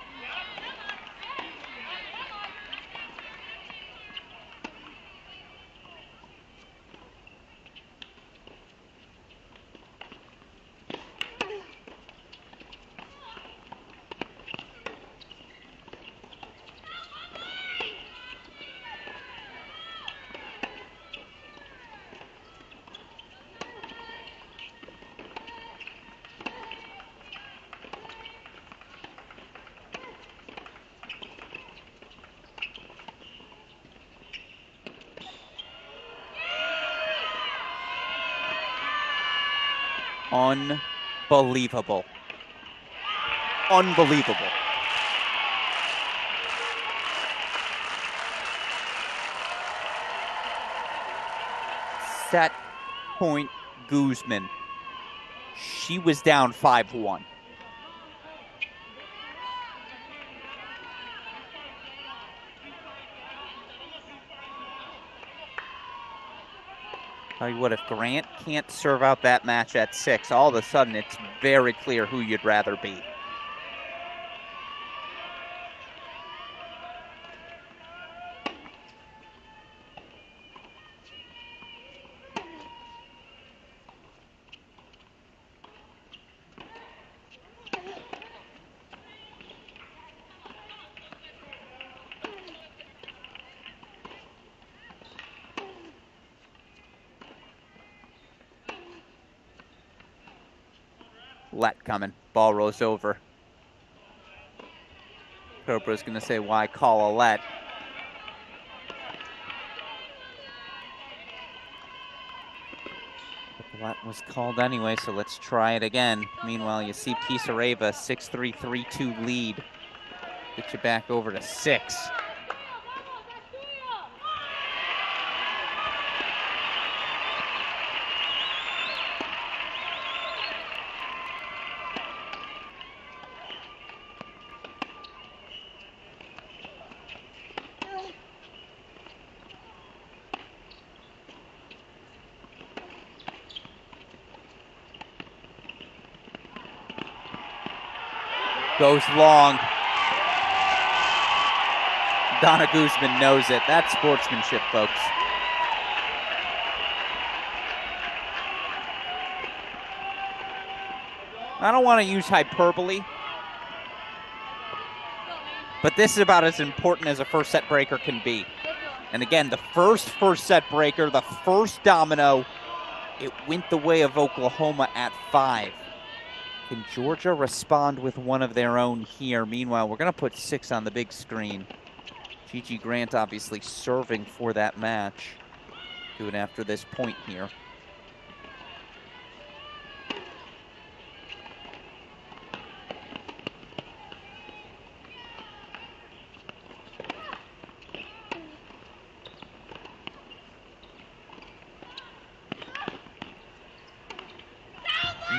S1: Unbelievable. Unbelievable. Set point Guzman. She was down 5-1. Tell you what, if Grant can't serve out that match at 6, all of a sudden it's very clear who you'd rather be. Let coming. Ball rolls over. Cobra's going to say, why call a let? But the let was called anyway, so let's try it again. Meanwhile, you see Pisareva, 6-3, 3-2 lead. Get you back over to 6. Goes long. Donna Guzman knows it. That's sportsmanship, folks. I don't want to use hyperbole, but this is about as important as a first set breaker can be. And again, the first set breaker, the first domino, it went the way of Oklahoma at 5. Can Georgia respond with one of their own here? Meanwhile, we're going to put 6 on the big screen. Gigi Grant obviously serving for that match. Do it after this point here.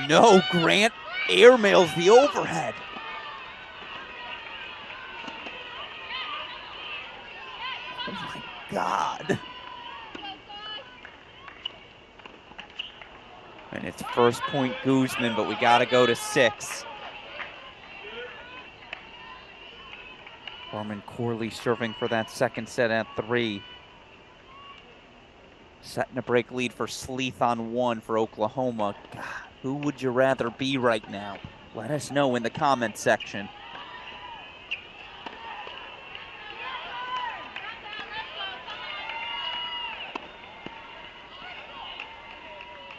S1: No, Grant airmails the overhead. Oh my God. And it's first point Guzman, but we got to go to 6. Carmen Corley serving for that second set at 3. Setting a break lead for Sleeth on 1 for Oklahoma. God, who would you rather be right now? Let us know in the comments section.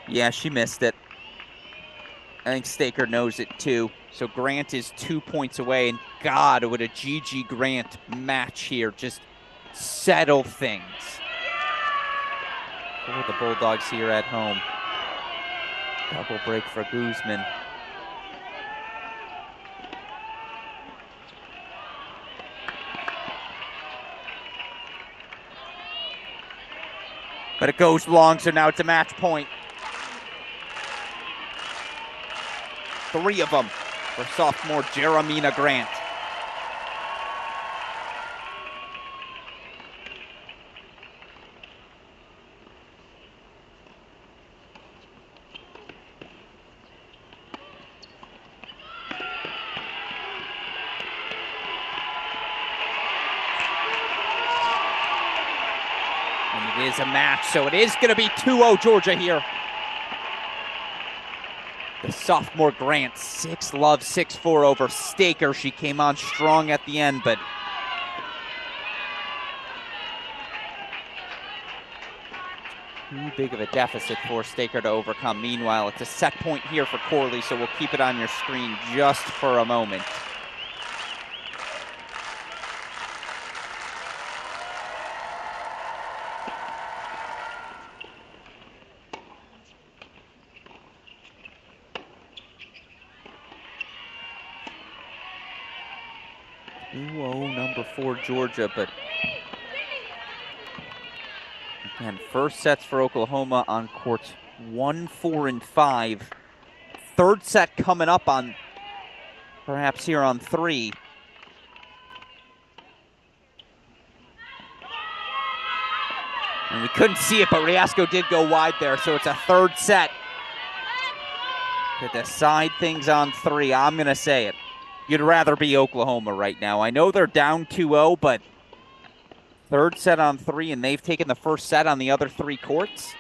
S1: Yeah, she missed it. I think Staker knows it too. So Grant is 2 points away, and God, would a Gigi Grant match here just settle things for the Bulldogs here at home. Double break for Guzman. But it goes long, so now it's a match point. 3 of them for sophomore Jeremina Grant. And it is a match, so it is going to be 2-0 Georgia here. The sophomore Grant, 6-love, 6-4 over Staker. She came on strong at the end, but too big of a deficit for Staker to overcome. Meanwhile, it's a set point here for Corley, so we'll keep it on your screen just for a moment. Number 4 Georgia, but again, first sets for Oklahoma on courts 1, 4, and 5. Third set coming up on perhaps here on 3. And we couldn't see it, but Riasco did go wide there, so it's a third set to decide things on 3. I'm going to say it. You'd rather be Oklahoma right now. I know they're down 2-0, but third set on 3, and they've taken the first set on the other 3 courts.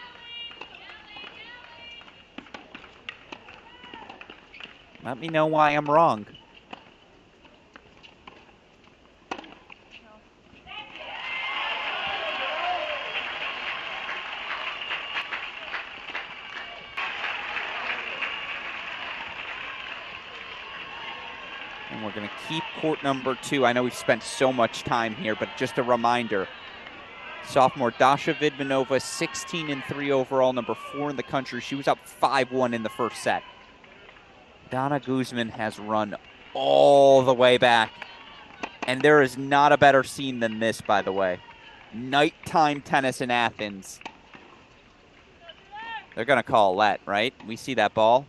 S1: Let me know why I'm wrong. And we're going to keep court number 2. I know we've spent so much time here, but just a reminder. Sophomore Dasha Vidmanova, 16-3 overall, number 4 in the country. She was up 5-1 in the first set. Donna Guzman has run all the way back. And there is not a better scene than this, by the way. Nighttime tennis in Athens. They're going to call a let, right? We see that ball.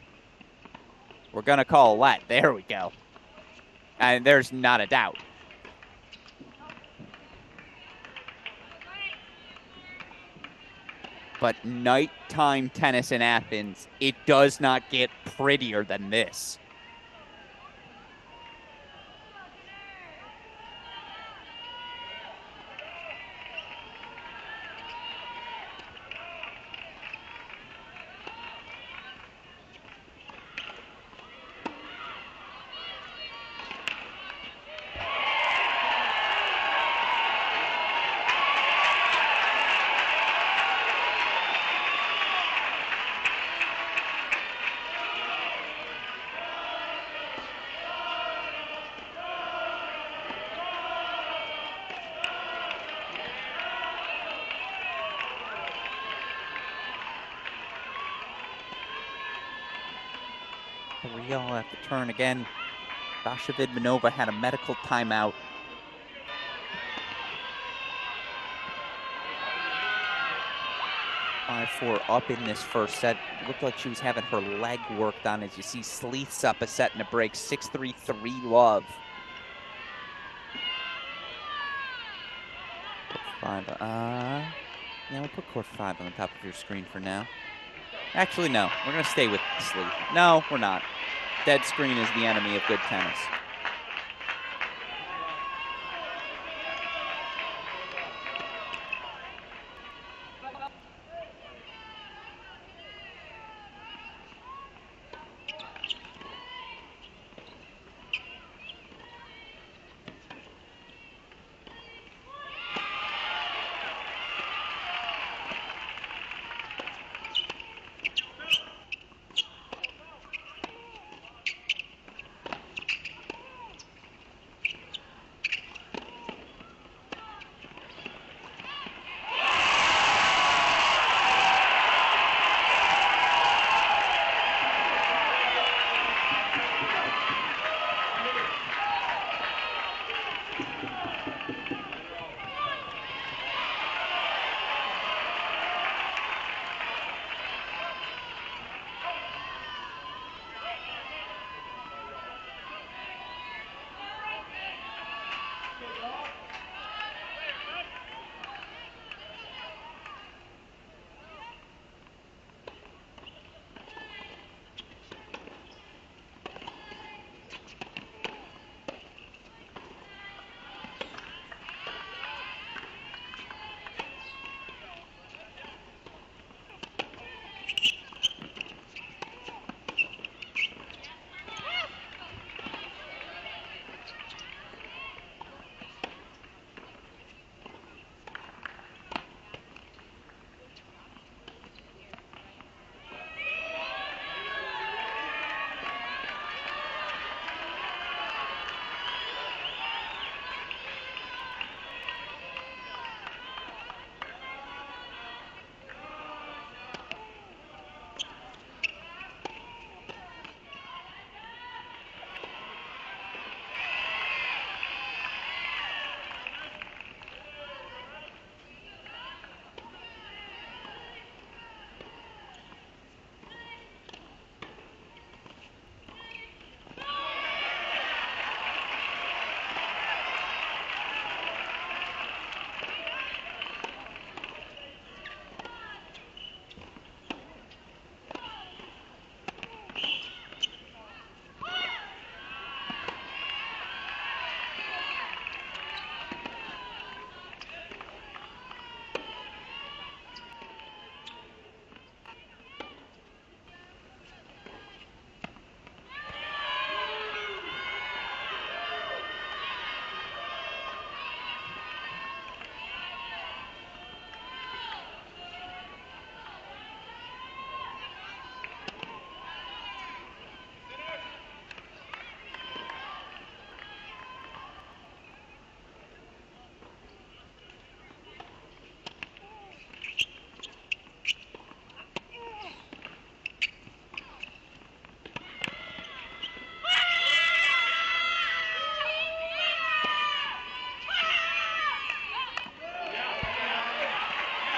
S1: We're going to call a let. There we go. And there's not a doubt. But nighttime tennis in Athens, it does not get prettier than this. Real at the turn again. Dasha Vidmanova had a medical timeout. 5-4 up in this first set. It looked like she was having her leg worked on. As you see, Sleeth's up a set and a break. 6-3, 3-love. 5. Yeah, we'll put court 5 on the top of your screen for now. Actually, no. We're going to stay with Sleeth. No, we're not. Dead screen is the enemy of good tennis.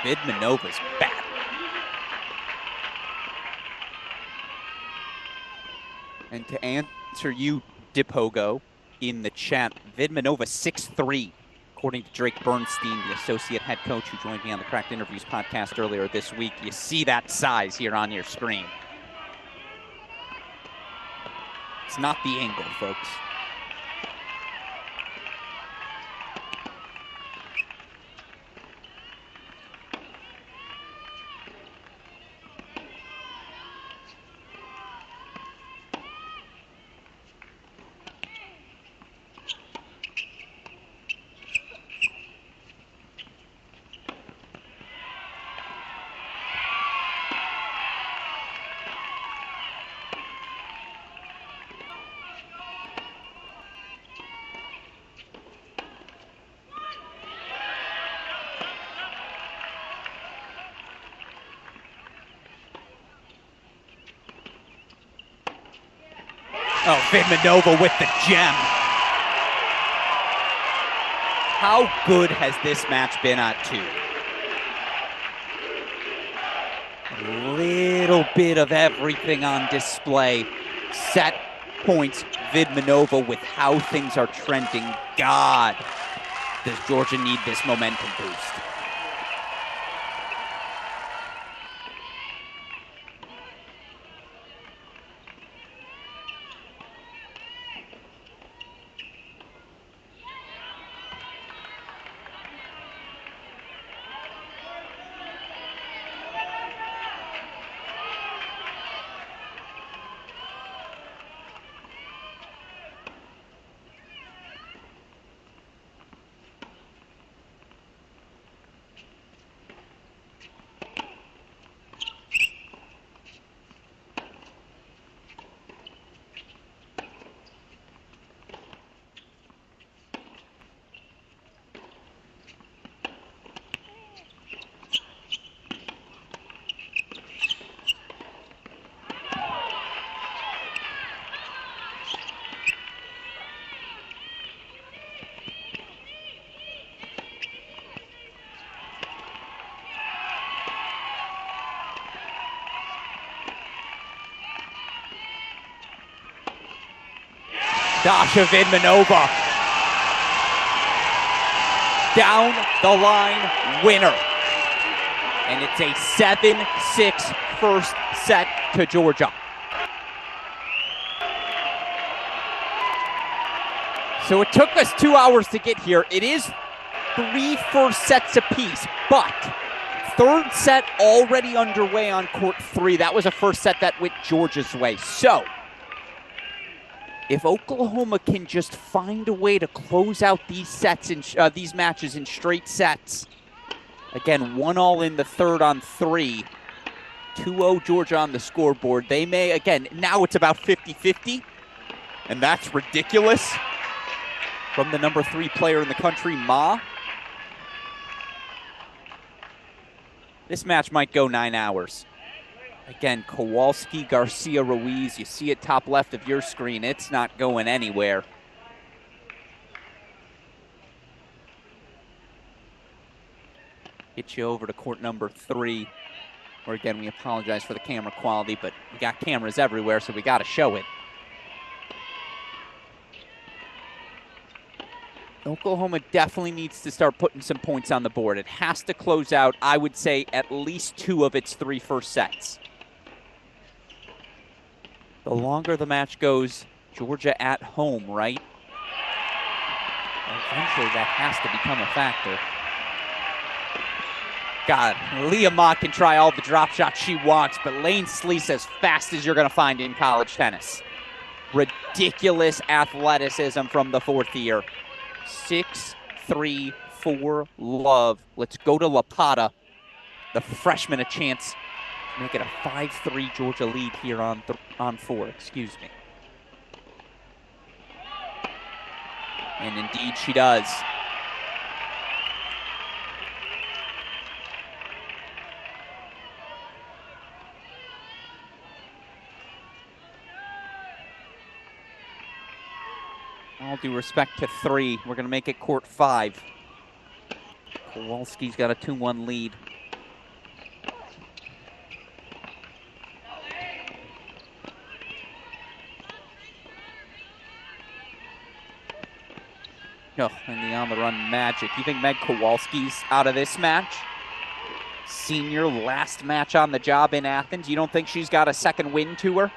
S1: Vidmanova's back. And to answer you, Dipogo, in the chat, Vidmanova 6'3", according to Drake Bernstein, the associate head coach who joined me on the Cracked Interviews podcast earlier this week. You see that size here on your screen. It's not the angle, folks. Oh, Vidmanova with the gem. How good has this match been at 2? A little bit of everything on display. Set points, Vidmanova with how things are trending. God, does Georgia need this momentum boost? Dasha Vidmanova, down the line winner. And it's a 7-6 first set to Georgia. So it took us 2 hours to get here. It is 3 first sets apiece, but third set already underway on court 3. That was a first set that went Georgia's way. So if Oklahoma can just find a way to close out these sets in these matches in straight sets, again, 1-1 in the third on 3, 2-0 Georgia on the scoreboard. They may, again, now it's about 50-50, and that's ridiculous from the number 3 player in the country, Ma. This match might go 9 hours. Again, Kowalski, Garcia, Ruiz, you see it top left of your screen. It's not going anywhere. Get you over to court number 3, where again, we apologize for the camera quality, but we got cameras everywhere, so we got to show it. Oklahoma definitely needs to start putting some points on the board. It has to close out, I would say, at least 2 of its 3 first sets. The longer the match goes, Georgia at home, right? Eventually that has to become a factor. God, Leah Ma can try all the drop shots she wants, but Lane Sleece as fast as you're going to find in college tennis. Ridiculous athleticism from the 4th year. 6-3 for love. Let's go to Lapata. The freshman a chance to make it a 5-3 Georgia lead here on 4. Excuse me. And indeed she does. All due respect to 3, we're going to make it court 5. Kowalski's got a 2-1 lead. Oh, and the on-the-run magic. You think Meg Kowalski's out of this match? Senior, last match on the job in Athens. You don't think she's got a second win to her?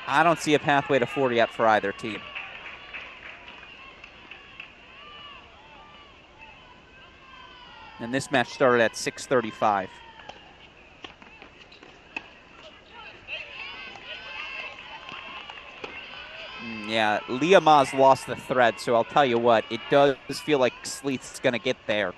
S1: I don't see a pathway to 40 yet for either team. And this match started at 6:35. Yeah, Leah Ma's lost the thread, so I'll tell you what, it does feel like Sleeth's going to get there.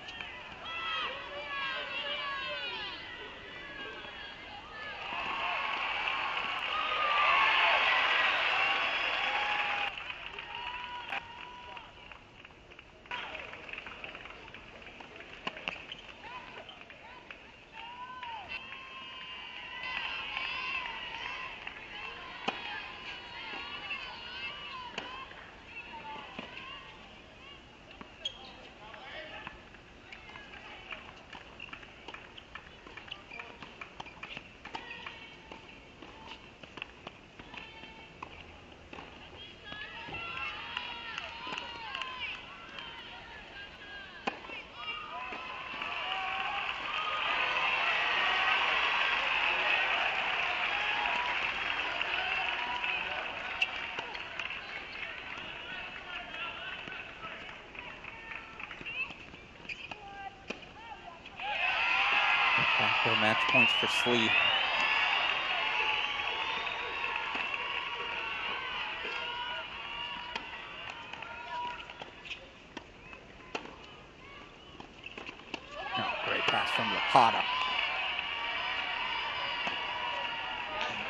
S1: match points for Sleeth. Great pass from Lapata.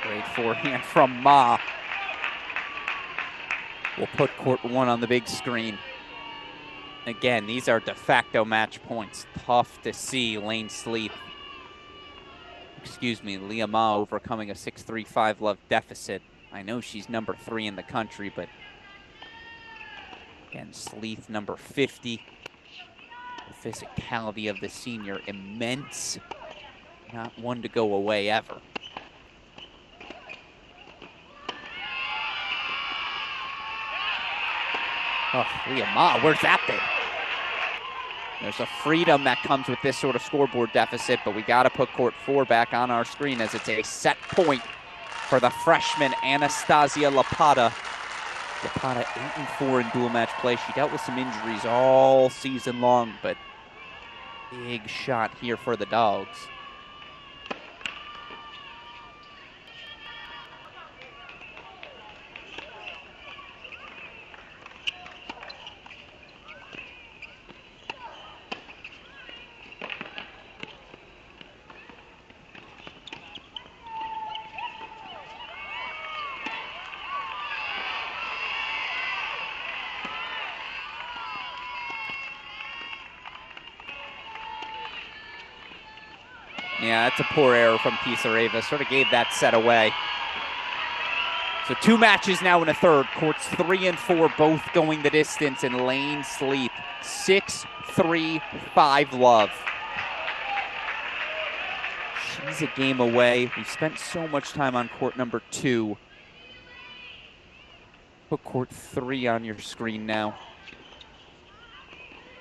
S1: Great forehand from Ma. We'll put court 1 on the big screen. Again, these are de facto match points. Tough to see Leah Ma overcoming a 6-3 5-love deficit. I know she's number 3 in the country, but again, Sleeth number 50. The physicality of the senior immense. Not one to go away ever. Oh, Leah Ma, where's that been? There's a freedom that comes with this sort of scoreboard deficit, but we got to put court 4 back on our screen as it's a set point for the freshman Anastasia Lapata. Lapata 8-4 in dual match play. She dealt with some injuries all season long, but big shot here for the Dogs. Yeah, that's a poor error from Pisareva. Sort of gave that set away. So 2 matches now in a third. Courts 3 and 4 both going the distance, and Lane Sleeth 6-3 5-love. She's a game away. We've spent so much time on court number 2. Put court 3 on your screen now.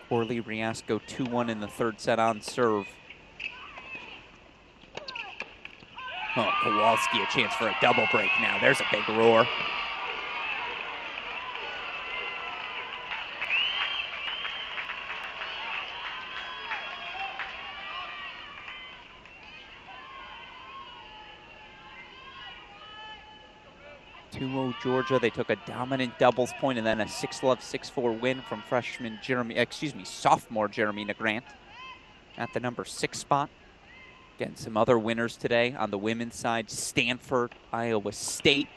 S1: Orly Riasco 2-1 in the third set on serve. Oh, Kowalski, a chance for a double break now. There's a big roar. Georgia. They took a dominant doubles point and then a 6-love, 6-4 win from sophomore Jeremy Negrant at the number 6 spot. Again, some other winners today on the women's side. Stanford, Iowa State.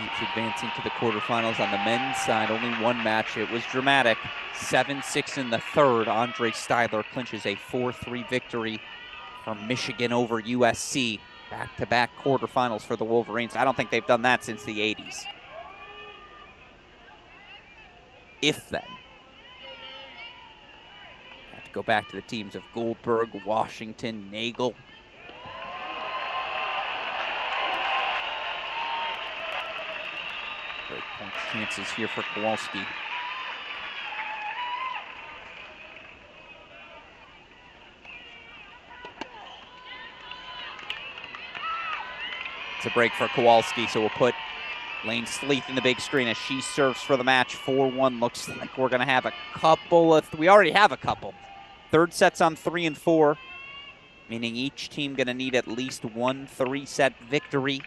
S1: Each advancing to the quarterfinals. On the men's side, only 1 match. It was dramatic. 7-6 in the third. Andre Styler clinches a 4-3 victory from Michigan over USC. Back-to-back quarterfinals for the Wolverines. I don't think they've done that since the 80s. If then. Have to go back to the teams of Goldberg, Washington, Nagel. Great point chances here for Kowalski. It's a break for Kowalski, so we'll put Lane Sleeth in the big screen as she serves for the match. 4-1. Looks like we're going to have a couple of... We already have a couple. Third set's on 3 and 4, meaning each team going to need at least 1 3-set victory.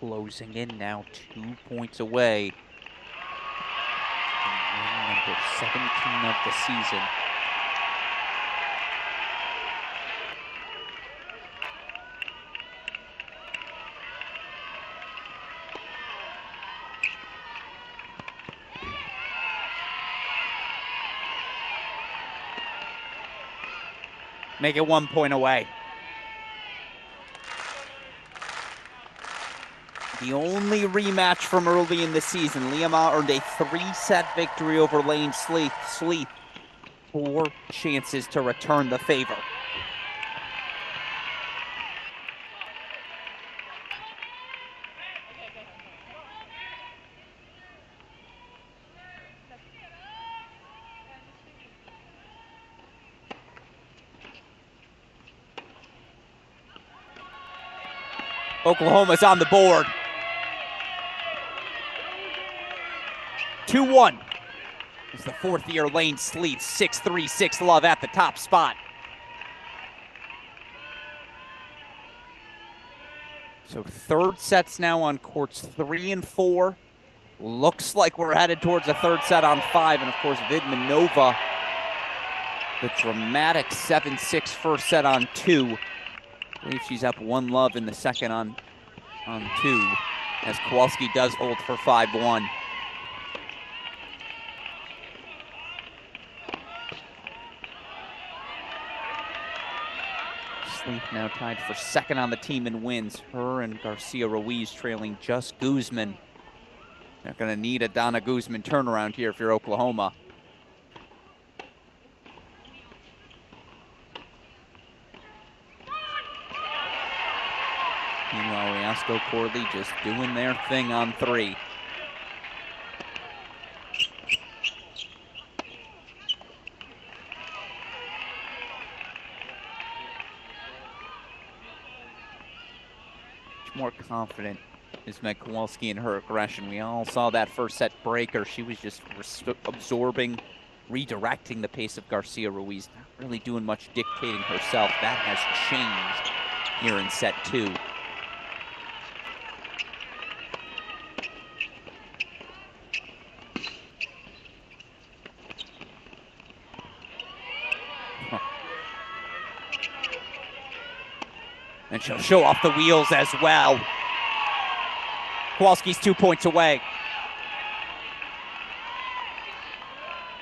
S1: closing in now, 2 points away. Number 17 of the season. Make it 1 point away. The only rematch from early in the season, Liama earned a 3-set victory over Lane Sleeth. 4 chances to return the favor. Oklahoma's on the board. 2-1. It's the fourth-year Lane Sleeth, 6'3", 6 love at the top spot. So third sets now on courts 3 and 4. Looks like we're headed towards a third set on 5. And of course, Vidmanova, the dramatic 7-6 first set on 2. I believe she's up 1 love in the second on 2, as Kowalski does hold for 5-1. Sleeth now tied for second on the team in wins. Her and Garcia Ruiz trailing just Guzman. They're going to need a Donna Guzman turnaround here if you're Oklahoma. Meanwhile, Riasco Corley just doing their thing on 3. Much more confident is Meg Kowalski in her aggression. We all saw that first set breaker. She was just absorbing, redirecting the pace of Garcia Ruiz, not really doing much dictating herself. That has changed here in set 2. And she'll show off the wheels as well. Kowalski's 2 points away.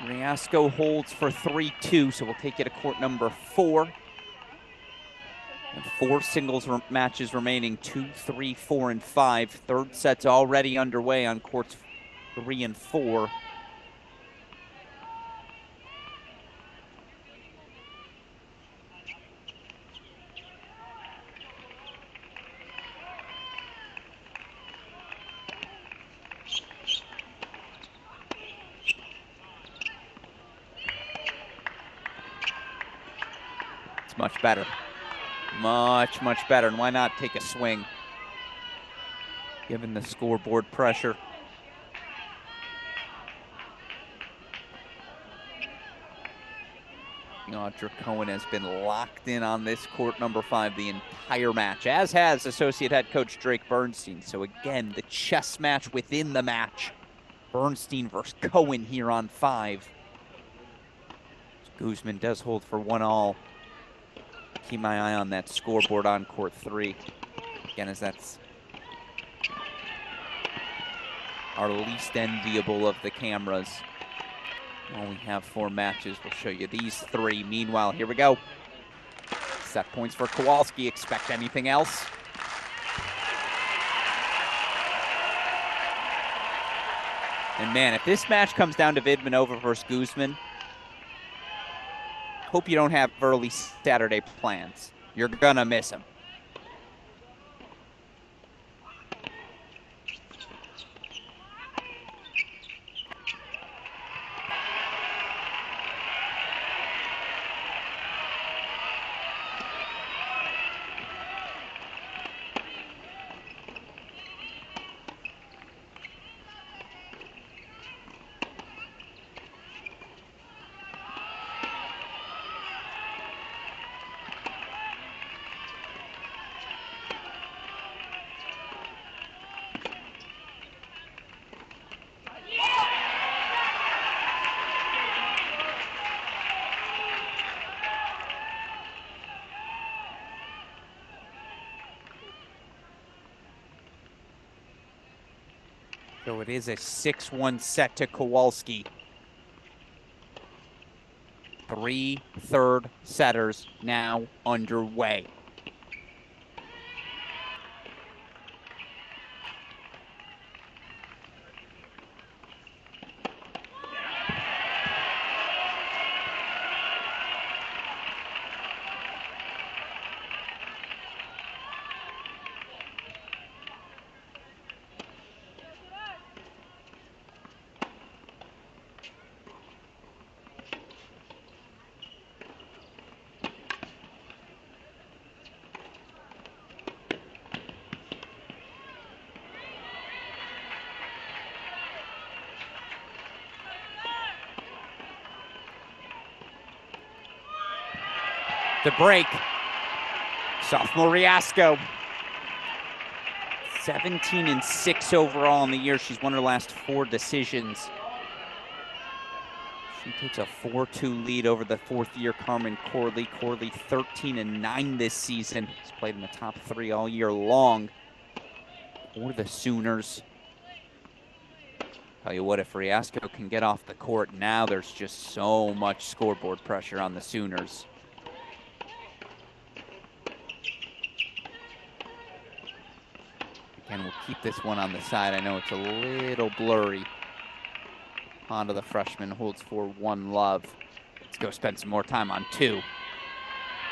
S1: Riasco holds for 3-2, so we'll take it to court number 4. And 4 singles matches remaining, 2, 3, 4, and 5. Third set's already underway on courts 3 and 4. Much better. Much, much better. And why not take a swing? Given the scoreboard pressure. Audra Cohen has been locked in on this court number 5 the entire match, as has associate head coach Drake Bernstein. So again, the chess match within the match. Bernstein versus Cohen here on 5. Guzman does hold for 1-all. Keep my eye on that scoreboard on court 3. Again, as that's our least enviable of the cameras. Only have 4 matches. We'll show you these 3. Meanwhile, here we go. Set points for Kowalski. Expect anything else? And man, if this match comes down to Vidmanova versus Guzman, hope you don't have early Saturday plans. You're gonna miss him. So it is a 6-1 set to Kowalski. 3 third setters now underway. The break. Sophomore Riasco. 17-6 overall in the year. She's won her last 4 decisions. She takes a 4-2 lead over the 4th-year Carmen Corley. Corley 13-9 this season. She's played in the top 3 all year long for the Sooners. Tell you what, if Riasco can get off the court now, there's just so much scoreboard pressure on the Sooners. Again, we'll keep this one on the side. I know it's a little blurry. Honda, the freshman, holds for 1 love. Let's go spend some more time on 2.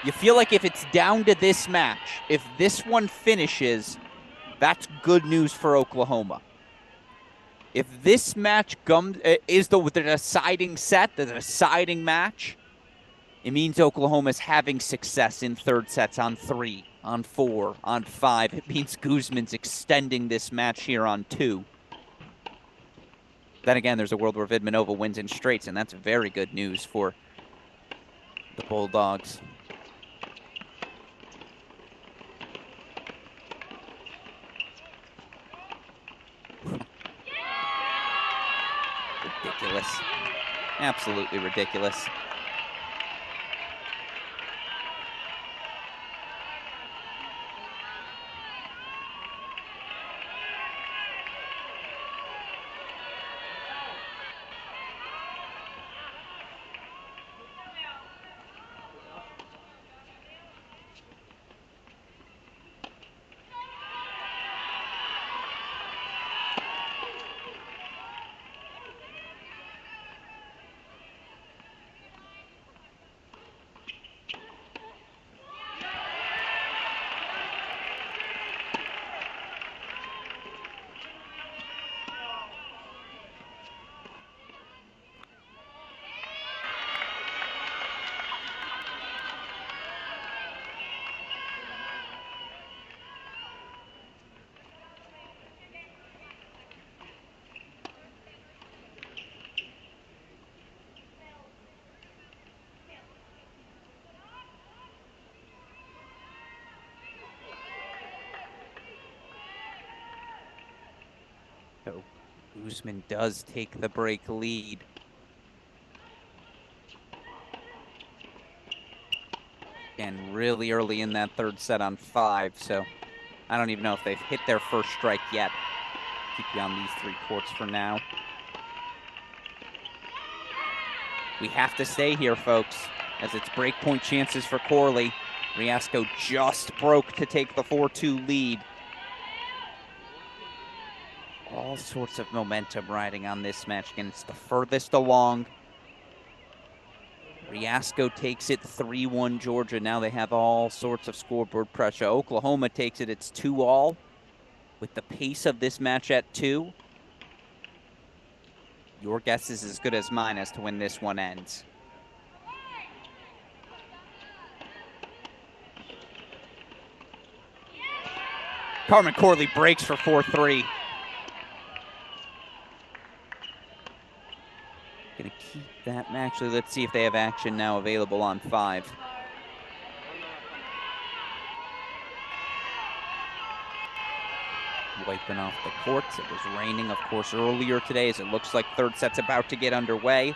S1: You feel like if it's down to this match, if this one finishes, that's good news for Oklahoma. If this match is the deciding set, the deciding match, it means Oklahoma's having success in third sets on 3, on 4, on 5. It means Guzman's extending this match here on 2. Then again, there's a world where Vidmanova wins in straights, and that's very good news for the Bulldogs. Ridiculous. Absolutely ridiculous. So Guzman does take the break lead. And really early in that third set on 5, so I don't even know if they've hit their first strike yet. Keep you on these 3 courts for now. We have to stay here, folks, as it's breakpoint chances for Corley. Riasco just broke to take the 4-2 lead. All sorts of momentum riding on this match. Again, it's the furthest along. Riasco takes it 3-1 Georgia. Now they have all sorts of scoreboard pressure. Oklahoma takes it. It's 2-all. With the pace of this match at 2, your guess is as good as mine as to when this one ends. Carmen Corley breaks for 4-3. Gonna keep that. Actually, let's see if they have action now available on 5. Wiping off the courts. It was raining, of course, earlier today, as it looks like third set's about to get underway.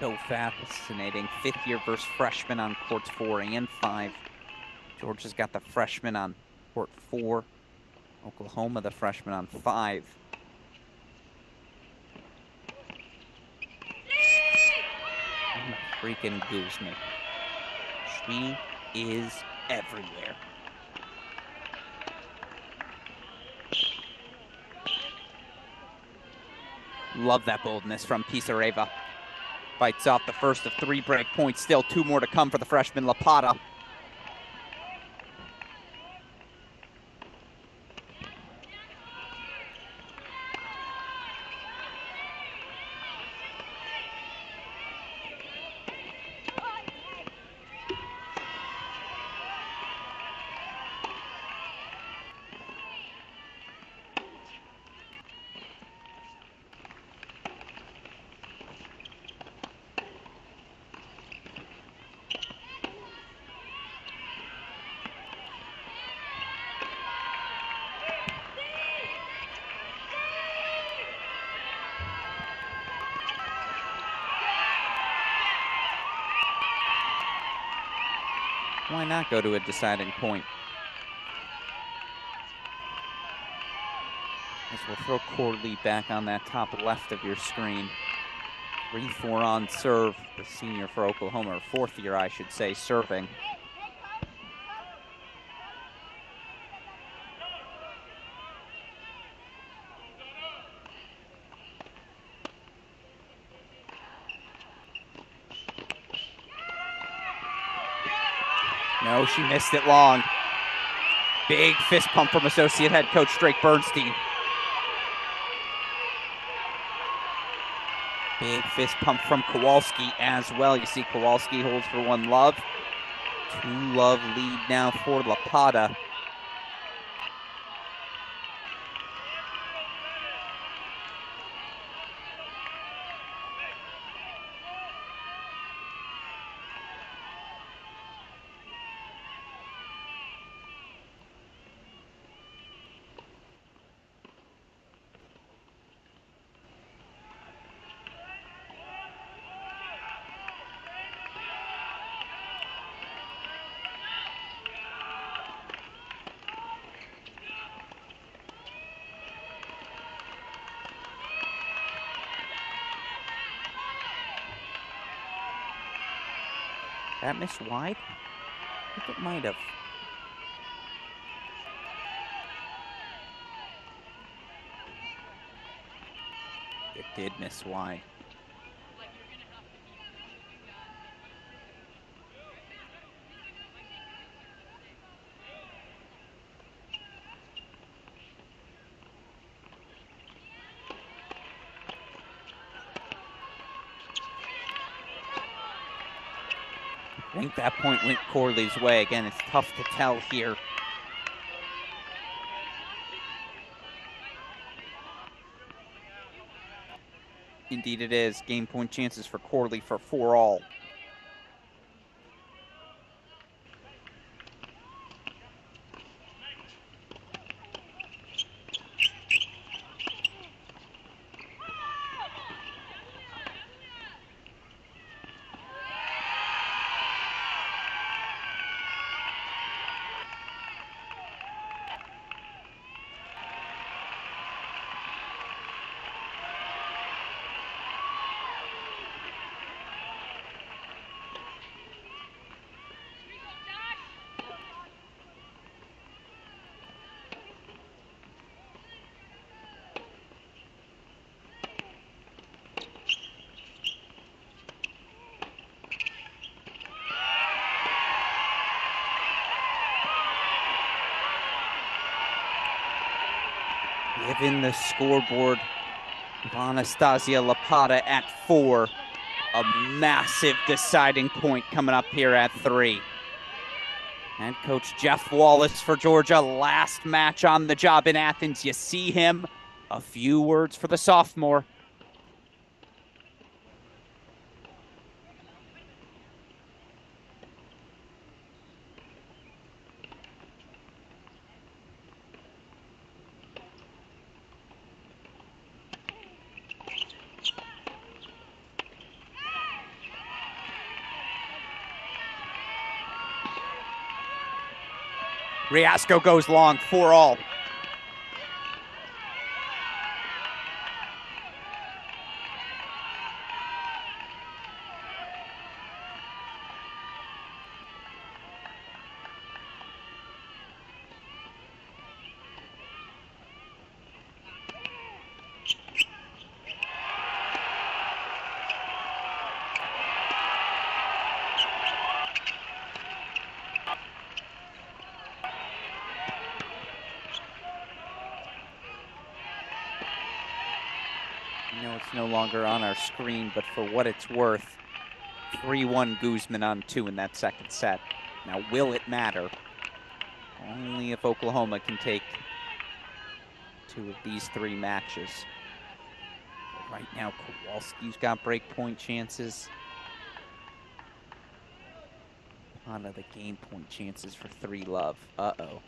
S1: So fascinating. Fifth year versus freshman on courts 4 and 5. Georgia's got the freshman on court 4. Oklahoma, the freshman on 5. Freaking Guzman. She is everywhere. Love that boldness from Pisareva. Bites off the first of 3 break points. Still 2 more to come for the freshman Lapata. Why not go to a deciding point? As we'll throw Corley back on that top left of your screen. 3-4 on serve, the senior for Oklahoma, or 4th year, I should say, serving. No, she missed it long. Big fist pump from associate head coach Drake Bernstein. Big fist pump from Kowalski as well. You see Kowalski holds for 1 love. 2 love lead now for Lapata. That missed wide? I think it might have. It did miss wide. I think that point went Corley's way. Again, it's tough to tell here. Indeed it is. Game point chances for Corley for 4-all. Given the scoreboard, Anastasia Lapata at 4. A massive deciding point coming up here at 3. Head coach Jeff Wallace for Georgia, last match on the job in Athens. You see him. A few words for the sophomore. Riasco goes long, 4-all. No, it's no longer on our screen, but for what it's worth, 3-1 Guzman on 2 in that second set. Now, will it matter? Only if Oklahoma can take 2 of these 3 matches. But right now, Kowalski's got break point chances. Pana the game point chances for 3-love. Uh-oh.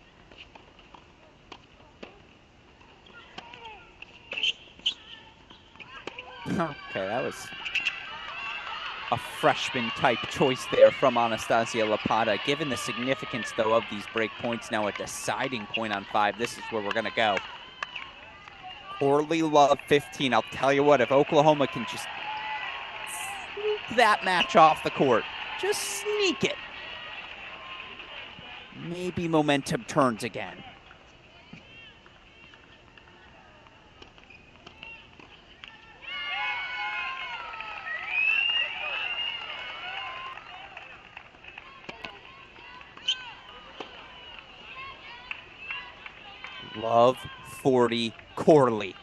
S1: Okay, that was a freshman-type choice there from Anastasia Lapata. Given the significance, though, of these break points, now a deciding point on 5. This is where we're going to go. Corley Love 15. I'll tell you what, if Oklahoma can just sneak that match off the court, just sneak it, maybe momentum turns again. Love 40, Corley.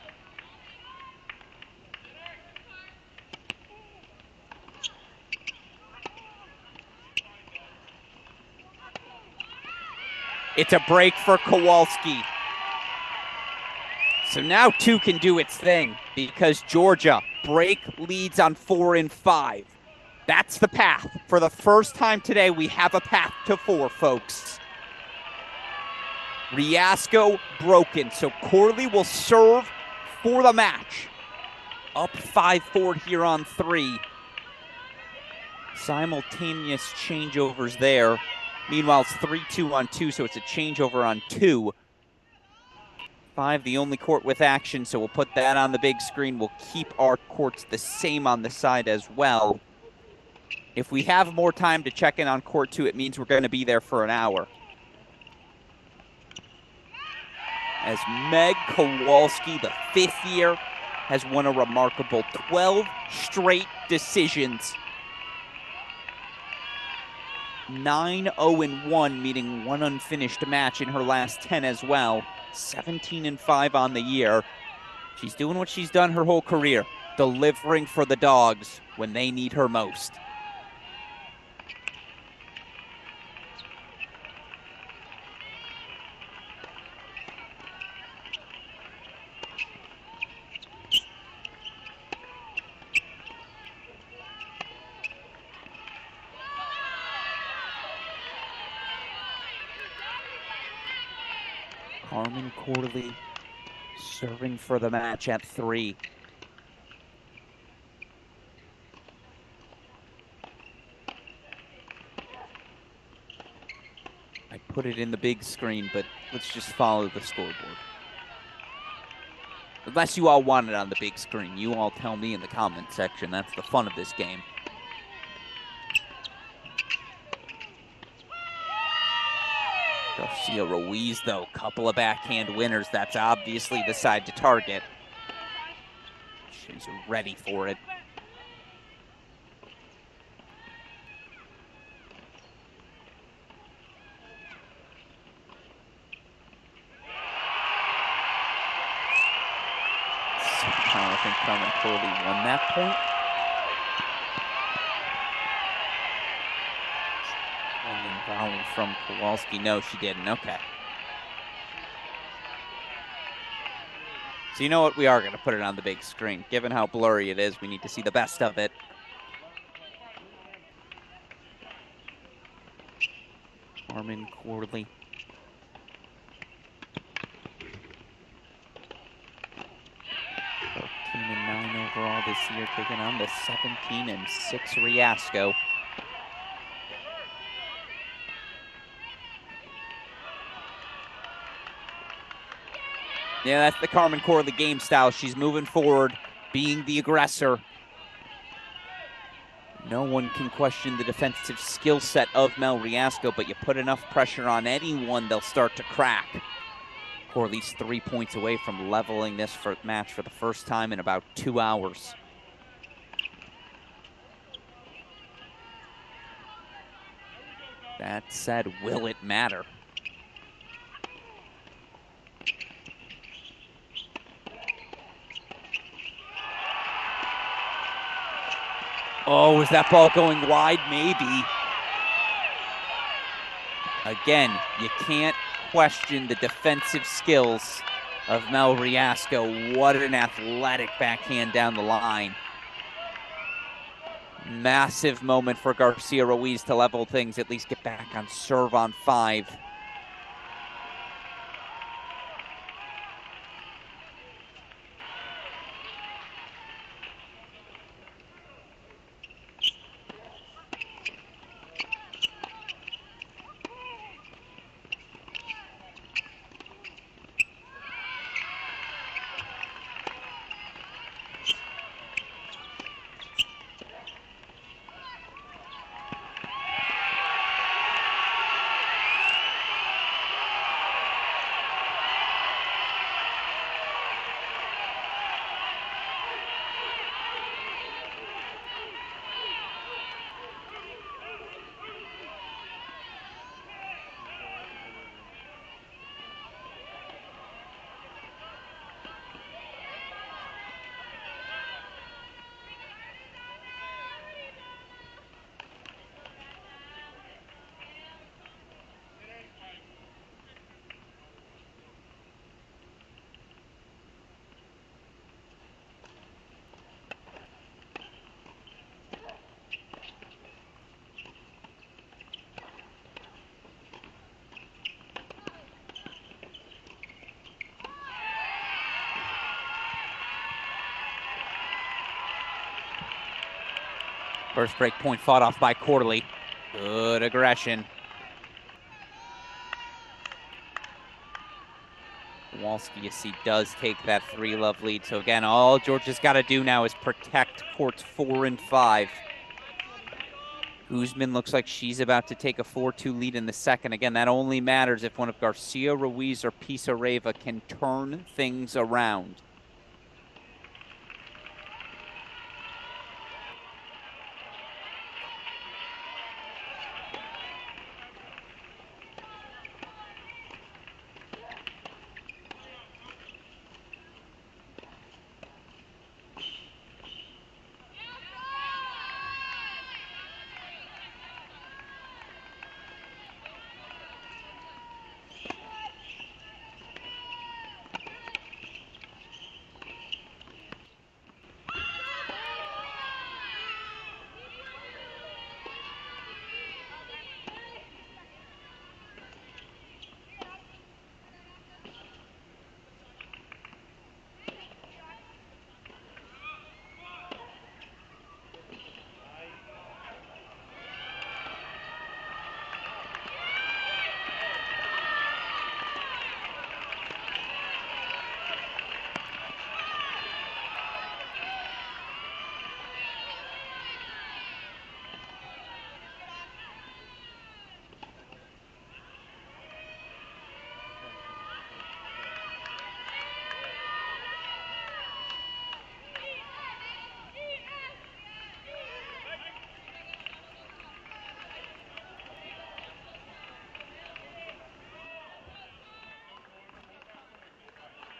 S1: It's a break for Kowalski. So now 2 can do its thing because Georgia break leads on 4 and 5. That's the path. For the first time today, we have a path to 4, folks. Riasco broken, so Corley will serve for the match. Up 5-4 here on 3. Simultaneous changeovers there. Meanwhile, it's 3-2 on 2, so it's a changeover on 2. 5, the only court with action, so we'll put that on the big screen. We'll keep our courts the same on the side as well. If we have more time to check in on court 2, it means we're going to be there for an hour. As Meg Kowalski, the 5th year, has won a remarkable 12 straight decisions. 9-0-1, meaning 1 unfinished match in her last 10 as well. 17-5 on the year. She's doing what she's done her whole career, delivering for the Dogs when they need her most. Carmen Corley serving for the match at 3. I put it in the big screen, but let's just follow the scoreboard. Unless you all want it on the big screen, you all tell me in the comment section. That's the fun of this game. Garcia Ruiz, though, couple of backhand winners. That's obviously the side to target. She's ready for it. Somehow I think Carmen Corley won that point. Volley from Kowalski. No, she didn't. Okay. So you know what? We are going to put it on the big screen. Given how blurry it is, we need to see the best of it. Carmen Corley. 13-9 overall this year, taking on the 17-6 Riasco. Yeah, that's the Carmen Corley game style. She's moving forward, being the aggressor. No one can question the defensive skill set of Mel Riasco, but you put enough pressure on anyone, they'll start to crack. Corley's 3 points away from leveling this match for the first time in about 2 hours. That said, will it matter? Oh, is that ball going wide? Maybe. Again, you can't question the defensive skills of Mel Riasco. What an athletic backhand down the line. Massive moment for Garcia Ruiz to level things, at least get back on serve on 5. First break point fought off by Corley. Good aggression. Kowalski, you see, does take that 3-love lead. So again, all Georgia's got to do now is protect courts 4 and 5. Guzman looks like she's about to take a 4-2 lead in the second. Again, that only matters if one of Garcia Ruiz or Pisareva can turn things around.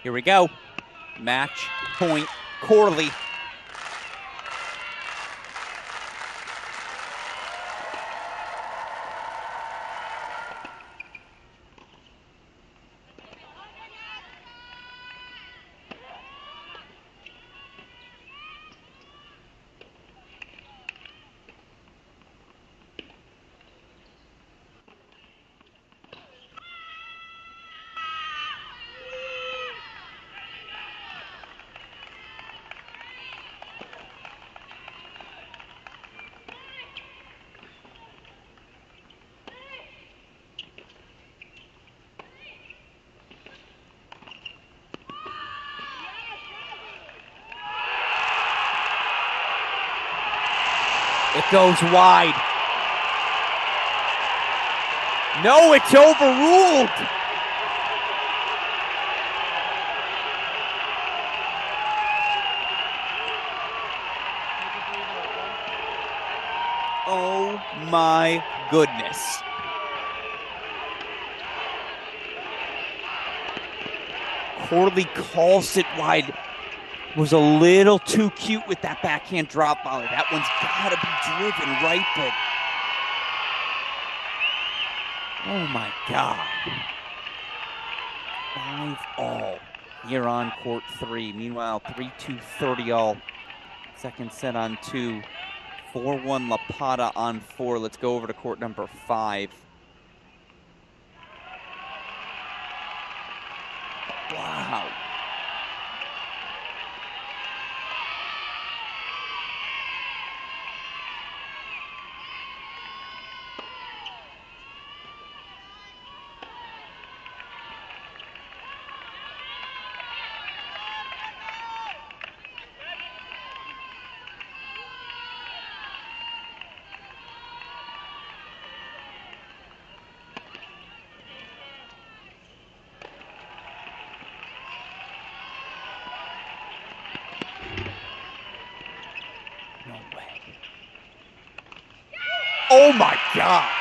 S1: Here we go. Match point Corley. It goes wide. No, it's overruled. Oh my goodness. Corley calls it wide. Was a little too cute with that backhand drop volley. That one's got to be driven right, but oh my God. 5-all here on court 3. Meanwhile, 3-2 30-all. Second set on 2. 4-1 La Pata on 4. Let's go over to court number 5. Wow. No way. Oh my God.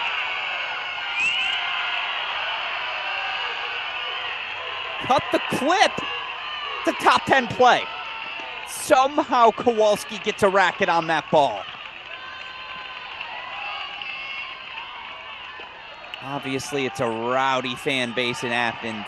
S1: Cut the clip. It's a top 10 play. Somehow Kowalski gets a racket on that ball. Obviously, it's a rowdy fan base in Athens.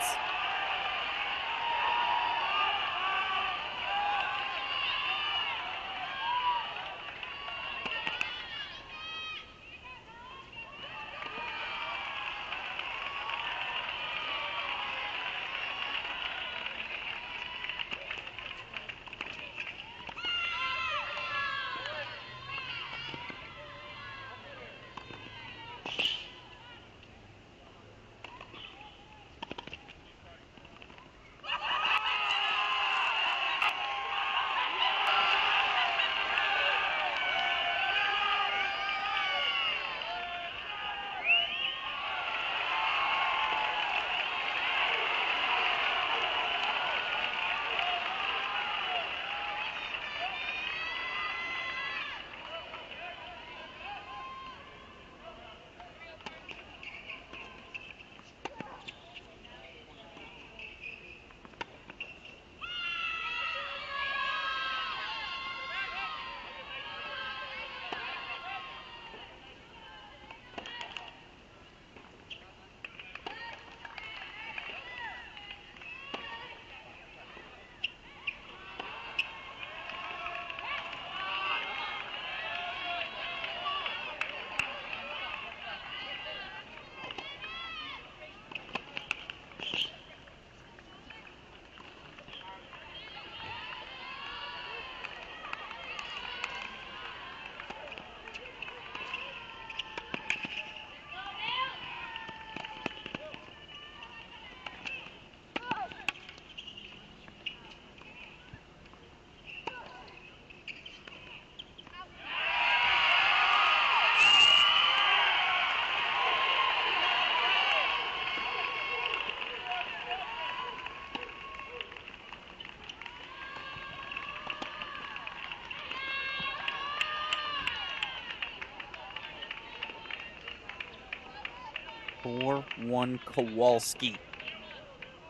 S1: Four-one Kowalski.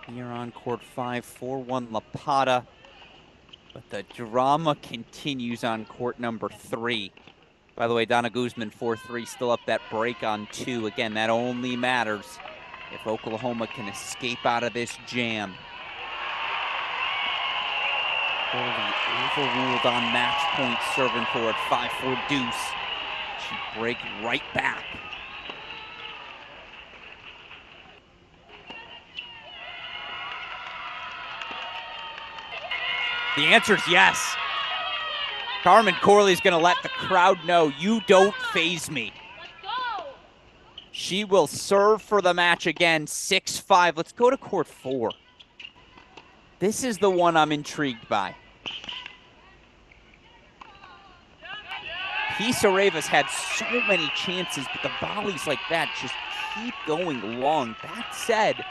S1: Here on court 5, 4-1 La Pata. But the drama continues on court number 3. By the way, Donna Guzman, 4-3, still up that break on 2. Again, that only matters if Oklahoma can escape out of this jam. Corley overruled on match point, serving for it, 5-4 deuce. She break right back. The answer is yes. Carmen Corley's going to let the crowd know, you don't faze me. She will serve for the match again, 6-5. Let's go to court 4. This is the one I'm intrigued by. Pisareva's had so many chances, but the volleys like that just keep going long. That said,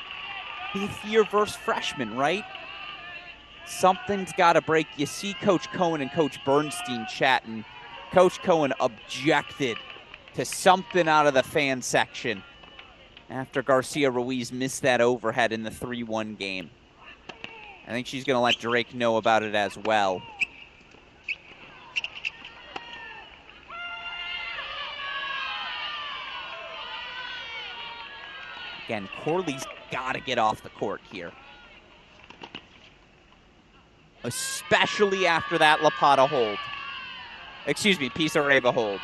S1: 5th year versus freshman, right? Something's got to break. You see Coach Cohen and Coach Bernstein chatting. Coach Cohen objected to something out of the fan section after Garcia Ruiz missed that overhead in the 3-1 game. I think she's going to let Drake know about it as well. Again, Corley's got to get off the court here, especially after that Lapata hold. Excuse me, Pisareva hold.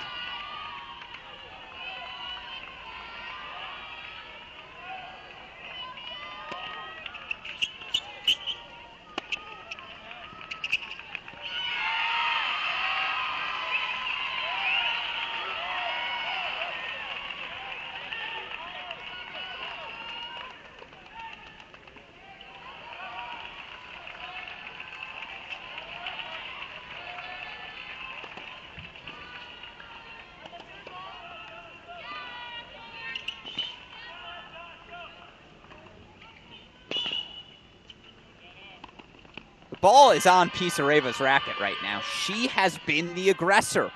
S1: Ball is on Pisareva's racket right now. She has been the aggressor.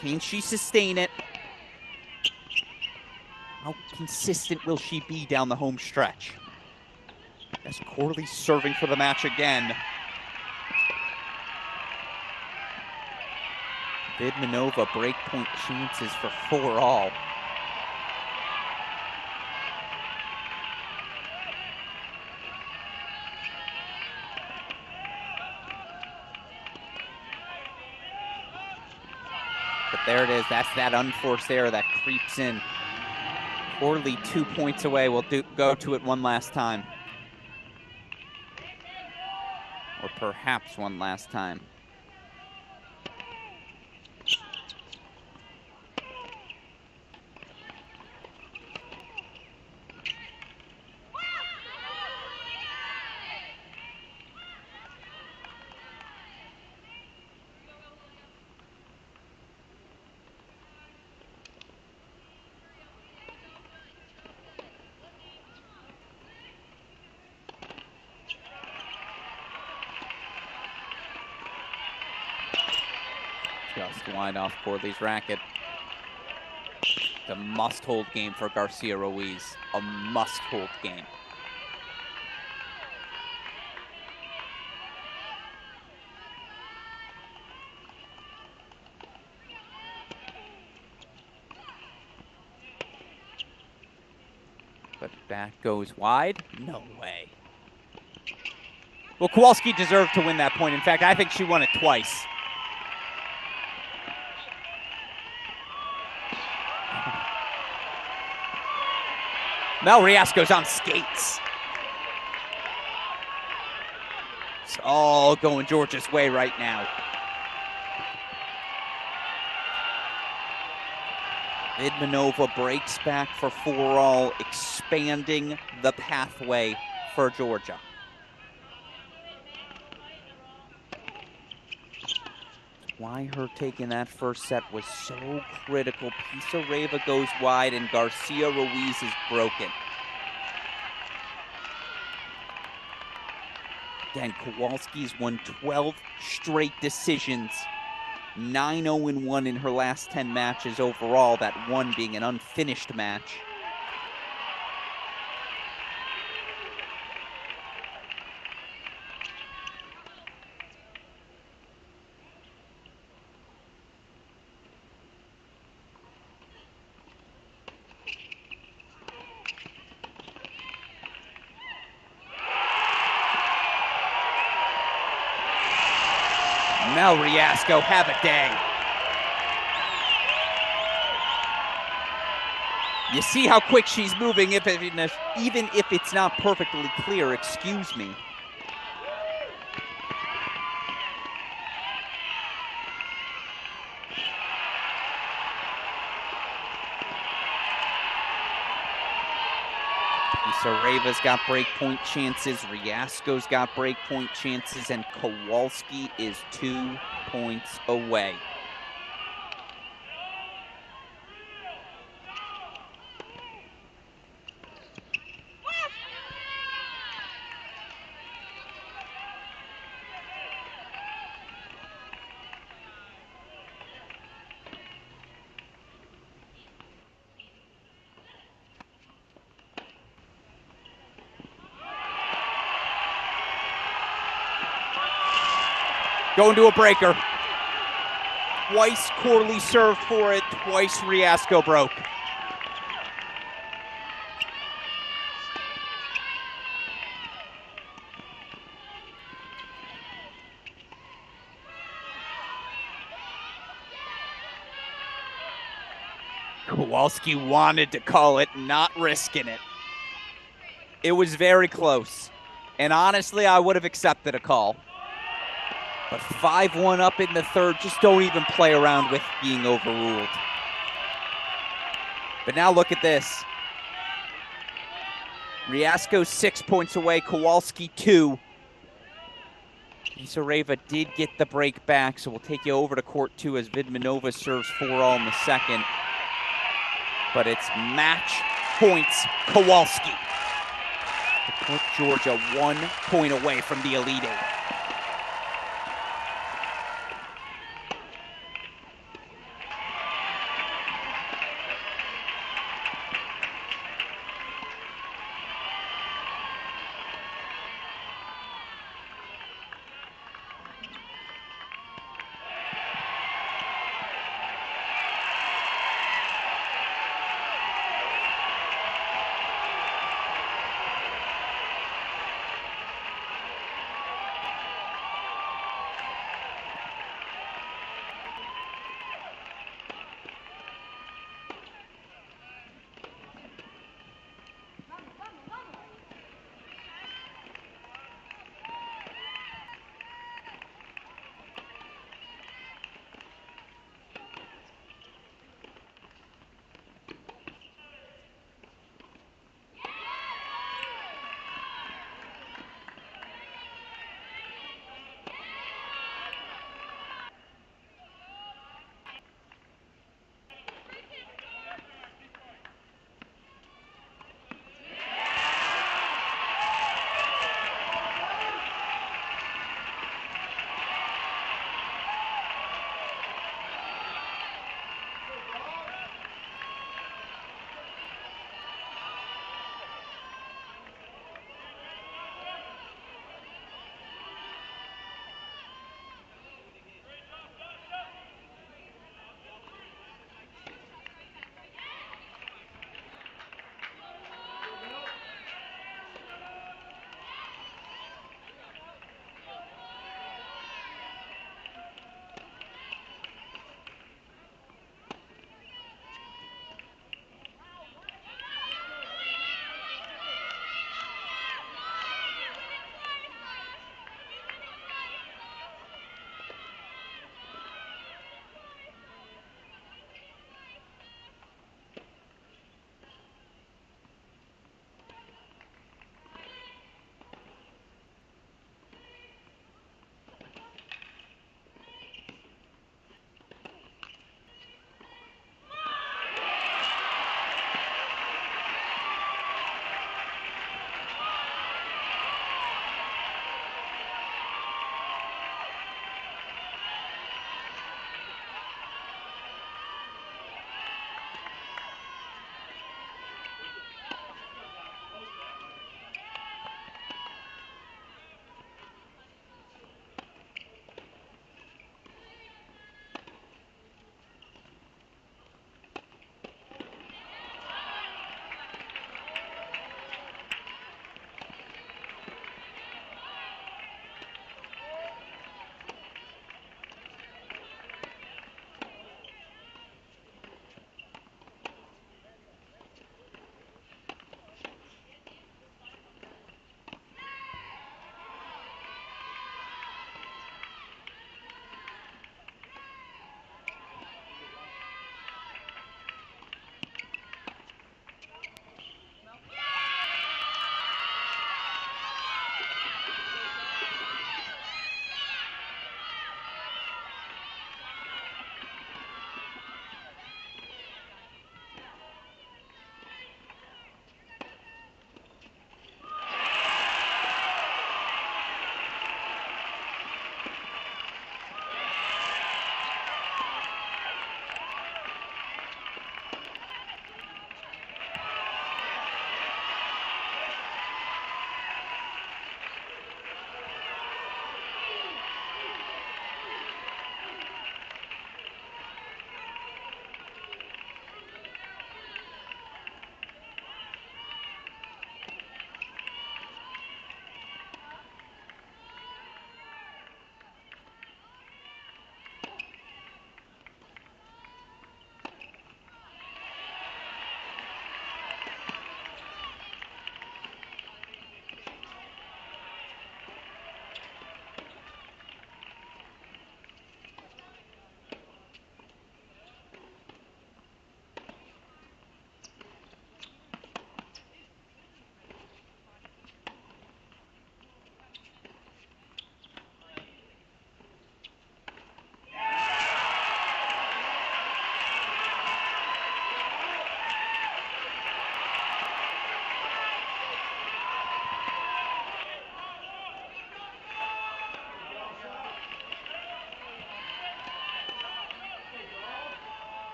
S1: Can she sustain it? How consistent will she be down the home stretch? As Corley's serving for the match again. Vidmanova breakpoint chances for 4-all. But there it is. That's that unforced error that creeps in. Corley 2 points away. We'll go to it one last time. Or perhaps one last time. Just wide off Corley's racket. It's a must-hold game for Garcia Ruiz. A must-hold game. But that goes wide? No way. Well, Kowalski deserved to win that point. In fact, I think she won it twice. Mel Riasco's on skates. It's all going Georgia's way right now. Vidmanova breaks back for 4-all, expanding the pathway for Georgia. Why her taking that first set was so critical. Pisareva goes wide and Garcia Ruiz is broken. Again, Kowalski's won 12 straight decisions. 9-0-1 in her last 10 matches overall, that one being an unfinished match. Mel Riasco, have a day. You see how quick she's moving, even if it's not perfectly clear, excuse me. Isareva's got breakpoint chances, Riasco's got breakpoint chances, and Kowalski is 2 points away. Going to a breaker. Twice Corley served for it, twice Riasco broke. Kowalski wanted to call it, not risking it. It was very close. And honestly, I would have accepted a call. But 5-1 up in the third, just don't even play around with being overruled. But now look at this. Riasco 6 points away, Kowalski 2. Isareva did get the break back, so we'll take you over to court 2 as Vidmanova serves 4-all in the second. But it's match points Kowalski to put Georgia 1 point away from the Elite Eight.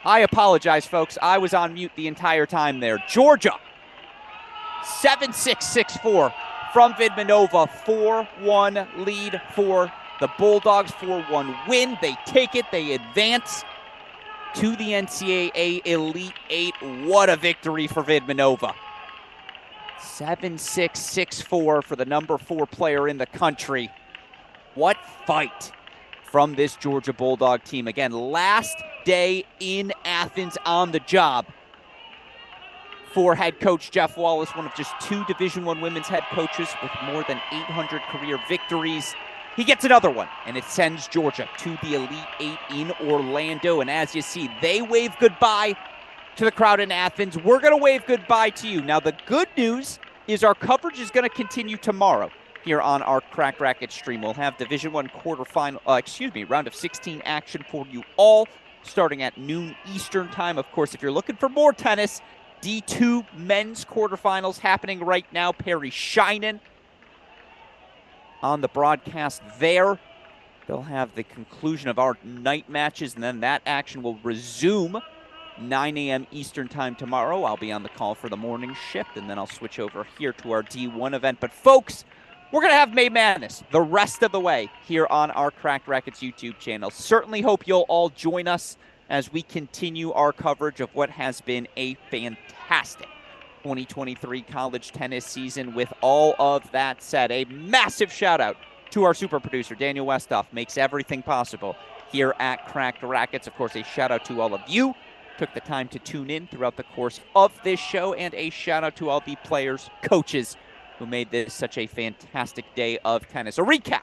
S1: I apologize, folks. I was on mute the entire time there. Georgia, 7-6-6-4 from Vidmanova. 4-1 lead for the Bulldogs. 4-1 win. They take it. They advance to the NCAA Elite Eight. What a victory for Vidmanova. 7-6-6-4 for the number 4 player in the country. What fight from this Georgia Bulldog team. Again, last day in Athens on the job for head coach Jeff Wallace, one of just 2 Division I women's head coaches with more than 800 career victories. He gets another one, and it sends Georgia to the Elite Eight in Orlando. And as you see, they wave goodbye to the crowd in Athens. We're going to wave goodbye to you. Now, the good news is our coverage is going to continue tomorrow here on our Crack Racket stream. We'll have Division I round of 16 action for you all, starting at noon Eastern time. Of course, if you're looking for more tennis, D2 men's quarterfinals happening right now. Perry Shinen on the broadcast there. They'll have the conclusion of our night matches, and then that action will resume 9 a.m. Eastern time tomorrow. I'll be on the call for the morning shift, and then I'll switch over here to our D1 event. But folks, we're going to have May Madness the rest of the way here on our Cracked Rackets YouTube channel. Certainly hope you'll all join us as we continue our coverage of what has been a fantastic 2023 college tennis season. With all of that said, a massive shout out to our super producer, Daniel Westoff, makes everything possible here at Cracked Rackets. Of course, a shout out to all of you took the time to tune in throughout the course of this show, and a shout out to all the players, coaches, who made this such a fantastic day of tennis. A recap: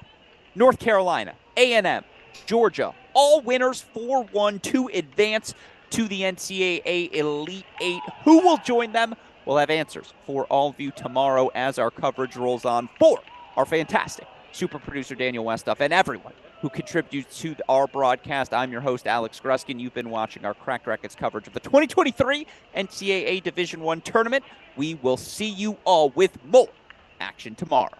S1: North Carolina, A&M, Georgia, all winners 4-1 to advance to the NCAA Elite Eight. Who will join them? We'll have answers for all of you tomorrow as our coverage rolls on. For our fantastic super producer Daniel Westoff and everyone who contributes to our broadcast, I'm your host, Alex Gruskin. You've been watching our Cracked Rackets coverage of the 2023 NCAA Division I tournament. We will see you all with more action tomorrow.